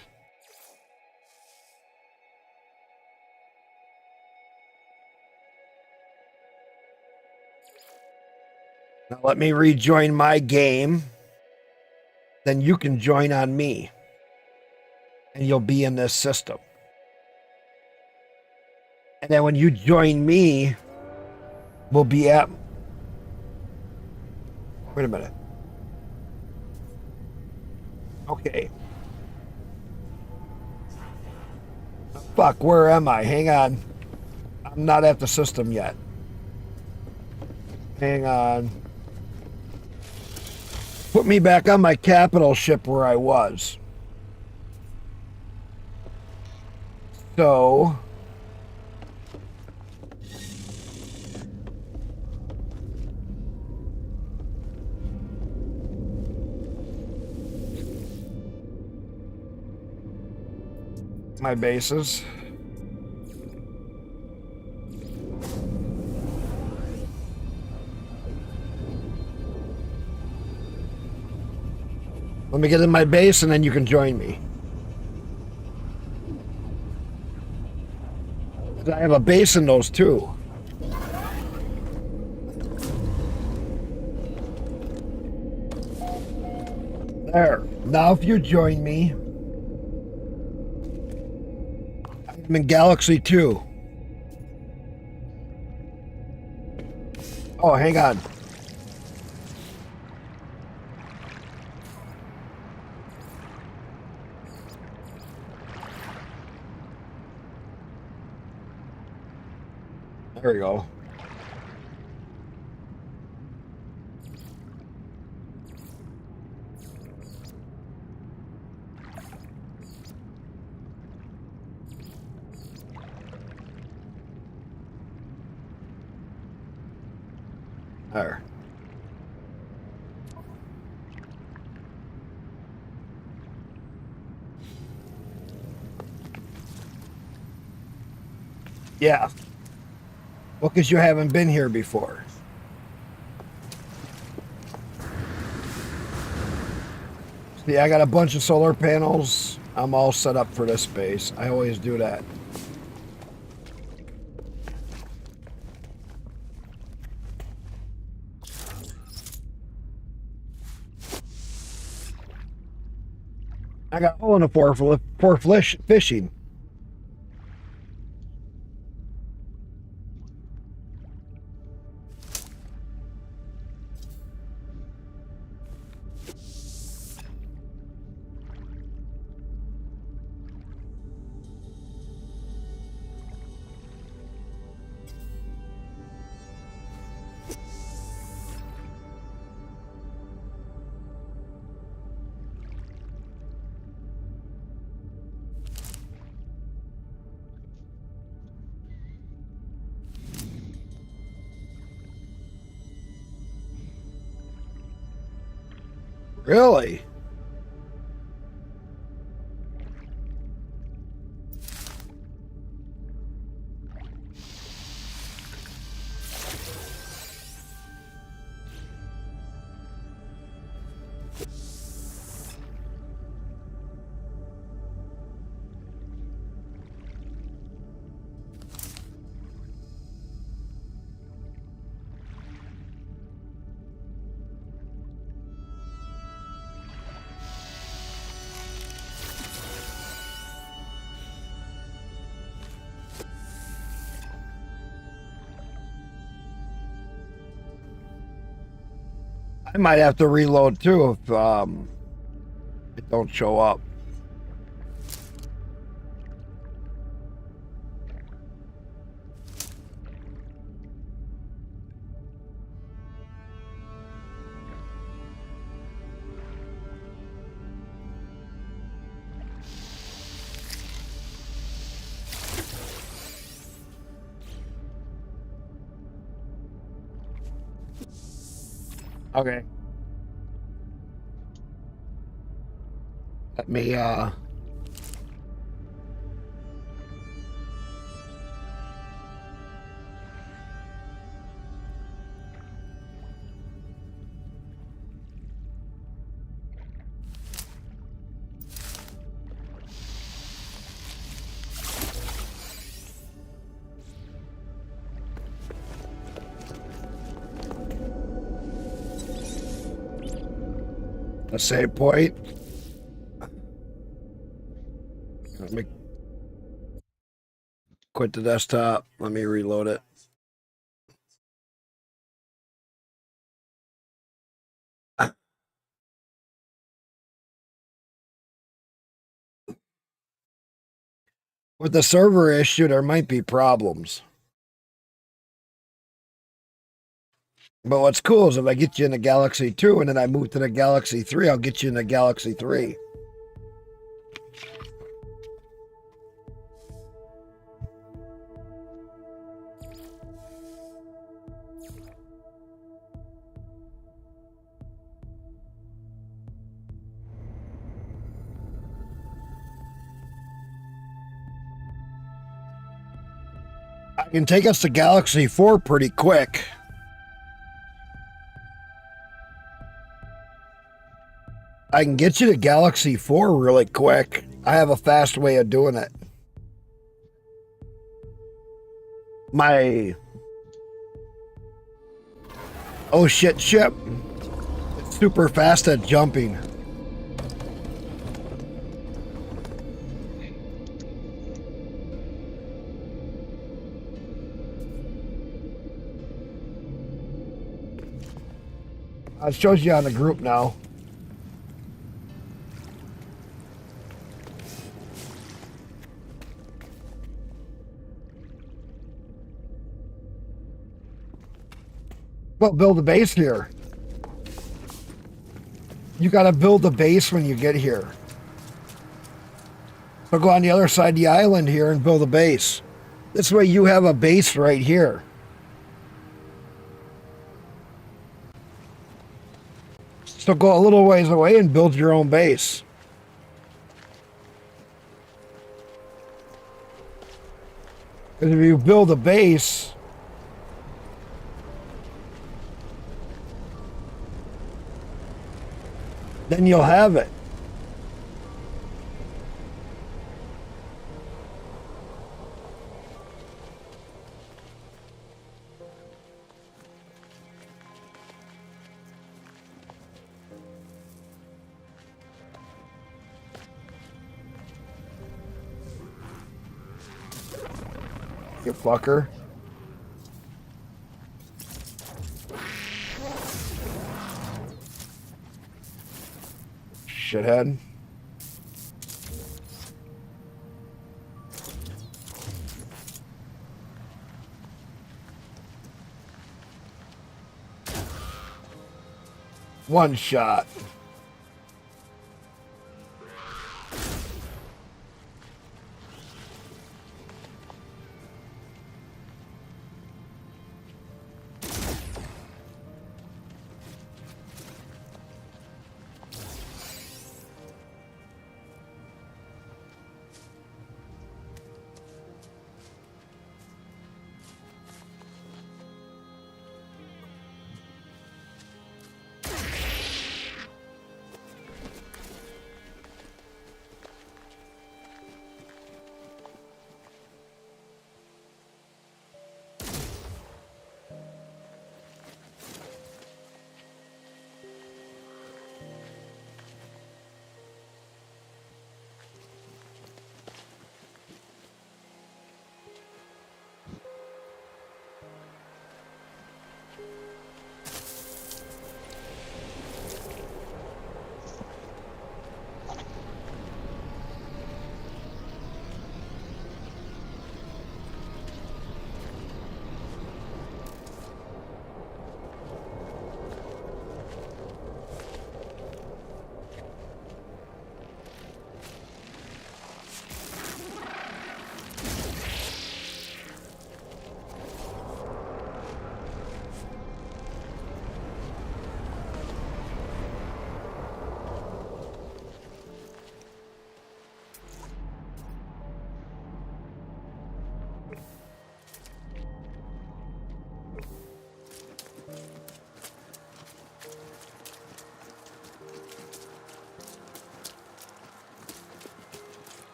Now let me rejoin my game. Then you can join on me. and you'll be in this system. And then when you join me, we'll be at. Wait a minute. Okay. Fuck, where am I? Hang on. I'm not at the system yet. Hang on. Put me back on my capital ship where I was. So. My bases. Let me get in my base and then you can join me. I have a base in those too. There. Now if you join me, I'm in Galaxy 2. Oh, hang on. There we go. There. Yeah. Well, because you haven't been here before. See, I got a bunch of solar panels. I'm all set up for this space. I always do that. I got a hole in the for fishing. Really? I might have to reload too if it don't show up. Okay. Let me a save point. quit the desktop. Let me reload it. With the server issue, there might be problems. But what's cool is if I get you in the Galaxy 2 and then I move to the Galaxy 3, I'll get you in the Galaxy 3. I can take us to Galaxy 4 pretty quick. I can get you to Galaxy 4 really quick. I have a fast way of doing it. My oh shit ship. It's super fast at jumping. It shows you on the group now. Well, build a base here. You gotta build a base when you get here. So go on the other side of the island here and build a base. This way you have a base right here. So go a little ways away and build your own base. Because if you build a base, then you'll have it. You fucker. Shithead. One shot.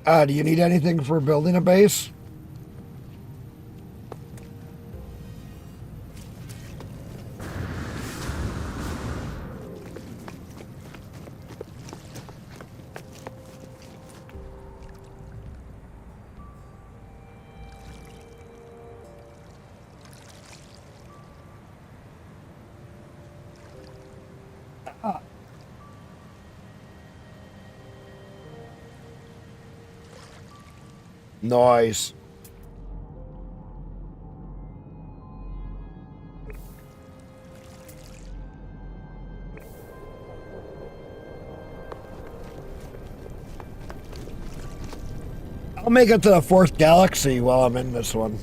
Do you need anything for building a base? Nice. I'll make it to the 4th galaxy while I'm in this one.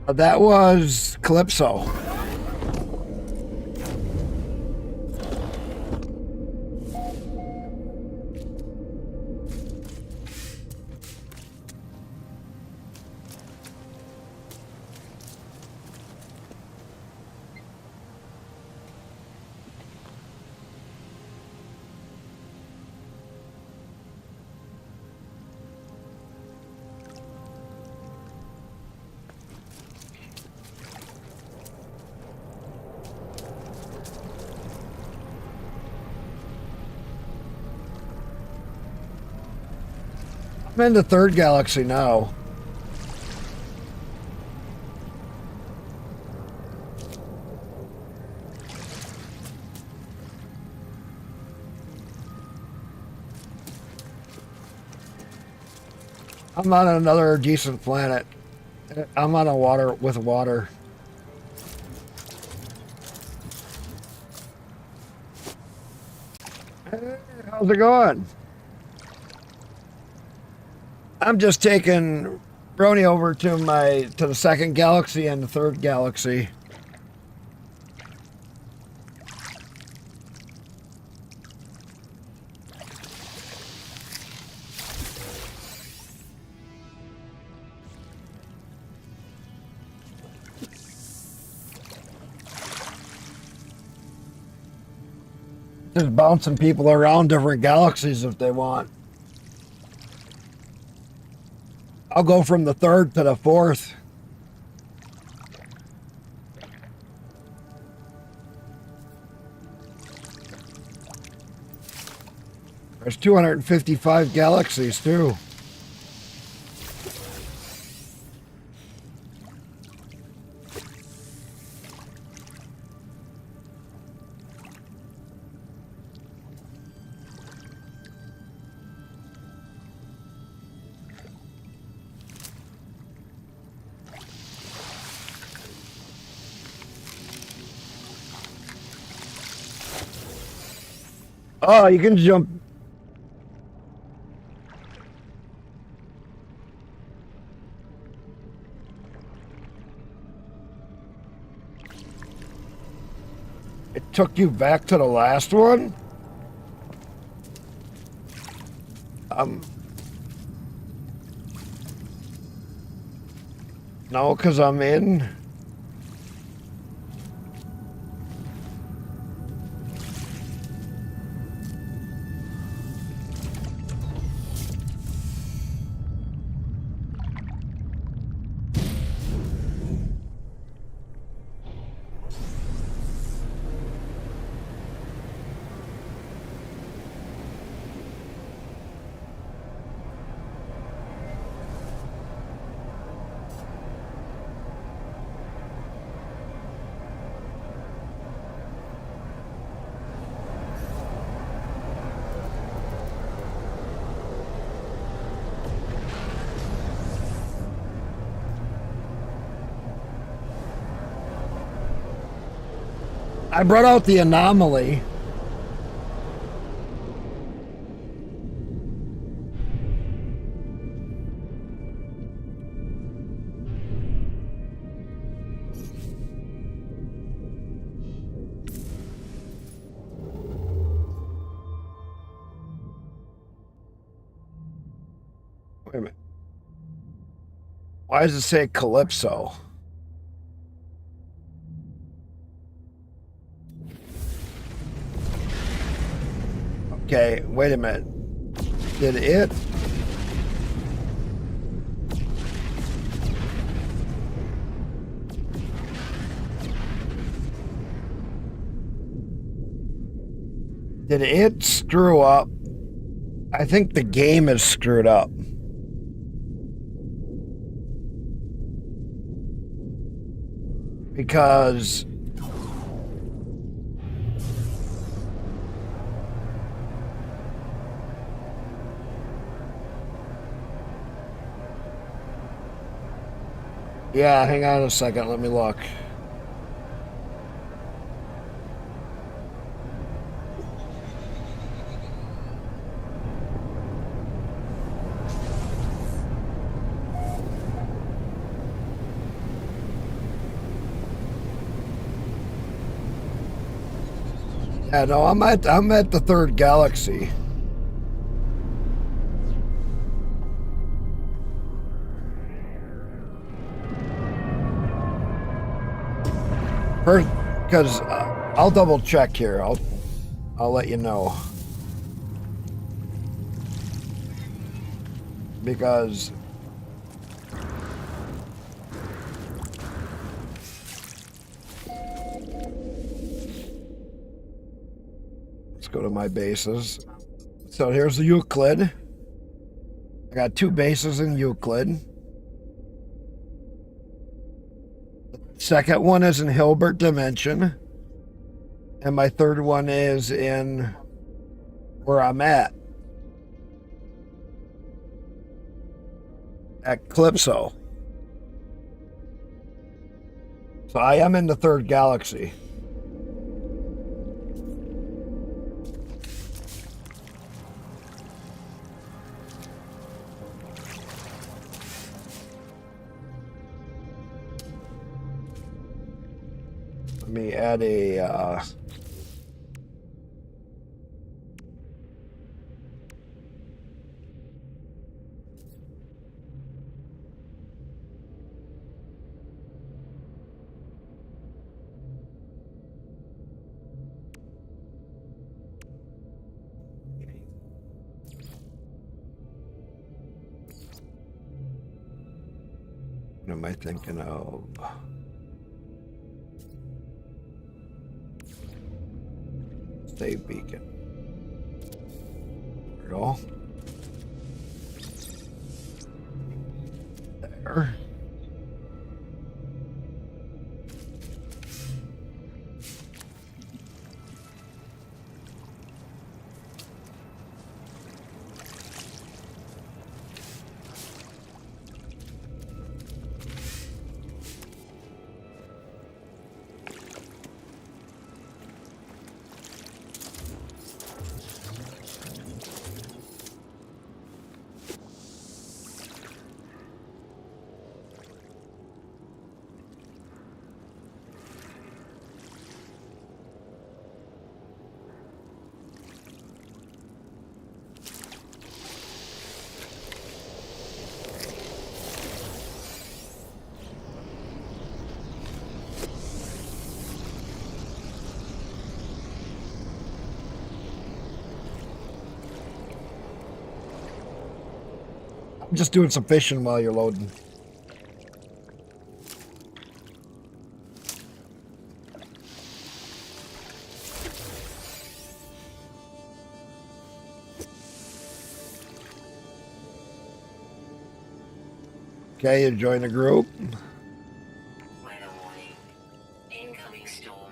That was Calypso. I'm in the 3rd galaxy now. I'm on another decent planet. I'm on a water with water. Hey, how's it going? I'm just taking Brony over to the 2nd galaxy and the 3rd galaxy. Just bouncing people around different galaxies if they want. I'll go from the 3rd to the 4th. There's 255 galaxies too. Oh, you can jump. It took you back to the last one? No, because I'm in. I brought out the anomaly. Wait a minute. Why does it say Calypso? Okay, wait a minute. Did it? Did it screw up? I think the game is screwed up. Because yeah, hang on a second, let me look. Yeah, no, I'm at the third galaxy. First, because I'll double check here. I'll let you know. Because let's go to my bases. So here's the Euclid. I got 2 bases in Euclid. Second one is in Hilbert Dimension. And my third one is in where I'm at Calypso. So I am in the third galaxy. Let me add a what am I thinking of? Save beacon. There we go. There. I'm just doing some fishing while you're loading. Okay, you join the group. Weather warning. Incoming storm.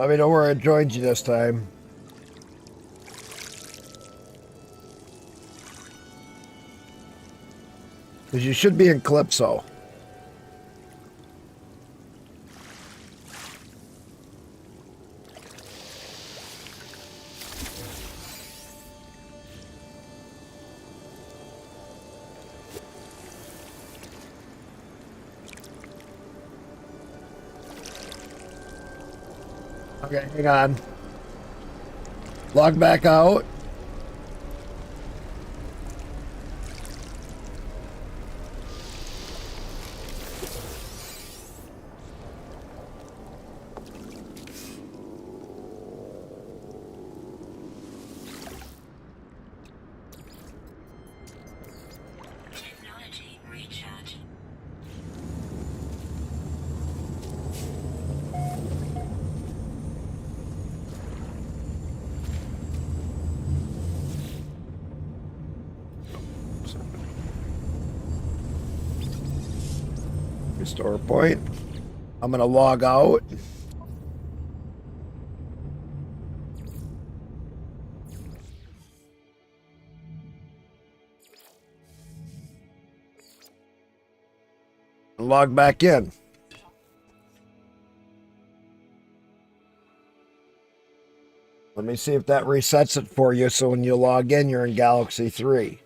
Let me know where I joined you this time. Because you should be in Calypso. Okay, hang on. Log back out. Technology recharge. Restore point. I'm going to log out. And log back in. Let me see if that resets it for you so when you log in, you're in Galaxy 3.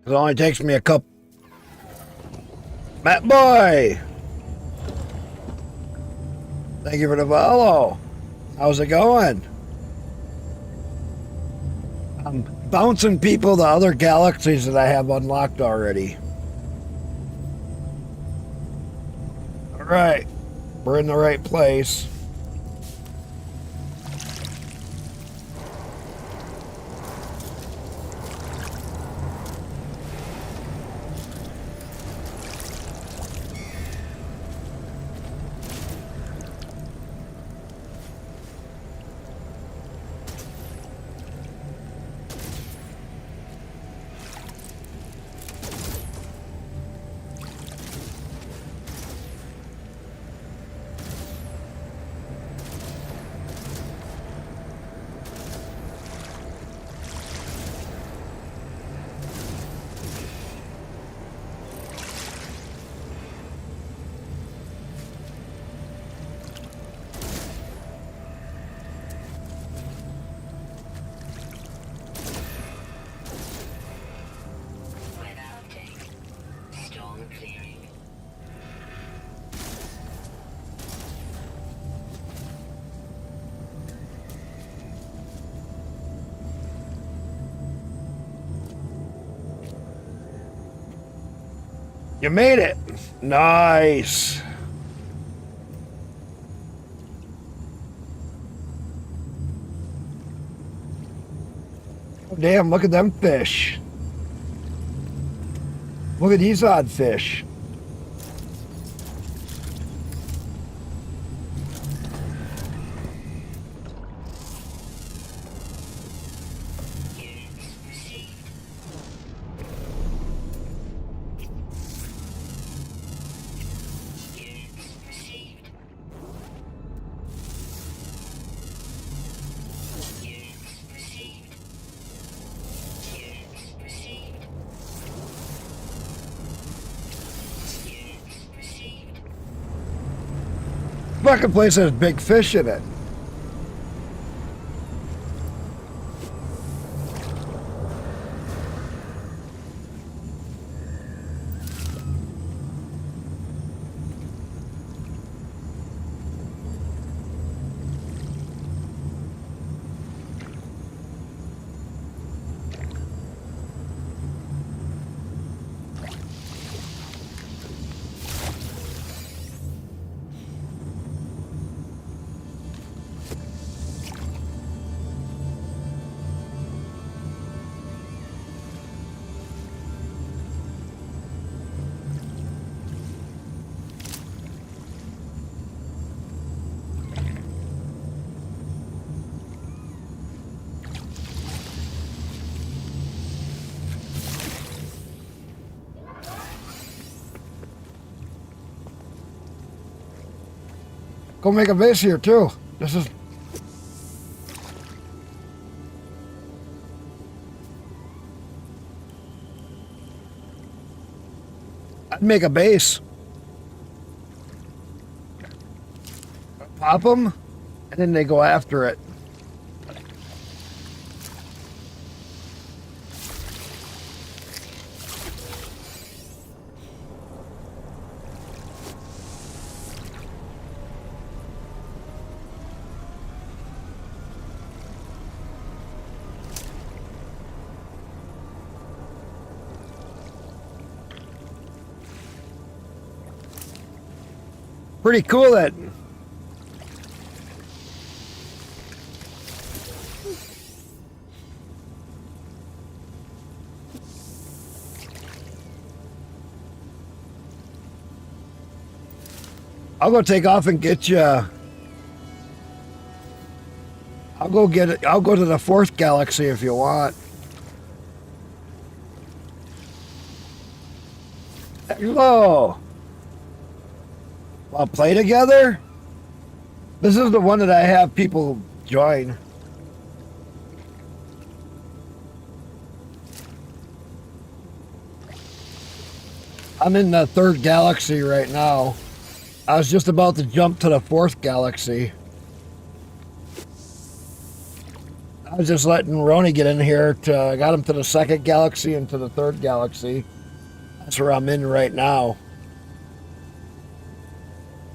It only takes me a couple. Matt Boy! Thank you for the follow. How's it going? I'm bouncing people to other galaxies that I have unlocked already. Alright. We're in the right place. Weather update. Storm clearing. You made it. Nice. Oh, damn, look at them fish. Look at these odd fish. Units received. Units received. Units received. Units received. Units received. Fucking place has big fish in it. Go make a base here too. This is. I'd make a base. Pop them, and then they go after it. Pretty cool that. I'll go take off and get you. I'll go get it. I'll go to the 4th galaxy if you want. Hello. I'll play together. This is the one that I have people join. I'm in the 3rd galaxy right now. I was just about to jump to the 4th galaxy. I was just letting Roni get in here. I got him to the 2nd galaxy and to the 3rd galaxy. That's where I'm in right now.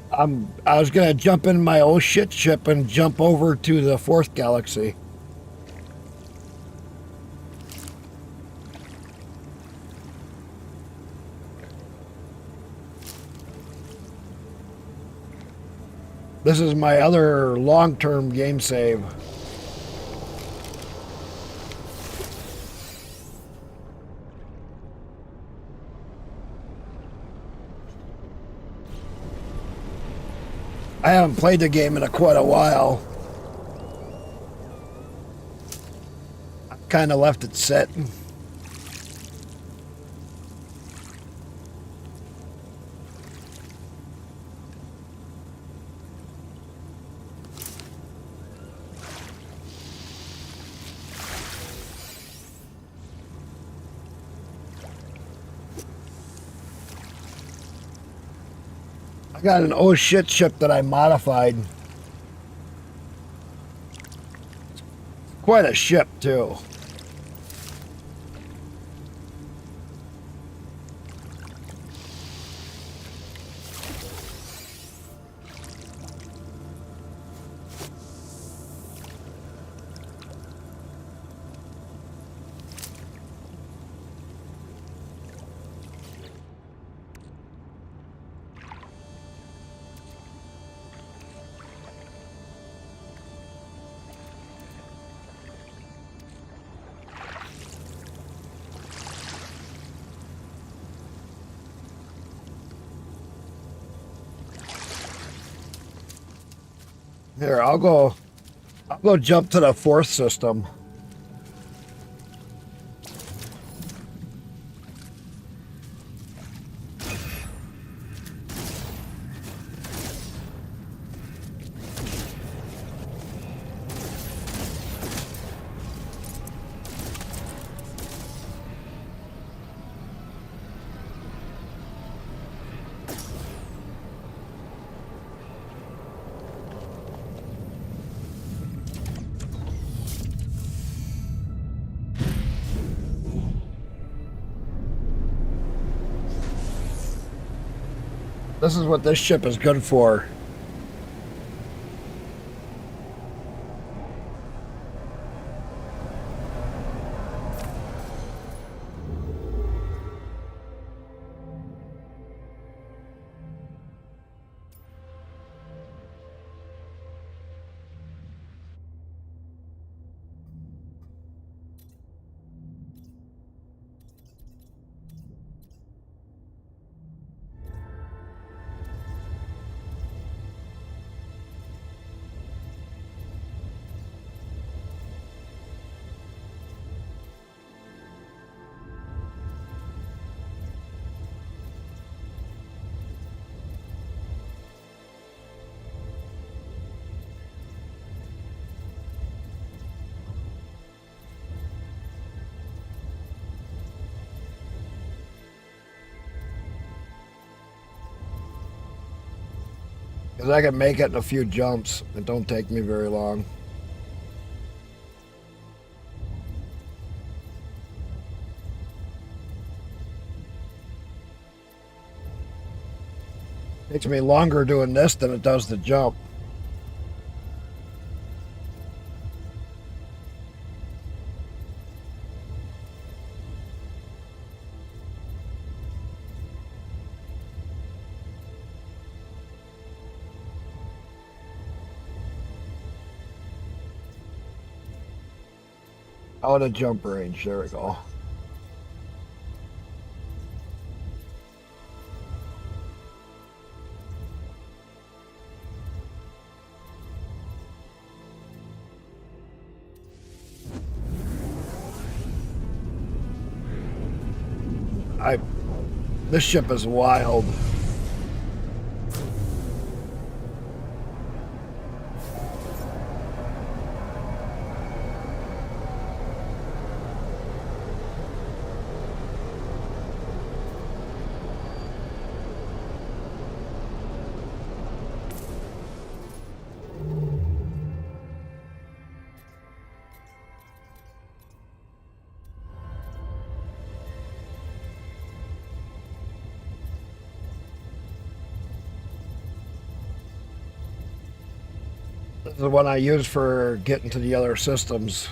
I was gonna jump in my oh shit ship and jump over to the 4th galaxy. This is my other long-term game save. I haven't played the game in quite a while. I kind of left it set. I got an oh shit ship that I modified. Quite a ship too. Here, I'll go jump to the 4th system. This is what this ship is good for. Because I can make it in a few jumps. It don't take me very long. Takes me longer doing this than it does to jump. Out of jump range. There we go. This ship is wild. This is the one I use for getting to the other systems.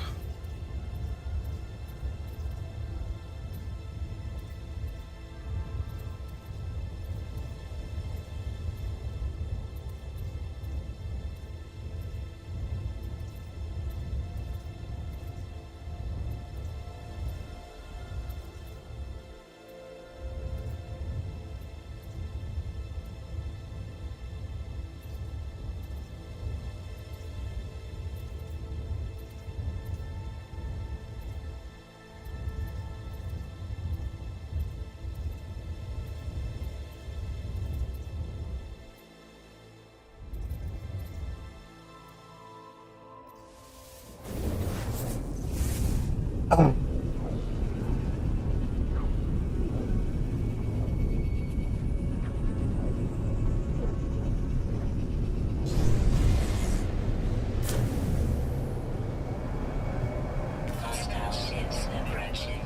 Hostile ships approaching.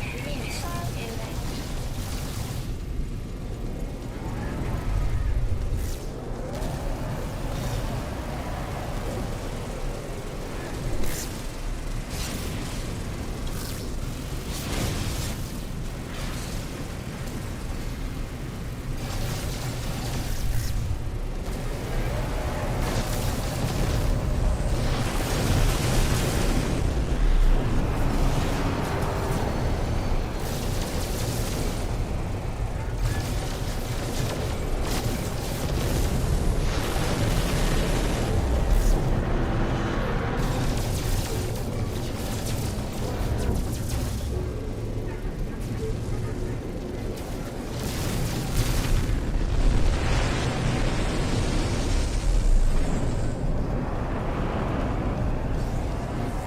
Enemy missile inbound.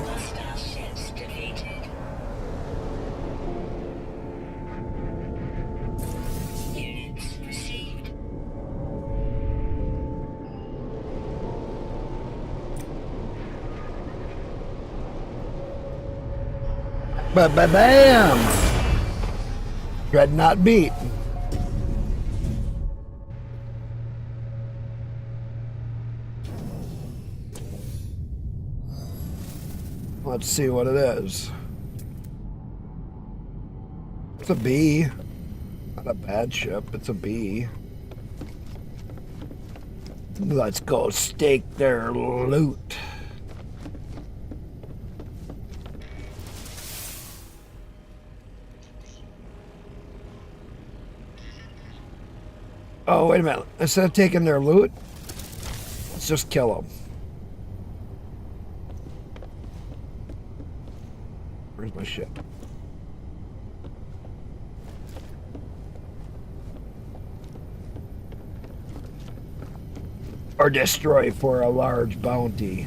Hostile ships defeated. Units received. Bam! Dreadnought beat. Let's see what it is. It's a B. Not a bad ship. It's a B. Let's go stake their loot. Oh, wait a minute. Instead of taking their loot, let's just kill them. Where's my ship? Or destroy for a large bounty.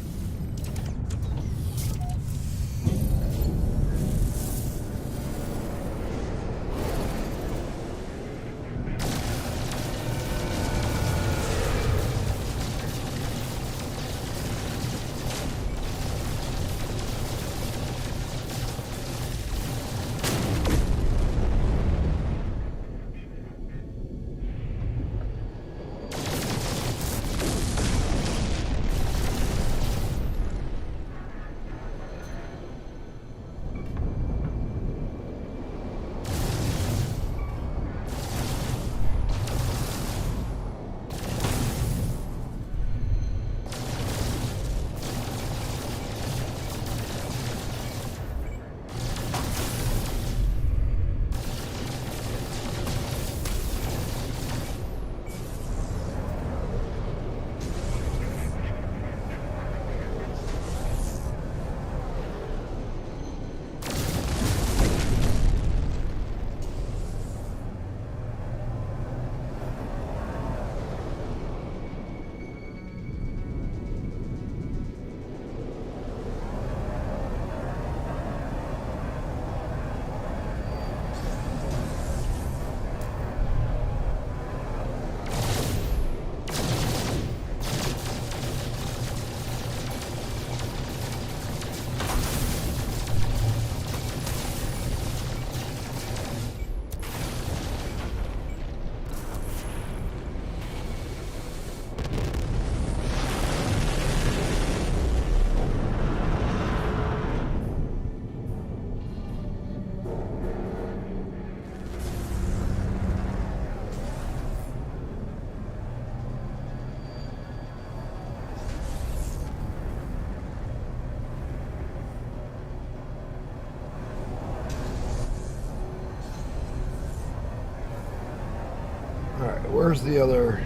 Alright, where's the other...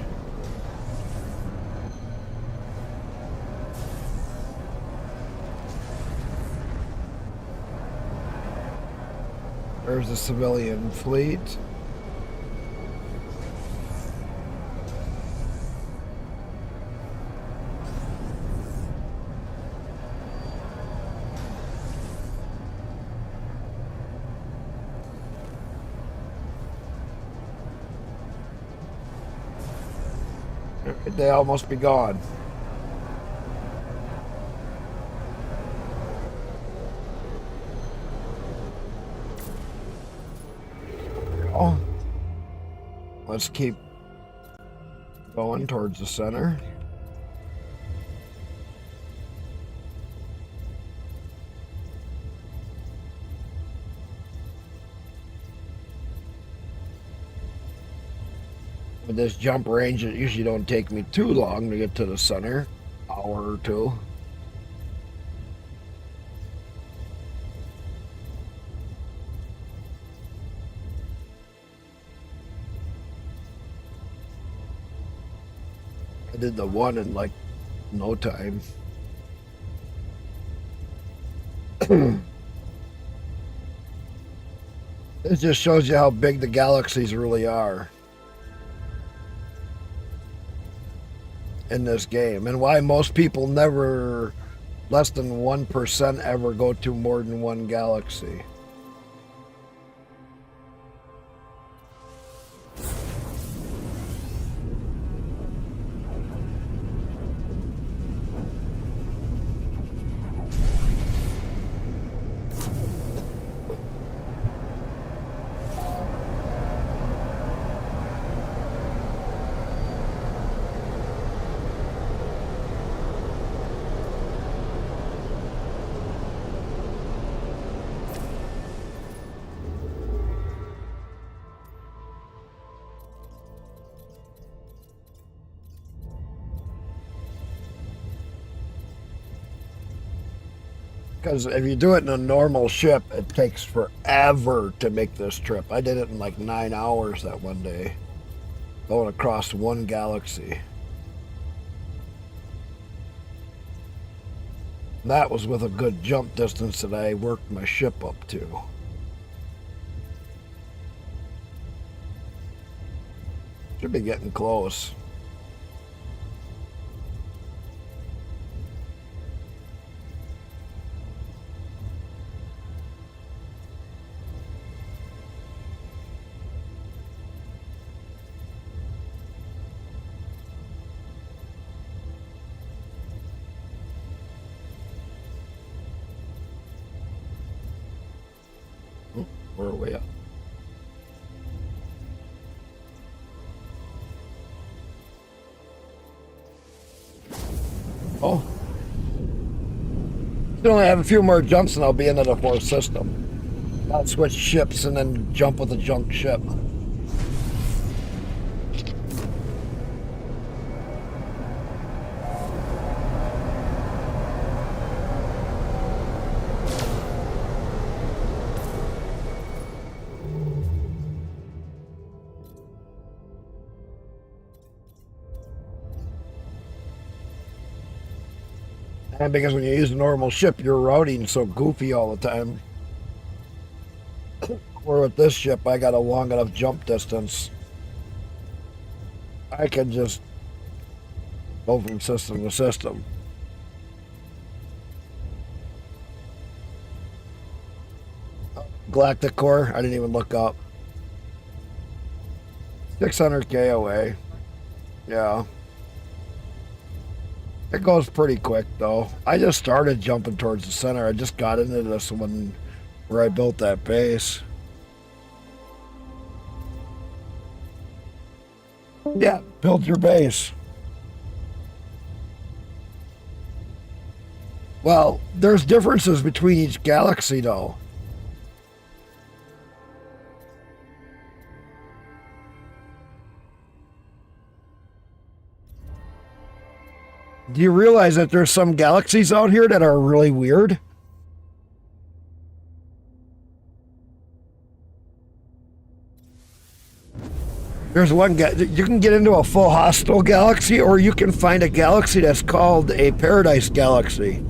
Where's the civilian fleet? They all must be gone. Oh, let's keep going towards the center. With this jump range, it usually don't take me too long to get to the center. Hour or two. I did the one in like no time. It just shows you how big the galaxies really are in this game, and why most people never, less than 1% ever go to more than one galaxy. Because if you do it in a normal ship, it takes forever to make this trip. I did it in like 9 hours that one day, going across one galaxy. That was with a good jump distance that I worked my ship up to. Should be getting close. Where are we at? Oh. Still only have a few more jumps and I'll be into the fourth system. I'll switch ships and then jump with a junk ship. And because when you use a normal ship, your routing so goofy all the time. Where with this ship, I got a long enough jump distance. I can just go from system to system. Galactic Core, I didn't even look up. 600k away. Yeah. It goes pretty quick though. I just started jumping towards the center. I just got into this one where I built that base. Yeah, build your base. Well, there's differences between each galaxy though. Do you realize that there's some galaxies out here that are really weird? There's one you can get into a full hostile galaxy, or you can find a galaxy that's called a paradise galaxy.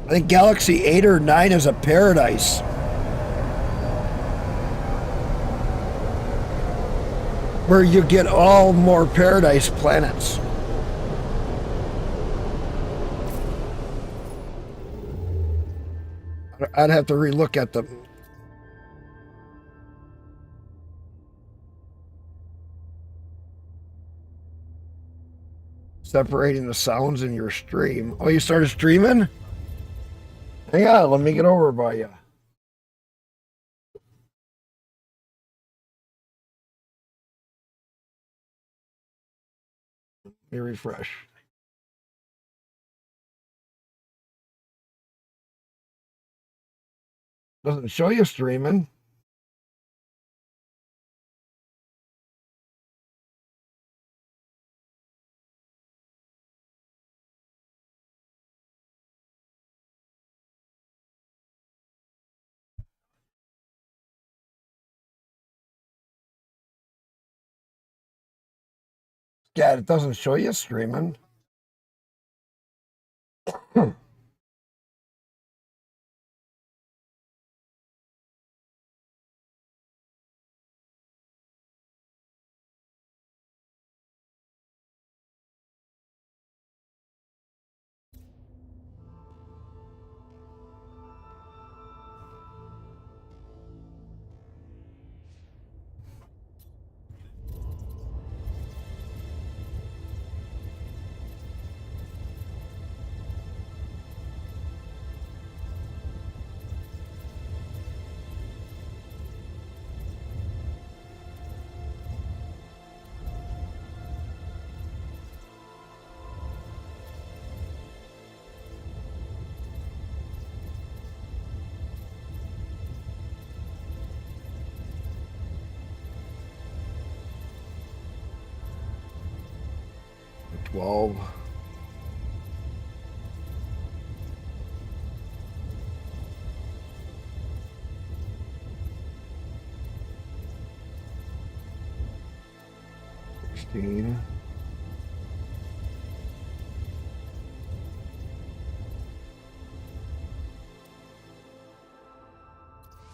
I think galaxy 8 or 9 is a paradise. Where you get all more paradise planets. I'd have to relook at them. Separating the sounds in your stream. Oh, you started streaming? Hang on, let me get over by you. Let me refresh. Doesn't show you streaming. Yeah, it doesn't show you streaming. 12.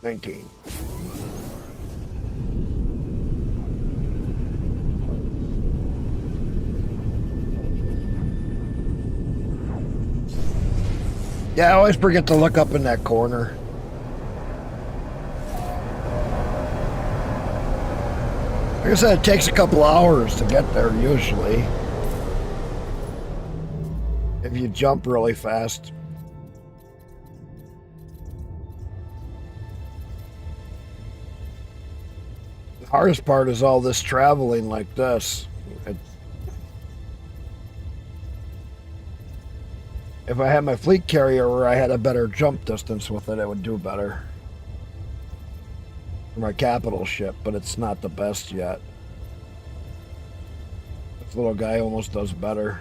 19. Yeah, I always forget to look up in that corner. Like I said, it takes a couple hours to get there usually. If you jump really fast. The hardest part is all this traveling like this. If I had my fleet carrier where I had a better jump distance with it, it would do better. For my capital ship, but it's not the best yet. This little guy almost does better.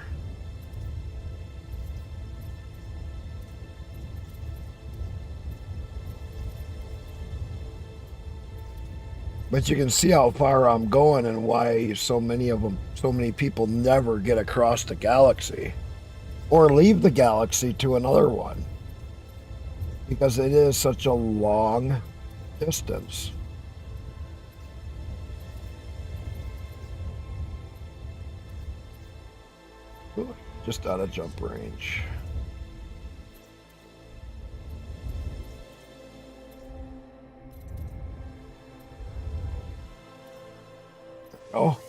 But you can see how far I'm going and why so many people never get across the galaxy or leave the galaxy to another one because it is such a long distance. Ooh, just out of jump range. Oh.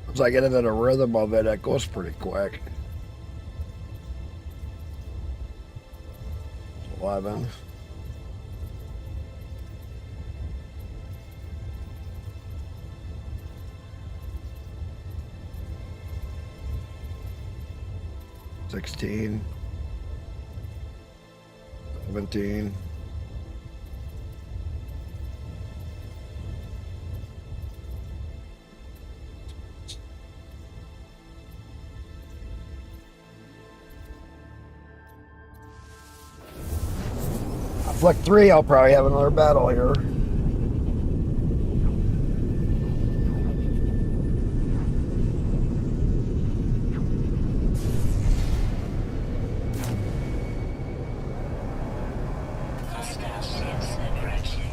Once I get into the rhythm of it, it goes pretty quick. 11. $16. 17. Flick 3, I'll probably have another battle here. Hostile ships approaching.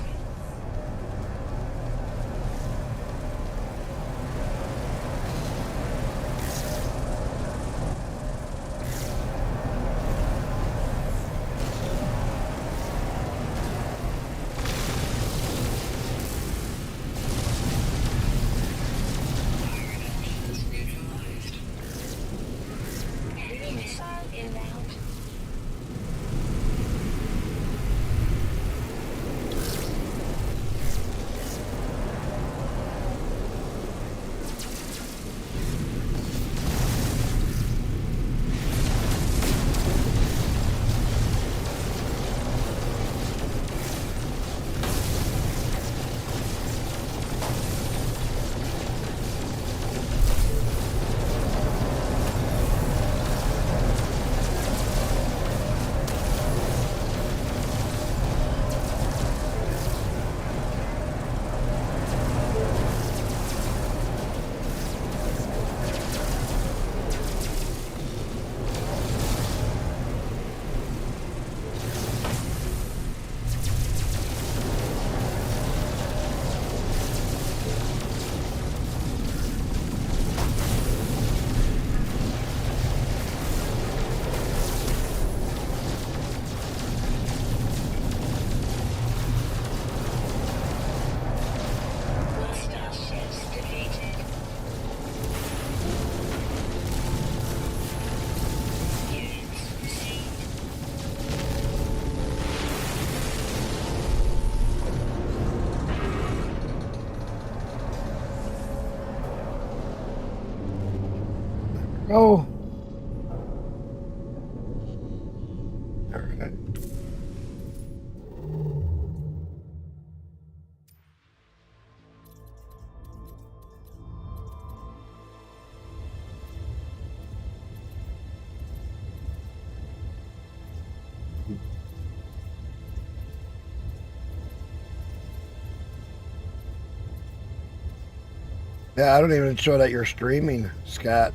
go. All right. Yeah, I don't even show that you're streaming, Scott.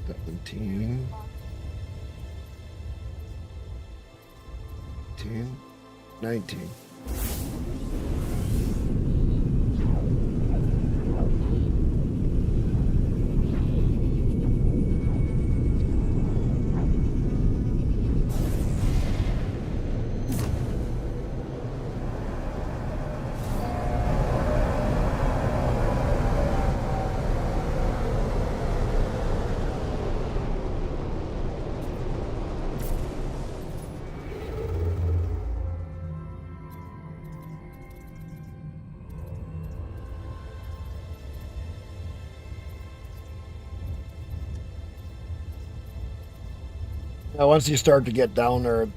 Seventeen. 18, 19. Now, once you start to get down there,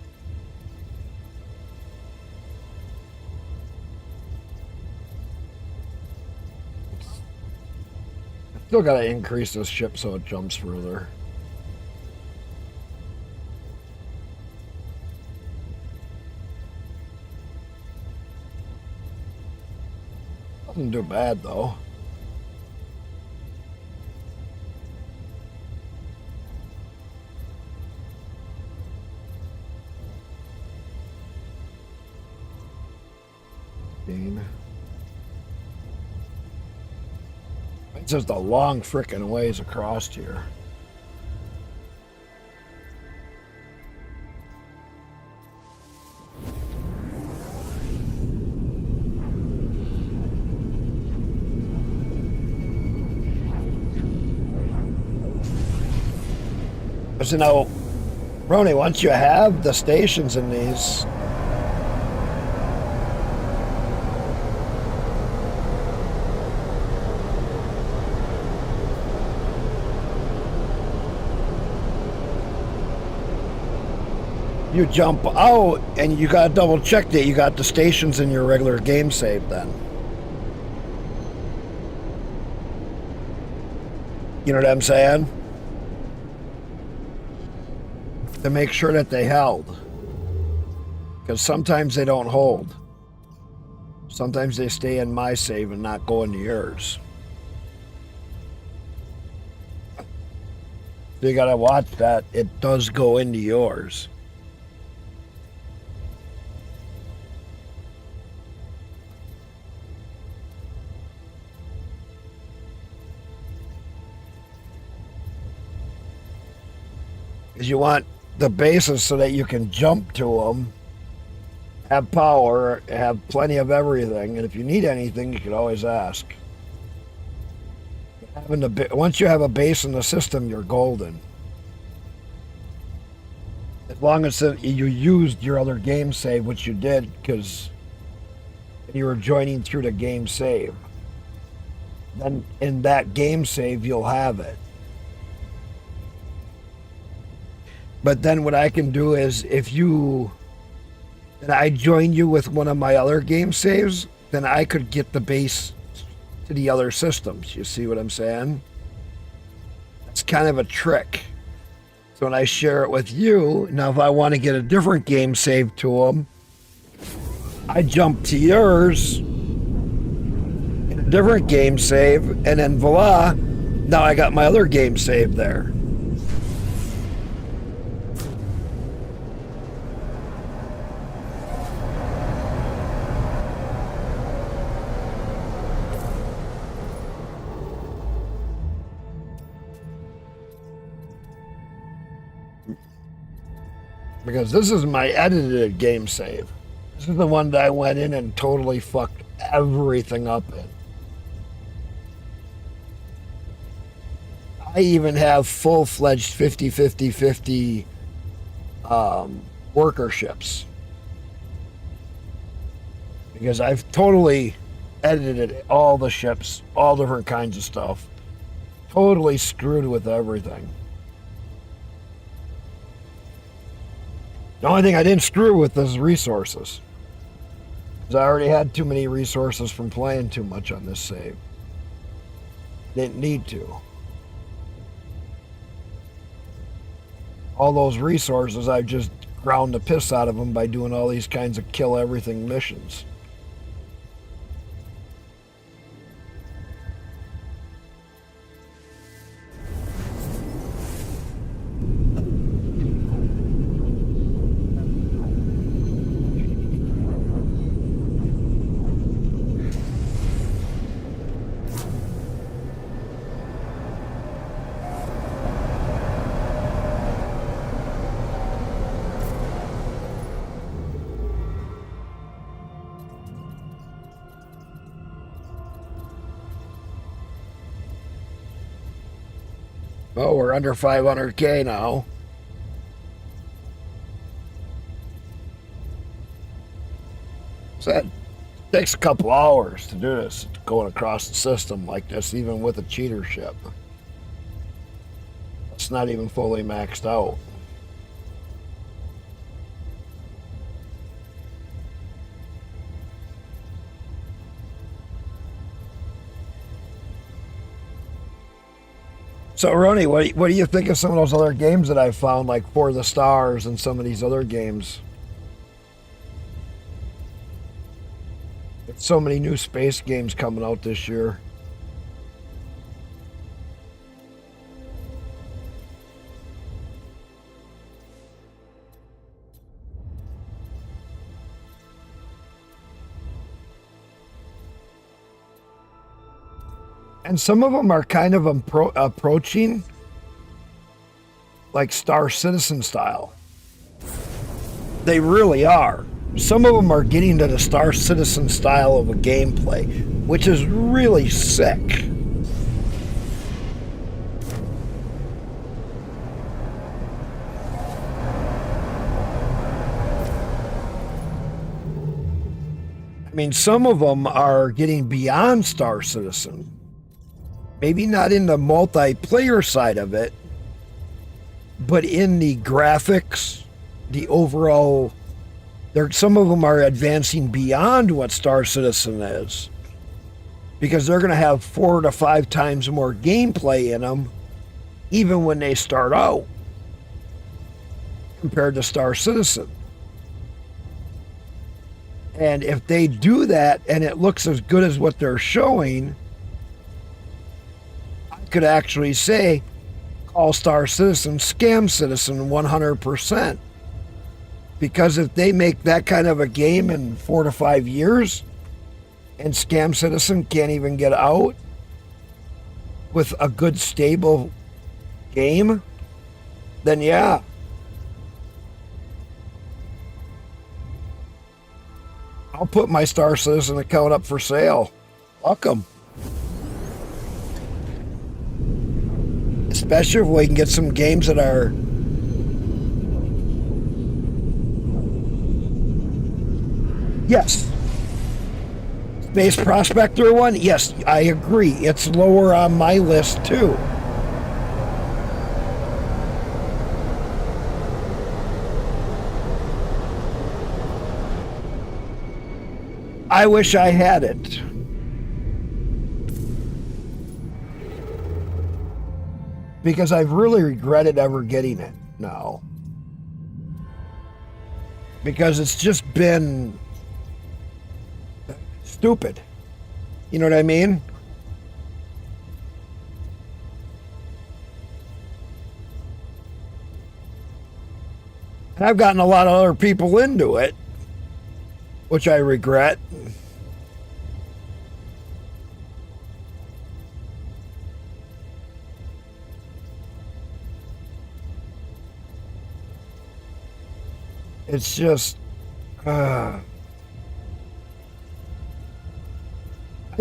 still got to increase this ship so it jumps further. Doesn't do bad though. It's just a long frickin' ways across here. So now, Roni, once you have the stations in these, you jump out and you gotta double check that you got the stations in your regular game save then. You know what I'm saying? To make sure that they held. Because sometimes they don't hold. Sometimes they stay in my save and not go into yours. So you gotta watch that. It does go into yours. Because you want the bases so that you can jump to them, have power, have plenty of everything, and if you need anything, you can always ask. Once you have a base in the system, you're golden. As long as you used your other game save, which you did, because you were joining through the game save. Then in that game save, you'll have it. But then what I can do is and I join you with one of my other game saves, then I could get the base to the other systems. You see what I'm saying? It's kind of a trick. So when I share it with you, now if I want to get a different game save to them, I jump to yours in a different game save, and then voila, now I got my other game save there. Because this is my edited game save. This is the one that I went in and totally fucked everything up in. I even have full-fledged 50-50-50 workerships. Because I've totally edited all the ships, all different kinds of stuff. Totally screwed with everything. The only thing I didn't screw with is resources. Because I already had too many resources from playing too much on this save. Didn't need to. All those resources, I just ground the piss out of them by doing all these kinds of kill everything missions. Oh, we're under 500K now. So that takes a couple hours to do this, going across the system like this, even with a cheater ship. It's not even fully maxed out. So, Ronnie, what do you think of some of those other games that I found, like For the Stars and some of these other games? There's so many new space games coming out this year. And some of them are kind of approaching like Star Citizen style. They really are. Some of them are getting to the Star Citizen style of a gameplay, which is really sick. I mean, some of them are getting beyond Star Citizen. Maybe not in the multiplayer side of it, but in the graphics, the overall, some of them are advancing beyond what Star Citizen is, because they're going to have 4 to 5 times more gameplay in them, even when they start out, compared to Star Citizen. And if they do that and it looks as good as what they're showing, could actually say call Star Citizen Scam Citizen 100%. Because if they make that kind of a game in 4 to 5 years and Scam Citizen can't even get out with a good stable game, then yeah. I'll put my Star Citizen account up for sale. Welcome. Especially if we can get some games that are yes. Space Prospector one? Yes, I agree. It's lower on my list too. I wish I had it. Because I've really regretted ever getting it now. Because it's just been stupid. You know what I mean? And I've gotten a lot of other people into it, which I regret. It's just, I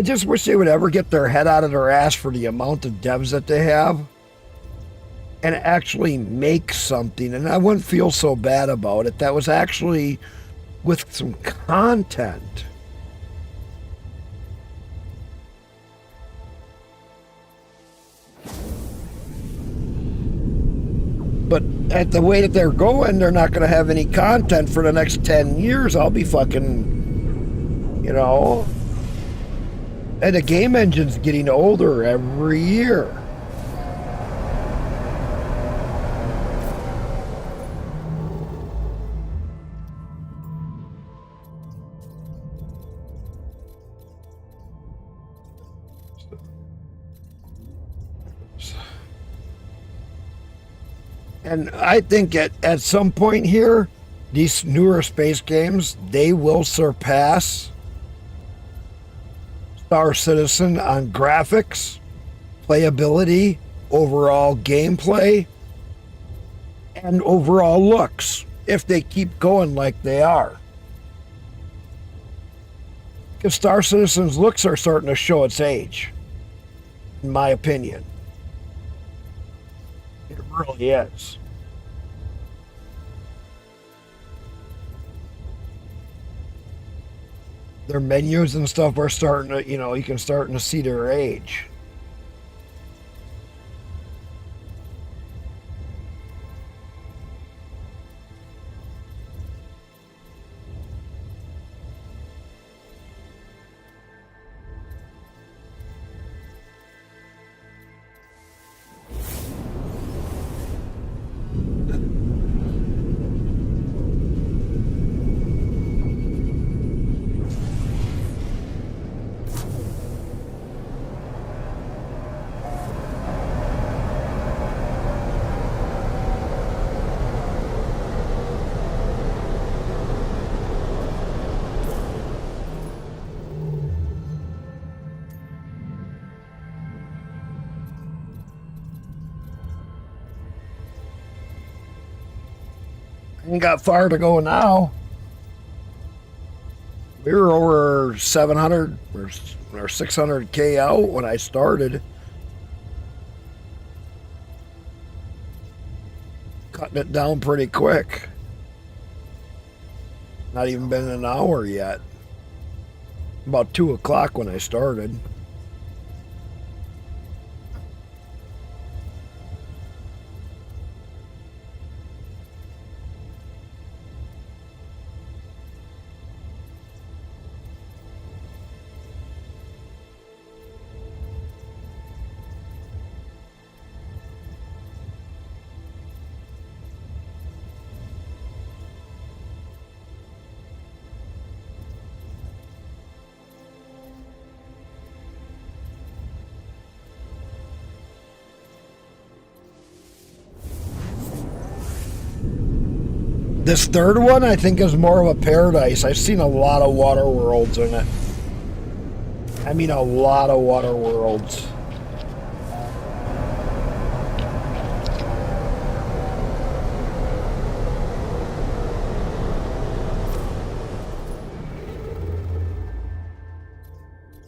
just wish they would ever get their head out of their ass for the amount of devs that they have and actually make something. And I wouldn't feel so bad about it. That was actually with some content. But at the way that they're going, they're not going to have any content for the next 10 years. I'll be fucking, you know. And the game engine's getting older every year. And I think at some point here, these newer space games, they will surpass Star Citizen on graphics, playability, overall gameplay, and overall looks, if they keep going like they are. Because Star Citizen's looks are starting to show its age, in my opinion. It really is. Their menus and stuff are starting to, you know, you can starting to see their age. Ain't got far to go now. We were over 700 or 600K out when I started. Cutting it down pretty quick. Not even been an hour yet. About 2 o'clock when I started. This third one, I think, is more of a paradise. I've seen a lot of water worlds in it. I mean, a lot of water worlds.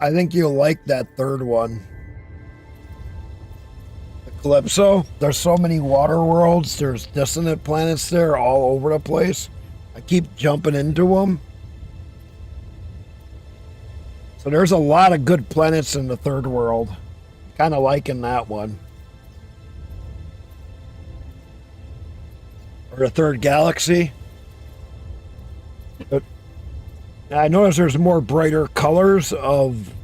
I think you'll like that third one. Calypso, there's so many water worlds, there's dissonant planets there all over the place. I keep jumping into them. So there's a lot of good planets in the third world. Kind of liking that one. Or the third galaxy. But I notice there's more brighter colors of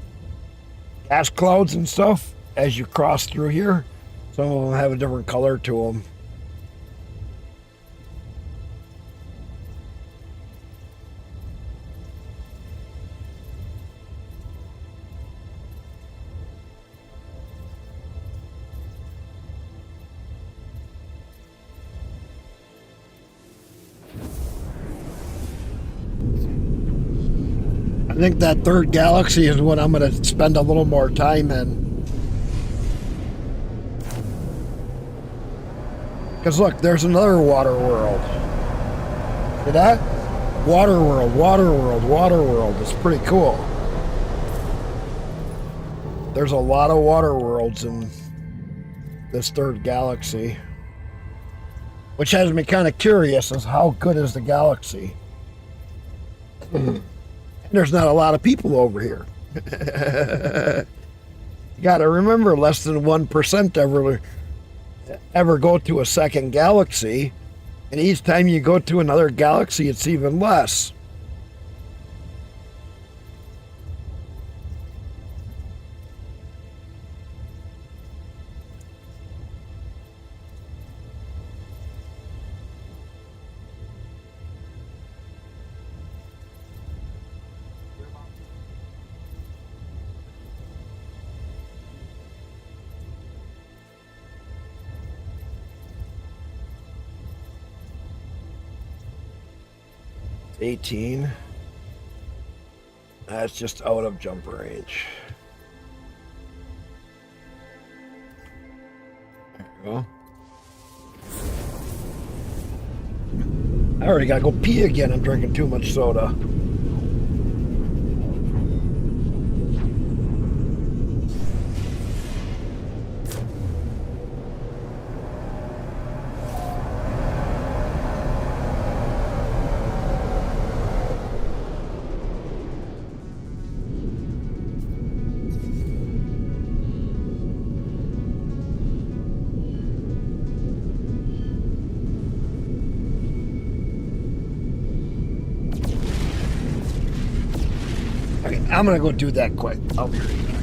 gas clouds and stuff as you cross through here. Some of them have a different color to them. I think that third galaxy is what I'm going to spend a little more time in. Because look, there's another water world. See that? Waterworld, Waterworld, Waterworld. It's pretty cool. There's a lot of water worlds in this third galaxy, which has me kind of curious as how good is the galaxy. And there's not a lot of people over here. You got to remember, less than 1% ever go to a second galaxy, and each time you go to another galaxy, it's even less. $18. That's just out of jump range. There you go. I already gotta go pee again. I'm drinking too much soda. Okay, I'm gonna go do that quick. I'll be right back.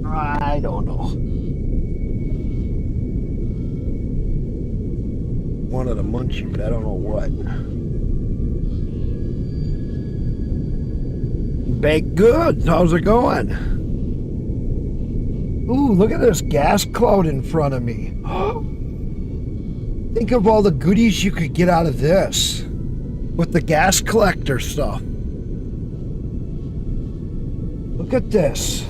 I don't know. Wanted a munchie, but I don't know what. Baked goods. How's it going? Ooh, look at this gas cloud in front of me. Think of all the goodies you could get out of this with the gas collector stuff. Look at this.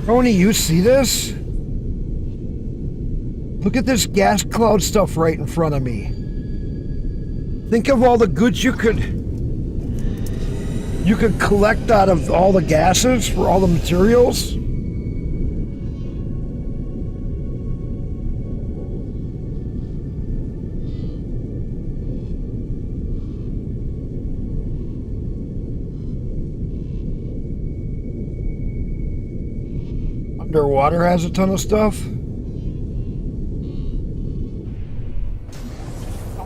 Roni, you see this? Look at this gas cloud stuff right in front of me. Think of all the goods you could collect out of all the gases for all the materials. Underwater has a ton of stuff.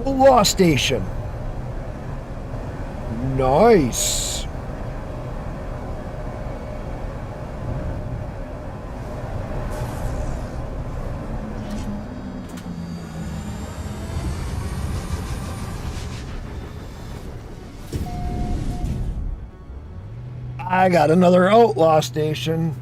Law station. Nice. I got another outlaw station.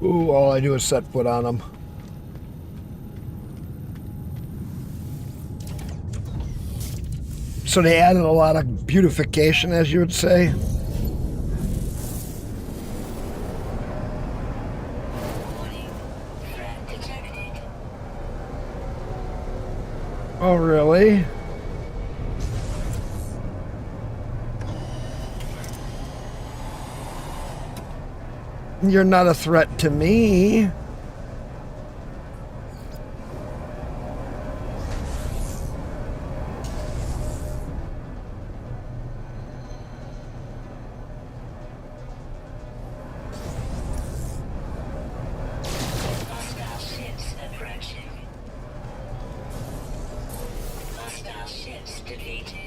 Ooh, all I do is set foot on them. So they added a lot of beautification, as you would say. Warning. Threat detected. Oh, really? You're not a threat to me. Hostile ships approaching. Hostile ships defeated.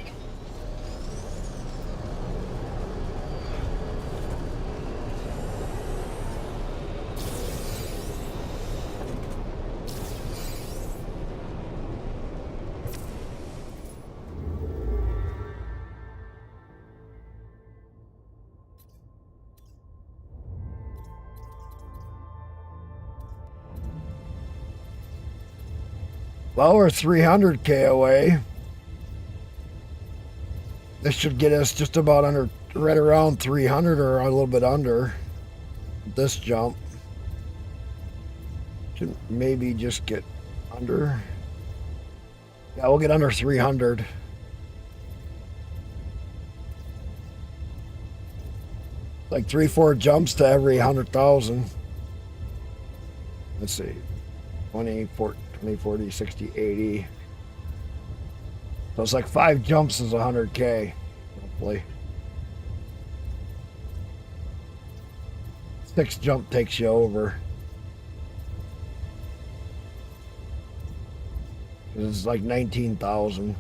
Well, we're 300k away. This should get us just about under, right around 300 or a little bit under this jump. Should maybe just get under. Yeah, we'll get under 300. Like 3-4 jumps to every 100,000. Let's see. 20, 40, 60, 80. So it's like 5 jumps is 100k, roughly. 6 jump takes you over. It's like 19,000.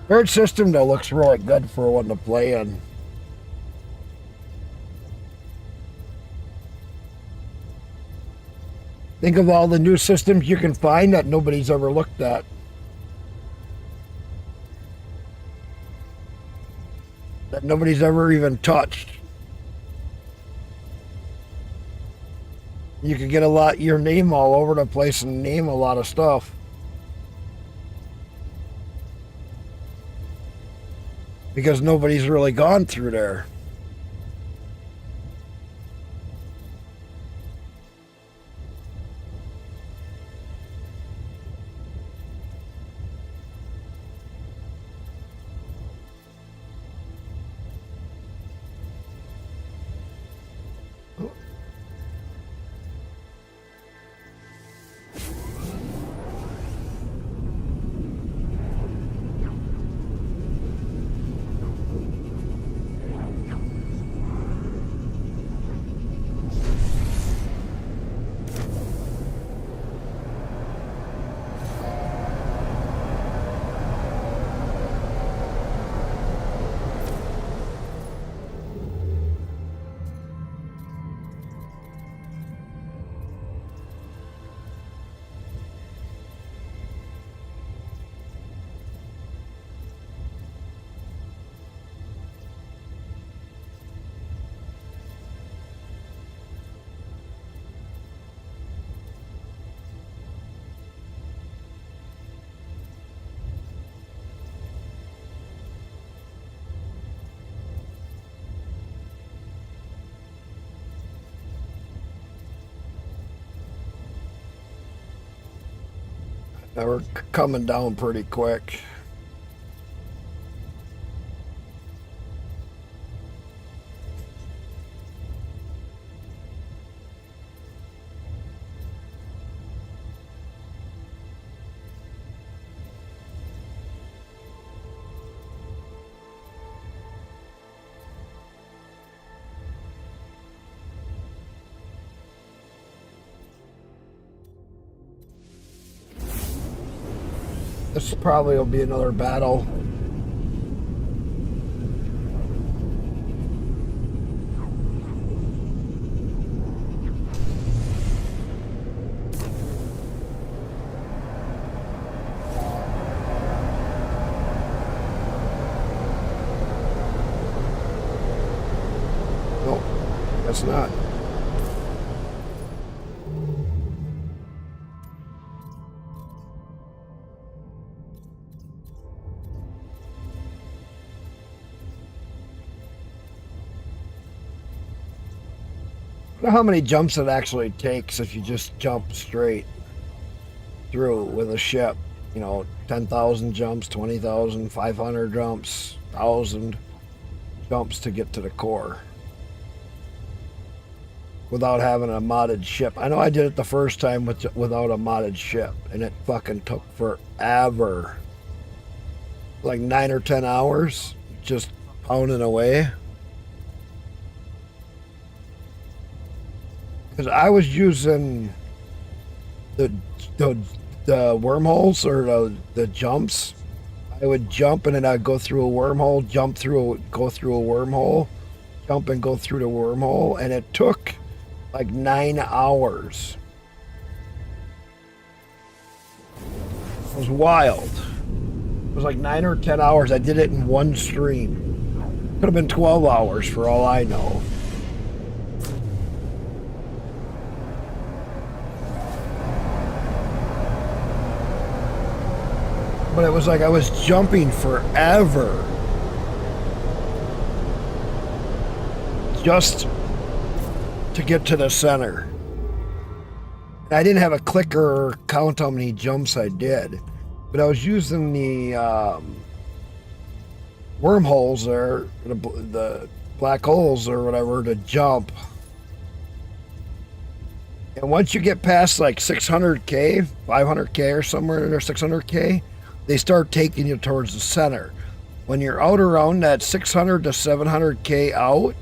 Third system though looks really good for one to play in. Think of all the new systems you can find that nobody's ever looked at. That nobody's ever even touched. You could get your name all over the place and name a lot of stuff. Because nobody's really gone through there. Now we're coming down pretty quick. This probably will be another battle. Nope, that's not. I don't know how many jumps it actually takes if you just jump straight through with a ship. You know, 10,000 jumps, 20,000, 500 jumps, 1,000 jumps to get to the core without having a modded ship. I know I did it the first time without a modded ship, and it fucking took forever. Like 9 or 10 hours just pounding away. Because I was using the wormholes or the jumps. I would jump and then I'd go through a wormhole, go through a wormhole, jump and go through the wormhole, and it took like 9 hours. It was wild. It was like 9 or 10 hours. I did it in one stream. Could have been 12 hours for all I know. But it was like I was jumping forever. Just to get to the center. And I didn't have a clicker or count how many jumps I did. But I was using the wormholes there, the black holes or whatever, to jump. And once you get past like 600K, 500K or somewhere in there, 600K, they start taking you towards the center. When you're out around that 600 to 700K out,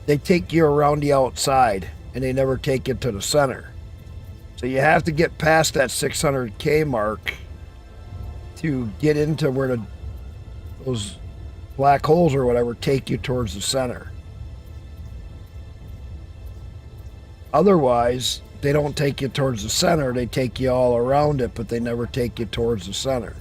they take you around the outside and they never take you to the center. So you have to get past that 600K mark to get into where those black holes or whatever take you towards the center. Otherwise, they don't take you towards the center. They take you all around it, but they never take you towards the center.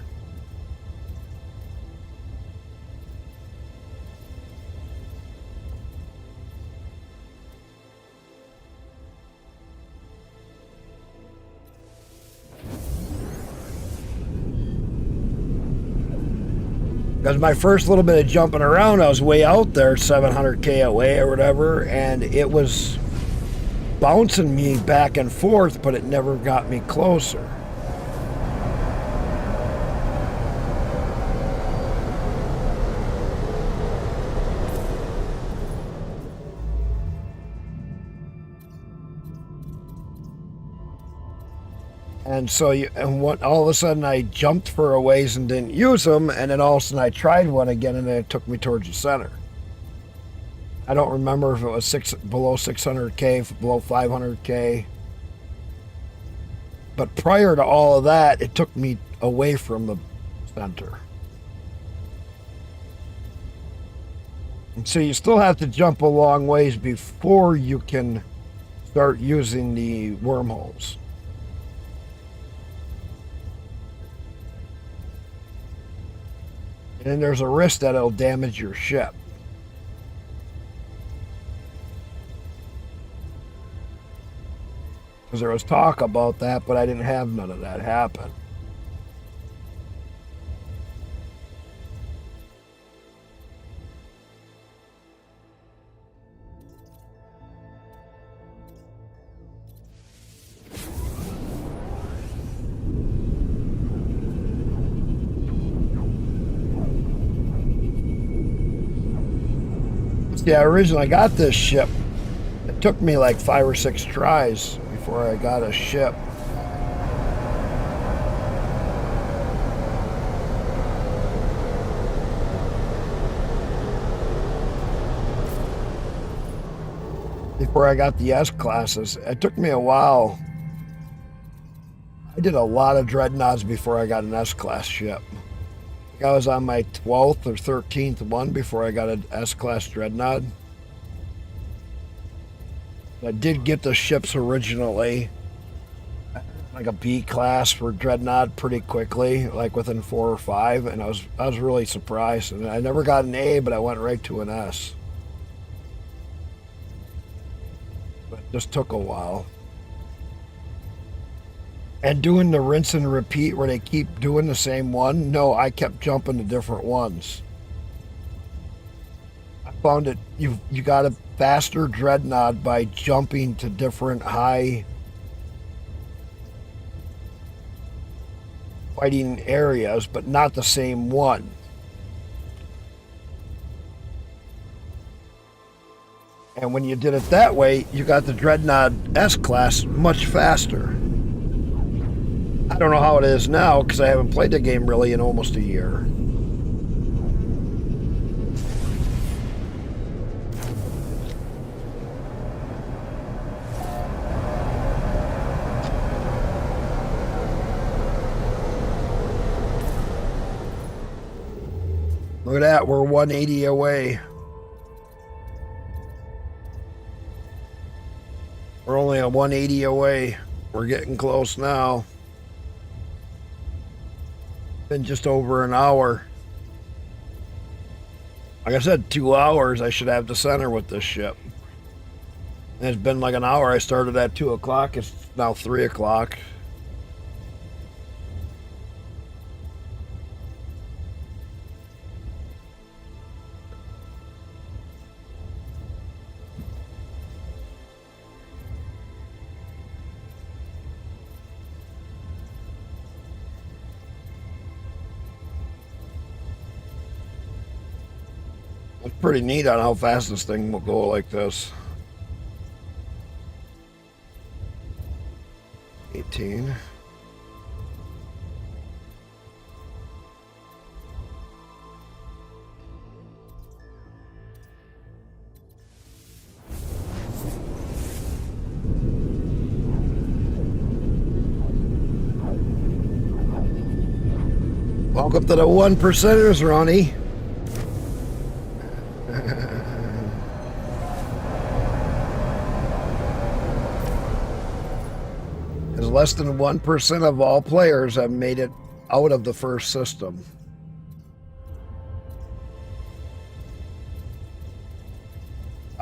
Because my first little bit of jumping around, I was way out there, 700K away or whatever, and it was bouncing me back and forth, but it never got me closer. And so, all of a sudden, I jumped for a ways and didn't use them, and then all of a sudden, I tried one again, and then it took me towards the center. I don't remember if it was below 600K, below 500K. But prior to all of that, it took me away from the center. And so you still have to jump a long ways before you can start using the wormholes. And there's a risk that it'll damage your ship. Because there was talk about that, but I didn't have none of that happen. See, I originally got this ship. It took me like 5 or 6 tries before I got a ship. Before I got the S classes, it took me a while. I did a lot of dreadnoughts before I got an S class ship. I was on my 12th or 13th one before I got an S class dreadnought. I did get the ships originally, like a B class for dreadnought, pretty quickly, like within 4 or 5, and I was really surprised. And I never got an A, but I went right to an S. But it just took a while. And doing the rinse and repeat where they keep doing the same one, no, I kept jumping to different ones. I found it, you got a faster dreadnought by jumping to different high fighting areas, but not the same one. And when you did it that way, you got the dreadnought S class much faster. I don't know how it is now because I haven't played the game really in almost a year. Look at that, we're 180 away. We're only a 180 away. We're getting close now. Been just over an hour. Like I said, 2 hours I should have the center with this ship. And it's been like an hour. I started at 2 o'clock. It's now 3 o'clock. It's pretty neat on how fast this thing will go like this. 18. Welcome to the 1%ers, Ronnie. As less than 1% of all players have made it out of the first system.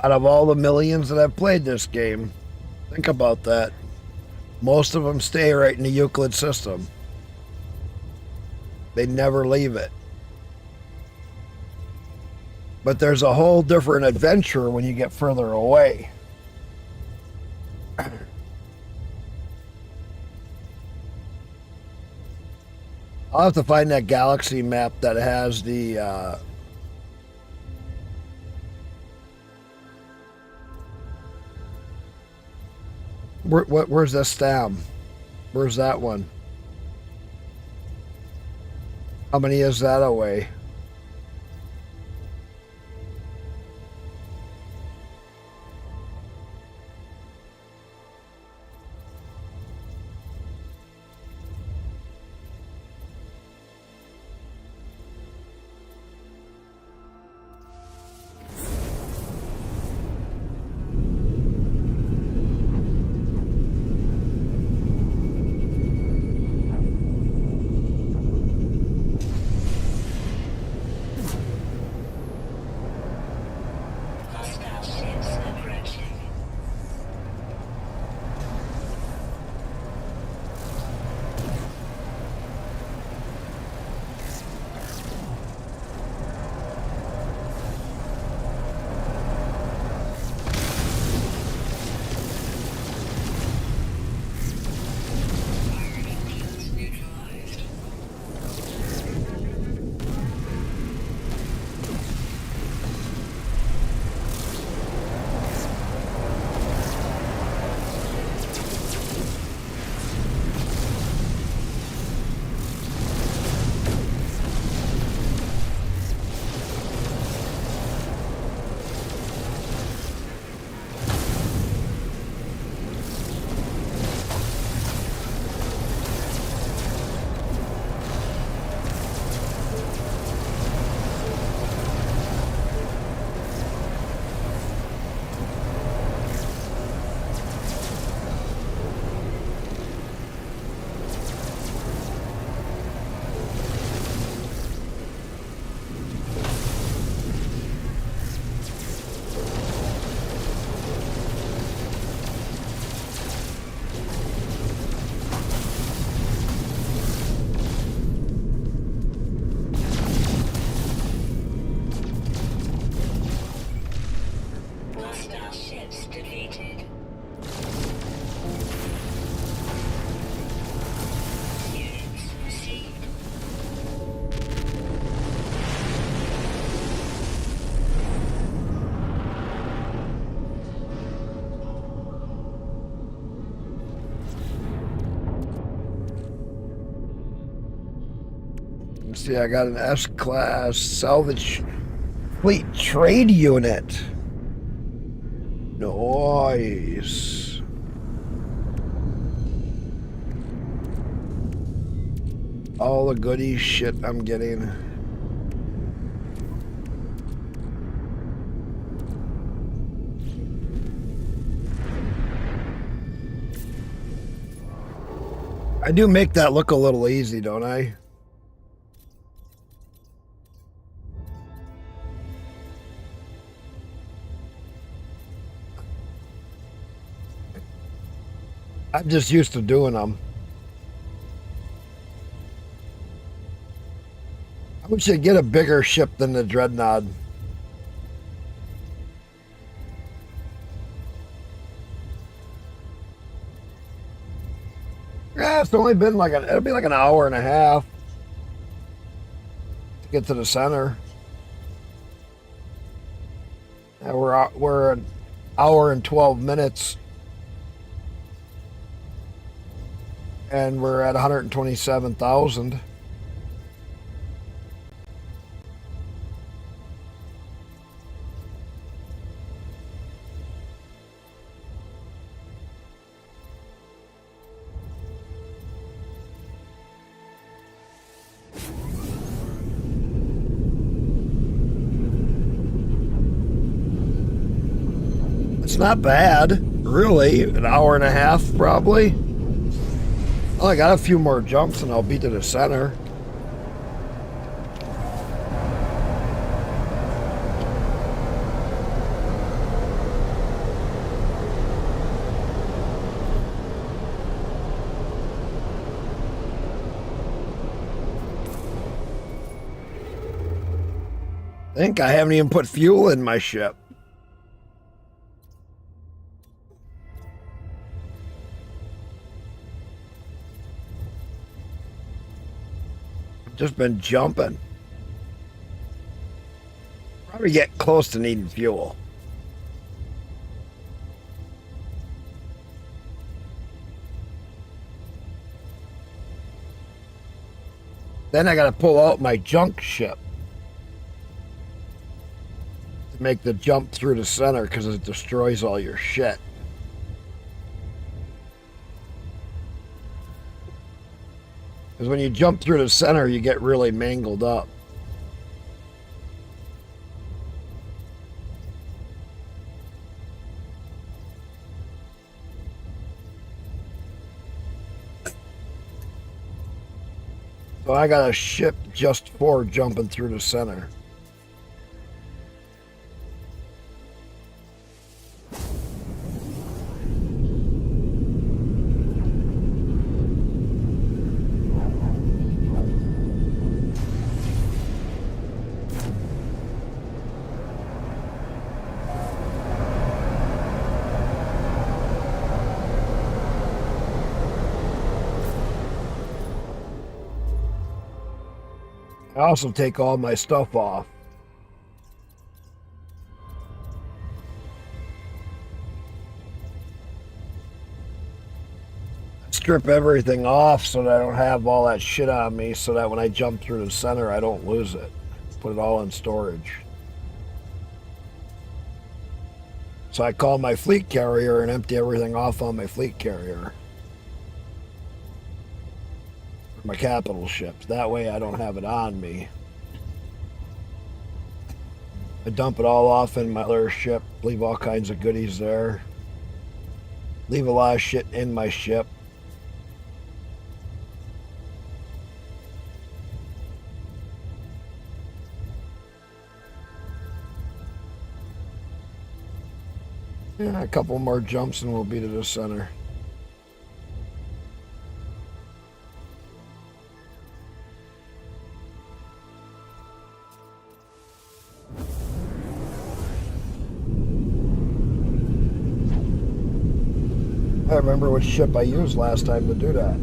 Out of all the millions that have played this game, think about that. Most of them stay right in the Euclid system. They never leave it. But there's a whole different adventure when you get further away. I'll have to find that galaxy map that has the where's the stam? Where's that one? How many is that away? See, I got an S-Class salvage fleet trade unit. Nice. All the goodies shit I'm getting. I do make that look a little easy, don't I? I'm just used to doing them. I should get a bigger ship than the Dreadnought. Yeah, it's only been like it'll be like an hour and a half to get to the center. Yeah, we're an hour and 12 minutes. And we're at 127,000. It's not bad, really. An hour and a half, probably. Well, I got a few more jumps and I'll be to the center. I think I haven't even put fuel in my ship. Just been jumping. Probably get close to needing fuel. Then I gotta pull out my junk ship to make the jump through the center because it destroys all your shit. Because when you jump through the center, you get really mangled up. So I got a ship just for jumping through the center. I also take all my stuff off. Strip everything off so that I don't have all that shit on me so that when I jump through the center, I don't lose it. Put it all in storage. So I call my fleet carrier and empty everything off on my fleet carrier. My capital ships. That way I don't have it on me. I dump it all off in my other ship, leave all kinds of goodies there. Leave a lot of shit in my ship. Yeah, a couple more jumps and we'll be to the center. I remember which ship I used last time to do that.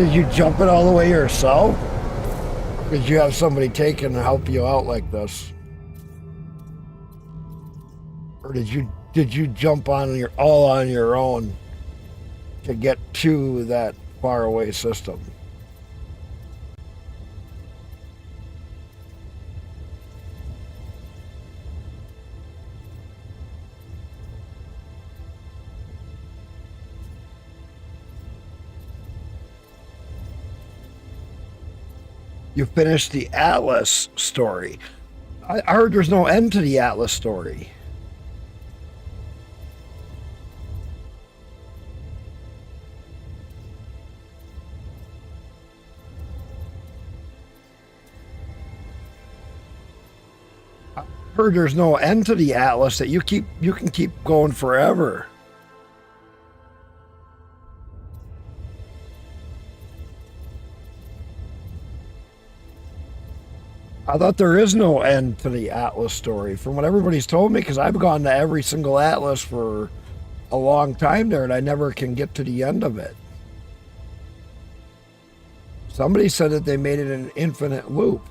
did you jump it all the way yourself? Did you have somebody take and help you out like this? Or did you jump all on your own to get to that faraway system? You finished the Atlas story. I heard there's no end to the Atlas story. I heard there's no end to the Atlas, that you can keep going forever. I thought there is no end to the Atlas story, from what everybody's told me, because I've gone to every single Atlas for a long time there, and I never can get to the end of it. Somebody said that they made it an infinite loop.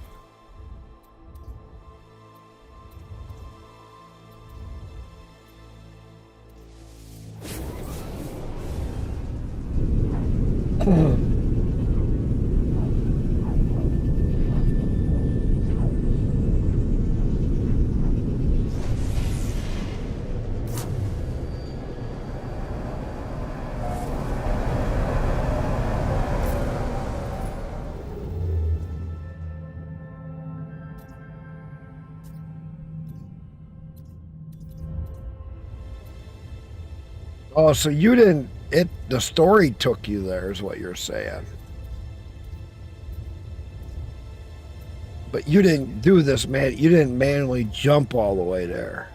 Oh, so you didn't, the story took you there, is what you're saying. But you didn't do this, man. You didn't manually jump all the way there.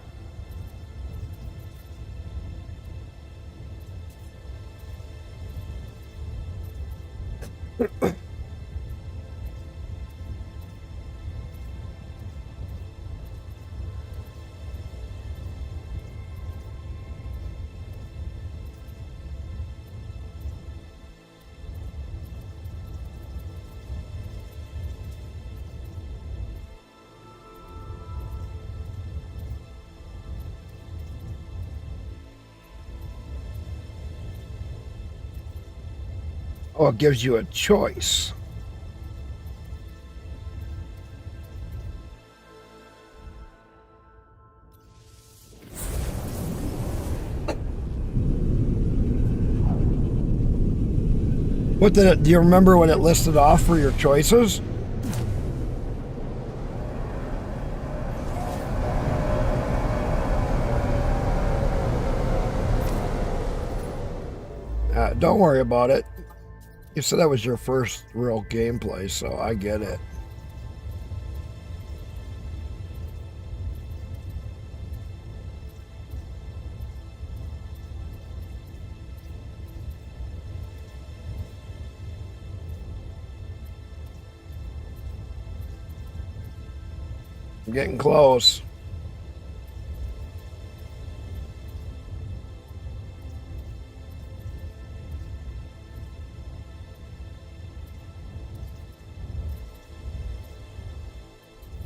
Oh, it gives you a choice. What did it, do you remember when it listed off for your choices? Don't worry about it. You said that was your first real gameplay, so I get it. I'm getting close.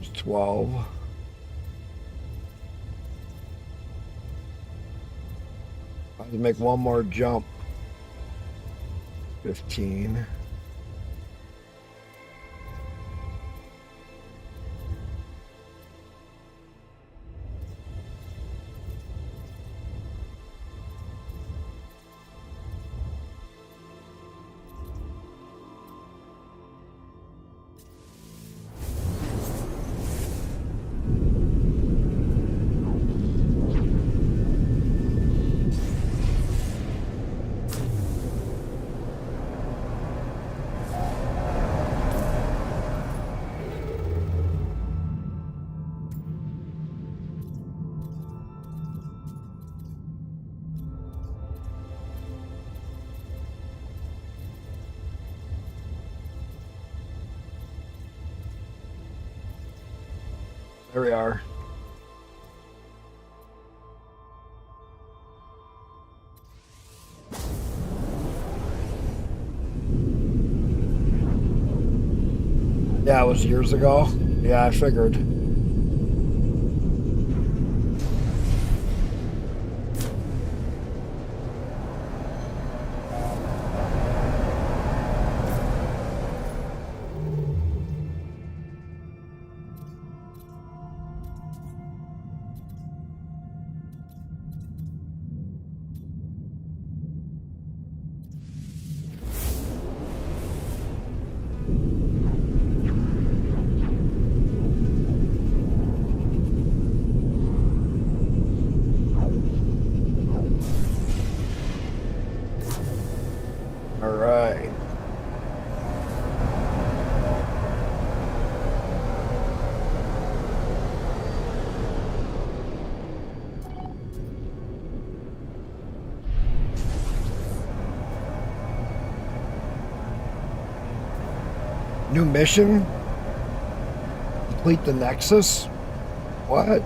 It's 12. I have to make one more jump. 15. There we are. Yeah, it was years ago. Yeah, I figured. All right. New mission? Complete the Nexus? What?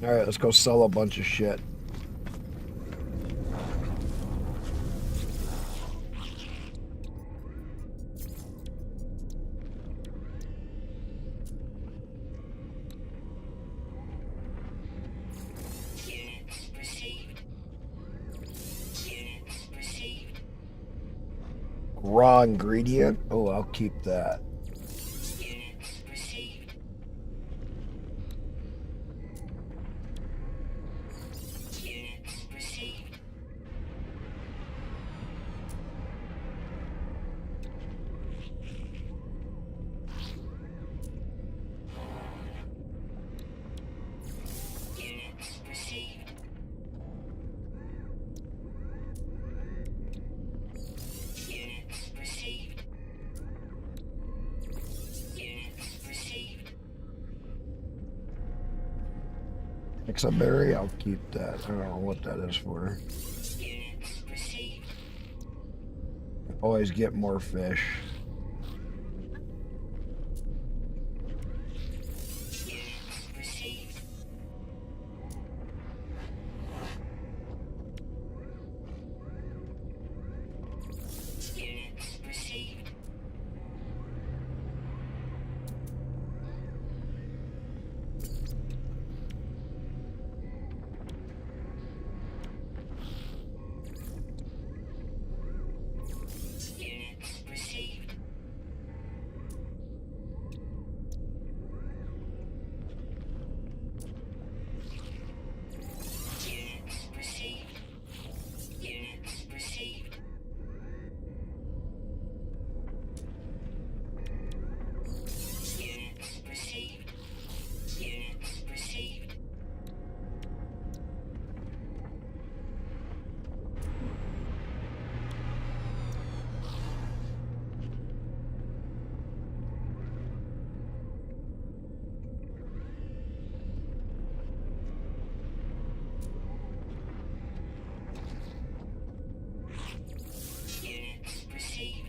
All right, let's go sell a bunch of shit. Units received. Units received. Raw ingredient? Oh, I'll keep that. Units received. Units received. Units received. Units received. Units received. Exaberry, I'll keep that. I don't know what that is for. Units received. Always get more fish. Units received. Units received. Units received. Units received. Units received. Units received. Units received. Units received.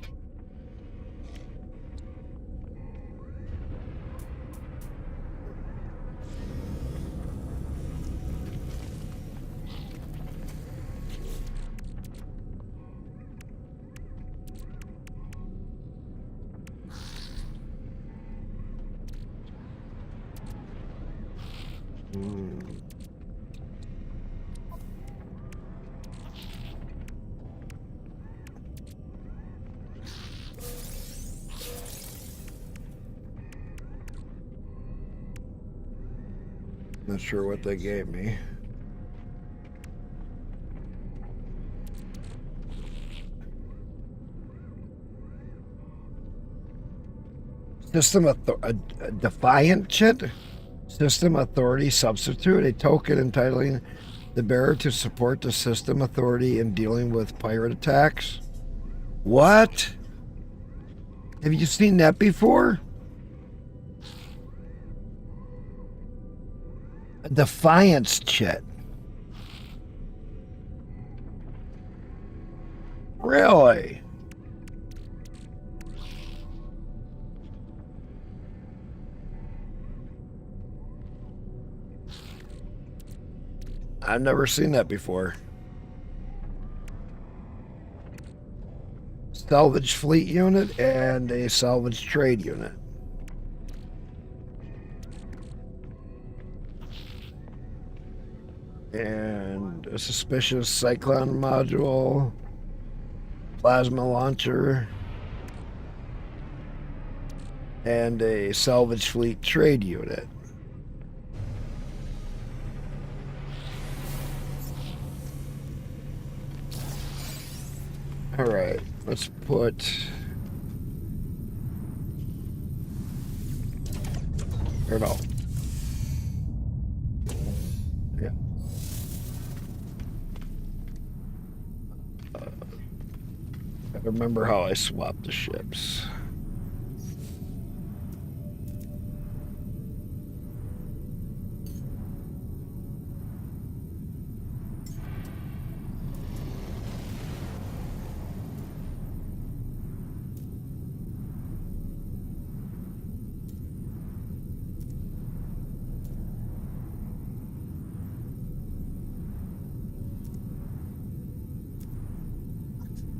Not sure what they gave me. A defiant chit? System authority substitute, a token entitling the bearer to support the system authority in dealing with pirate attacks. What? Have you seen that before? A Defiance chit. Really? I've never seen that before. Salvage fleet unit and a salvage trade unit. And a suspicious cyclone module, plasma launcher, and a salvage fleet trade unit. All right, let's put. Or no. Yeah. I remember how I swapped the ships.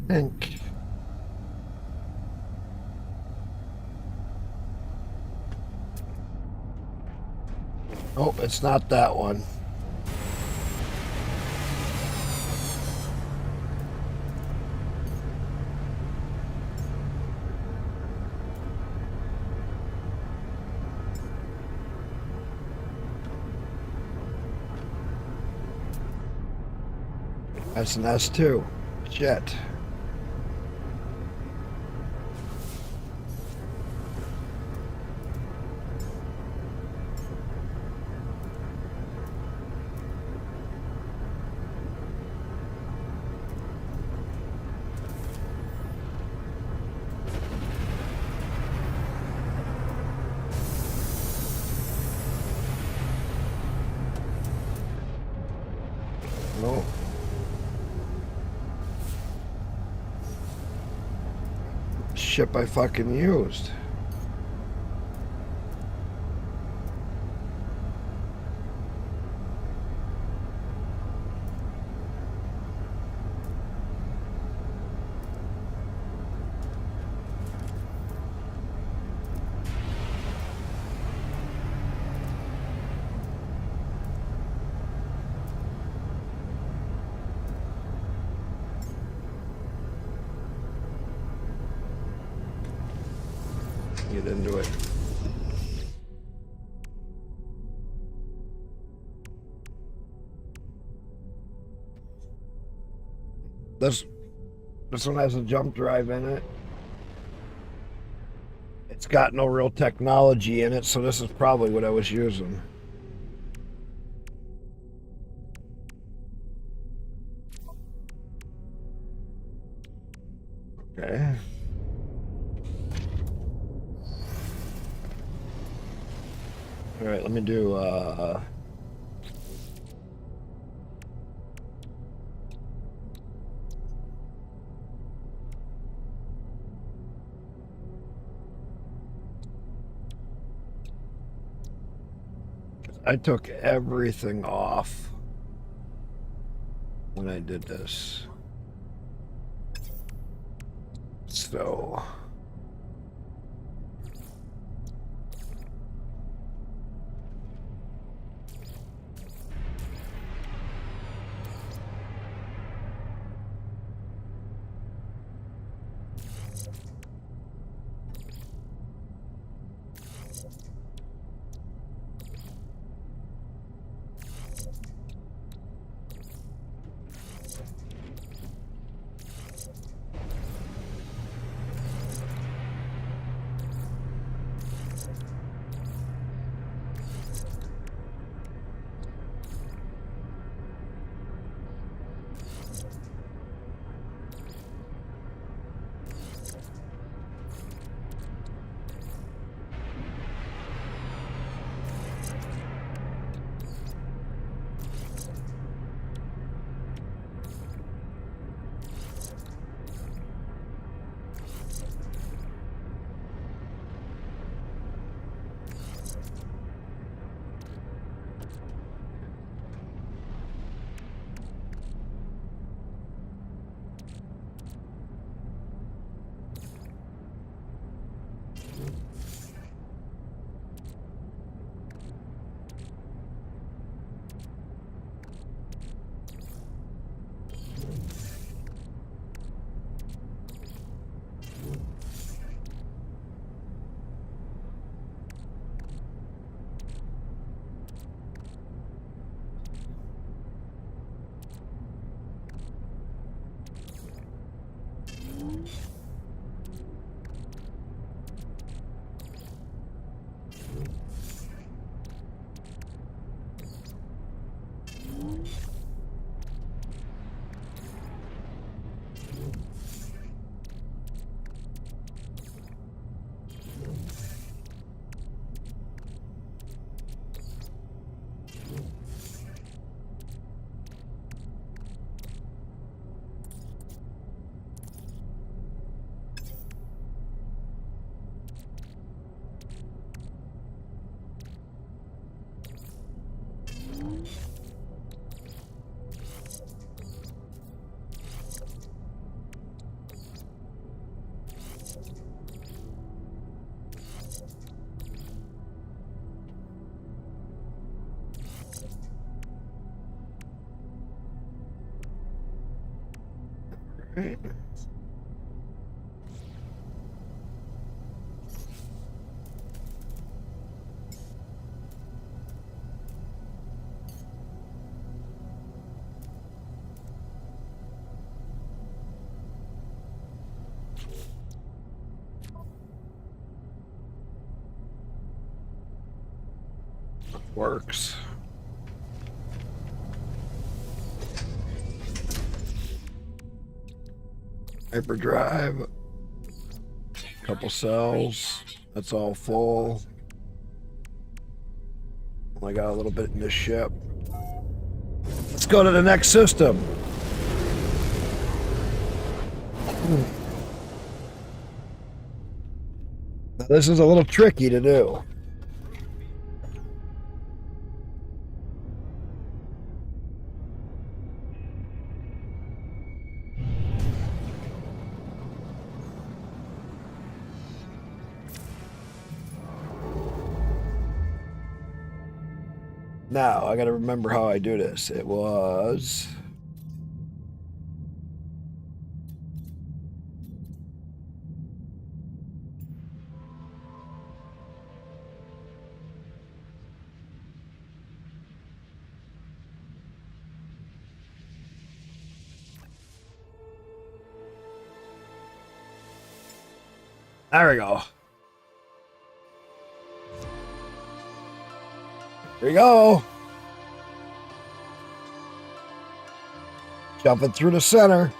Think. Oh, it's not that one. That's an S2. Shit. No. Ship I fucking used. Get into it. This one has a jump drive in it. It's got no real technology in it, so this is probably what I was using. Okay. All right, let me do I took everything off when I did this. So Right. Works. Hyperdrive. Couple cells. That's all full. Only got a little bit in this ship. Let's go to the next system. Now, this is a little tricky to do. Now, I gotta remember how I do this. It was... There we go. Here we go. Jumping through the center.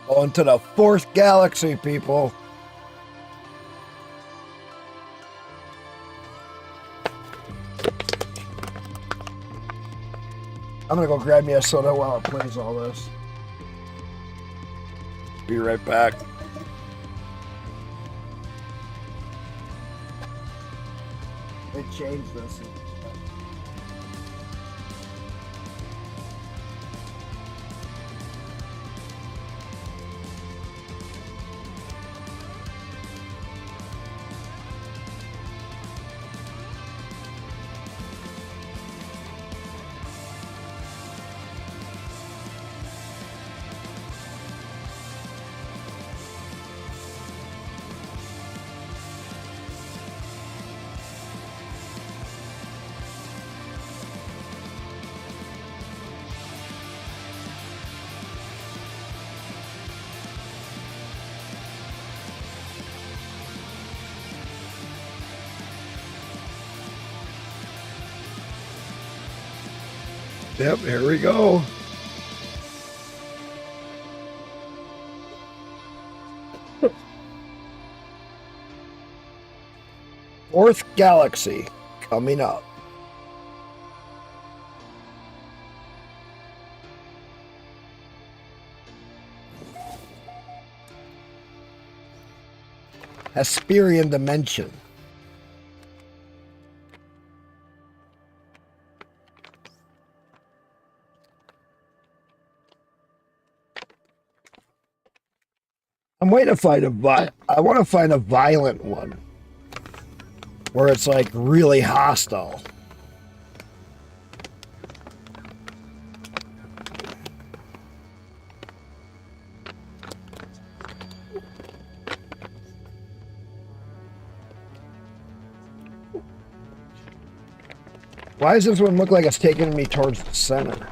Going to the 4th galaxy, people. I'm gonna go grab me a soda while it plays all this. Be right back. They changed this. Yep, here we go. Fourth galaxy coming up. Hesperian dimension. I'm waiting to find I want to find a violent one. Where it's like really hostile. Why does this one look like it's taking me towards the center?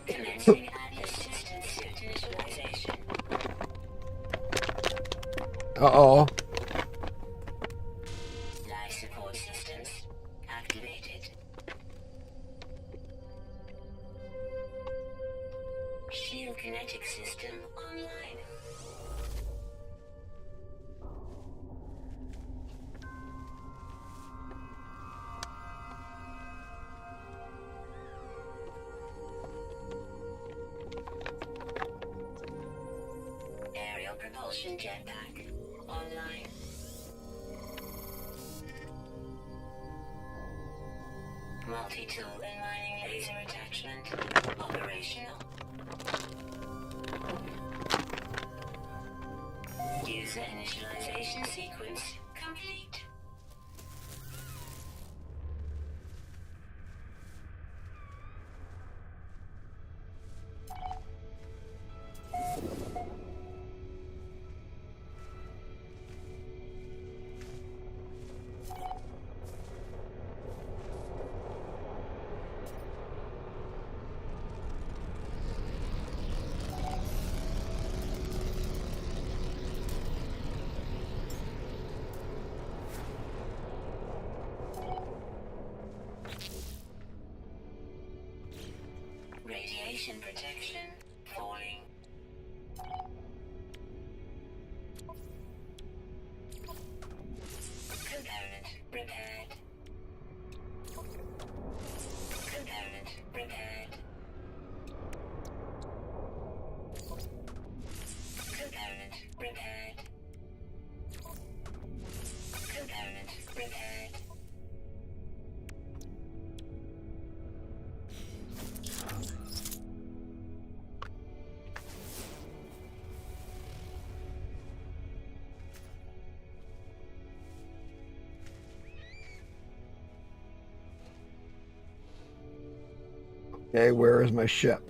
Commencing assistant suit initialization. Uh-oh. Life support systems activated. Shield kinetic system online. Aerial propulsion jetpack online. Multi-tool and mining laser attachment operational. User initialization sequence complete. Radiation protection falling. Component repaired. Component repaired. Component repaired. Component repaired. Okay, where is my ship?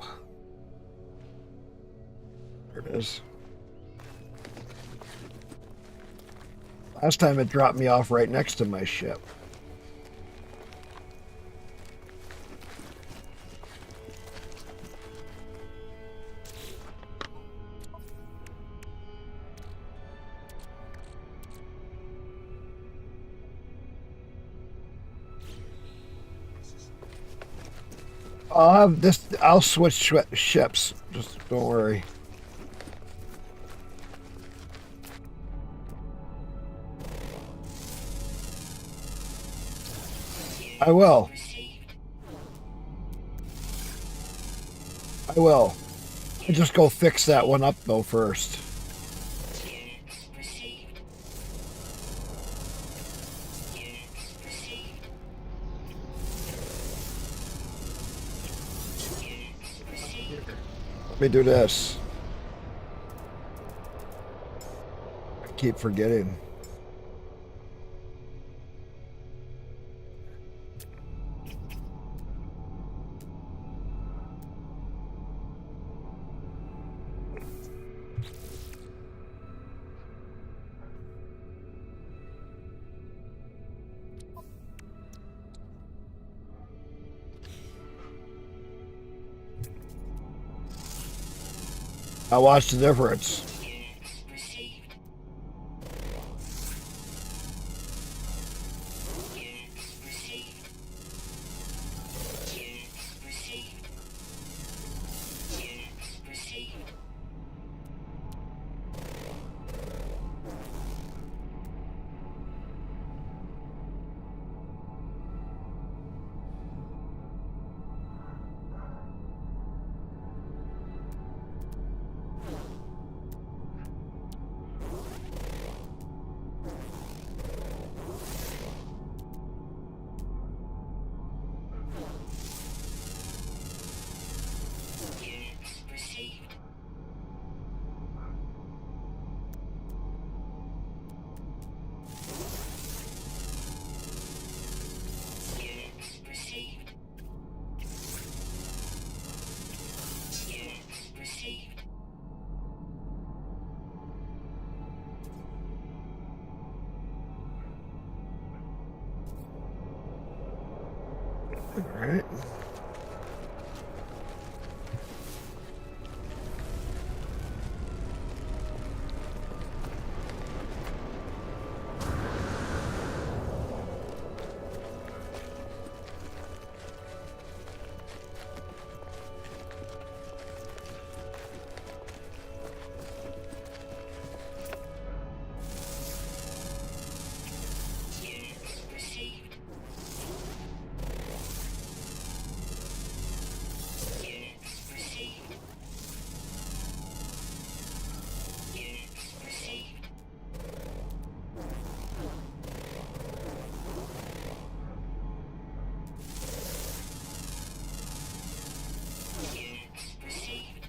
There it is. Last time it dropped me off right next to my ship. I'll have this. I'll switch ships. Just don't worry. I will. I will. I just go fix that one up though first. Units received. Units received. Units received. Let me do this. I keep forgetting. Now watch the difference. Units received. Units received. Units received. Units received. Units received. Units received. Units received. All right. Units received. Units received. Units received. Units received.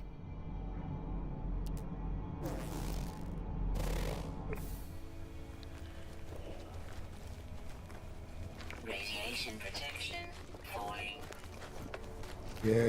Radiation protection falling. Yeah.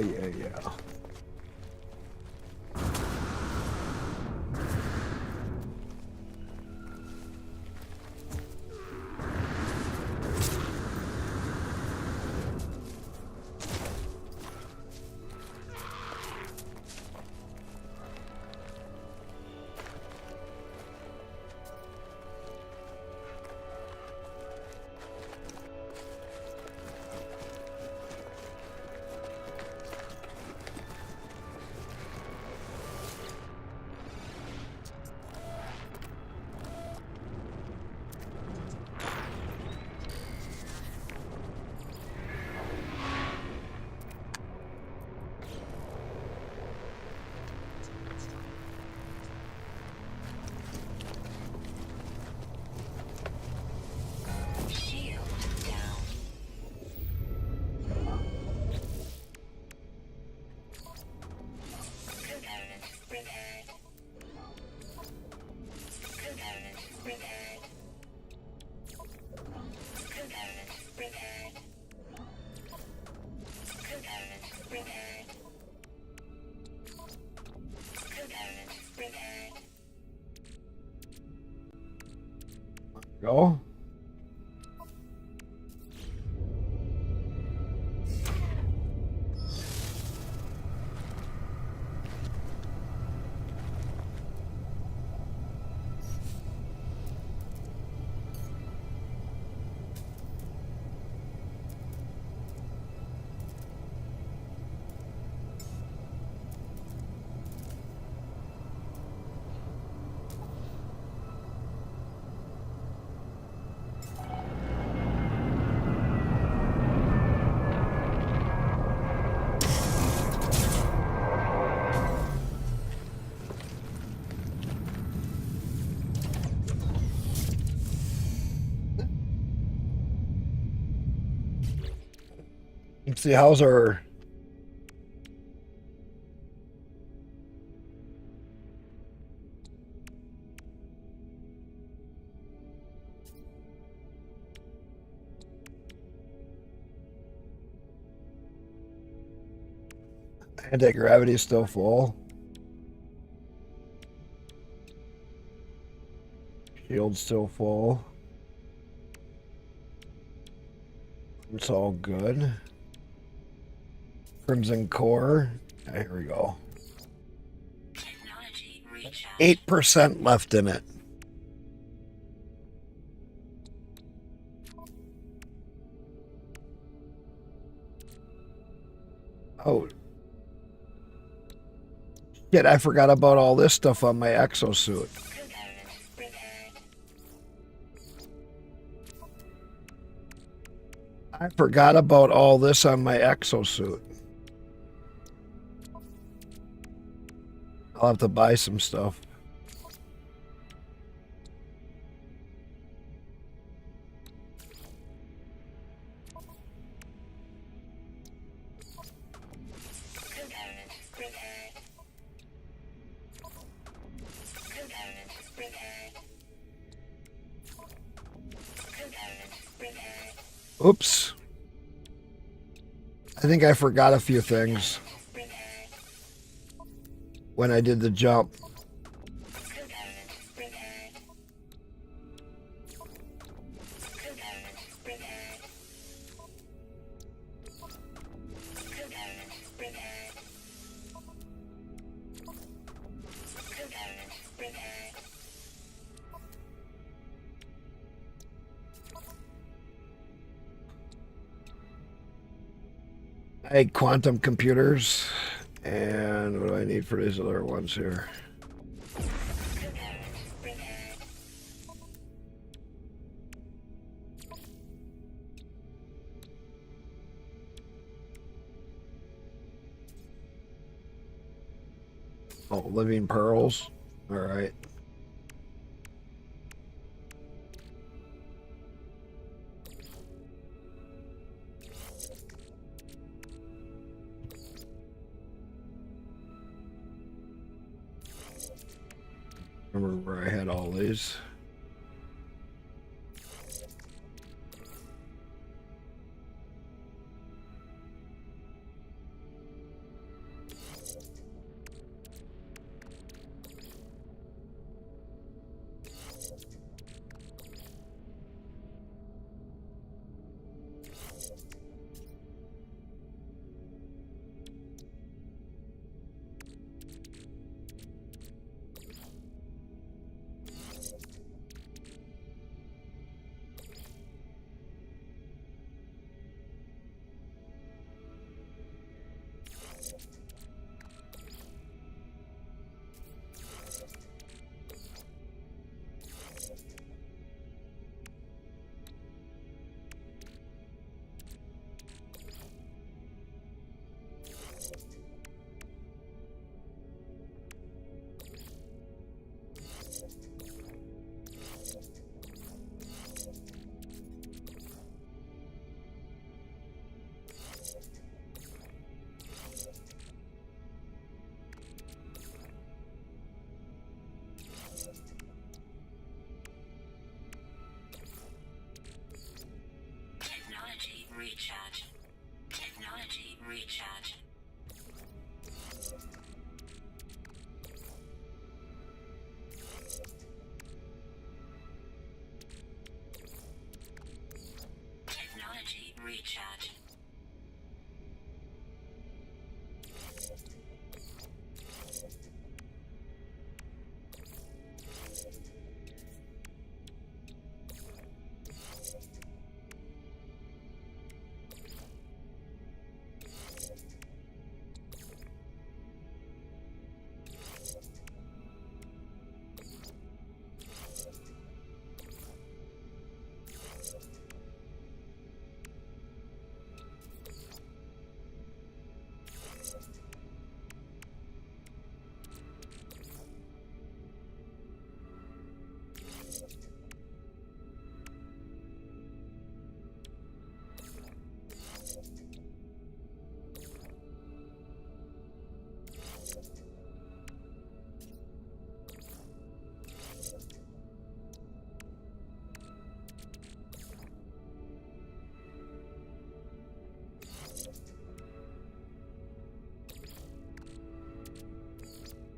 Go. Let's see, how's our... Anti-gravity is still full. Shield's still full. It's all good. Crimson Core. Yeah, here we go. Technology recharge. 8% left in it. Oh. Shit, I forgot about all this stuff on my exosuit. Component repaired. I forgot about all this on my exosuit. I'll have to buy some stuff. Component repaired. Component repaired. Component repaired. Oops. I think I forgot a few things Repaired. when I did the jump. Component repaired. Component repaired. Component repaired. Component repaired. I had quantum computers. And what do I need for these other ones here? Component repaired. Oh, living pearls. All right. Remember where I had all these? Technology recharge. Technology recharge. recharge.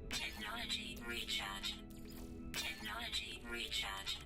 Technology recharge. Technology recharge.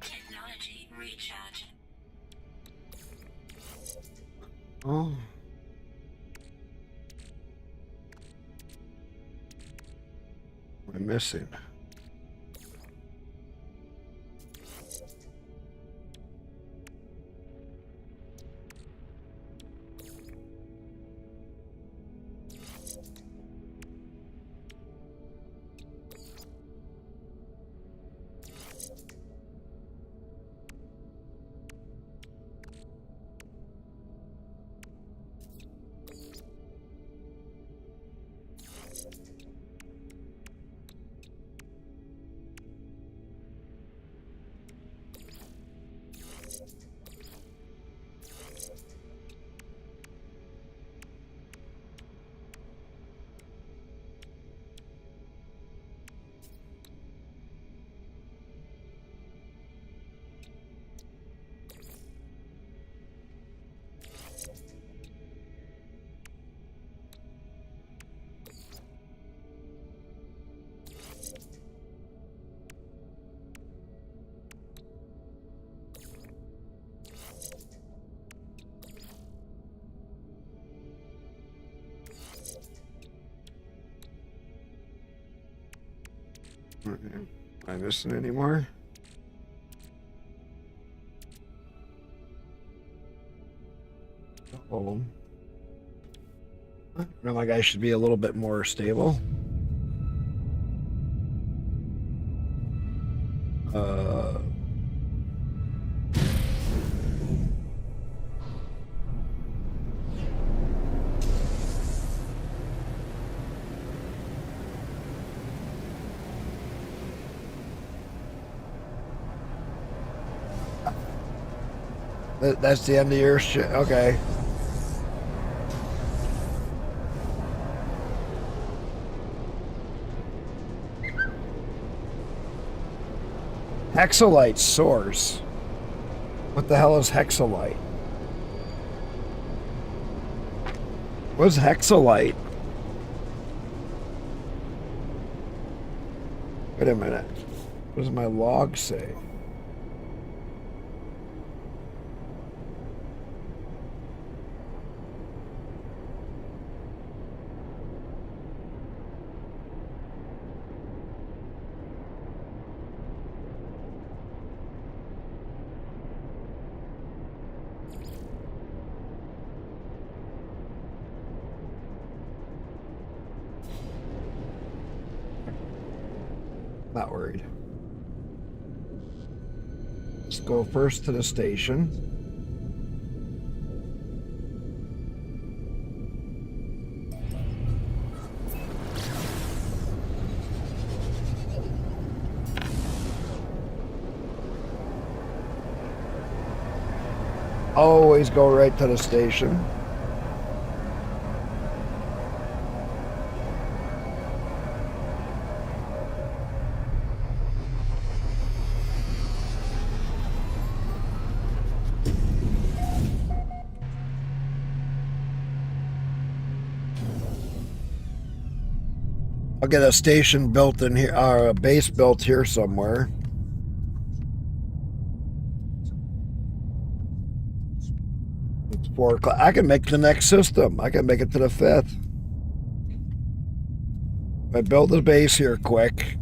Technology recharge. Oh. What am I missing? Am I missing any more? Oh. I feel like I should be a little bit more stable. Uh. That's the end of your shit. Okay. Hexolite source. What the hell is hexolite? What's hexolite? Wait a minute. What does my log say? Not worried. Let's go first to the station. always go right to the station. I'll get a station built in here, or a base built here somewhere. It's 4 o'clock. I can make the next system. I can make it to the 5th. I build the base here quick.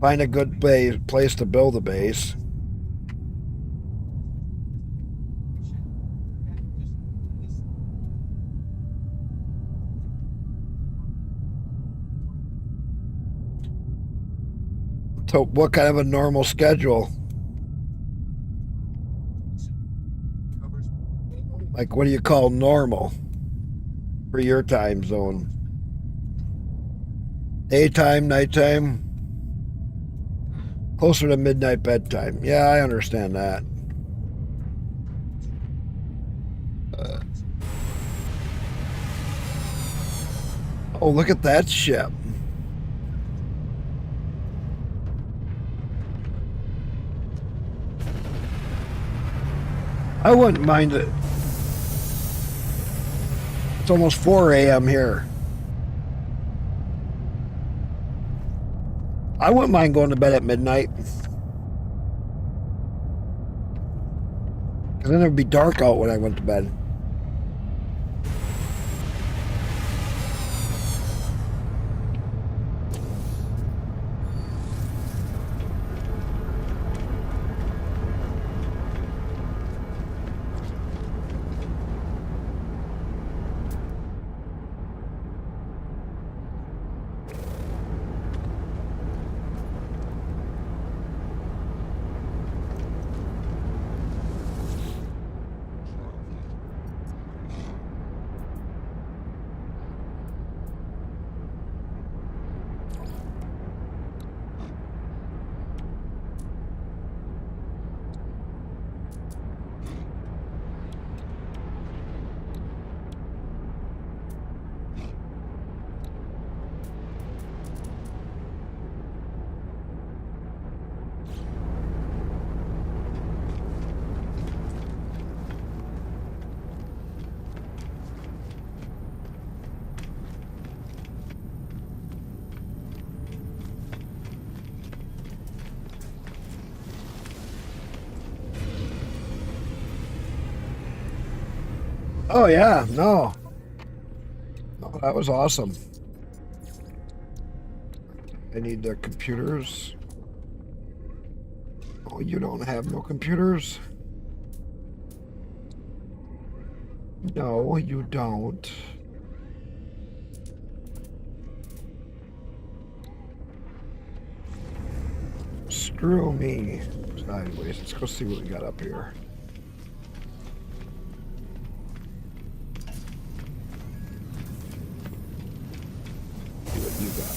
Find a good place to build a base. So what kind of a normal schedule? Like, what do you call normal for your time zone? Daytime, nighttime? Closer to midnight bedtime. Yeah, I understand that. Oh, look at that ship. I wouldn't mind it. It's almost 4 a.m. here. I wouldn't mind going to bed at midnight. Because then it would be dark out when I went to bed. Oh, yeah, no. No, that was awesome. I need the computers. Oh, you don't have no computers? No, you don't. Screw me. Sideways. Let's go see what we got up here. See what you got.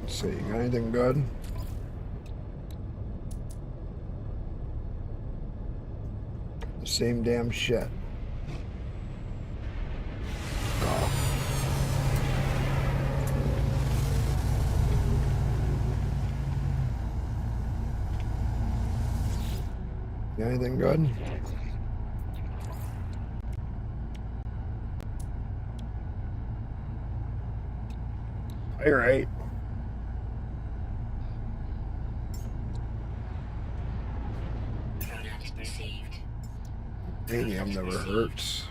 Let's see, got anything good? The same damn shit. Oh. Got anything good? All right. Product received. Medium never hurts.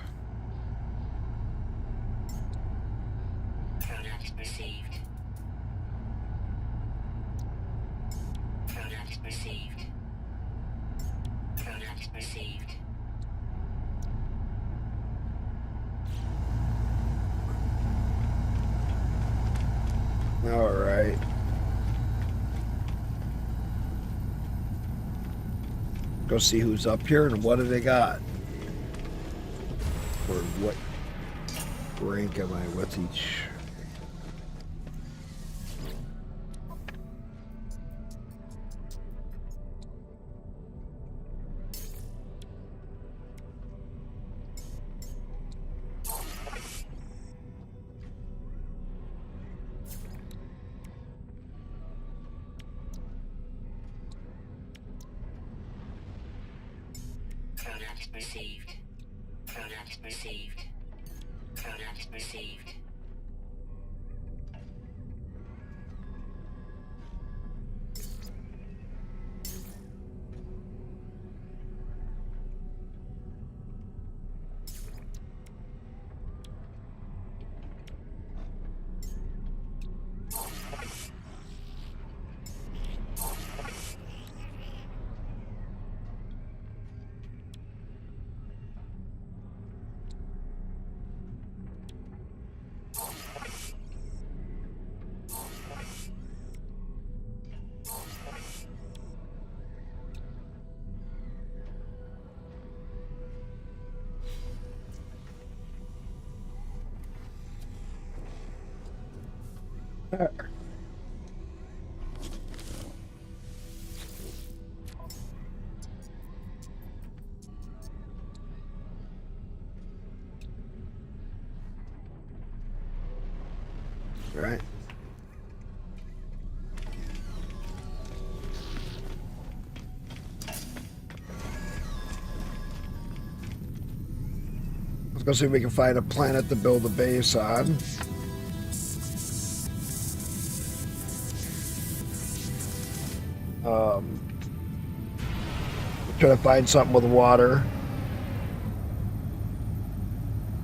Product received. Product received. Product received. All right. Go see who's up here and what do they got. Or what rank am I with each? Product received. Product received. Product received. Right. Let's go see if we can find a planet to build a base on. Try to find something with water.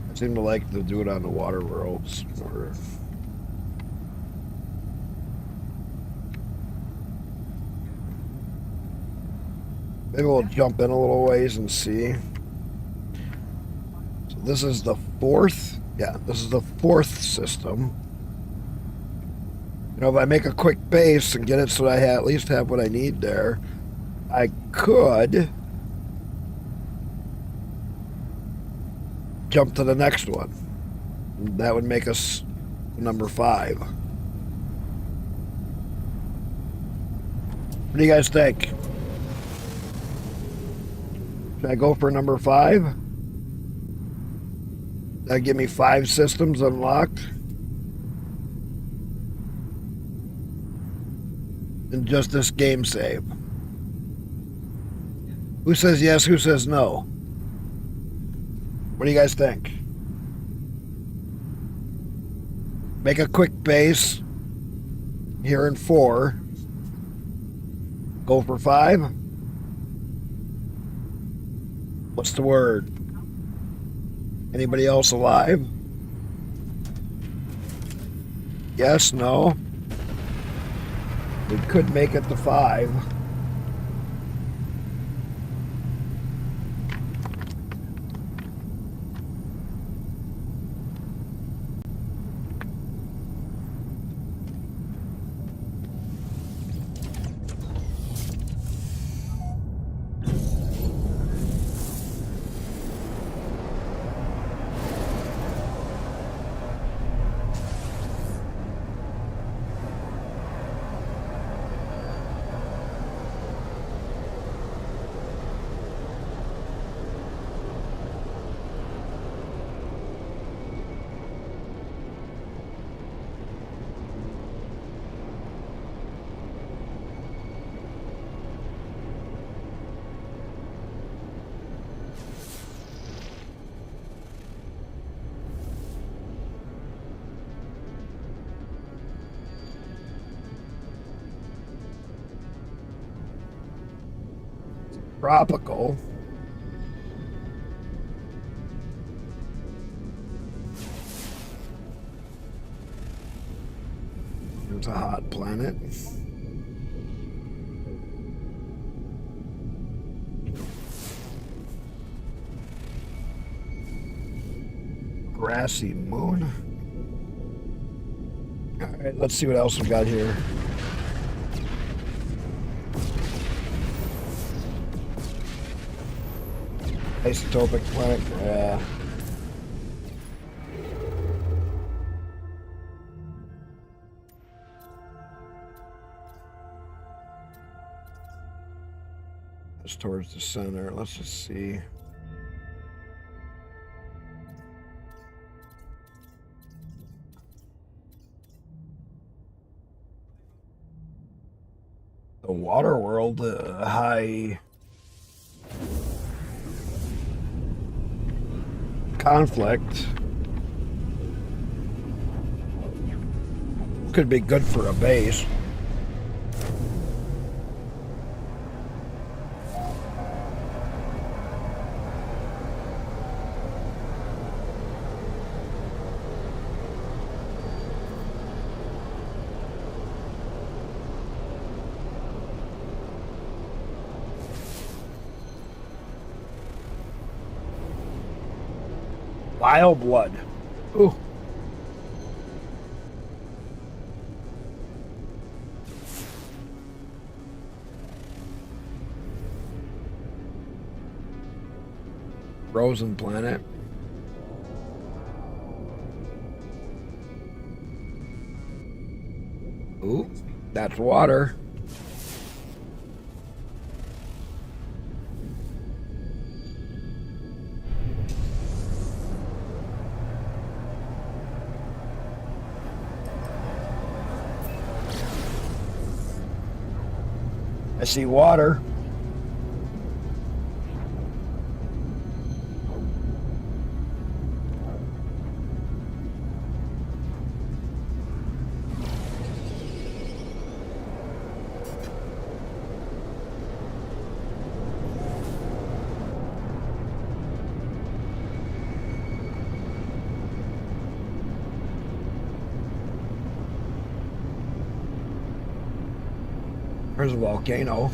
I seem to like to do it on the water worlds. Or maybe we'll jump in a little ways and see. So this is the fourth. Yeah, this is the fourth system. You know, if I make a quick base and get it so that I at least have what I need there, I could jump to the next one. That would make us number 5. What do you guys think? Should I go for number 5? That'd give me 5 systems unlocked. And just this game save. Who says yes? Who says no? What do you guys think? Make a quick base here in 4. Go for 5. What's the word? Anybody else alive? Yes, no? We could make it to 5. Tropical. It's a hot planet. Grassy moon. All right. Alright, let's see what else we got here. Isotopic planet, yeah. That's towards the center. Let's just see. The water world, high conflict. Could be good for a base. Vile blood. Ooh. Frozen planet. Ooh, that's water. I see water. There's a volcano.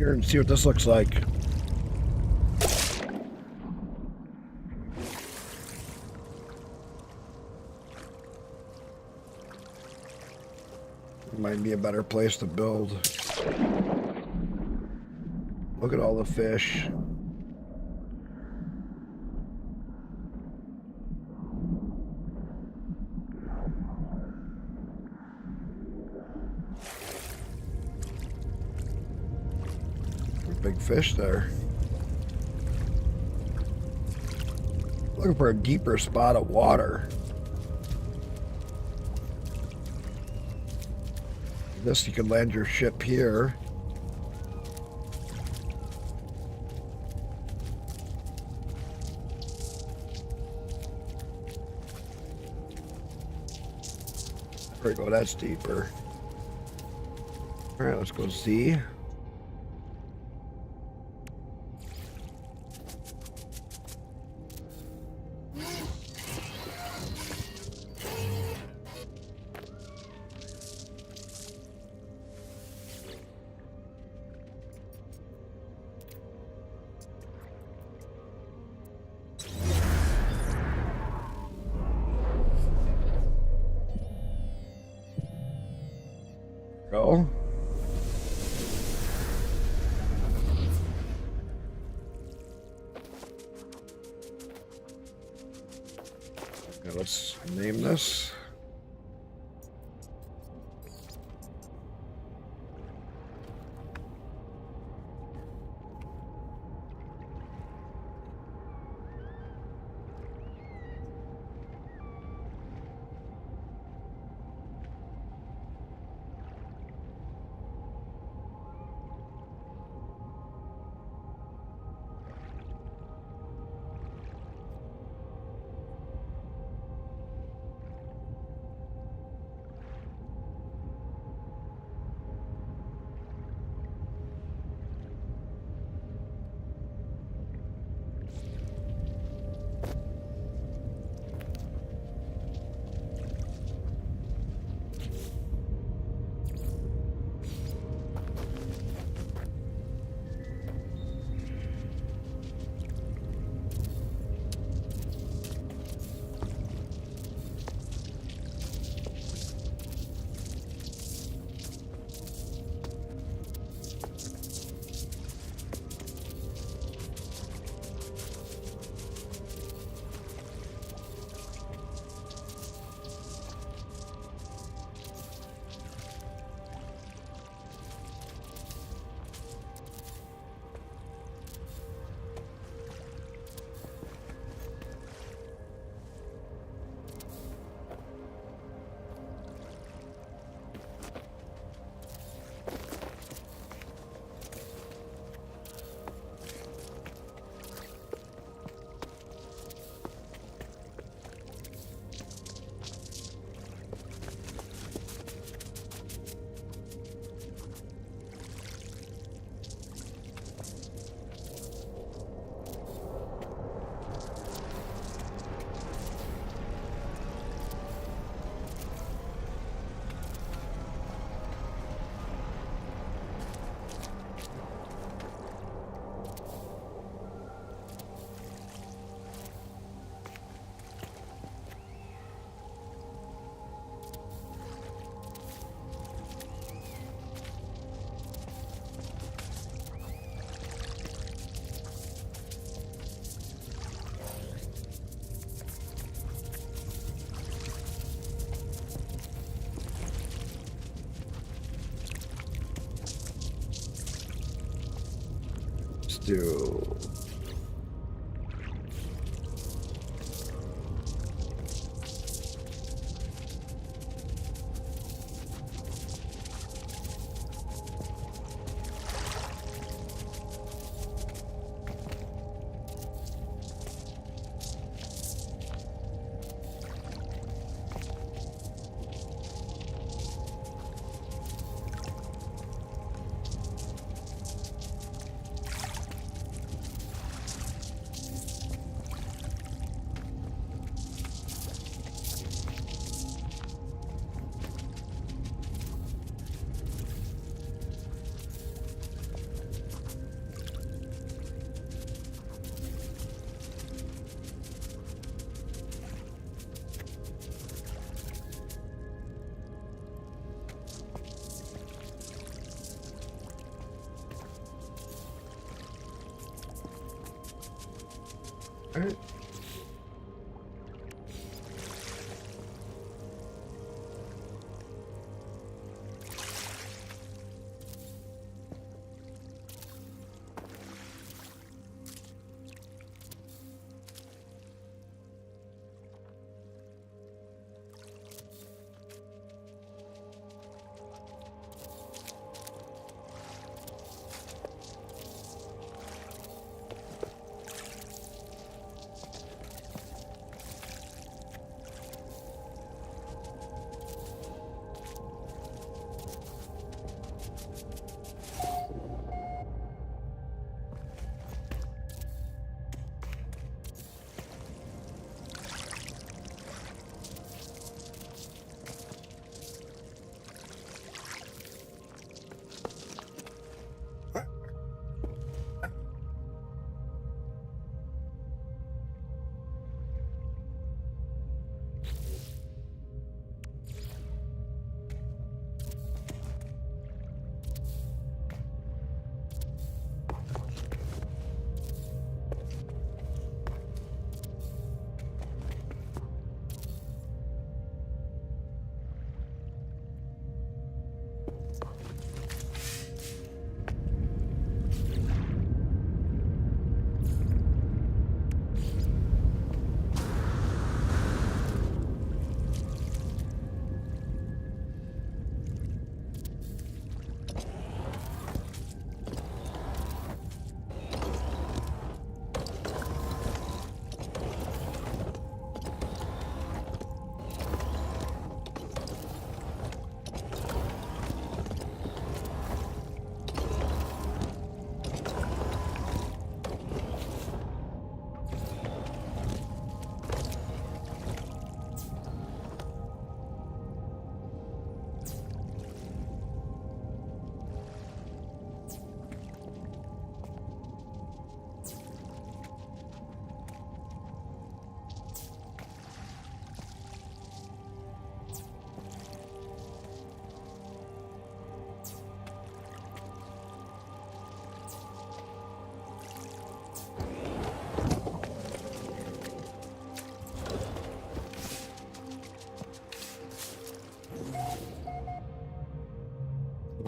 here and see what this looks like. Might be a better place to build. Look at all the fish. Big fish there. Looking for a deeper spot of water. This, you can land your ship here. There we go, that's deeper. All right, let's go Z. Go. Okay, let's name this. Do Alright.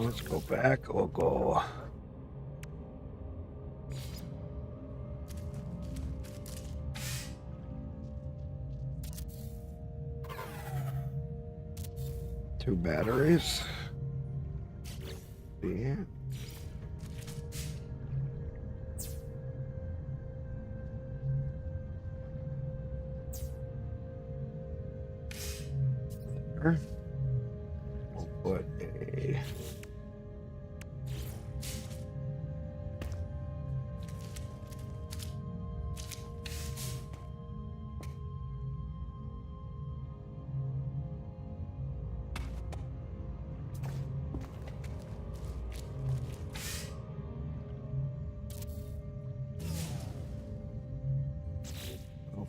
Let's go back. We'll go. Two batteries. Yeah. There. We'll put a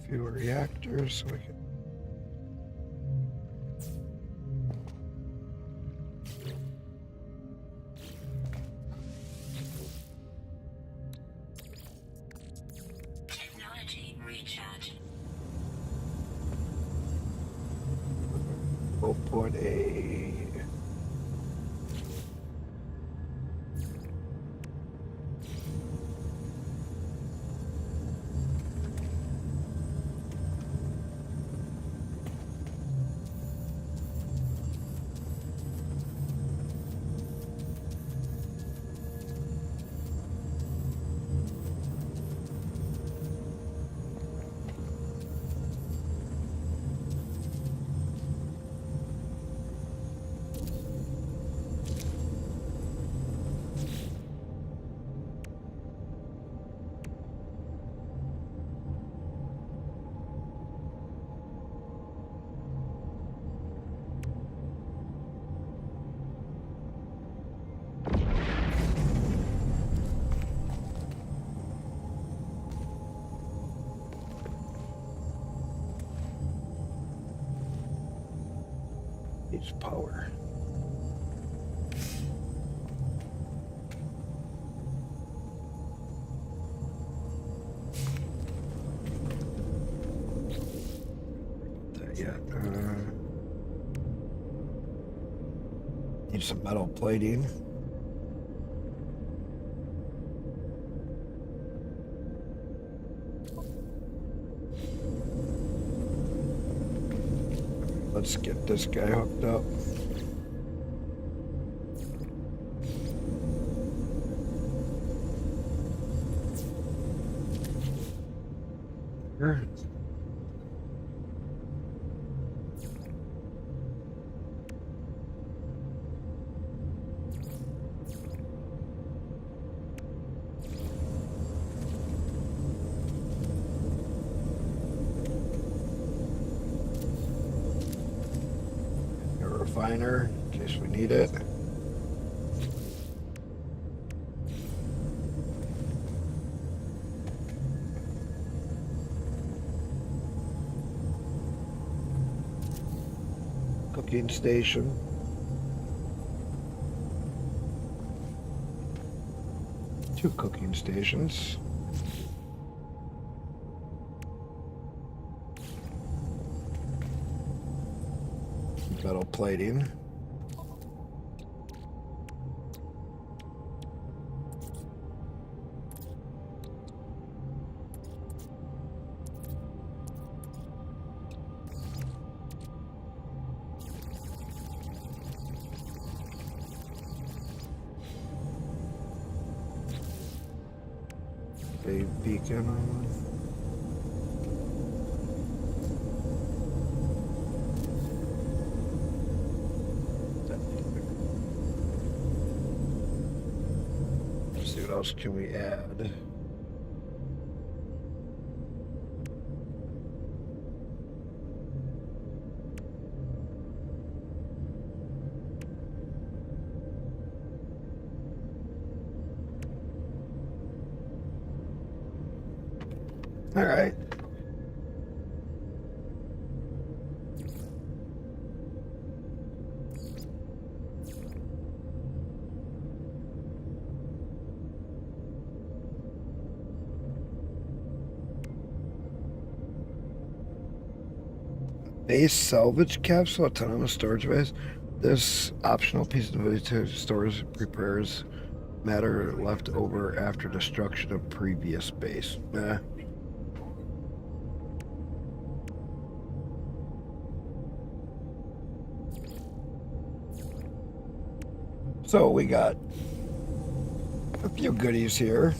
fewer reactors so we can. Technology recharge. We'll put a needs power. yet. Need some metal plating. Let's get this guy hooked up. Here. A refiner, in case we need it. Cooking station. Two cooking stations. Metal plating. A beacon on. Let's see what else can we add. All right. Base salvage capsule, autonomous storage base. This optional piece of device stores repairs matter left over after destruction of previous base. So we got a few goodies here.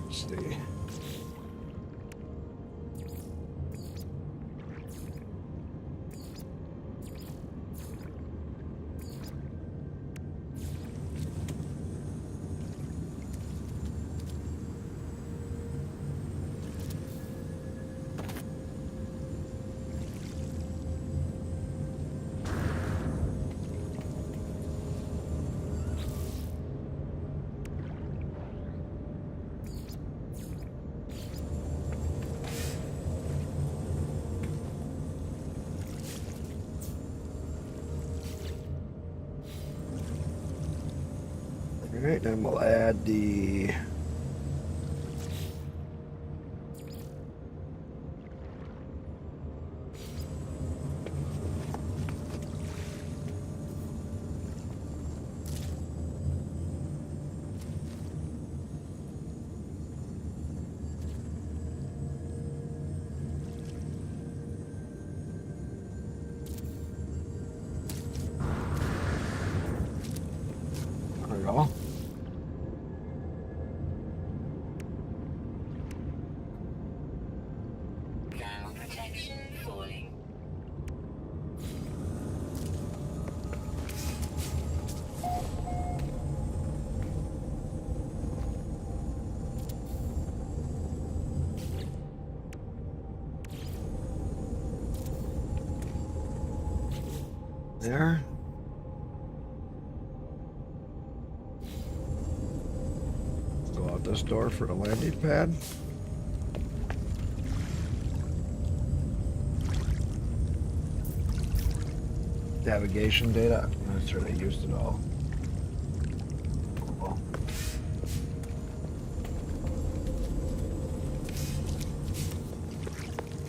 Let's see. All right, then we'll add the there we go. Thermal protection falling. There. Go out this door for the landing pad. Navigation data. I'm not sure they used it all. Well,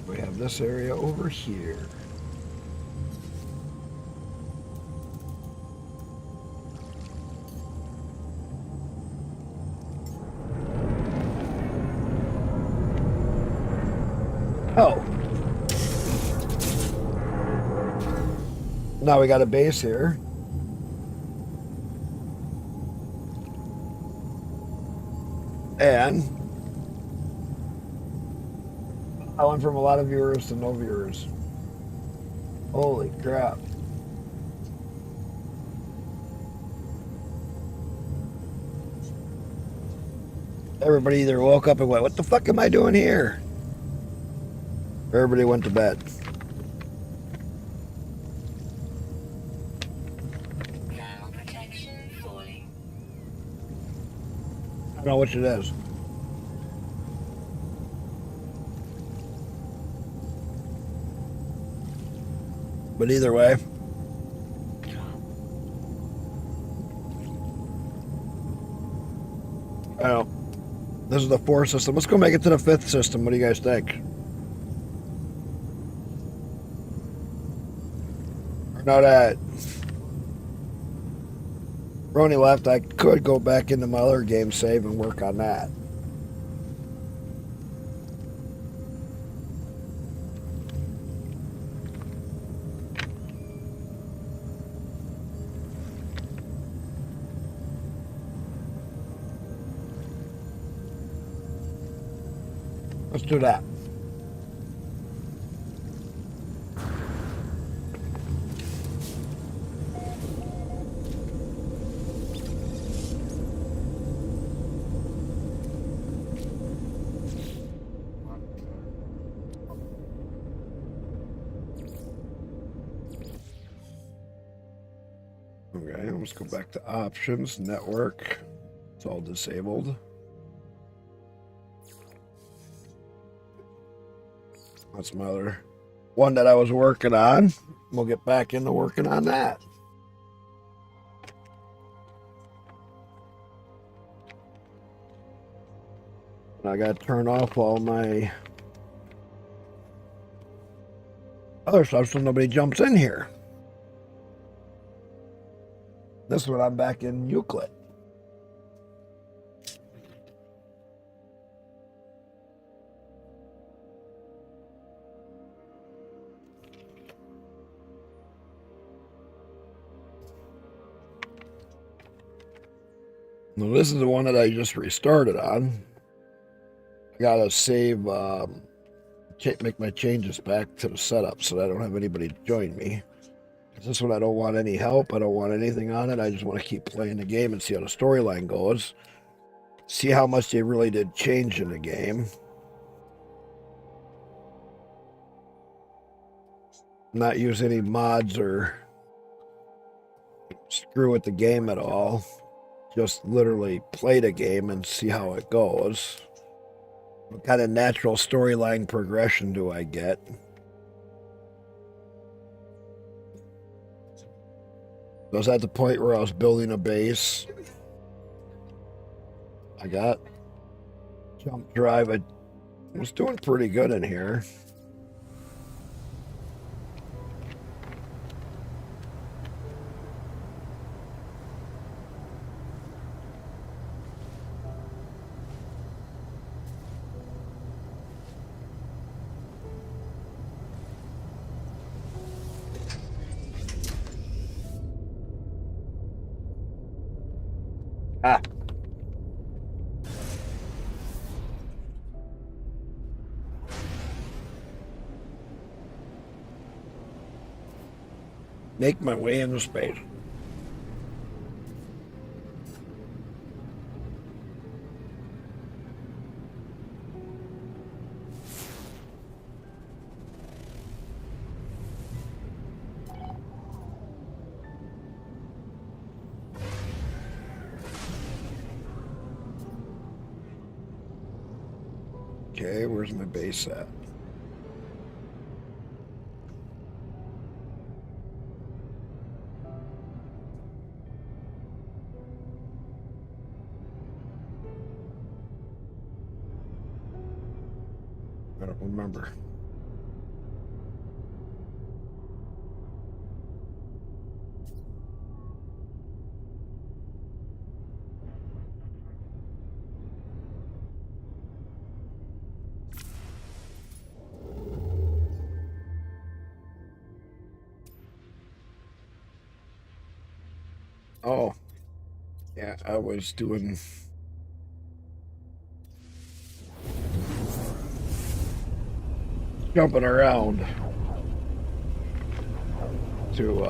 we have this area over here. Oh. Now we got a base here. And I went from a lot of viewers to no viewers. Holy crap. Everybody either woke up and went, what the fuck am I doing here? Everybody went to bed. Now protection falling. I don't know which it is. But either way, I don't. This is the 4th system. Let's go make it to the 5th system. What do you guys think? Now that Roni left, I could go back into my other game save and work on that. Let's do that. Okay, let's go back to options, network. It's all disabled. That's my other one that I was working on. We'll get back into working on that. I gotta turn off all my other stuff so nobody jumps in here. This is when I'm back in Euclid. Now this is the one that I just restarted on. I gotta save, make my changes back to the setup so that I don't have anybody join me. This one I don't want any help. I don't want anything on it. I just want to keep playing the game and see how the storyline goes. See how much they really did change in the game. Not use any mods or screw with the game at all. Just literally play the game and see how it goes. What kind of natural storyline progression do I get? I was at the point where I was building a base. I got jump drive. I was doing pretty good in here. Ah. Make my way into space. Okay, where's my base at? remember. Oh, yeah, I was doing jumping around to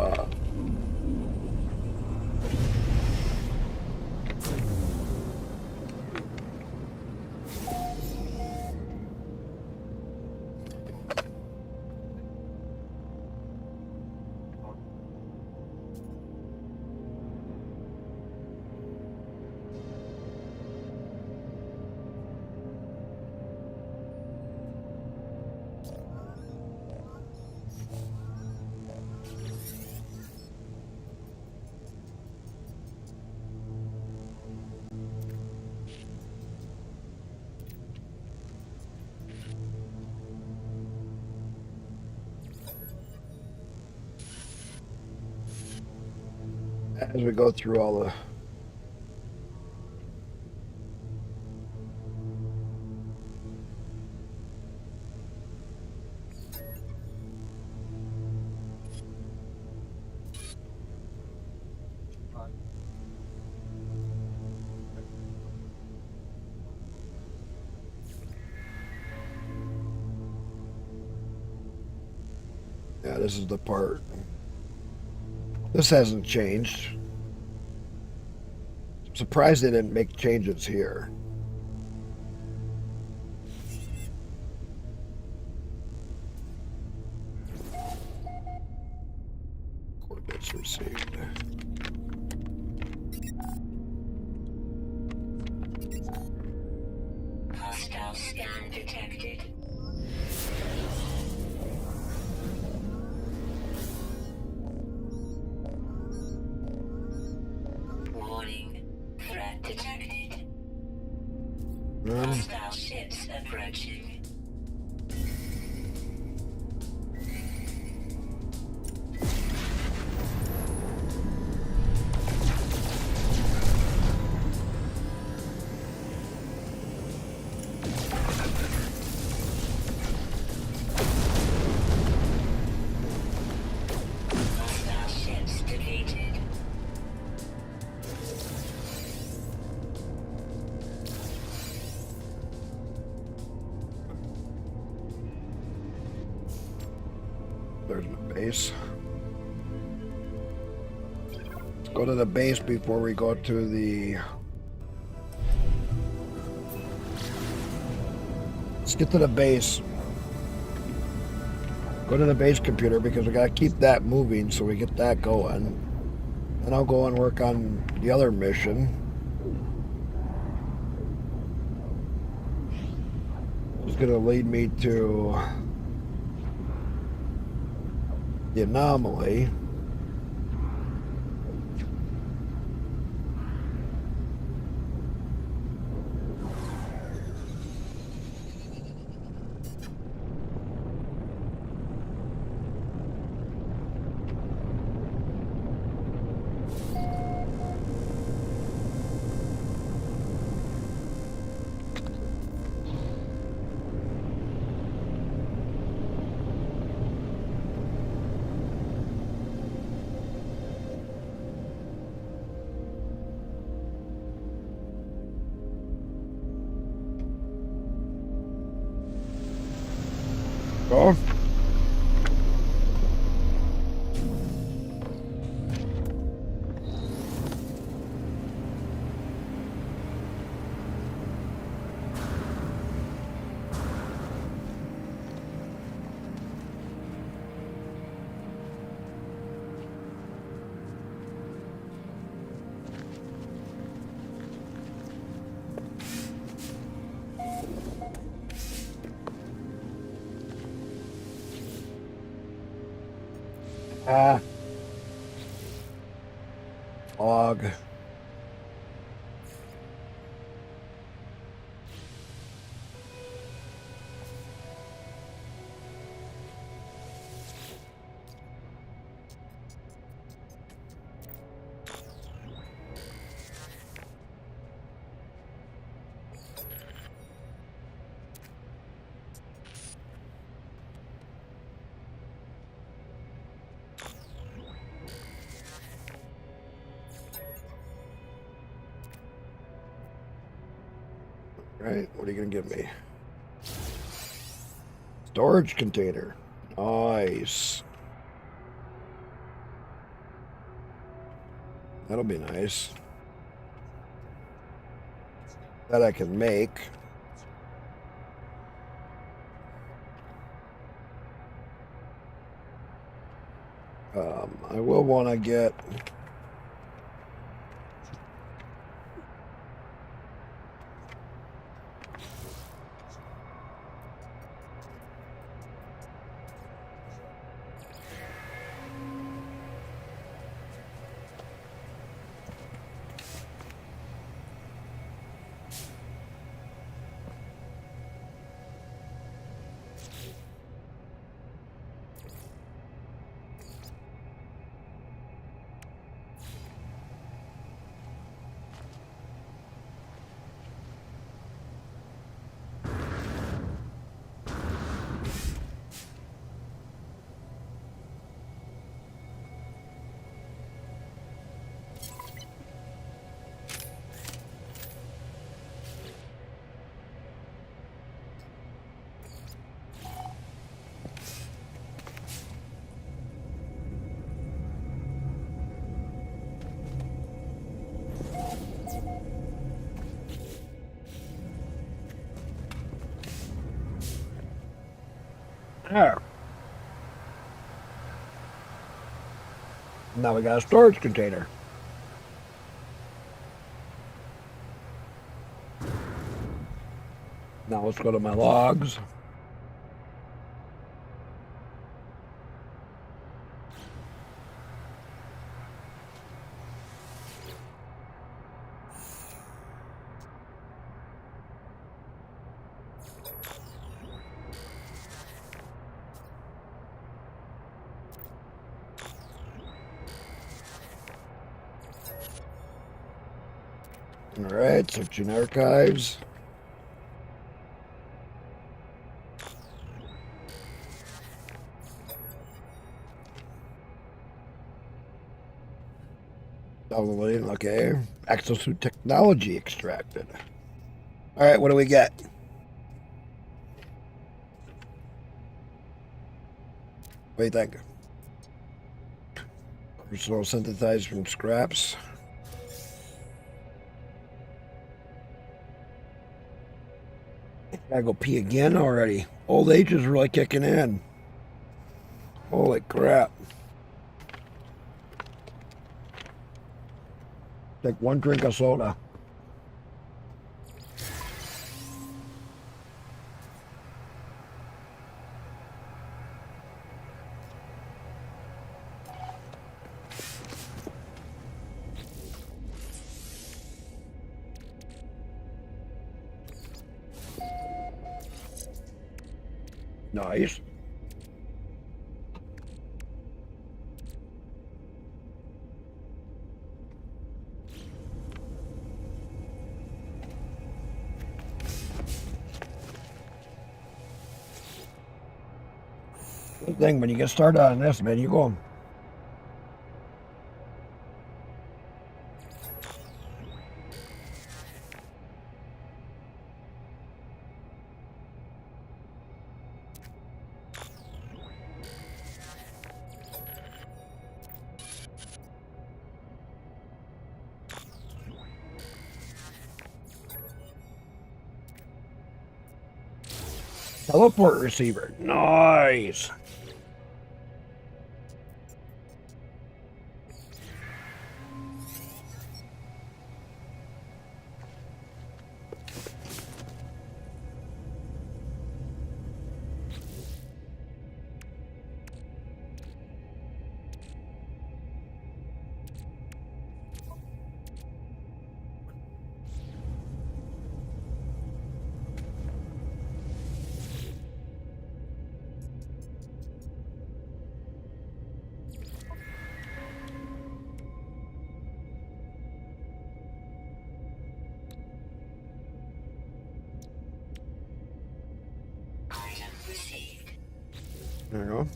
as we go through all the yeah, this is the part. This hasn't changed. I'm surprised they didn't make changes here. Coordinates received. Hostile scan detected. Warning. Threat detected. Hostile ships approaching. Hostile ships defeated. There's the base. Let's go to the base before we go to the. Let's get to the base. Go to the base computer because we gotta keep that moving so we get that going. Then I'll go and work on the other mission. It's gonna lead me to the anomaly. Go. Ah. Log. right, what are you gonna give me? Storage container. Nice. That'll be nice. That I can make. I will want to get... There. Now we got a storage container. Now let's go to my logs. All right, searching archives. Downloading, okay. Access to technology extracted. All right, what do we get? What do you think? Personal synthesized from scraps. Gotta go pee again already. Old age is really kicking in. Holy crap. Take one drink of soda. Nice. Good thing when you get started on this, man, you go. Teleport receiver. Nice. Item received. There you go.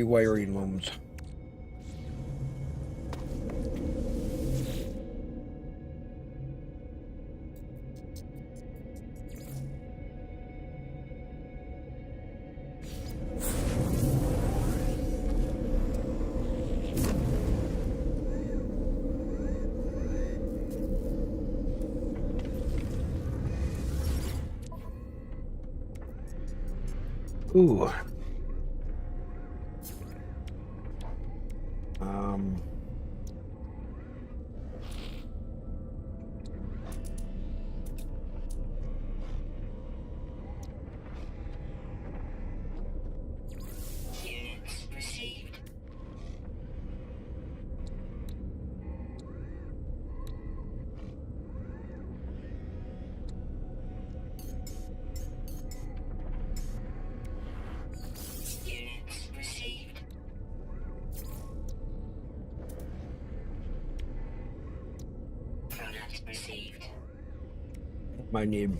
wiring looms. Ooh. Um. Units received. Units received. Product received. I need.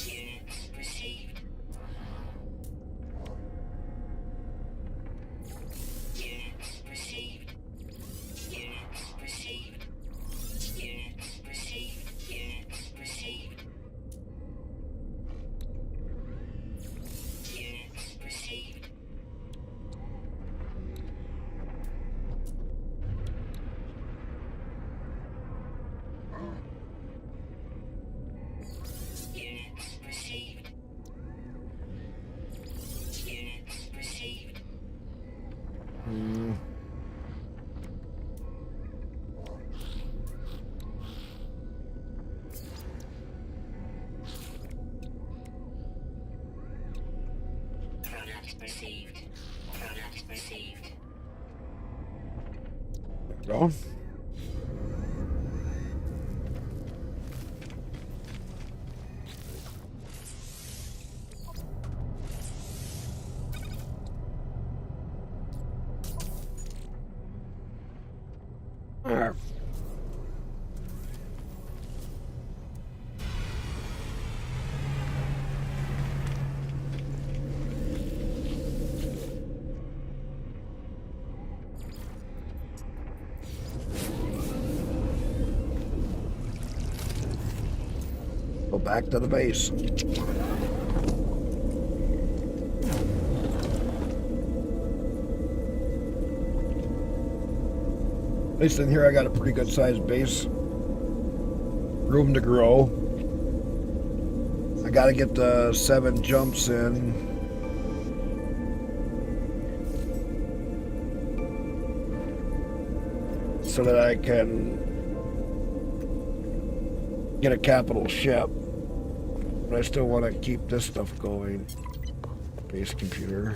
Units received. Units received. Units received. Units received. Units received. Units received. Units received. Units received. Mm, Product received. Product received. there we go. There. Go back to the base. At least in here I got a pretty good sized base. Room to grow. I gotta get the 7 jumps in. So that I can get a capital ship. But I still want to keep this stuff going. Base computer.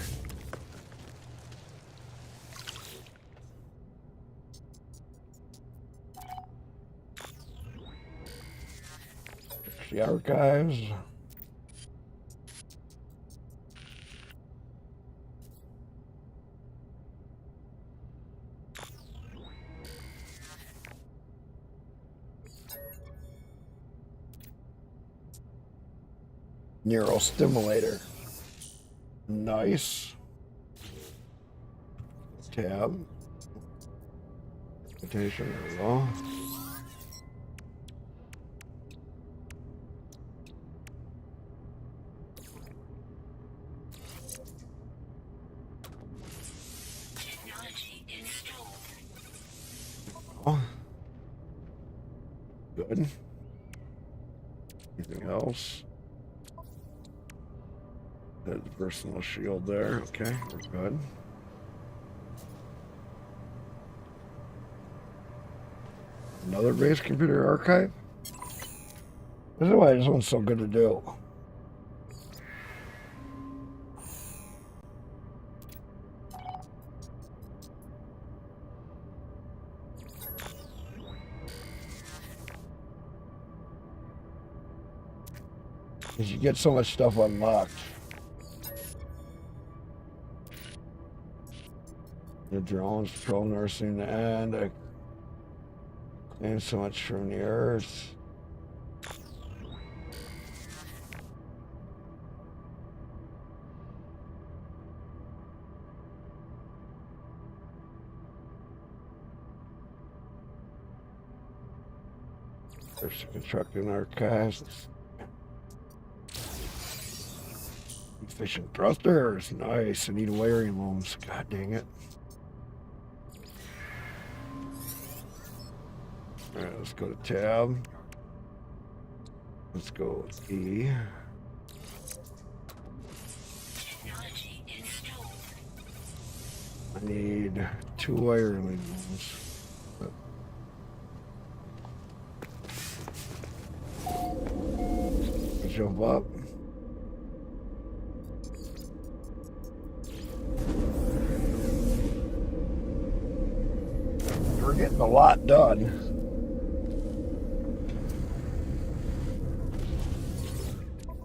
The archives. Neurostimulator. Nice. Tab. Rotation, there we go. Technology installed. Oh. Good. Anything else? There's a personal shield there. Okay, we're good. Another base computer archive? This is why this one's so good to do. Because you get so much stuff unlocked. The drones, patrol nursing, and and so much from the earth. There's constructing our casts. Efficient thrusters, nice. I need wiring looms. God dang it. Alright, let's go to tab. Let's go with E. Technology installed. I need 2 wiring looms. Jump up. We're getting a lot done.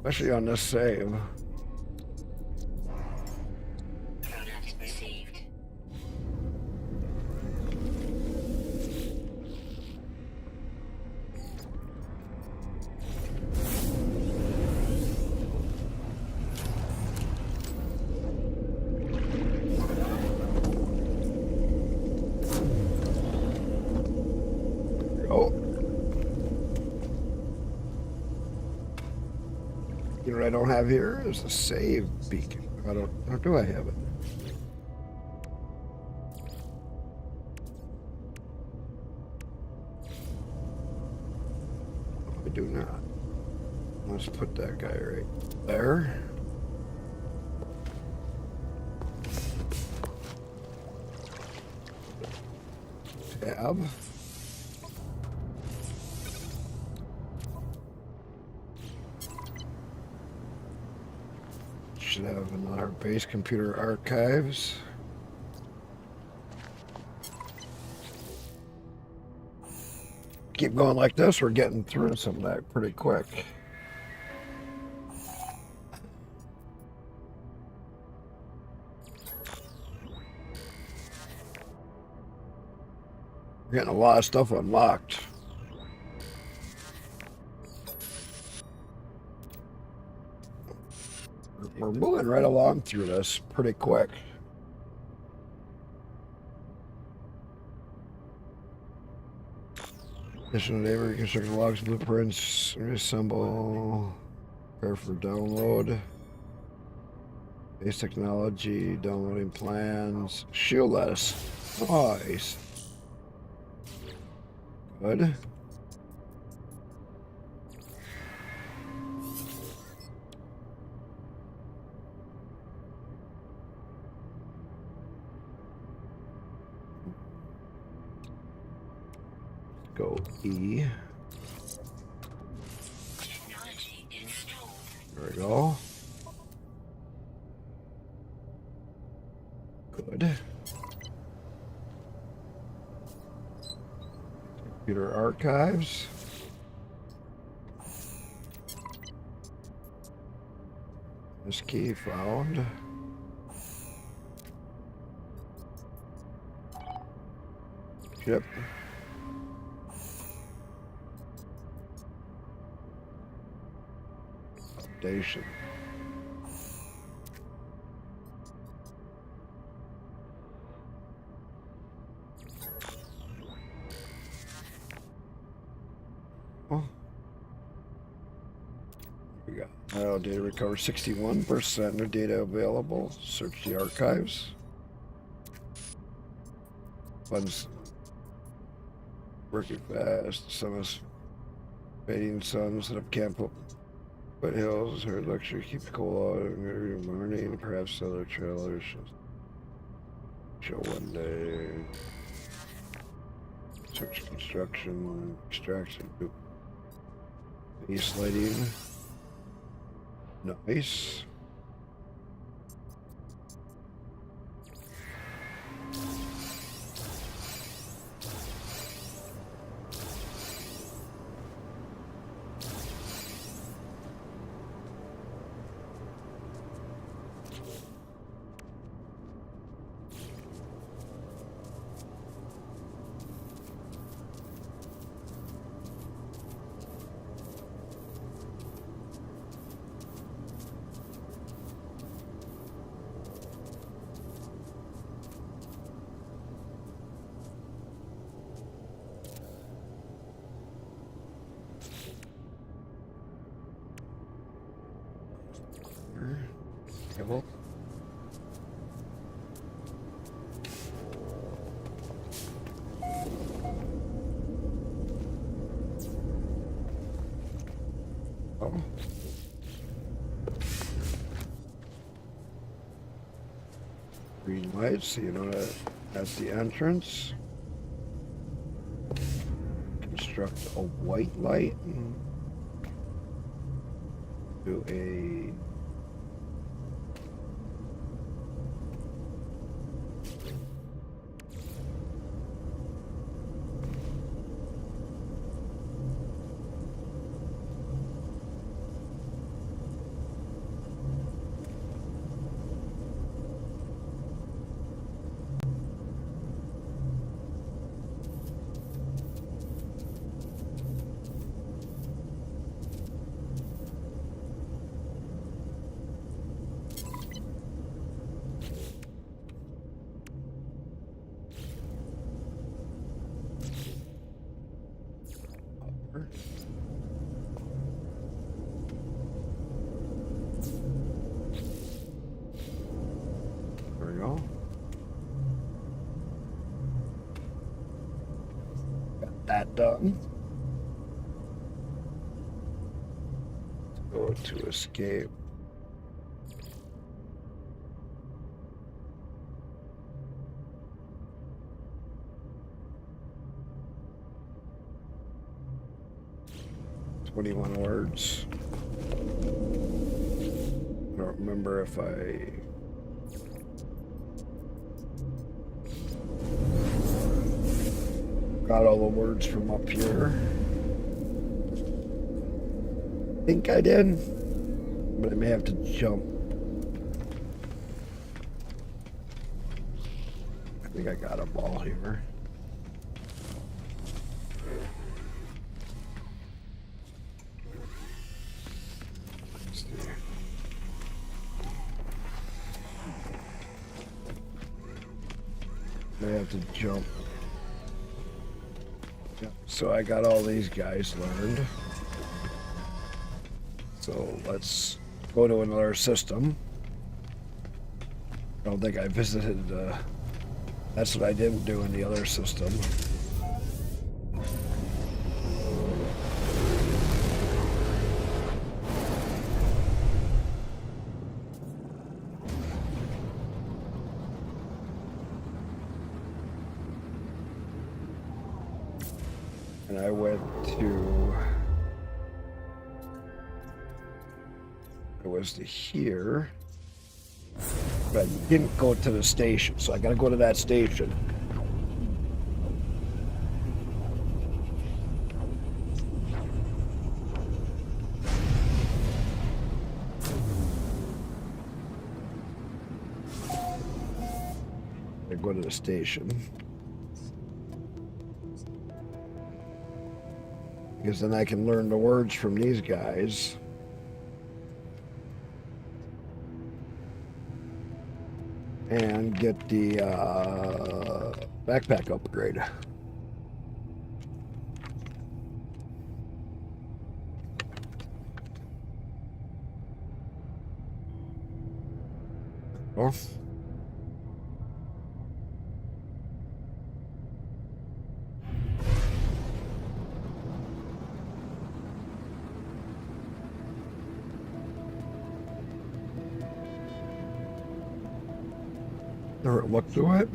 Especially on this save. Product received. Oh. You know what I don't have here is a save beacon. I don't, or do I have it? I do not. Let's put that guy right there. Tab. Should have another base computer archives. Keep going like this, we're getting through some of that pretty quick. We're getting a lot of stuff unlocked. We're moving right along through this pretty quick. Additional data, reconstruct logs, blueprints, reassemble, prepare for download. Base technology, downloading plans, shield lettuce. Nice. Good. Go E. Technology installed. There we go. Good. Computer archives. This key found. Yep. Updation. Oh. We got now data recovered 61%. New data available. Search the archives. Funds working fast. Some is fading sun. Set up camp up foothills. Heard lecture. Keep the cool out every morning. Perhaps other trailers. Show one day. Search construction. Extraction. East lighting. Nice. Cable. Oh. Green lights, so you know that that's the entrance. Construct a white light. Do a there we go. Got that done. Go to escape. "21 words. I don't remember if I got all the words from up here. I think I did, but I may have to jump. I think I got a ball here. Let's see. May have to jump. Yep. So I got all these guys learned. So let's go to another system. I don't think I visited, that's what I didn't do in the other system. And I went to, it was to here, but I didn't go to the station, so I gotta go to that station. I go to the station. Because then I can learn the words from these guys. And get the backpack upgrade. Oh. Never looked through it.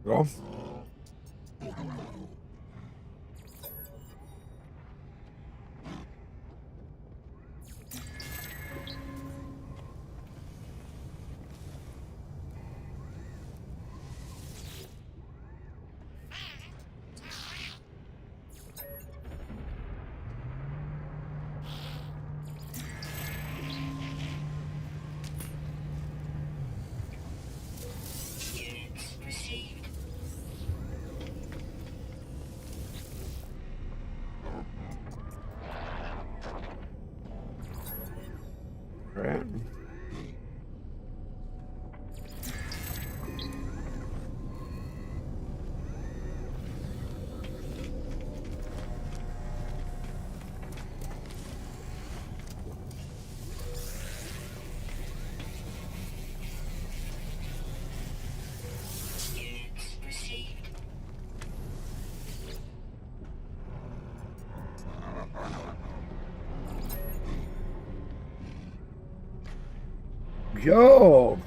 Go. Units received. Right. Units received. Yo.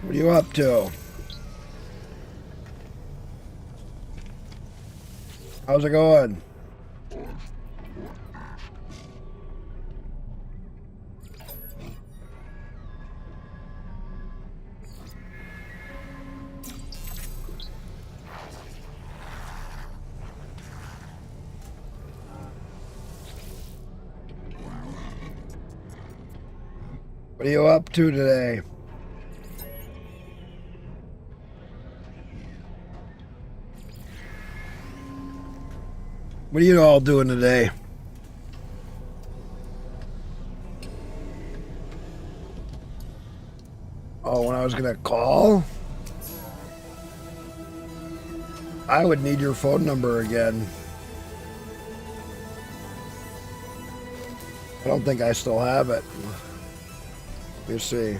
What are you up to? How's it going? What are you up to today? What are you all doing today? Oh, when I was gonna call? I would need your phone number again. I don't think I still have it. Let me see.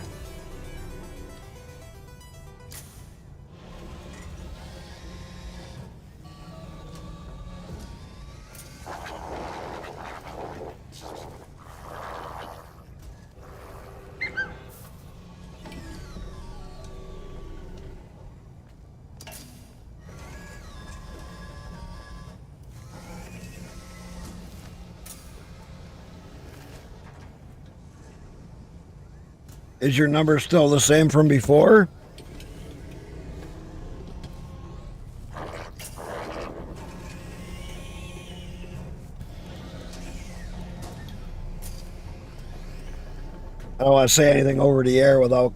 Is your number still the same from before? I don't want to say anything over the air without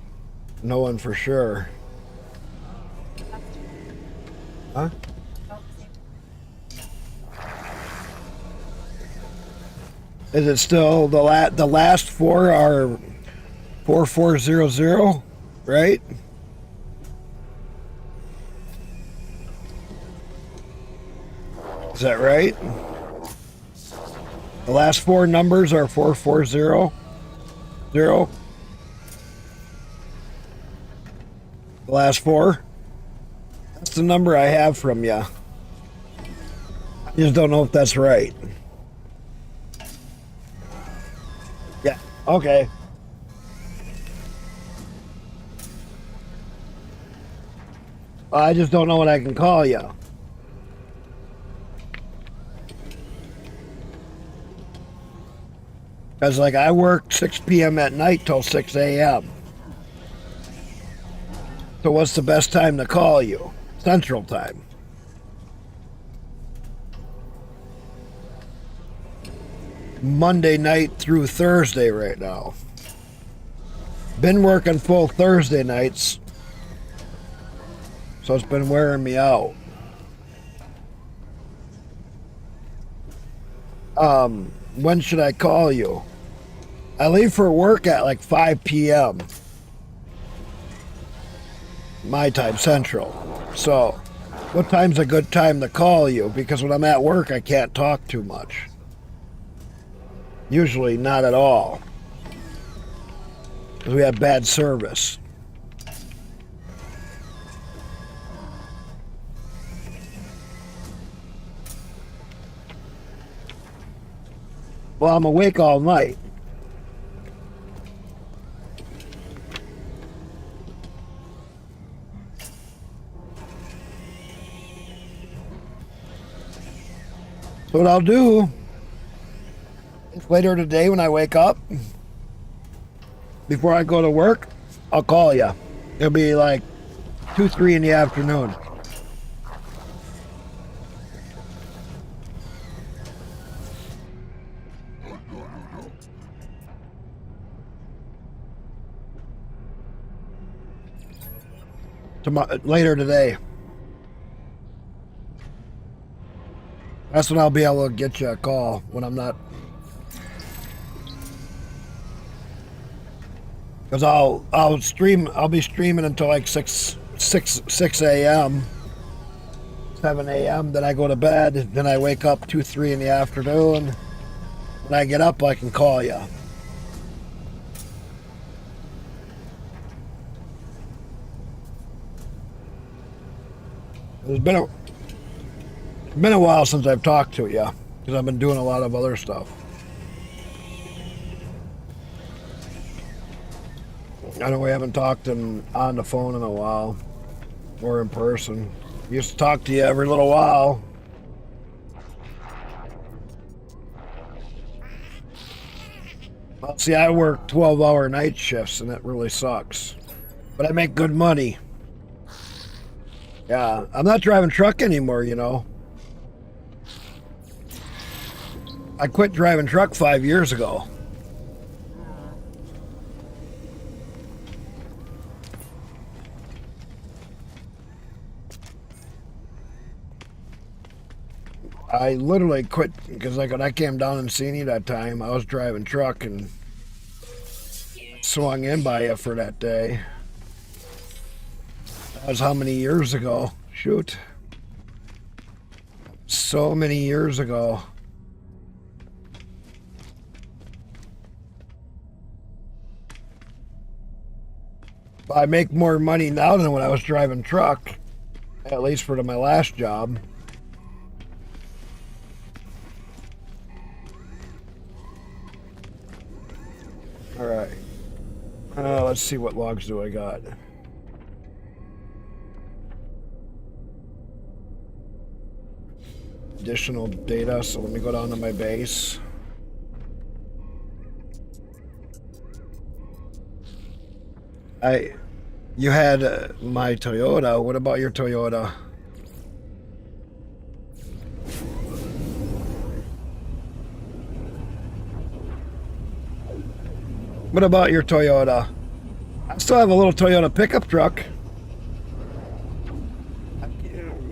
knowing for sure. Huh? Is it still the last four are 4400, right? Is that right? The last four numbers are 4400. The last four. That's the number I have from you. I just don't know if that's right. Yeah. Okay. I just don't know what I can call you. Because, like, I work 6 p.m. at night till 6 a.m. So what's the best time to call you? Central time. Monday night through Thursday right now. Been working full Thursday nights. So it's been wearing me out. When should I call you? I leave for work at like 5 p.m. My time, Central. So, what time's a good time to call you? Because when I'm at work, I can't talk too much. Usually not at all. Because we have bad service. Well, I'm awake all night. So what I'll do is later today when I wake up, before I go to work, I'll call you. It'll be like 2, 3 in the afternoon. Tomorrow, later today. That's when I'll be able to get you a call when I'm not. Because I'll stream. I'll be streaming until like 6 a.m. 7 a.m. Then I go to bed. Then I wake up 2, 3 in the afternoon. When I get up, I can call you. It's been a while since I've talked to you because I've been doing a lot of other stuff. I know we haven't talked on the phone in a while or in person. Used to talk to you every little while. Well, see, I work 12-hour night shifts and that really sucks. But I make good money. Yeah, I'm not driving truck anymore, you know. I quit driving truck 5 years ago. I literally quit because like when I came down and seen you that time, I was driving truck and swung in by you for that day. That was how many years ago? Shoot. So many years ago. I make more money now than when I was driving truck, at least for my last job. All right. Let's see what logs do I got. Additional data, so let me go down to my base. You had my Toyota. What about your Toyota? What about your Toyota? I still have a little Toyota pickup truck.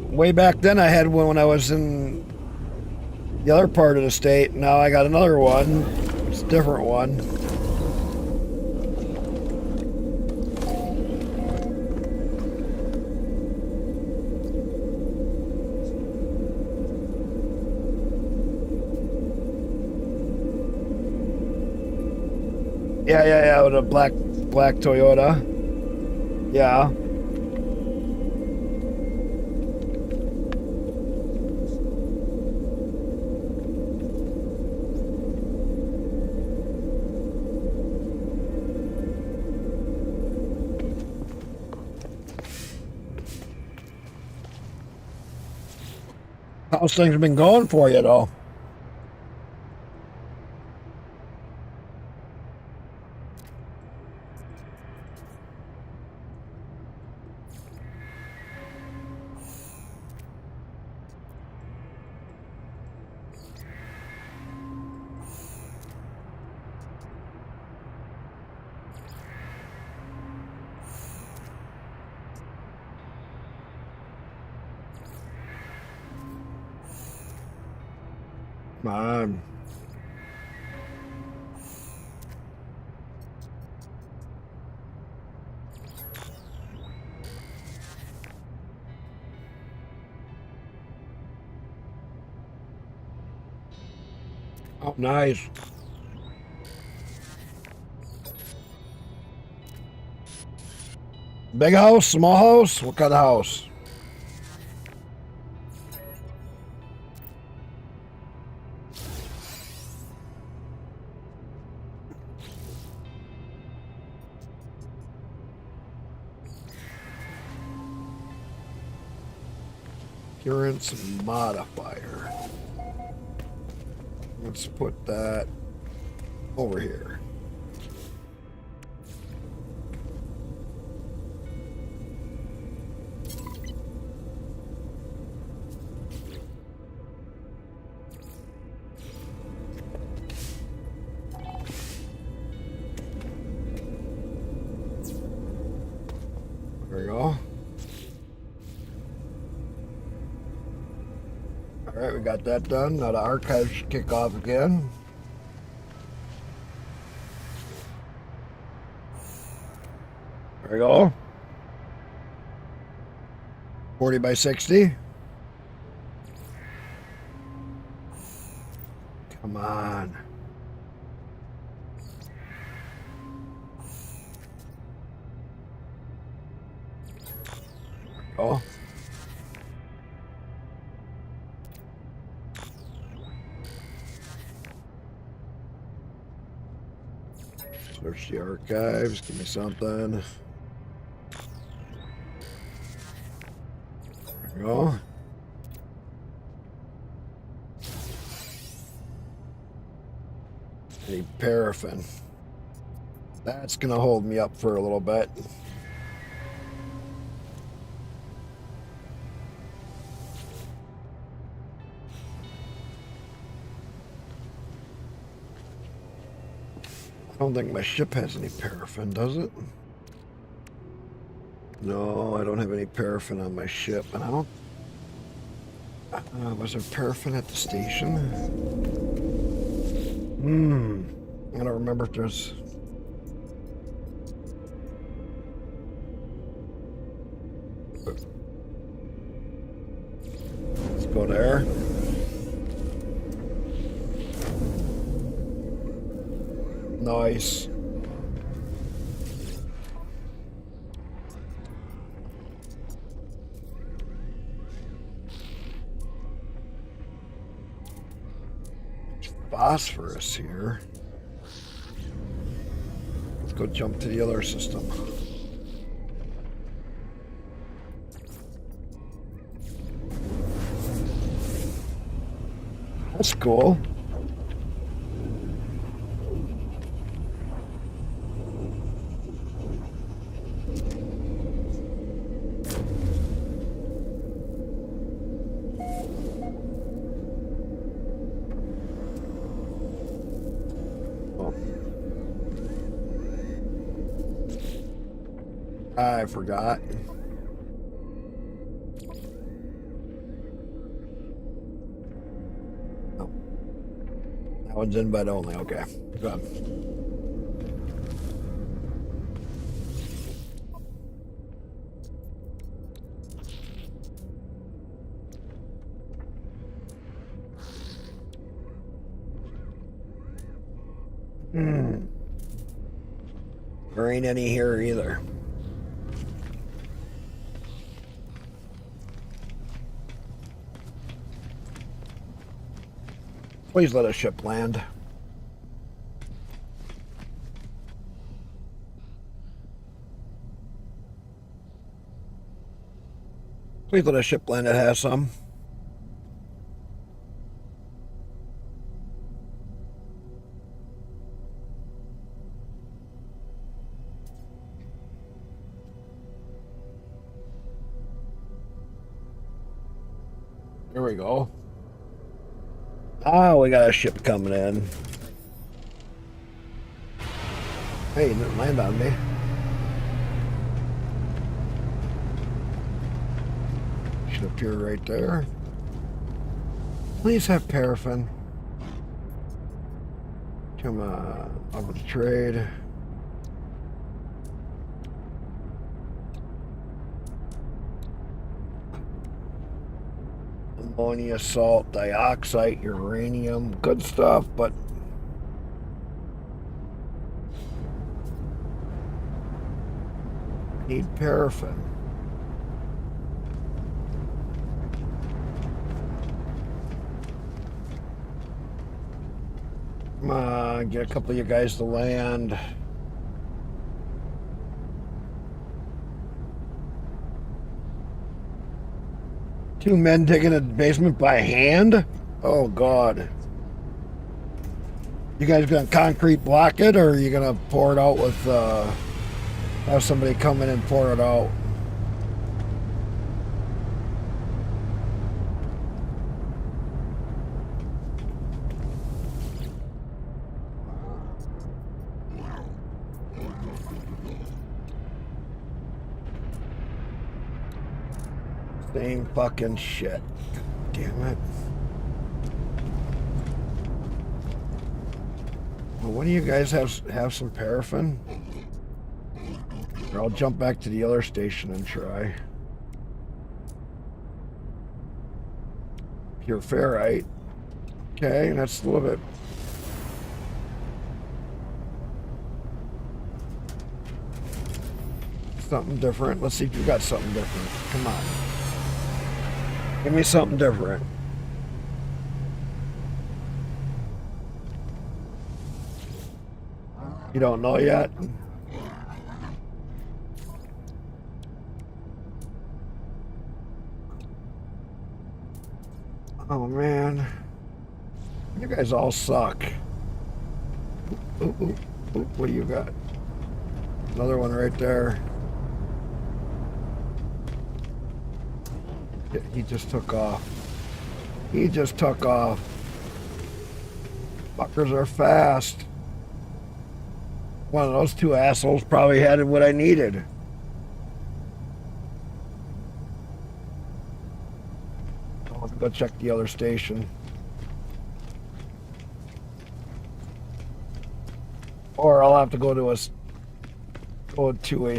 Way back then I had one when I was in the other part of the state. Now I got another one. It's a different one. Yeah, with a black Toyota. Yeah. How's things been going for you, though? Man. Oh, nice. Big house, small house? What kind of house? Appearance modifier. Let's put that over here. There we go. All right, we got that done. Now the archives should kick off again. There we go. 40 by 60. Come on. Oh. Search the archives. Give me something. There we go. Any paraffin. That's gonna hold me up for a little bit. I don't think my ship has any paraffin, does it? No, I don't have any paraffin on my ship, and I don't. Was there paraffin at the station? I don't remember if there's. Let's go there. Nice. Phosphorus here. Let's go jump to the other system. That's cool. I forgot. Oh. That one's invite only. Okay. Good. There ain't any here either. Please let a ship land. Please let a ship land that has some. There we go. Ah, we got a ship coming in. Hey, it didn't land on me. Should appear right there. Please have paraffin. Come on, over the trade. Ammonia, salt, dioxide, uranium, good stuff, but need paraffin. Come on, get a couple of you guys to land. Two men digging a basement by hand? Oh, God. You guys gonna concrete block it, or are you gonna pour it out with, have somebody come in and pour it out? Same fucking shit. Damn it. Well, what do you guys have some paraffin? Or I'll jump back to the other station and try. Pure ferrite. Okay, that's a little bit. Something different. Let's see if you got something different. Come on. Give me something different. You don't know yet? Oh man. You guys all suck. Ooh, ooh, ooh, what do you got? Another one right there. He just took off. He just took off. Fuckers are fast. One of those two assholes probably had what I needed. I'll go check the other station. Or I'll have to go to a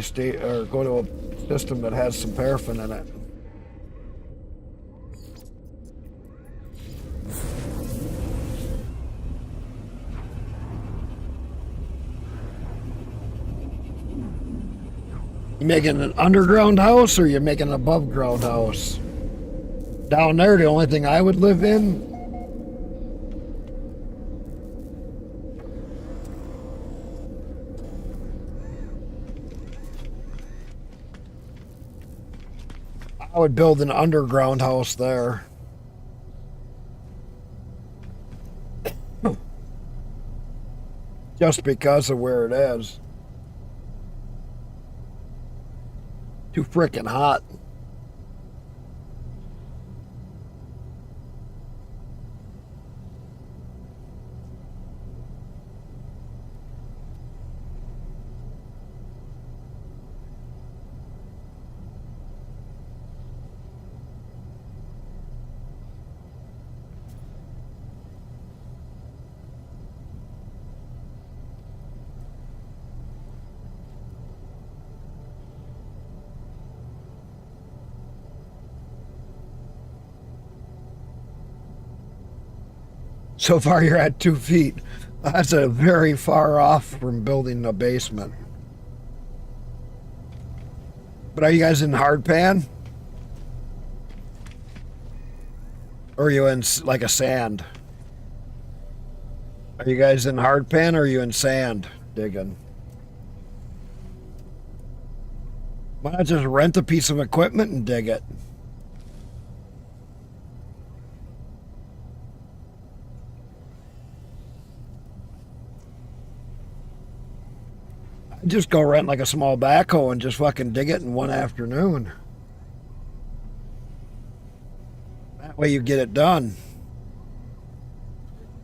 state, or go to a system that has some paraffin in it. You making an underground house, or you making an above ground house? Down there, the only thing I would live in. I would build an underground house there. Just because of where it is. Too frickin' hot. So far, you're at 2 feet. That's a very far off from building a basement. But are you guys in hardpan? Or are you in like a sand? Are you guys in hardpan, or are you in sand digging? Why not just rent a piece of equipment and dig it? Just go rent like a small backhoe and just fucking dig it in one afternoon. That way you get it done.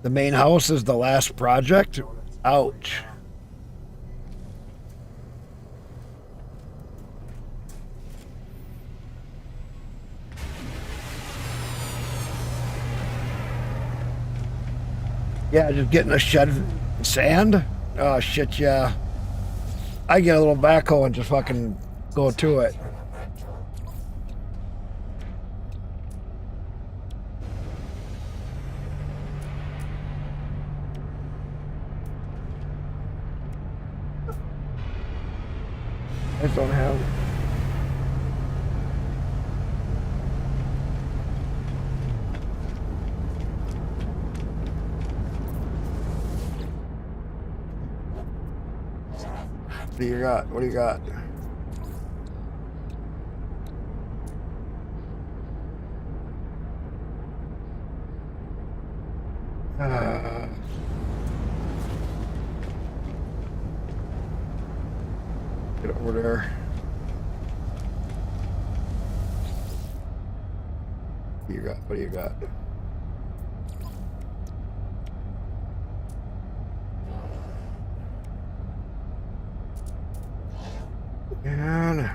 The main house is the last project. Ouch. Yeah, just getting a shed of sand? Oh shit, yeah. I get a little backhoe and just fucking go to it. I just don't have. What do you got? What do you got? over there. You got? What do you got? And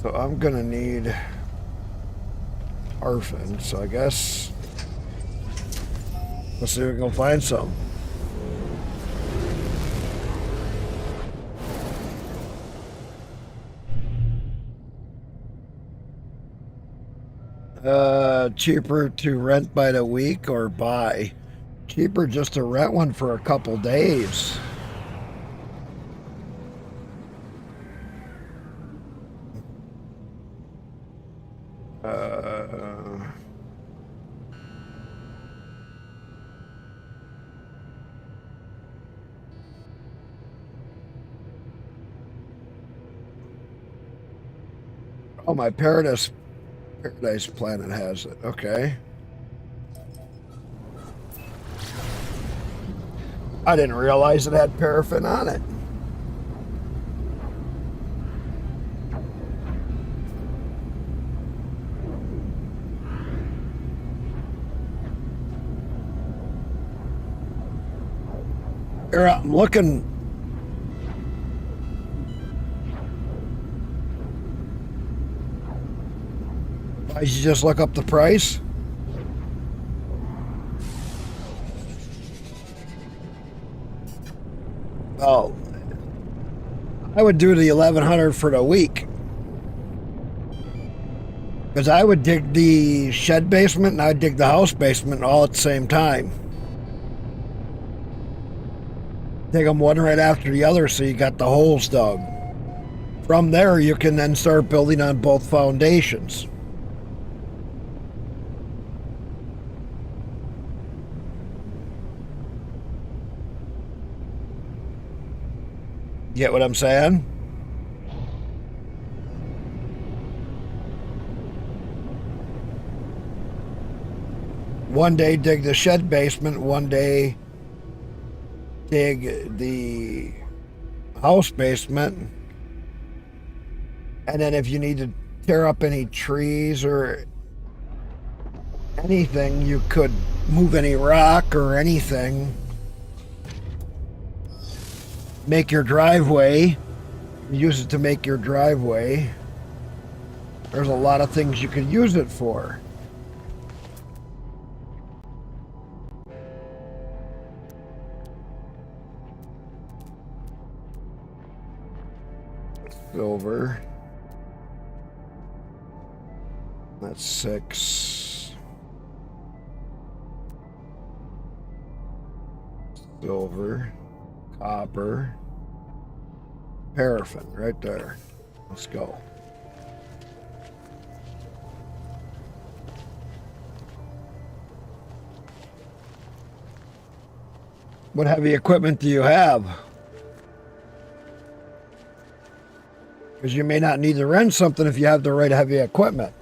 so I'm gonna need orphan. So I guess let's see if we can find some. Cheaper to rent by the week or buy? Cheaper just to rent one for a couple days. Oh, my Paradise Planet has it. Okay. I didn't realize it had paraffin on it. Here, I'm looking. Why did you just look up the price? Oh, I would do the 1100 for the week. Because I would dig the shed basement and I'd dig the house basement all at the same time. Dig them one right after the other so you got the holes dug. From there, you can then start building on both foundations. Get what I'm saying? One day dig the shed basement, one day dig the house basement, and then if you need to tear up any trees or anything, you could move any rock or anything. Make your driveway, use it to make your driveway. There's a lot of things you could use it for. Silver. That's 6. Silver. Copper. Paraffin, right there. Let's go. What heavy equipment do you have? Because you may not need to rent something if you have the right heavy equipment.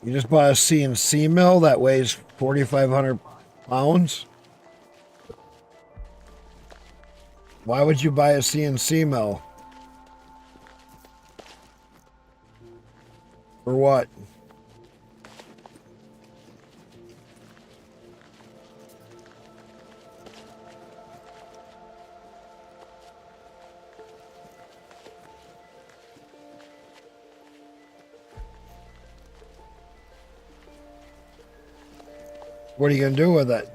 You just bought a CNC mill that weighs 4,500 pounds? Why would you buy a CNC mill? For what? What are you going to do with it?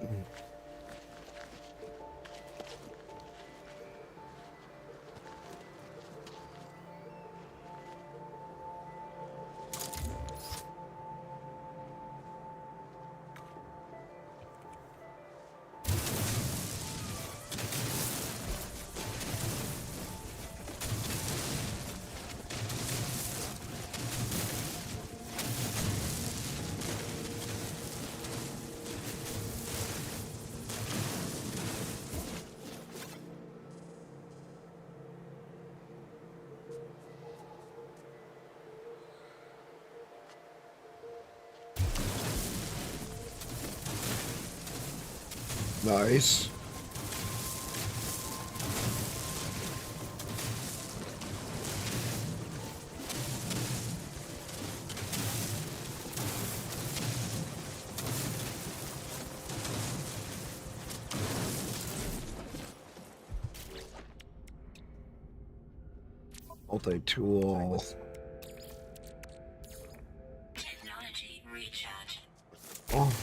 Nice. Multi-tool. Technology recharge. Oh.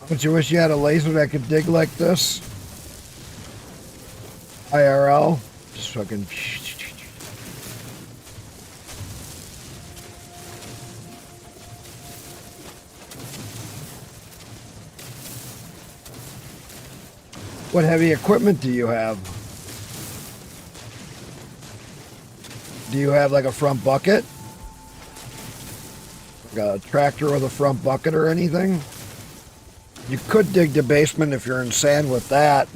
Don't you wish you had a laser that could dig like this? IRL? Just fucking... What heavy equipment do you have? Do you have like a front bucket? Like a tractor with a front bucket or anything? You could dig the basement if you're in sand with that.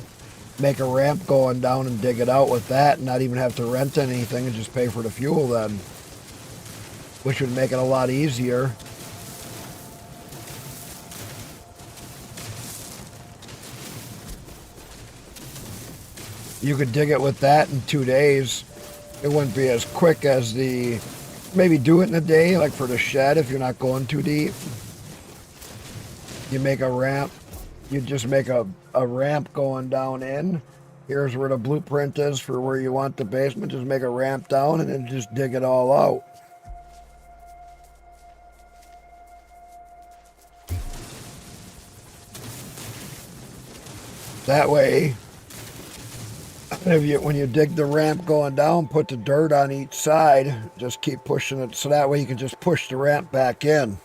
Make a ramp going down and dig it out with that and not even have to rent anything and just pay for the fuel then. Which would make it a lot easier. You could dig it with that in 2 days. It wouldn't be as quick as the... Maybe do it in a day, like for the shed if you're not going too deep. You make a ramp. You just make a ramp going down in. Here's where the blueprint is for where you want the basement. Just make a ramp down and then just dig it all out. That way, when you dig the ramp going down, put the dirt on each side. Just keep pushing it so that way you can just push the ramp back in.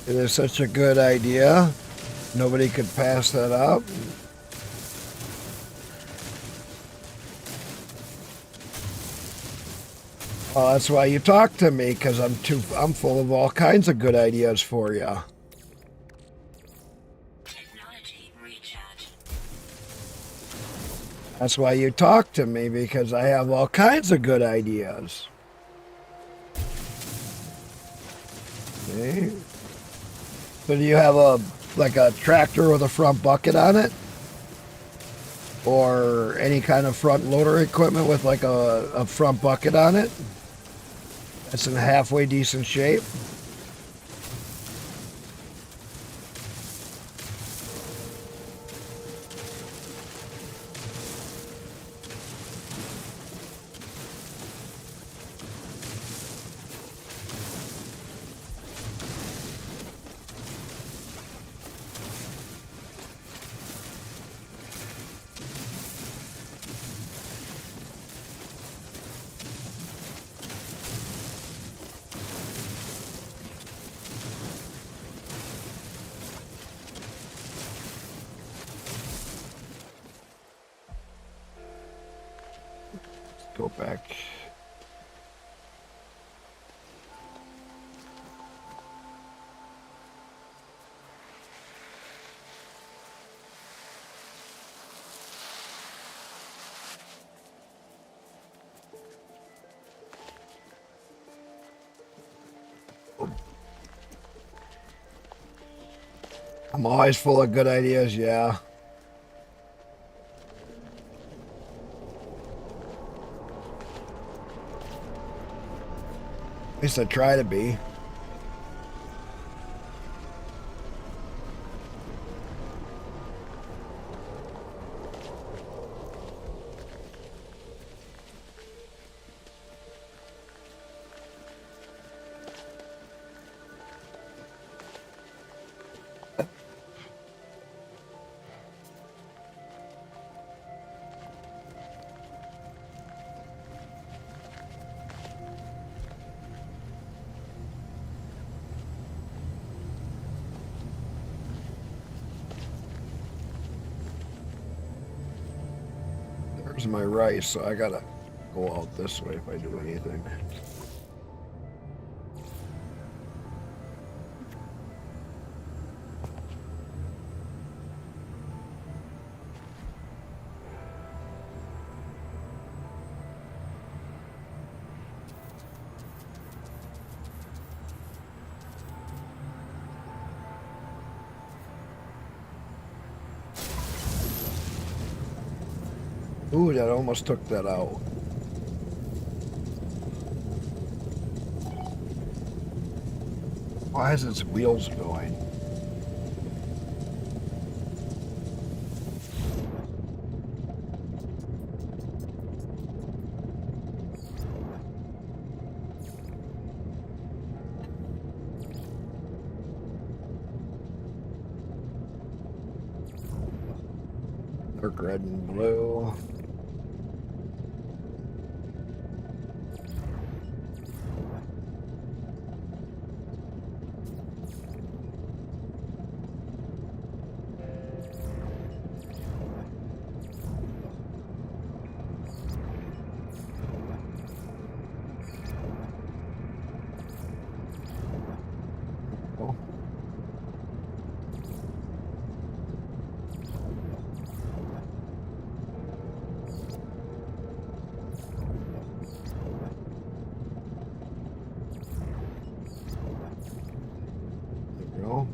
It is such a good idea. Nobody could pass that up. Well, that's why you talk to me, because I'm full of all kinds of good ideas for you. Technology recharge. That's why you talk to me, because I have all kinds of good ideas. Okay. So do you have a tractor with a front bucket on it? Or any kind of front loader equipment with like a front bucket on it? That's in halfway decent shape. Go back. I'm always full of good ideas, yeah. At least I try to be. Here's my rice, so I gotta go out this way if I do anything. Ooh, that almost took that out. Why is its wheels going? Dark red and blue. Oh. There we go.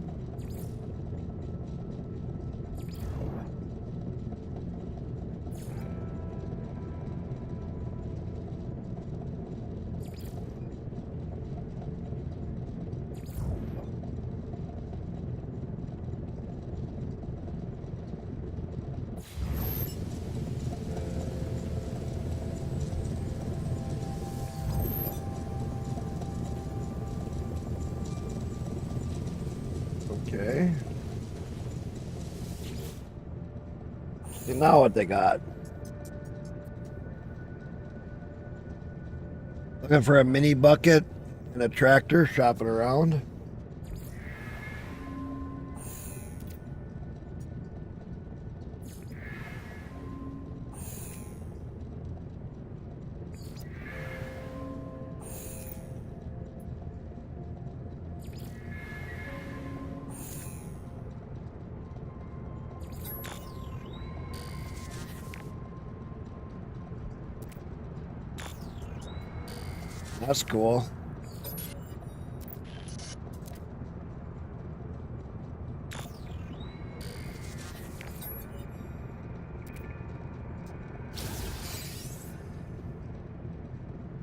Okay. See now what they got. Looking for a mini bucket and a tractor, shopping around. That's cool.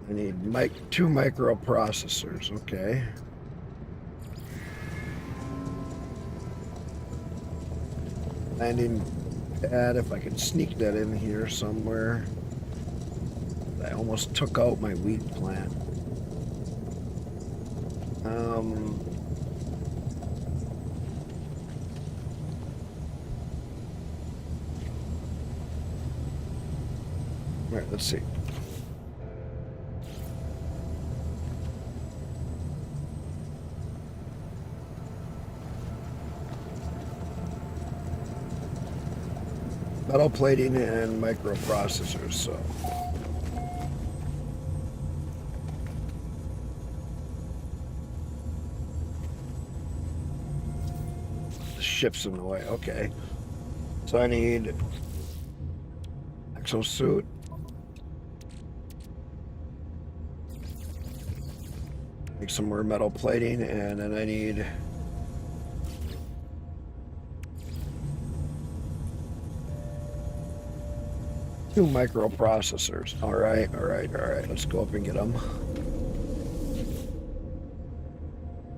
I need two microprocessors, okay. Landing pad, if I can sneak that in here somewhere. I almost took out my wheat plant. All right, let's see. Metal plating and microprocessors, so. The ship's in the way, okay. So I need exosuit. Make some more metal plating, and then I need two microprocessors. All right. Let's go up and get them.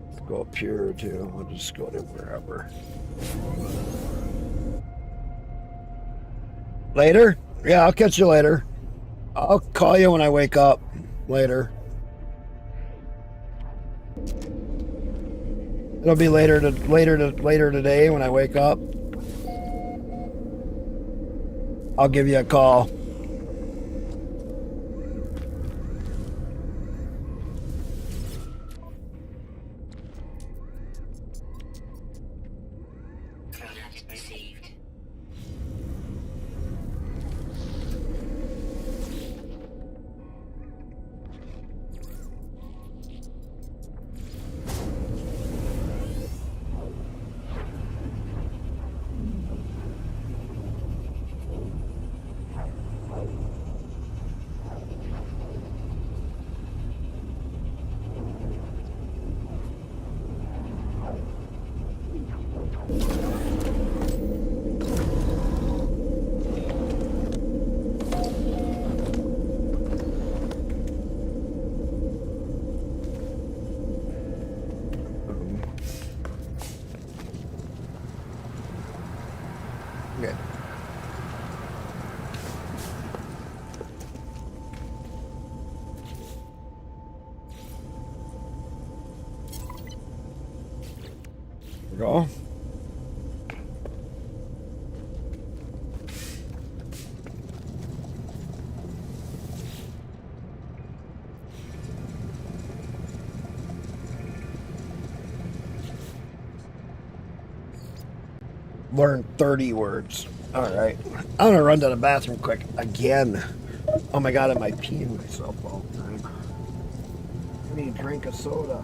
Let's go up here too. I'll just go to wherever. Later? Yeah, I'll catch you later. I'll call you when I wake up later. It'll be later today when I wake up. I'll give you a call. Product received. Okay. There we go. Learn 30 words. All right. I'm gonna run to the bathroom quick again. Oh my god, am I peeing myself all the time? I need to drink a soda.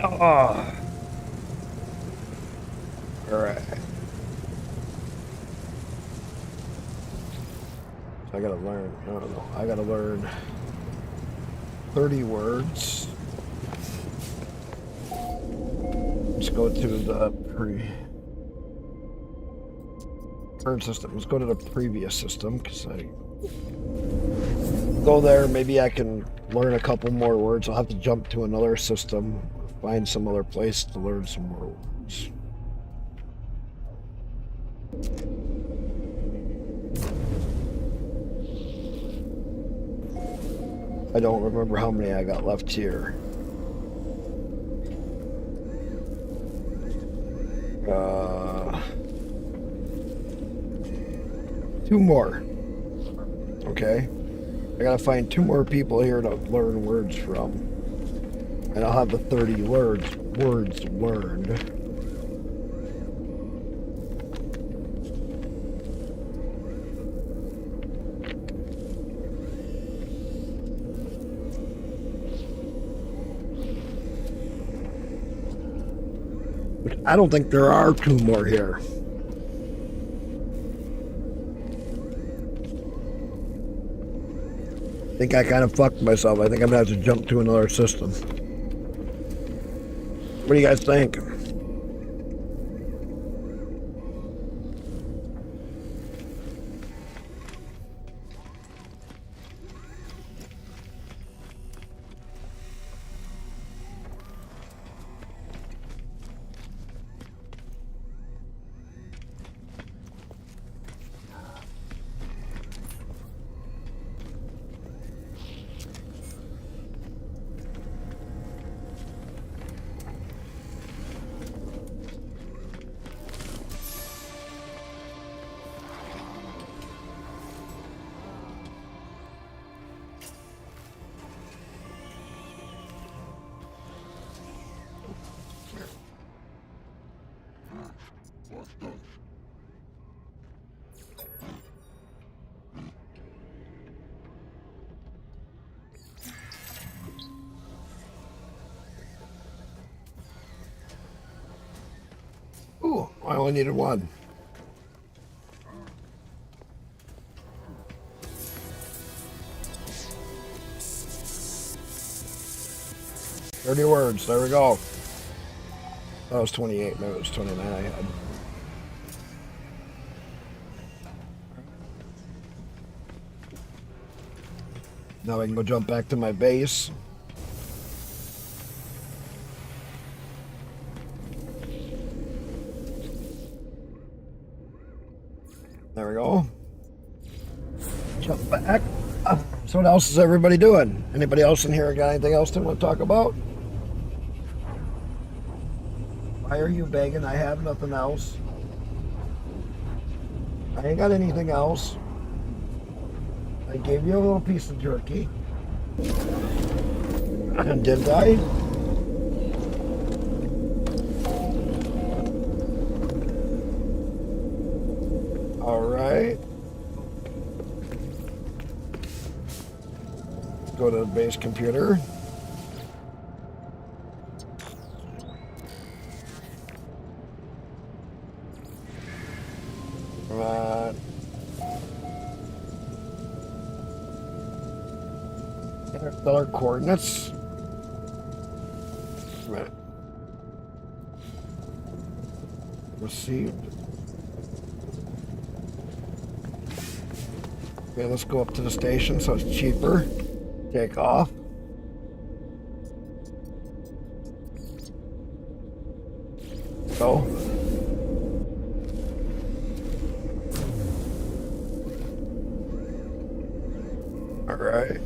Oh. All right. So I gotta learn. I don't know. I gotta learn 30 words. Let's go to the current system. Let's go to the previous system because I go there. Maybe I can learn a couple more words. I'll have to jump to another system, find some other place to learn some more words. I don't remember how many I got left here. Two more. Okay. I gotta find two more people here to learn words from. And I'll have the 30 words learned. I don't think there are two more here. I think I kind of fucked myself. I think I'm gonna have to jump to another system. What do you guys think? Ooh, I only needed one. 30 words. There we go. That was 28. Maybe it was 29 I had. Now I can go jump back to my base. There we go. Jump back. So what else is everybody doing? Anybody else in here got anything else they want to talk about? Why are you begging? I have nothing else. I ain't got anything else. I gave you a little piece of jerky. Didn't I? All right. Go to the base computer. Interstellar coordinates. Right. Received. Okay, let's go up to the station so it's cheaper. Take off. Go. All right.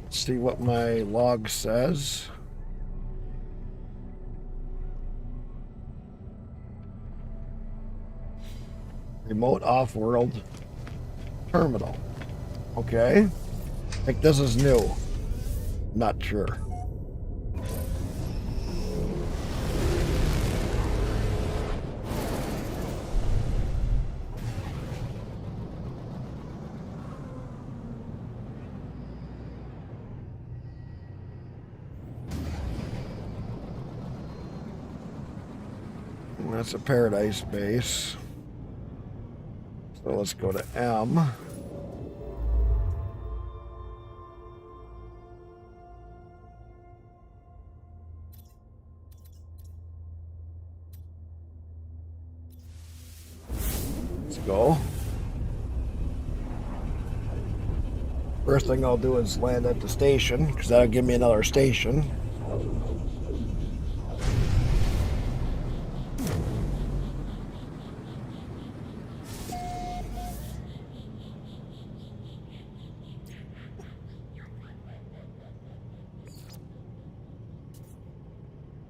Let's see what my log says. Remote off-world terminal. Okay. I think this is new. Not sure. That's a Paradise base. So let's go to M. Let's go. First thing I'll do is land at the station, because that'll give me another station.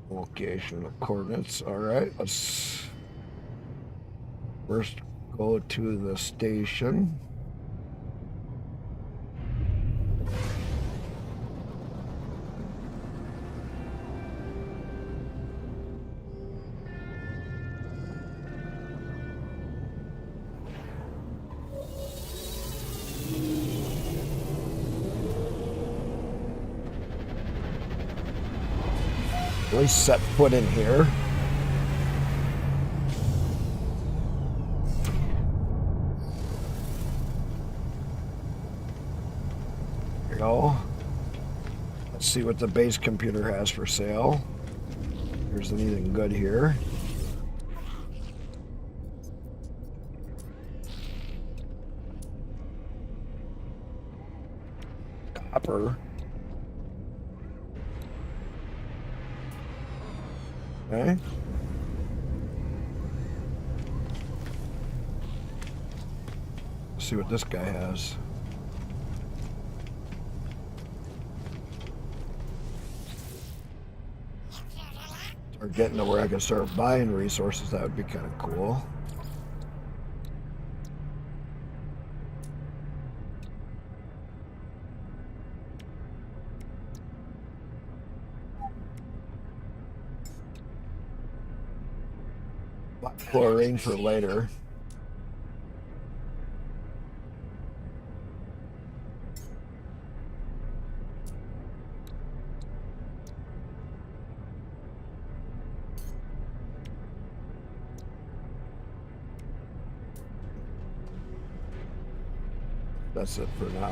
Location of coordinates. All right, let's first go to the station. Really set foot in here. There we go. Let's see what the base computer has for sale. There's anything good here. Copper. Okay. Let's see what this guy has. Start getting to where I can start buying resources. That would be kind of cool. Chlorine for later. That's it for now.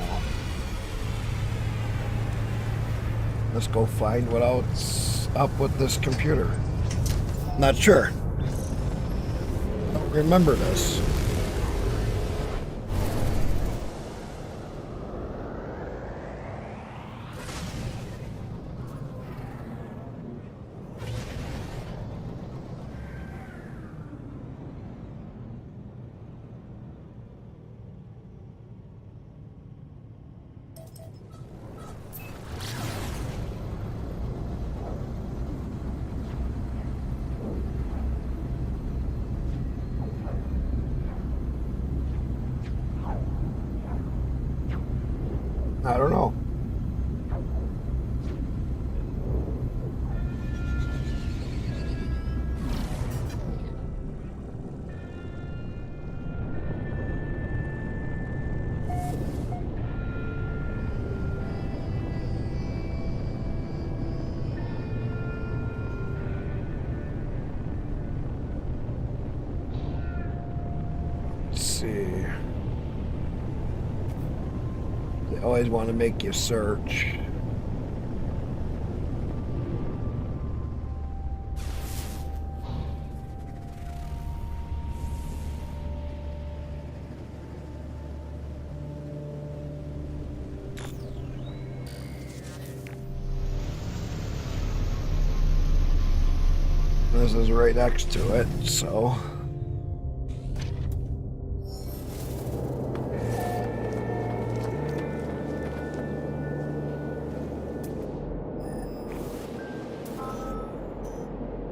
Let's go find what else up with this computer. Not sure. Don't remember this. I don't know. Let's see. They always want to make you search. This is right next to it, so.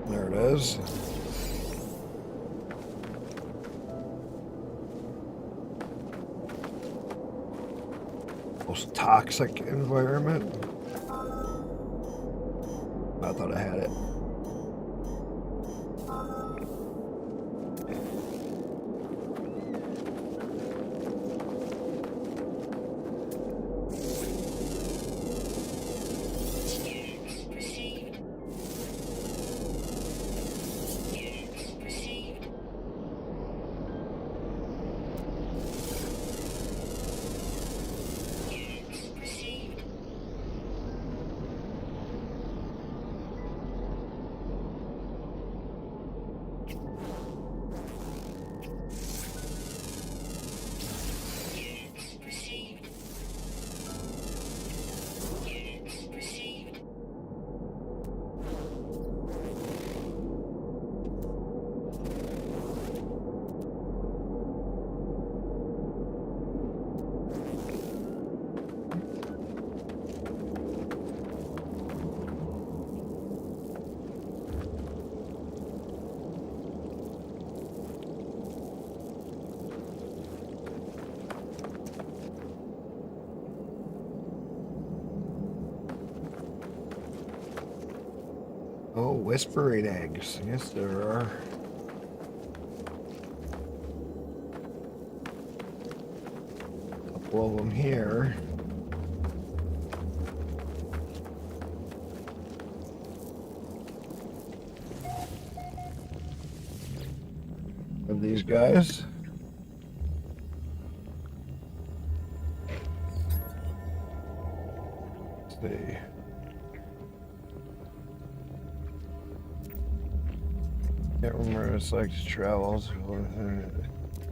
There it is. Most toxic environment. I thought I had it. Oh, whispering eggs. Yes, there are. A couple of them here. Of these guys. Let's see. Can't remember. It's like travels,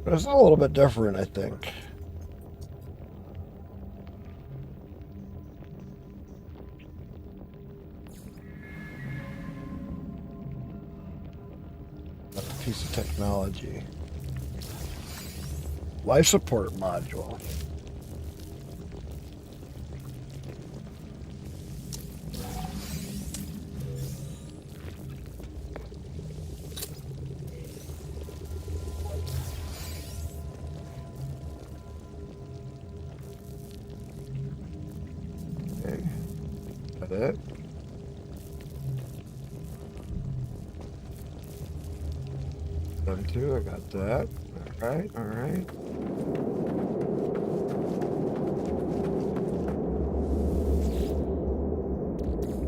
but it's a little bit different, I think. A piece of technology. Life support module. Okay, got it. Them two, I got that. All right, all right.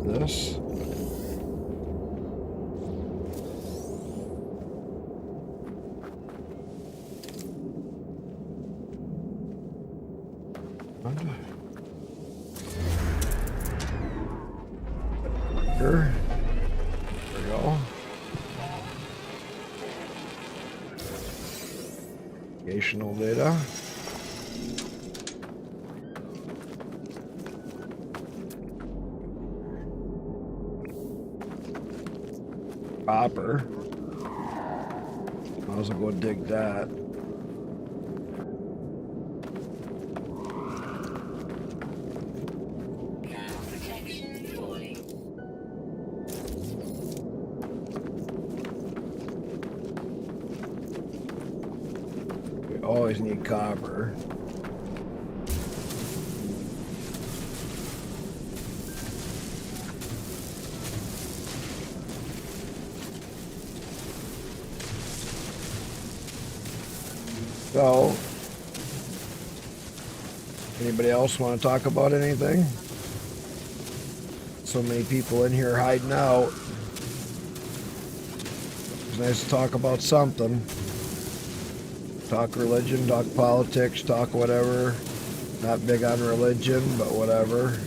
This. reader. There we go. Navigational data. Copper. Might as well go dig that. Protection falling. We always need copper. So, anybody else want to talk about anything? So many people in here hiding out. It's nice to talk about something. Talk religion, talk politics, talk whatever. Not big on religion, but whatever.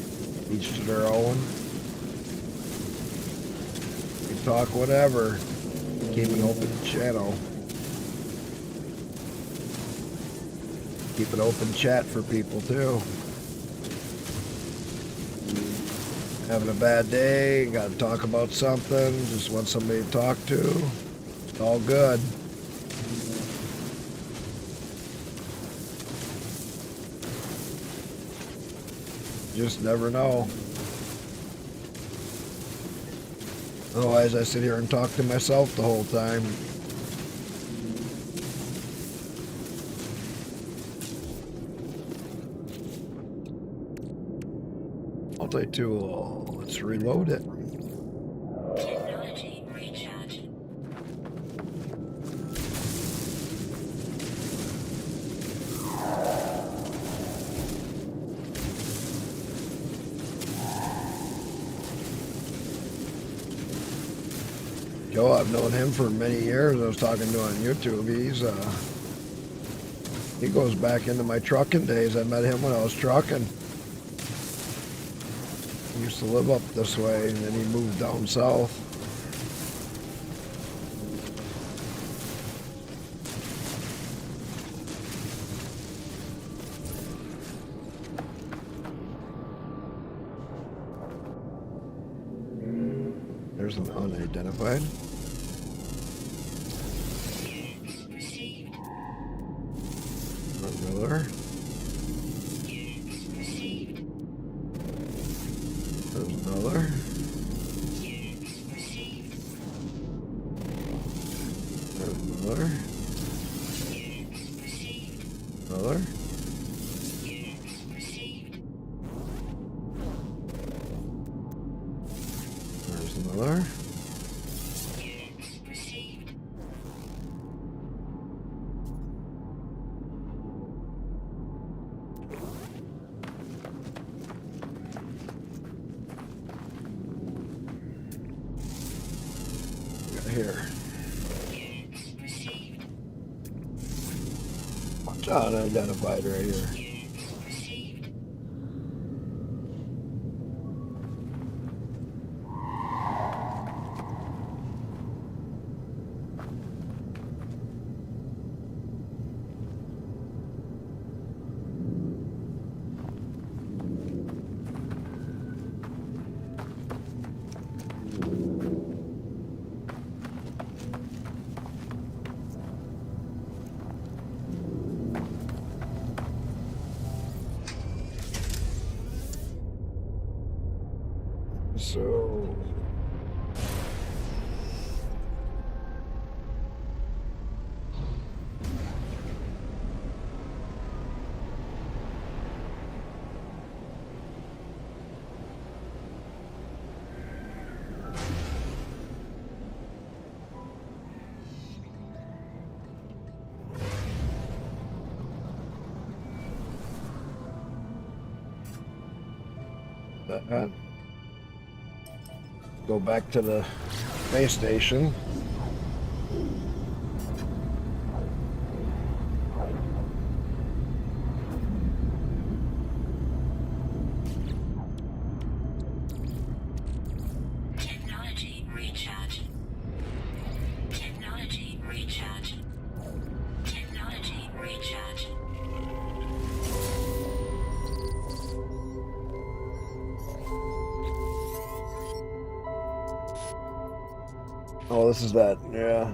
Each to their own. We talk whatever. Keep an open channel. Keep an open chat for people too. Having a bad day, got to talk about something, just want somebody to talk to. It's all good. Just never know. Otherwise, I sit here and talk to myself the whole time. Multi-tool. Let's reload it. Technology recharge. Joe, I've known him for many years. I was talking to him on YouTube. He goes back into my trucking days. I met him when I was trucking. He used to live up this way, and then he moved down south. There's an unidentified. Another. There's another. There's another. Another. There's another. Here. What's unidentified right here? So that. Go back to the base station. Oh, this is that. Yeah.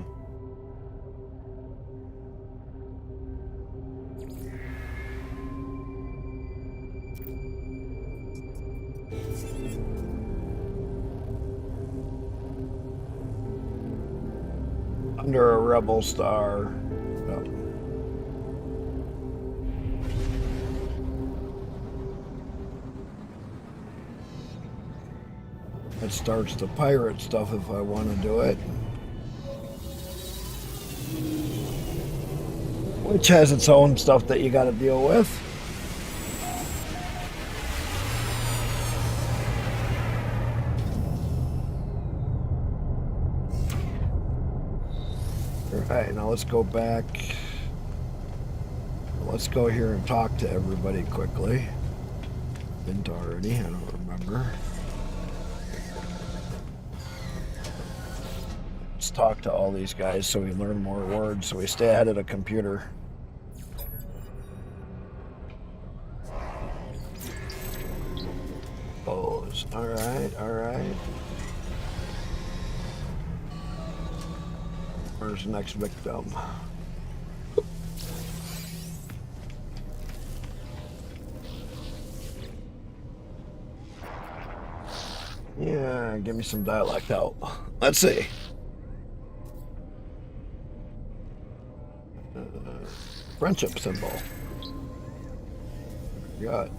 Under a rebel star. Oh. It starts the pirate stuff if I want to do it. Which has its own stuff that you got to deal with. Alright, now let's go back. Let's go here and talk to everybody quickly. Didn't already, I don't remember. Let's talk to all these guys so we learn more words, so we stay ahead of the computer. Pose. Alright, alright. Where's the next victim? Yeah, give me some dialect out. Let's see. Friendship symbol. Got.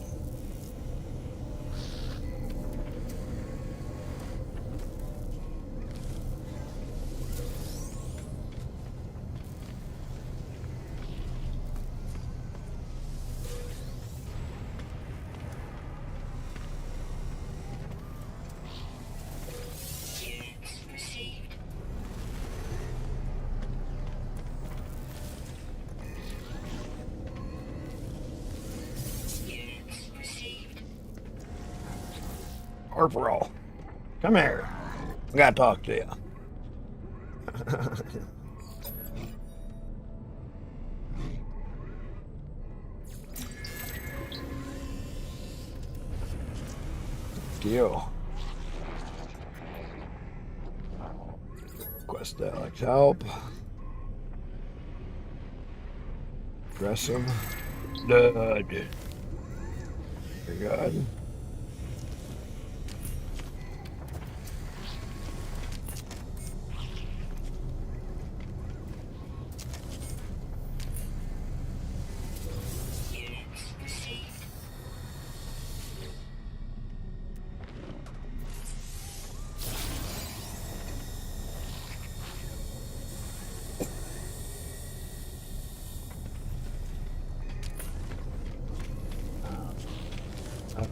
Corporal, come here. I gotta talk to you. Deal. Request Alex help. Aggressive. Dud. Very good.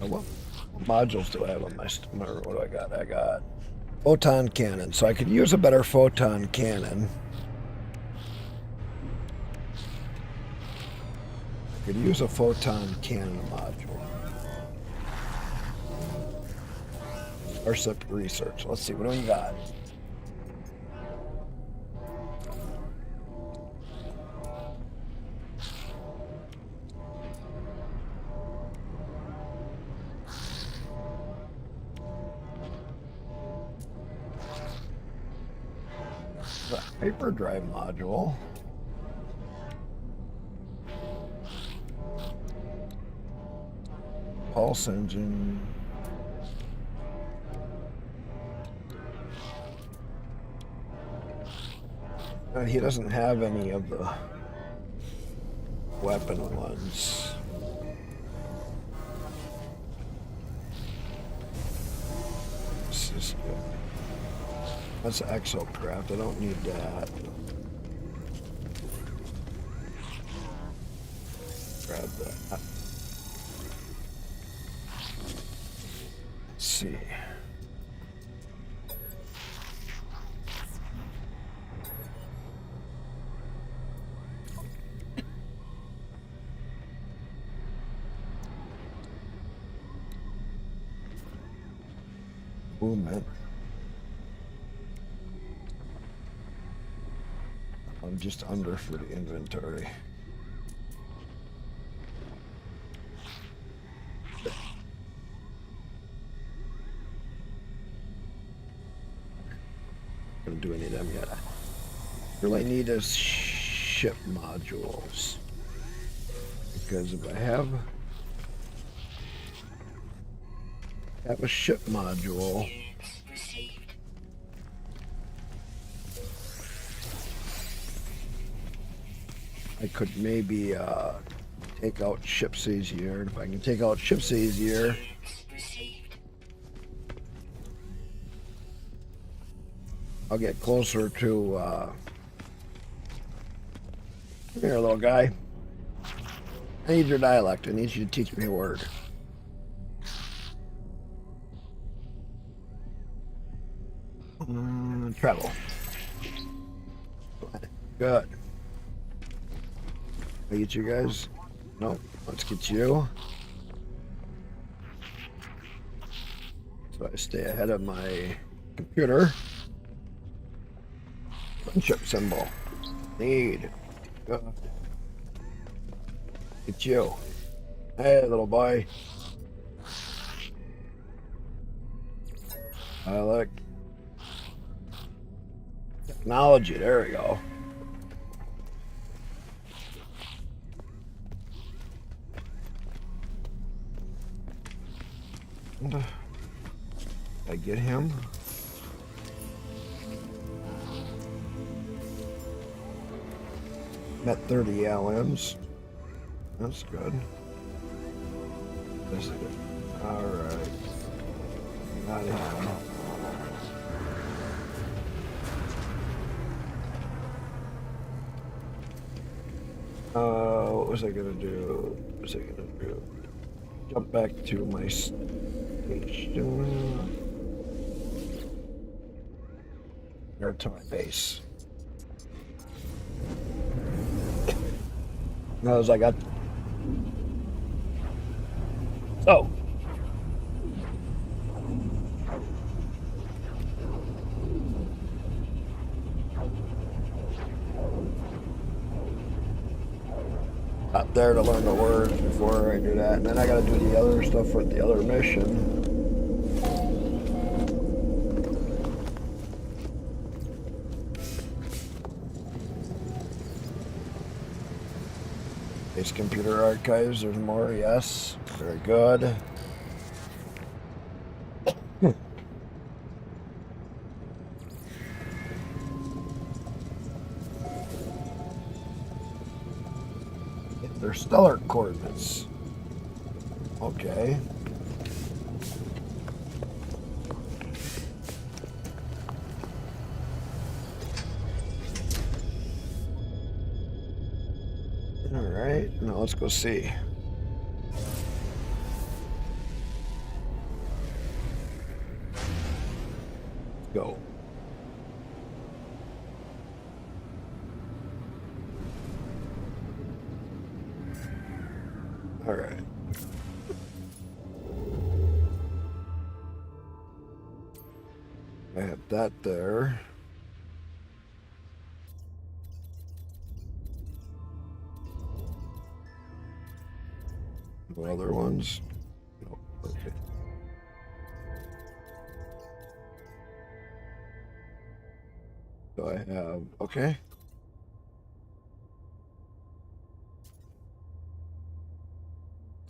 What modules do I have on my? What do I got? I got photon cannon, so I could use a better photon cannon. I could use a photon cannon module. Starship research. Let's see. What do we got? Hyperdrive module. Pulse engine. He doesn't have any of the weapon ones. System. That's exocraft. I don't need that. Grab that. Let's see. Movement. I'm just under for the inventory. gonna do any of them yet. All I need is ship modules. Because if I have a ship module, I could maybe take out ships easier. And if I can take out ships easier, I'll get closer to come here, little guy. I need your dialect. I need you to teach me a word. Travel. Good. I get you guys? No. Let's get you. So I stay ahead of my computer. Friendship symbol. Need. Good. Get you. Hey, little boy. I like technology. There we go. I get him. Met 30 LMs. That's good. This is good. Alright. Not him. What was I gonna do? What was I gonna do? Jump back to my station. Or to my base. As I got. Oh. Up there to learn the words before I do that, and then I gotta do the other stuff with the other mission. Base computer archives, there's more, yes. Very good. They're stellar coordinates. Okay. All right, now let's go see. Go. All right. I have that there. No other ones? No. Okay. So I have, okay.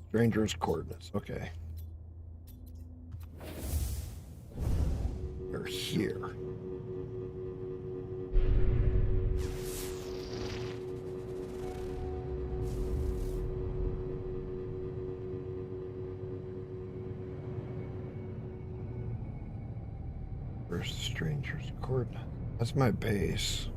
Stranger's coordinates, okay. They're here. Where's the stranger's coordinate? That's my base.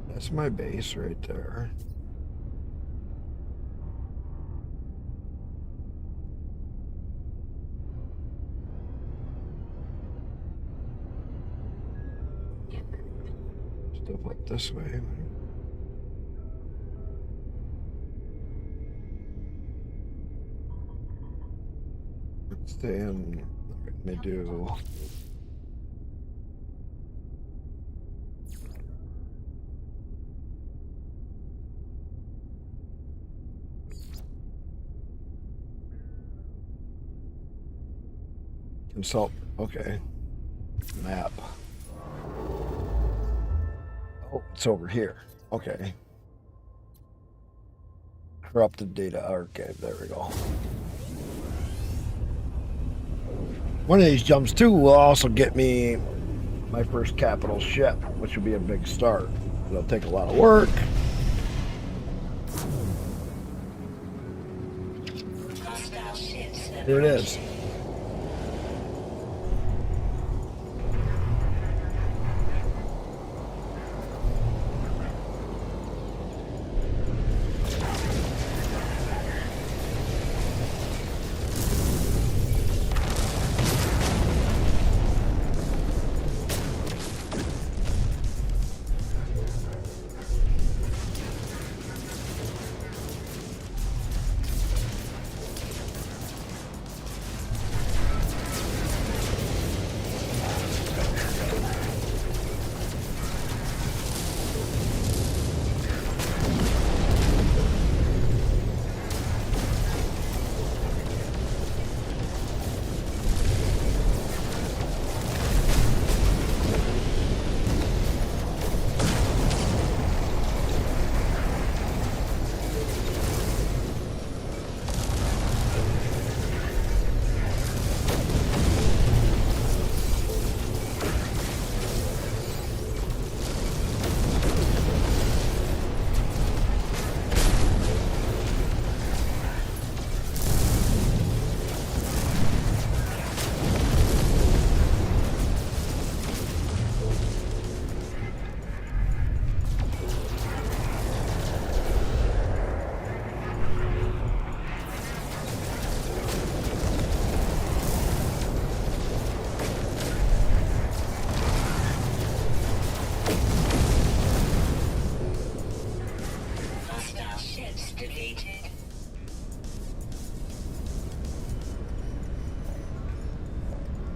That's my base right there. Stuff up this way. Let's stay in. Let me do. Consult. Okay. Map. Oh, it's over here. Okay. Corrupted data archive. There we go. One of these jumps too will also get me my first capital ship, which will be a big start. It'll take a lot of work. Hostile ships. Here it is. Hostile ships defeated.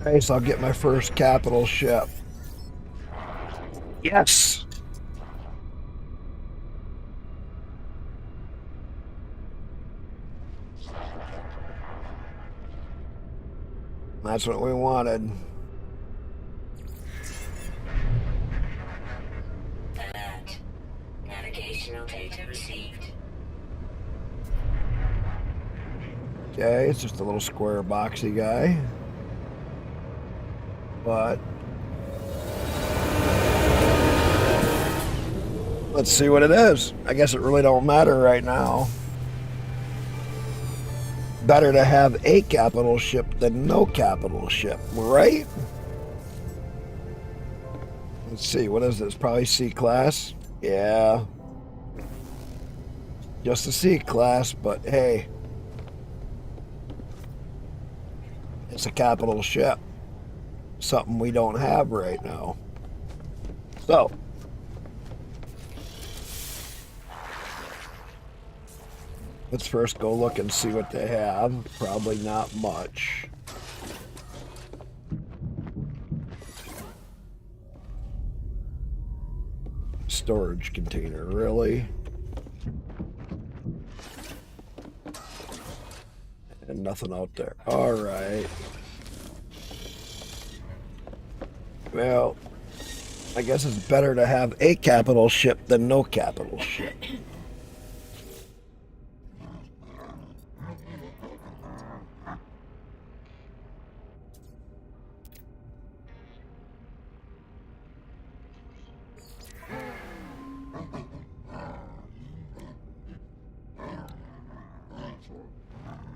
Okay, so I'll get my first capital ship. Yes. That's what we wanted. Alert. Navigational data received. Okay, it's just a little square boxy guy. But let's see what it is. I guess it really don't matter right now. Better to have a capital ship than no capital ship, right? Let's see, what is this? Probably C class? Yeah. Just a C class, but hey. It's a capital ship. Something we don't have right now. So. Let's first go look and see what they have. Probably not much. Storage container, really? And nothing out there. All right. Well, I guess it's better to have a capital ship than no capital ship.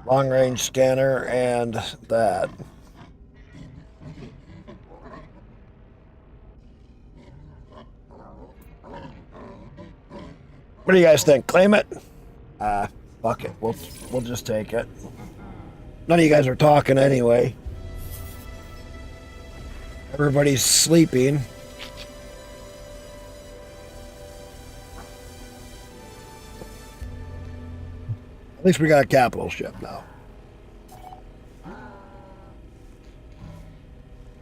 Long range scanner and that. What do you guys think? Claim it? Fuck it. We'll just take it. None of you guys are talking anyway. Everybody's sleeping. At least we got a capital ship now.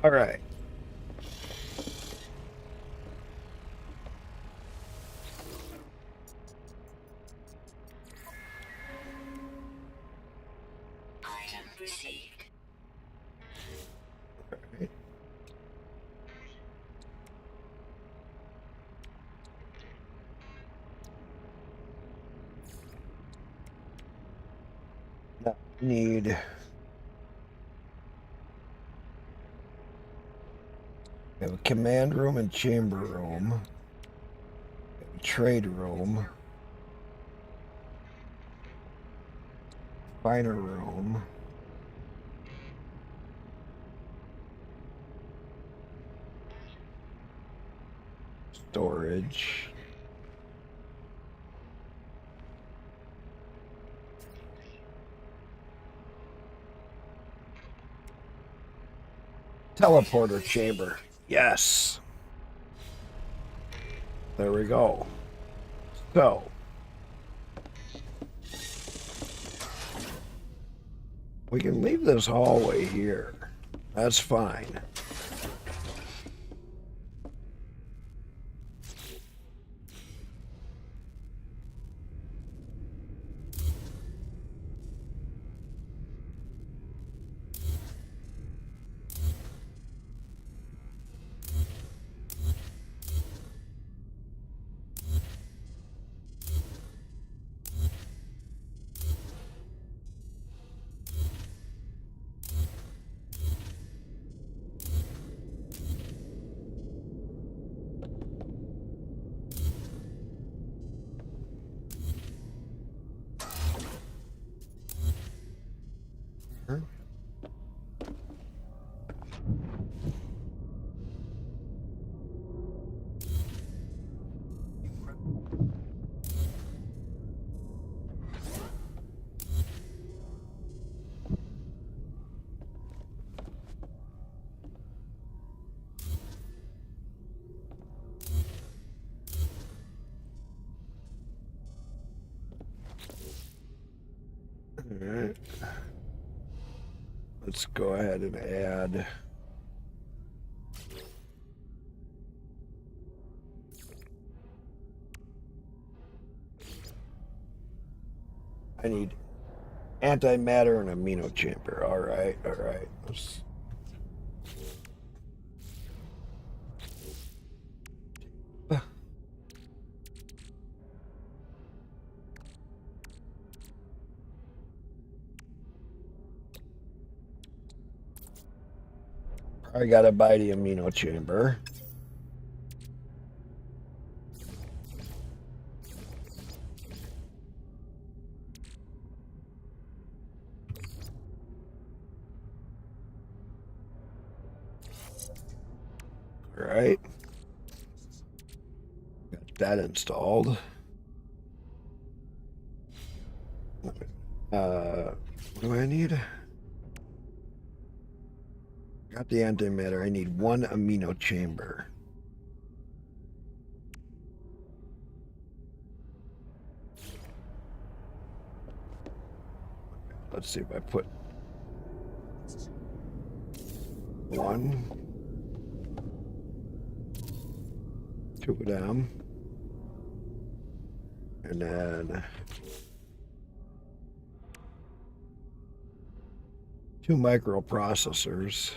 All right. Item received. Need we have a command room and chamber room. We have a trade room. Finer room. Storage. Teleporter chamber. Yes. There we go. So. We can leave this hallway here. That's fine. Alright. Let's go ahead and add I need antimatter and amino chamber. Alright. Let's I gotta buy the amino chamber. Alright. Got that installed. What do I need? Got the antimatter. I need one amino chamber. Let's see if I put one, two of them, and then two microprocessors.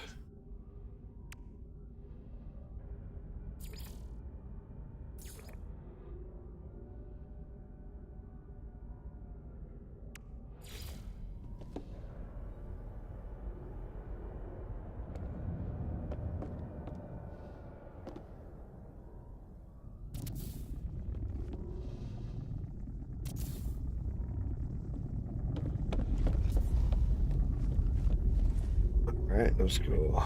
All right, let's go.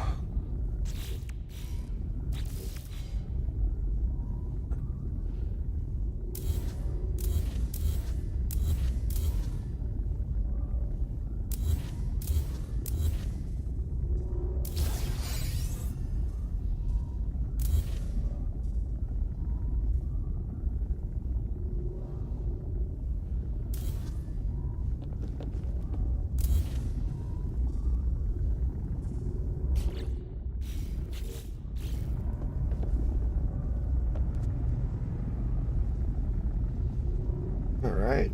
All right.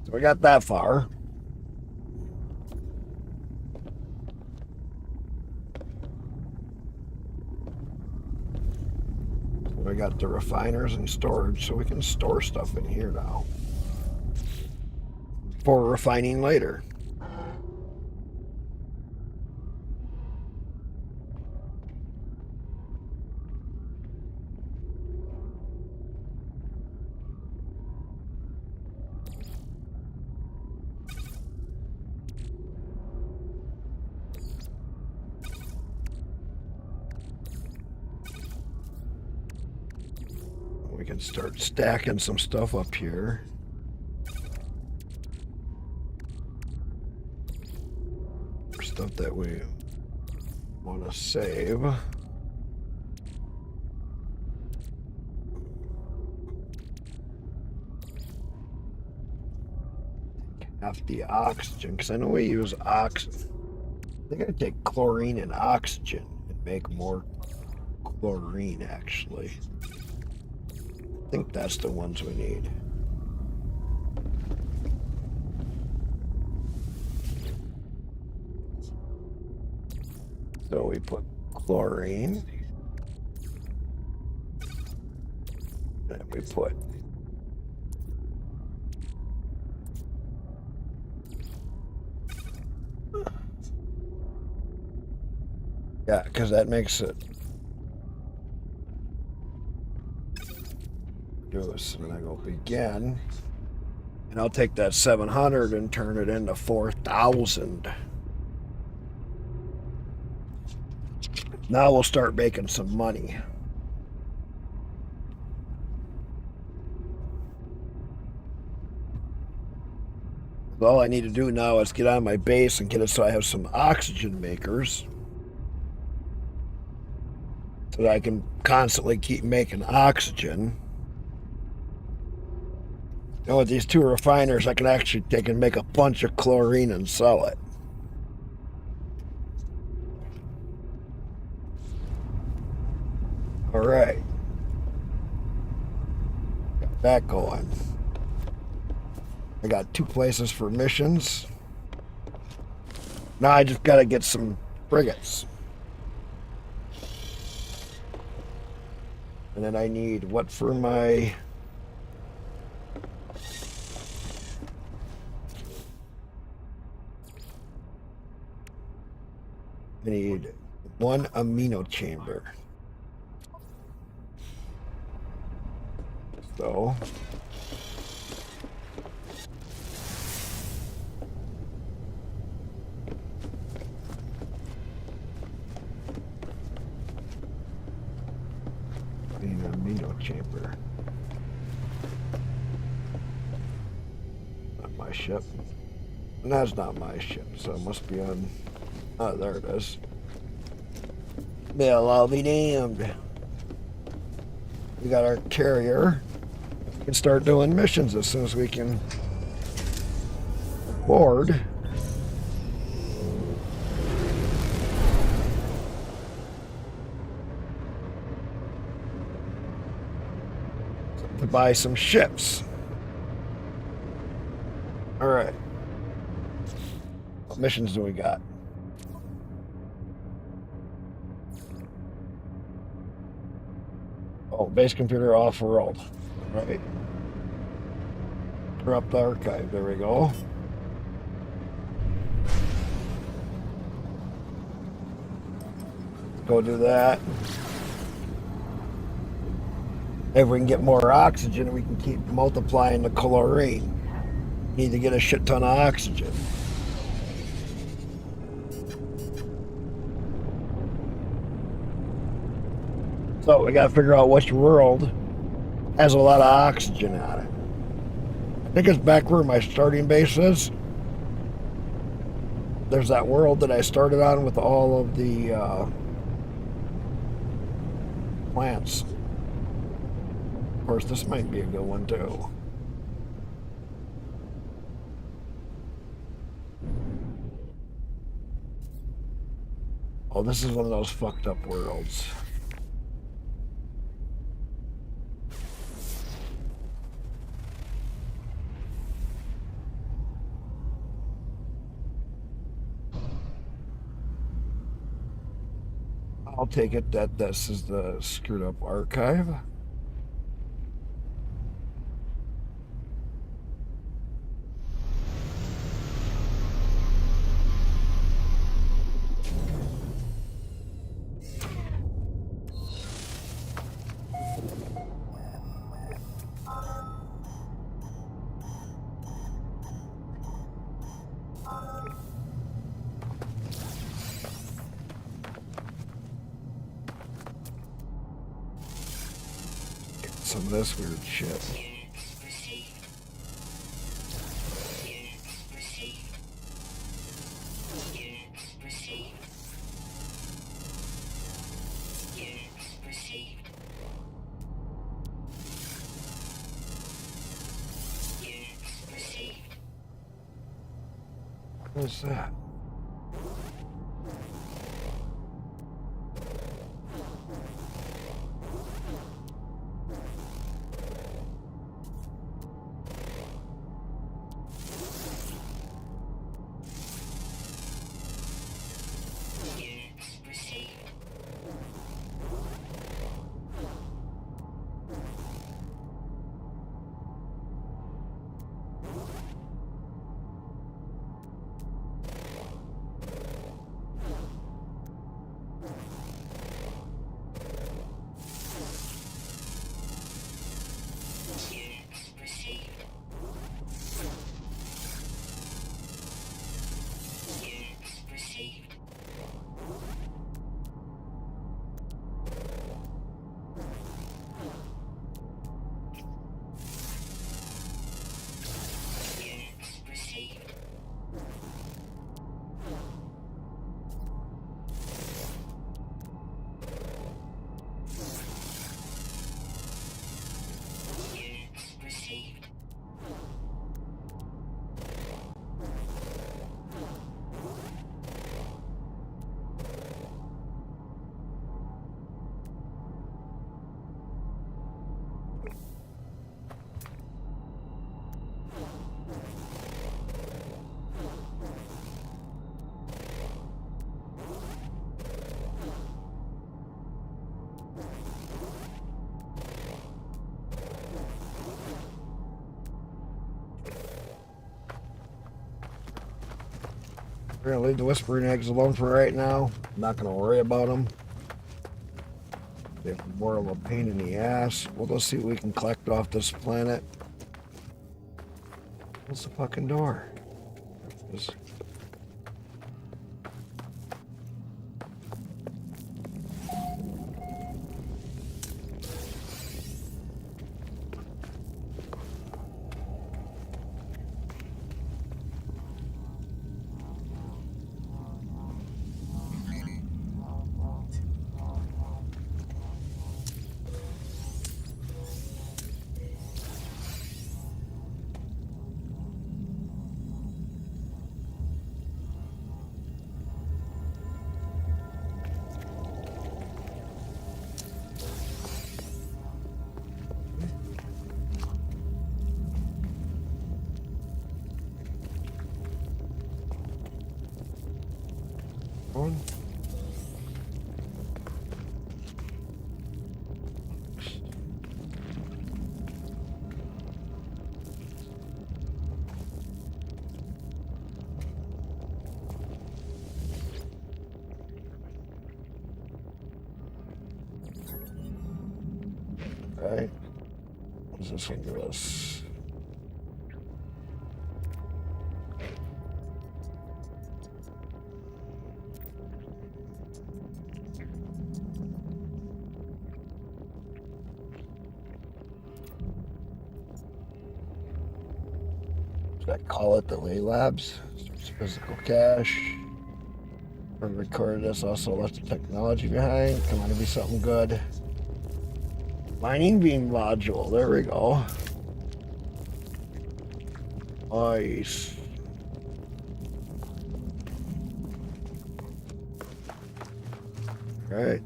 So we got that far. We got the refiners and storage, so we can store stuff in here now. for refining later. We can start stacking some stuff up here. Stuff that we want to save. Half the oxygen, because I know we use oxygen. I think I take chlorine and oxygen and make more chlorine, actually. I think that's the ones we need. So we put chlorine. And we put yeah, because that makes it do this. And I go begin. And I'll take that 700 and turn it into 4,000. Now we'll start making some money. All I need to do now is get on my base and get it so I have some oxygen makers. So that I can constantly keep making oxygen. And with these two refiners, I can actually take and make a bunch of chlorine and sell it. All right. Got that going. I got 2 places for missions. Now I just got to get some frigates. And then I need what for my... I need 1 amino chamber. So... in a amino chamber. Not my ship. And that's not my ship, so it must be on... Oh, there it is. Well, I'll be damned. We got our carrier. We can start doing missions as soon as we can afford. To buy some ships. All right. What missions do we got? Oh, base computer off-world. Right. Corrupt archive. There we go. Go do that. If we can get more oxygen, we can keep multiplying the chlorine. Need to get a shit ton of oxygen. So we gotta figure out which world has a lot of oxygen on it. I think it's back where my starting base is. There's that world that I started on with all of the plants. Of course, this might be a good one too. Oh, this is one of those fucked up worlds. I'll take it that this is the screwed up archive. some of this weird shit. Units received. Units received. Units received. Units received. Units received. What's that? Units received. Units received. Units received. Units received. Units received. We're gonna leave the whispering eggs alone for right now. I'm not gonna worry about them. They're more of a pain in the ass. We'll go see what we can collect off this planet. What's the fucking door? There's- One. Alright. What does this one give us? Should I call it the Lay Labs? It's physical cache. Or record this also left the technology behind. Come on, to be something good. Mining beam module. There we go. Nice. Right.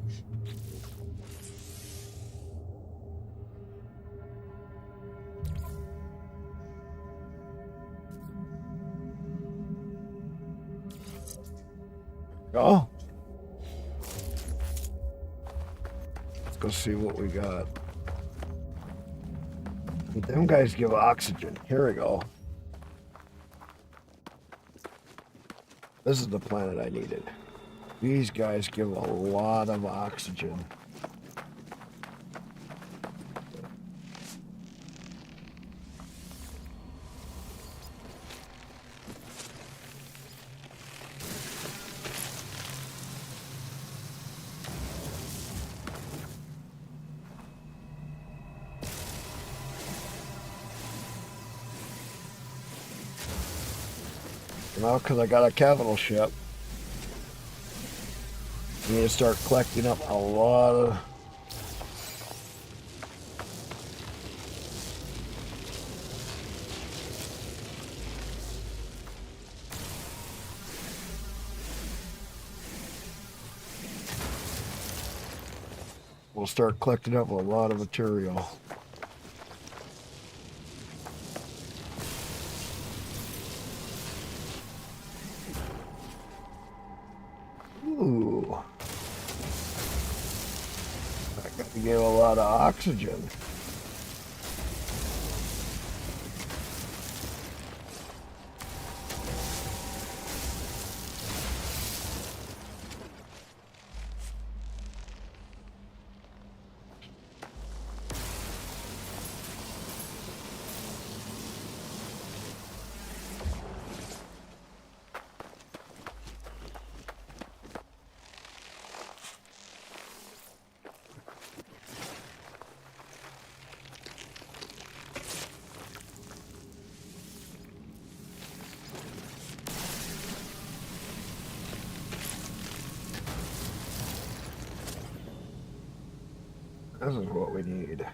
Go. Let's go see what we got. Them guys give oxygen. Here we go. This is the planet I needed. These guys give a lot of oxygen. Well, because I got a capital ship. I need to start collecting up a lot of. We'll start collecting up a lot of material. Ooh. I got to give a lot of oxygen. This is what we need.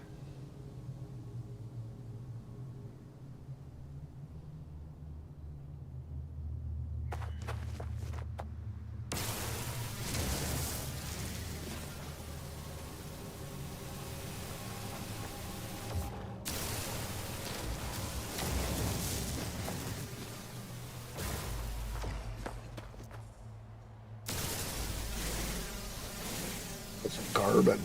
It's carbon.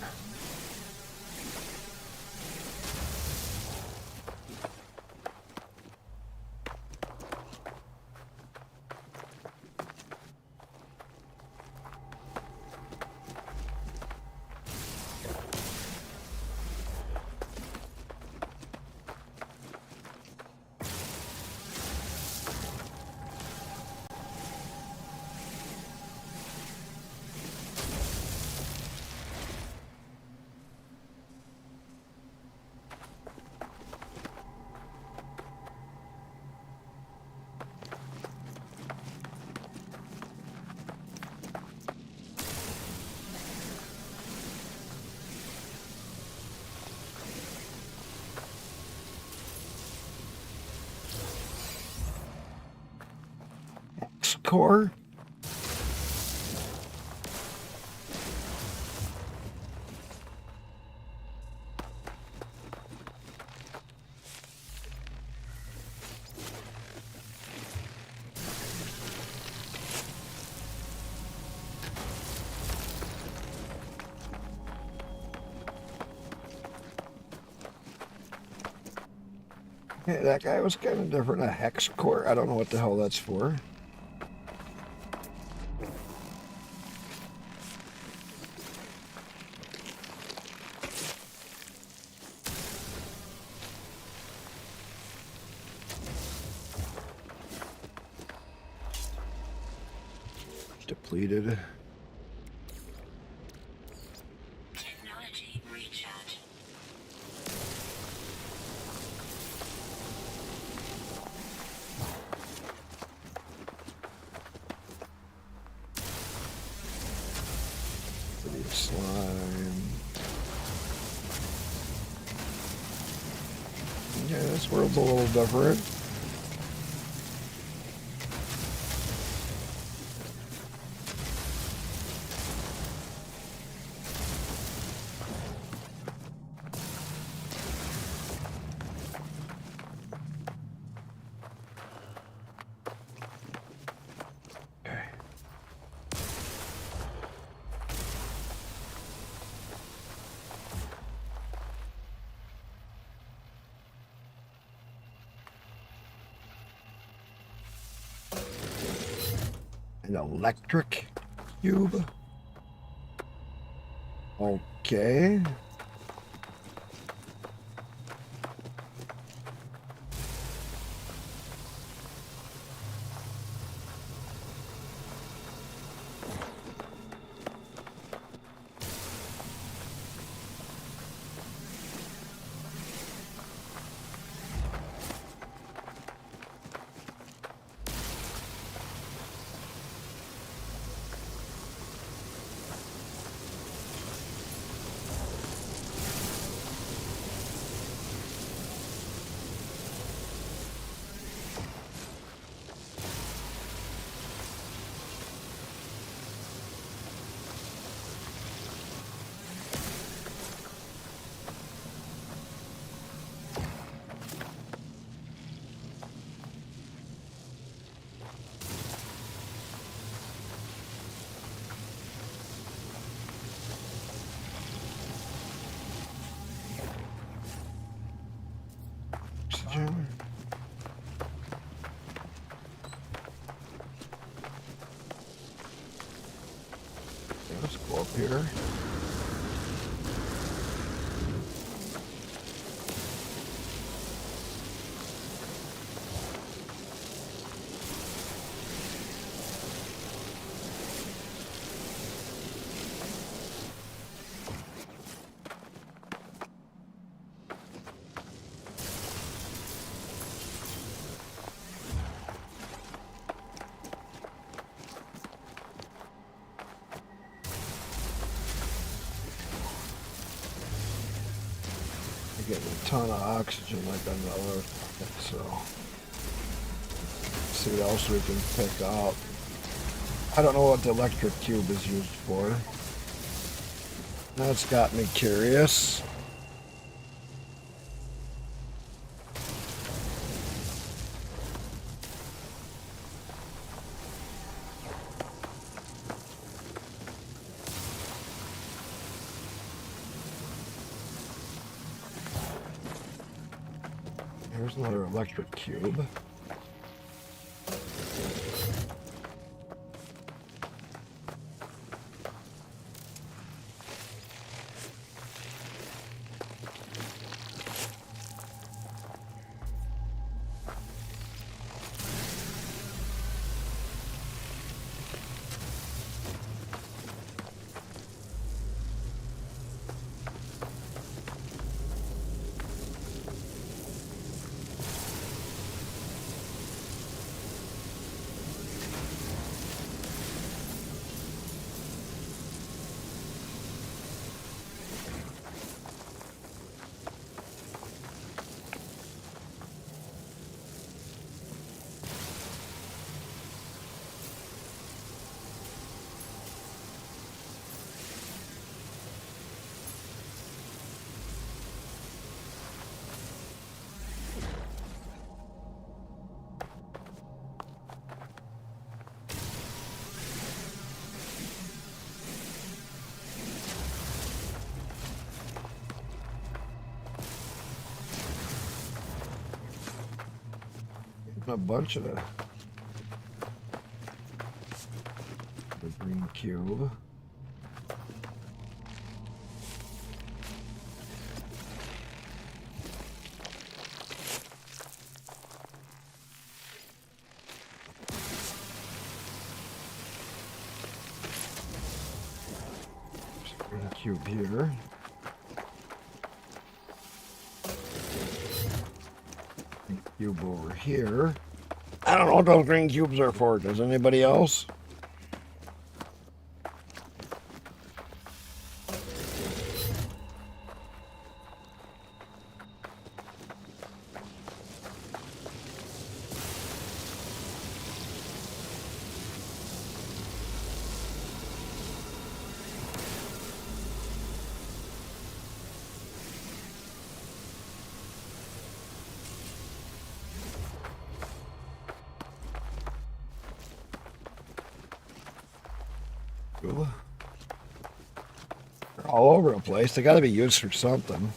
Core. Yeah, that guy was kind of different. A hex core. I don't know what the hell that's for. Depleted. Technology recharge. Slime. Yeah, this world's a little different. An electric cube. Okay. here. Getting a ton of oxygen like on the other planet, so see what else we can pick up. I don't know what the electric cube is used for. That's got me curious. Here's another electric cube. A bunch of the green cube. Green cube here. Green cube over here. I don't know what those green cubes are for. Does anybody else? They're all over the place. They got to be used for something.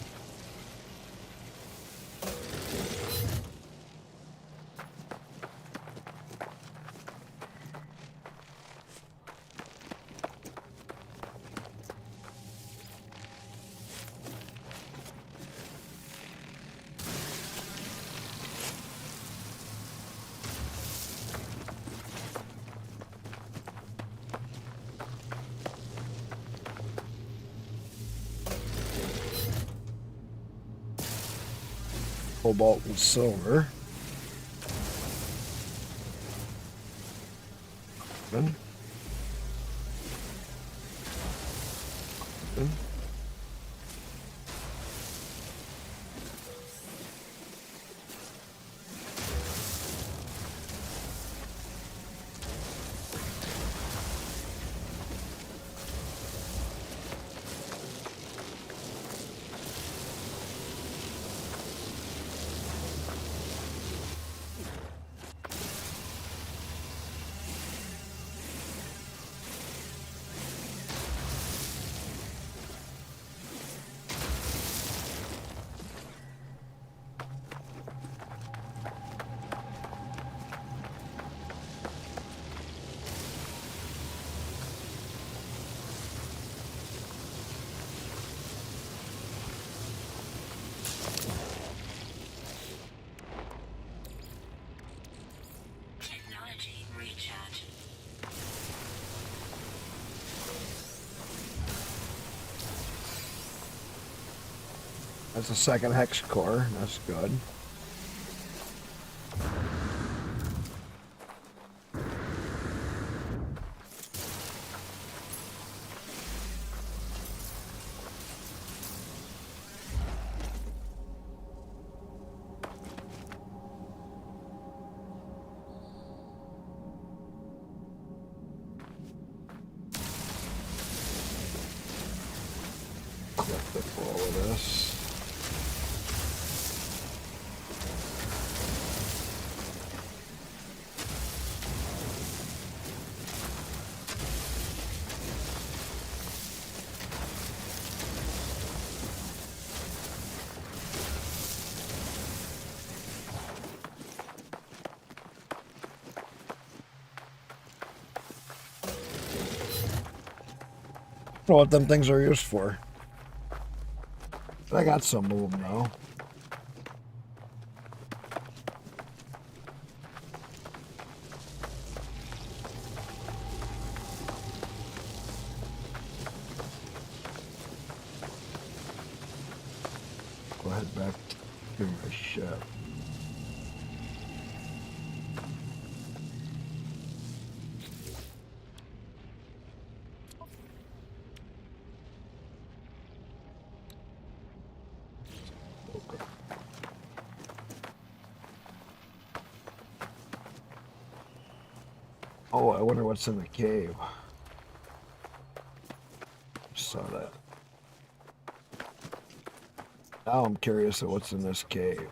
Cobalt and silver. Then. That's a second hex core. That's good. Click the flow of this. I don't know what them things are used for. But I got some of them now. Go ahead back to my ship. Okay. Oh, I wonder what's in the cave. Saw that. Now I'm curious of what's in this cave.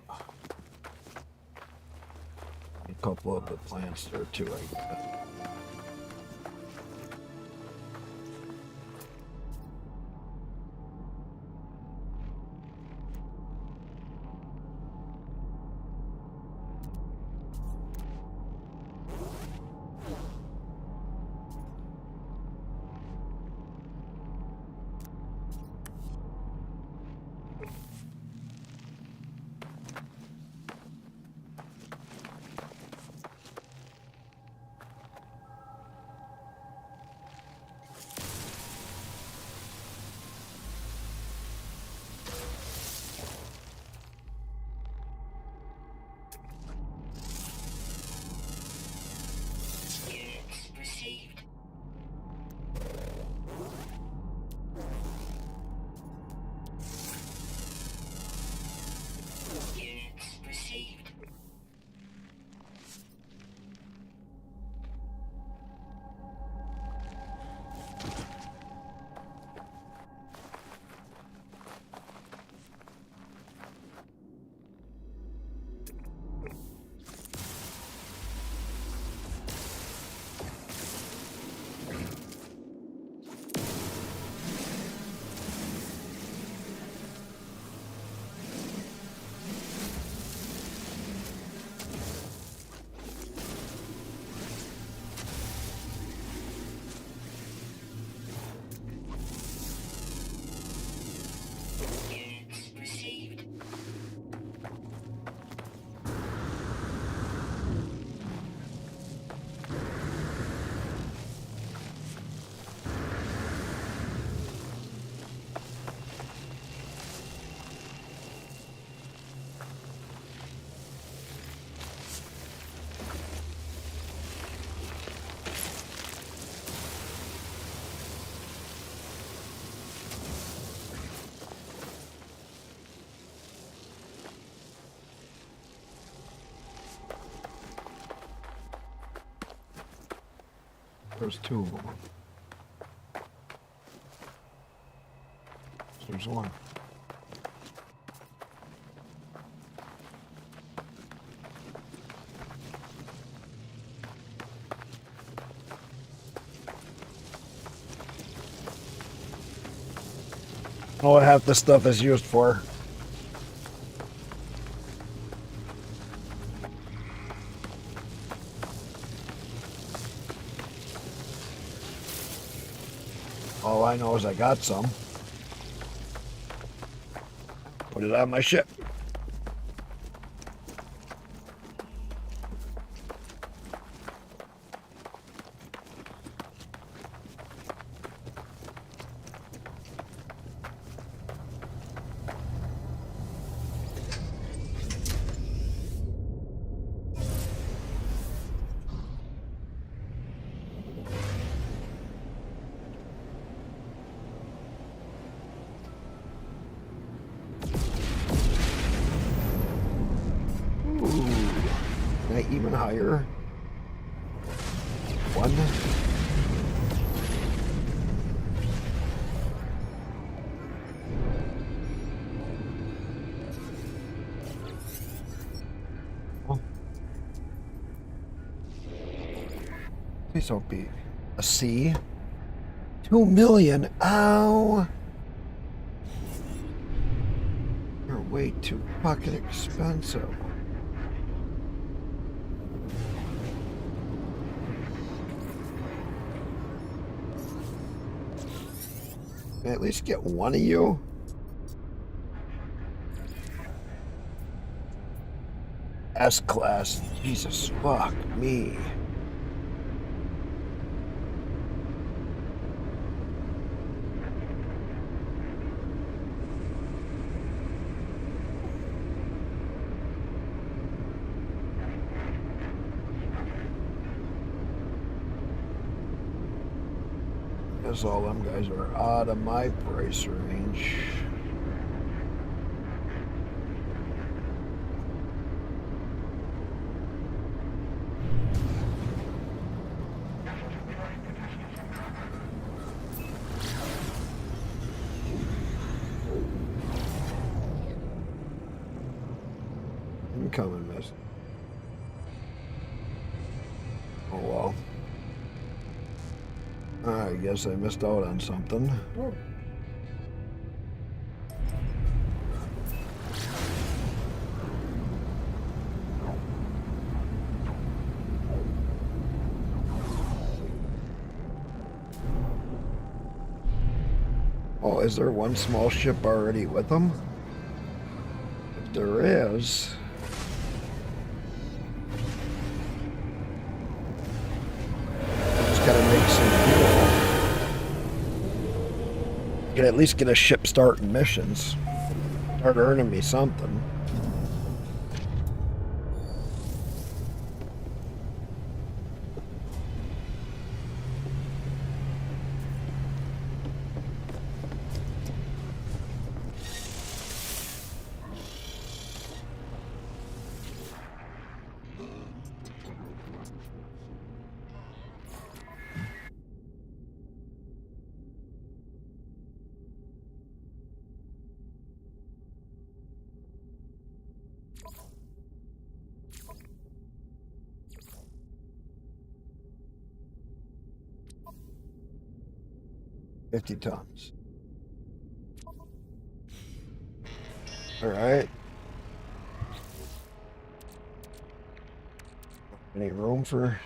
A couple of the plants there too, I guess. Units received. Units received. Units received. There's two of them. There's one. I don't know what half this stuff is used for. All I know is I got some. Put it on my ship. even higher. 1. Oh. Please don't be a C. 2 million. Ow. You're way too fucking expensive. Can I at least get one of you? S-Class. Jesus fuck me. Guess all them guys are out of my price range. Incoming, miss. Oh well. I guess I missed out on something. Oh, is there one small ship already with them? If there is... gotta make some fuel. Can at least get a ship starting missions. Start earning me something. $50 tons. All right. Any room for...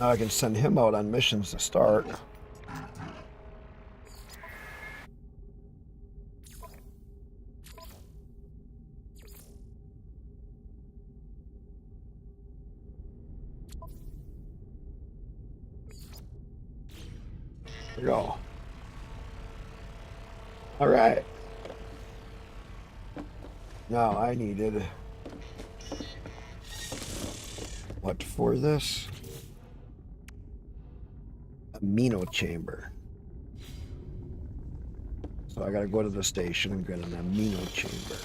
Now I can send him out on missions to start. There we go. All right. Now I needed what for this? Amino chamber. So I gotta go to the station and get an amino chamber.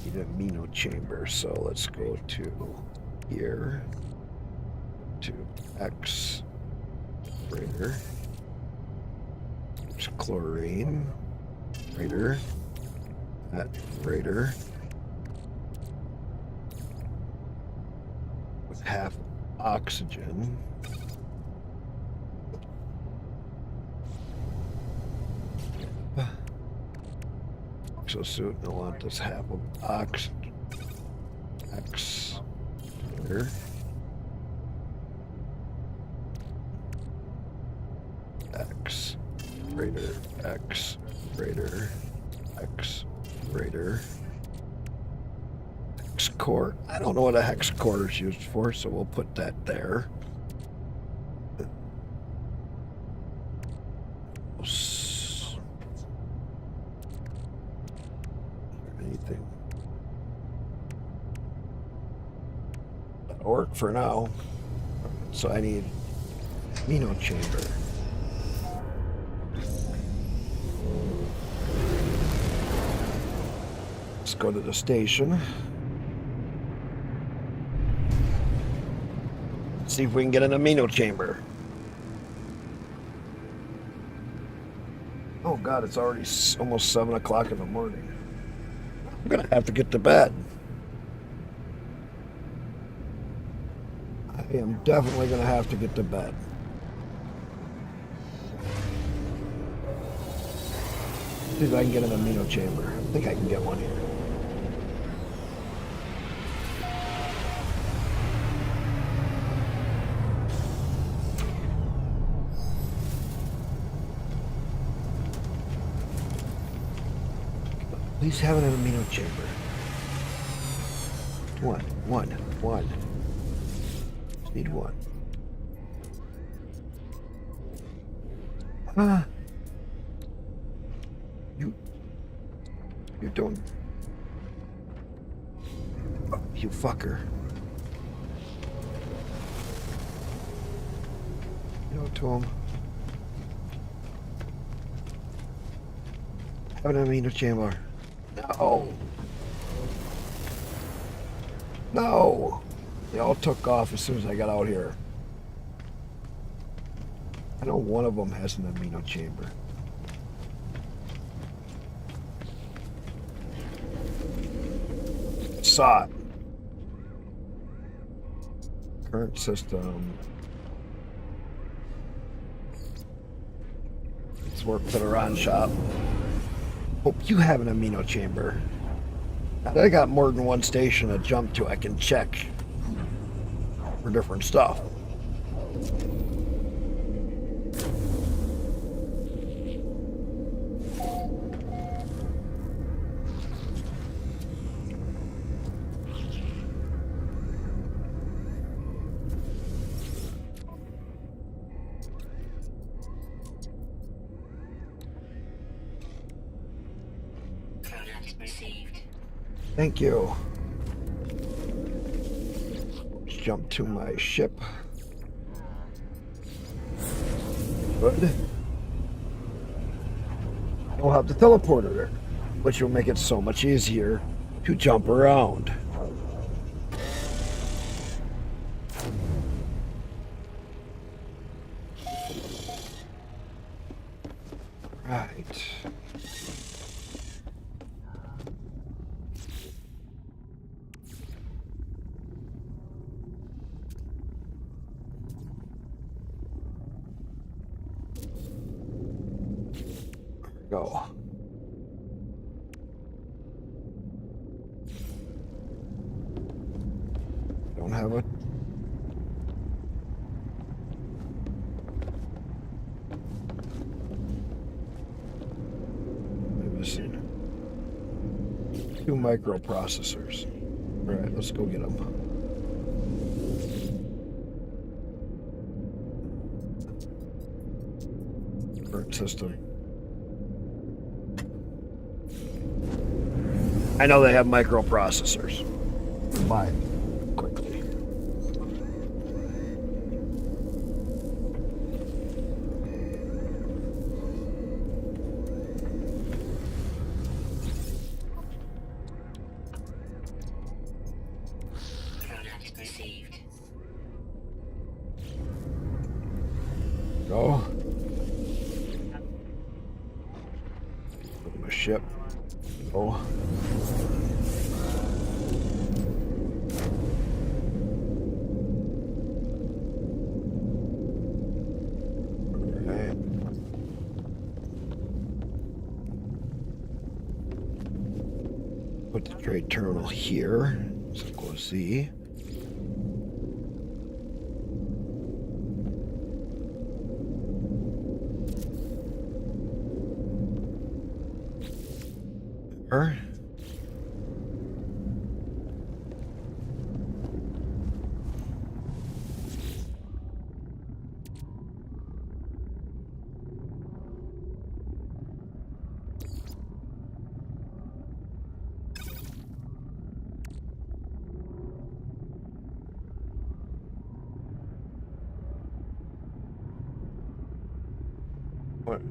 Need an amino chamber, so let's go to here, to X, freighter, there's chlorine, freighter, that freighter, with half oxygen. exosuit. I want this half a box. X. Here. X. Raider. X. Raider. X. Raider. Hex core. I don't know what a hex core is used for, so we'll put that there. Anything. That'll work for now. So I need amino chamber. Let's go to the station. See if we can get an amino chamber. Oh God, it's already almost 7 o'clock in the morning. I'm gonna have to get to bed. I am definitely gonna have to get to bed. See if I can get an amino chamber. I think I can get one here. Please have an amino chamber. One. Just need one. You don't. Oh, you fucker. You know, to him. Have an amino chamber. No. No. They all took off as soon as I got out here. I know one of them has an amino chamber. Saw it. Current system. Let's work for the Ron shop. Hope you have an amino chamber. Now that I got more than one station to jump to, I can check for different stuff. Thank you. Let's jump to my ship. Good. We'll have the teleporter, which will make it so much easier to jump around. Right. Go. Don't have it. I'm missing 2 microprocessors. All right, let's go get them. Current system. I know they have microprocessors. Buy it quickly. Product received. Go. Look at my ship. Go. put the trade terminal here. So go Z. There. What?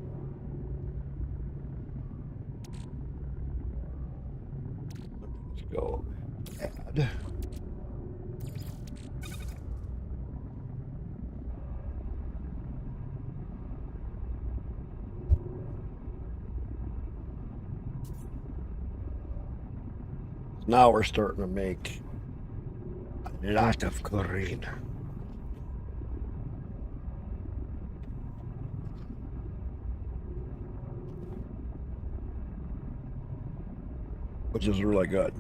Let's go add. Now we're starting to make a lot of chlorine. Which is really good.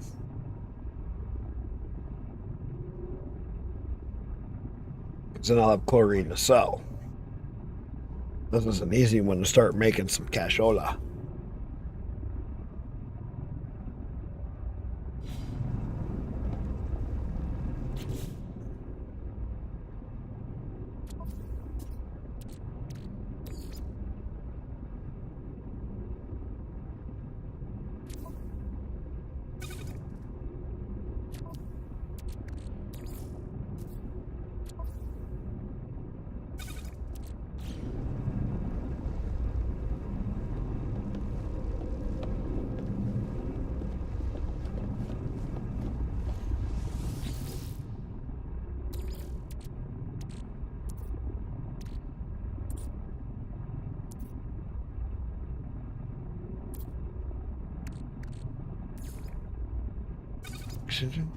Because then I'll have chlorine to sell. This is an easy one to start making some cashola. Oxygen.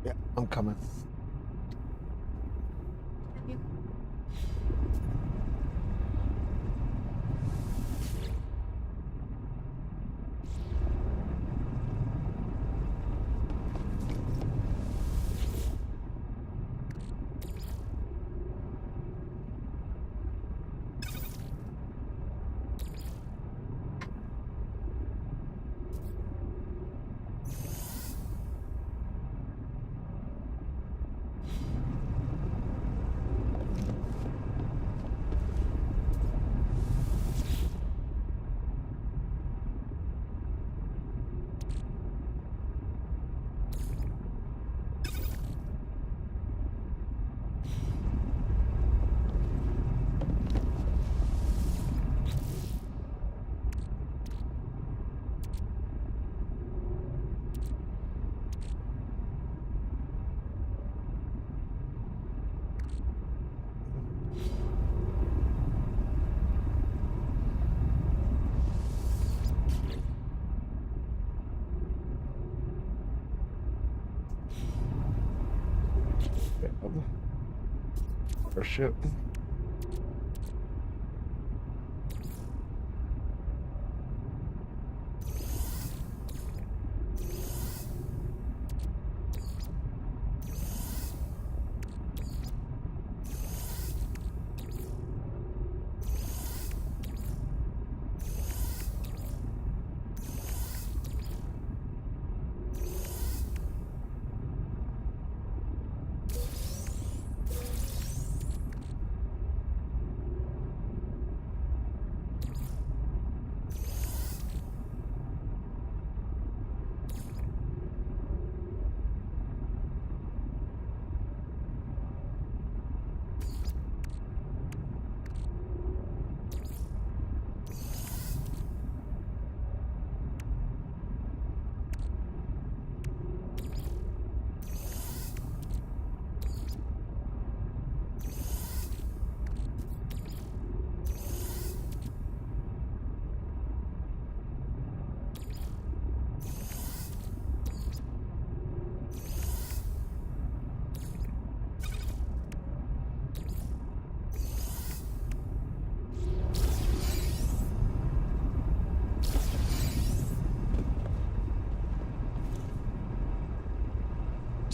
Yeah, I'm coming. Our ship.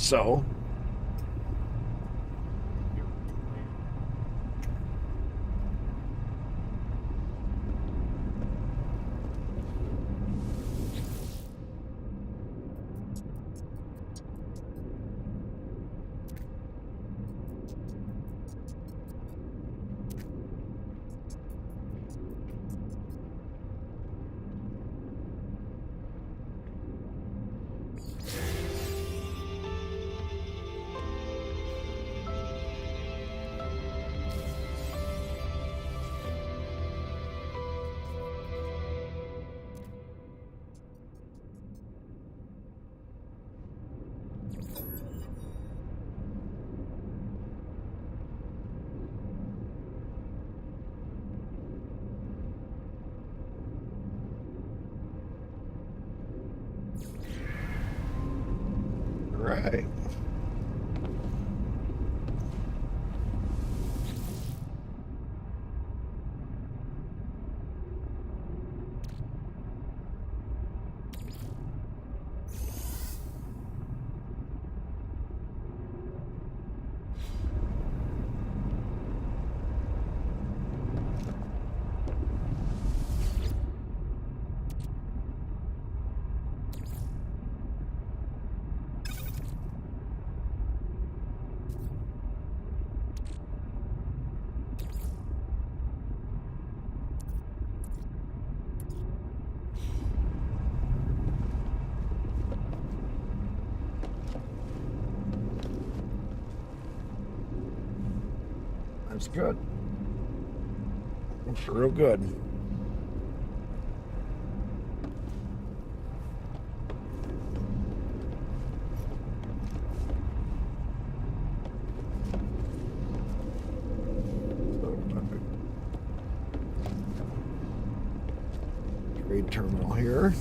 So, right. That's good. That's real good. Trade terminal here.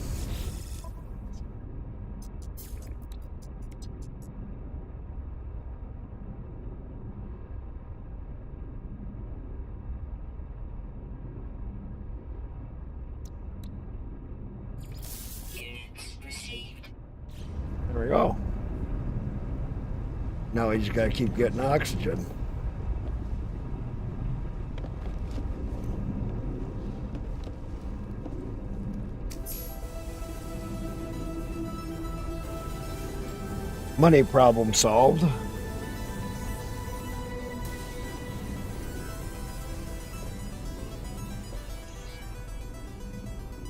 Units received. There we go. Now we just gotta keep getting oxygen. Money problem solved.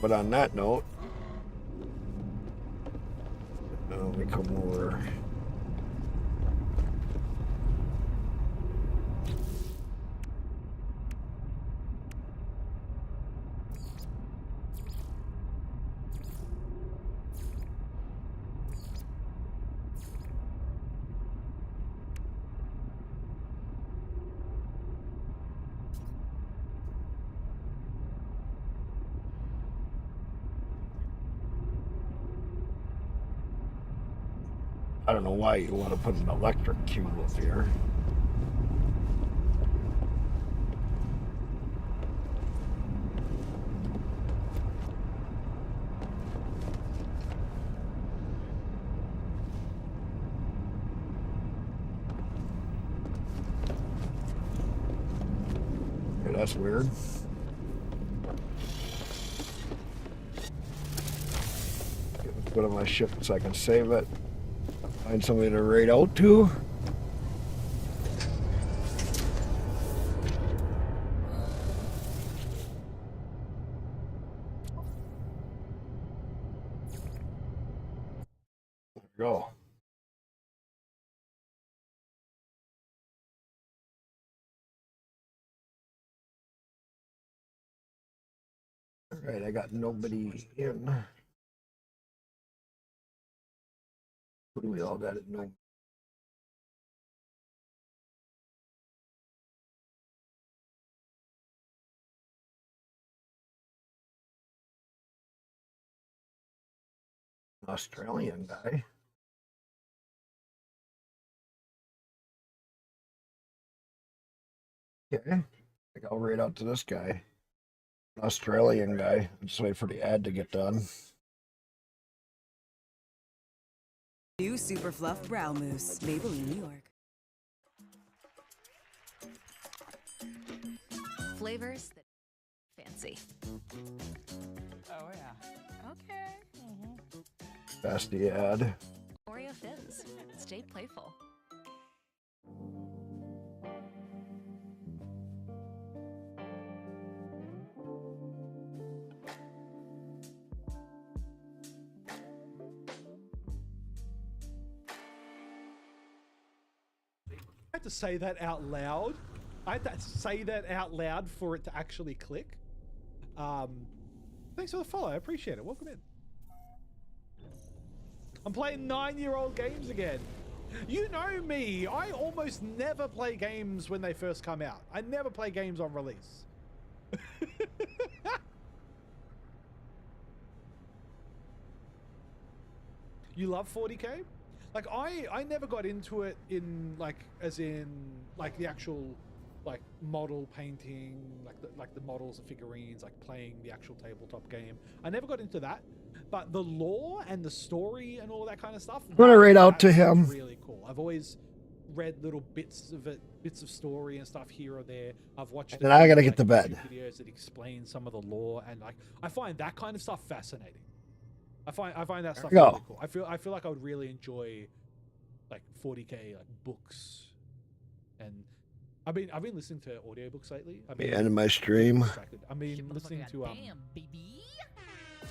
But on that note, we come over. I don't know why you want to put an electric cube up here. Yeah, that's weird. Put on my ship so I can save it. Find somebody to raid out to. There we go. All right, I got nobody in. Who do we all got it? No. Australian guy. Okay. I think I'll raid out to this guy. Australian guy. Just wait for the ad to get done. New Super Fluff Brow Mousse, Maybelline, New York. Flavors that fancy. Oh, yeah. Okay. That's the ad. Oreo Thins. Stay playful. I had to say that out loud. I had to say that out loud for it to actually click. Thanks for the follow. I appreciate it. Welcome in. I'm playing 9-year-old games again. You know me. I almost never play games when they first come out. I never play games on release. You love 40K? Like I never got into it in like as in like the actual like model painting, like the models and figurines, like playing the actual tabletop game. I never got into that, but the lore and the story and all that kind of stuff. I'm gonna read out to that sounds him. really cool. I've always read little bits of it, bits of story and stuff here or there. I've watched. And I gotta get to YouTube bed. videos that explain some of the lore, and like I find that kind of stuff fascinating. I find that stuff we go. really cool. I feel like I would really enjoy like 40K like books, and I've been listening to audiobooks lately. The end of my stream. I've been listening to Damn, baby.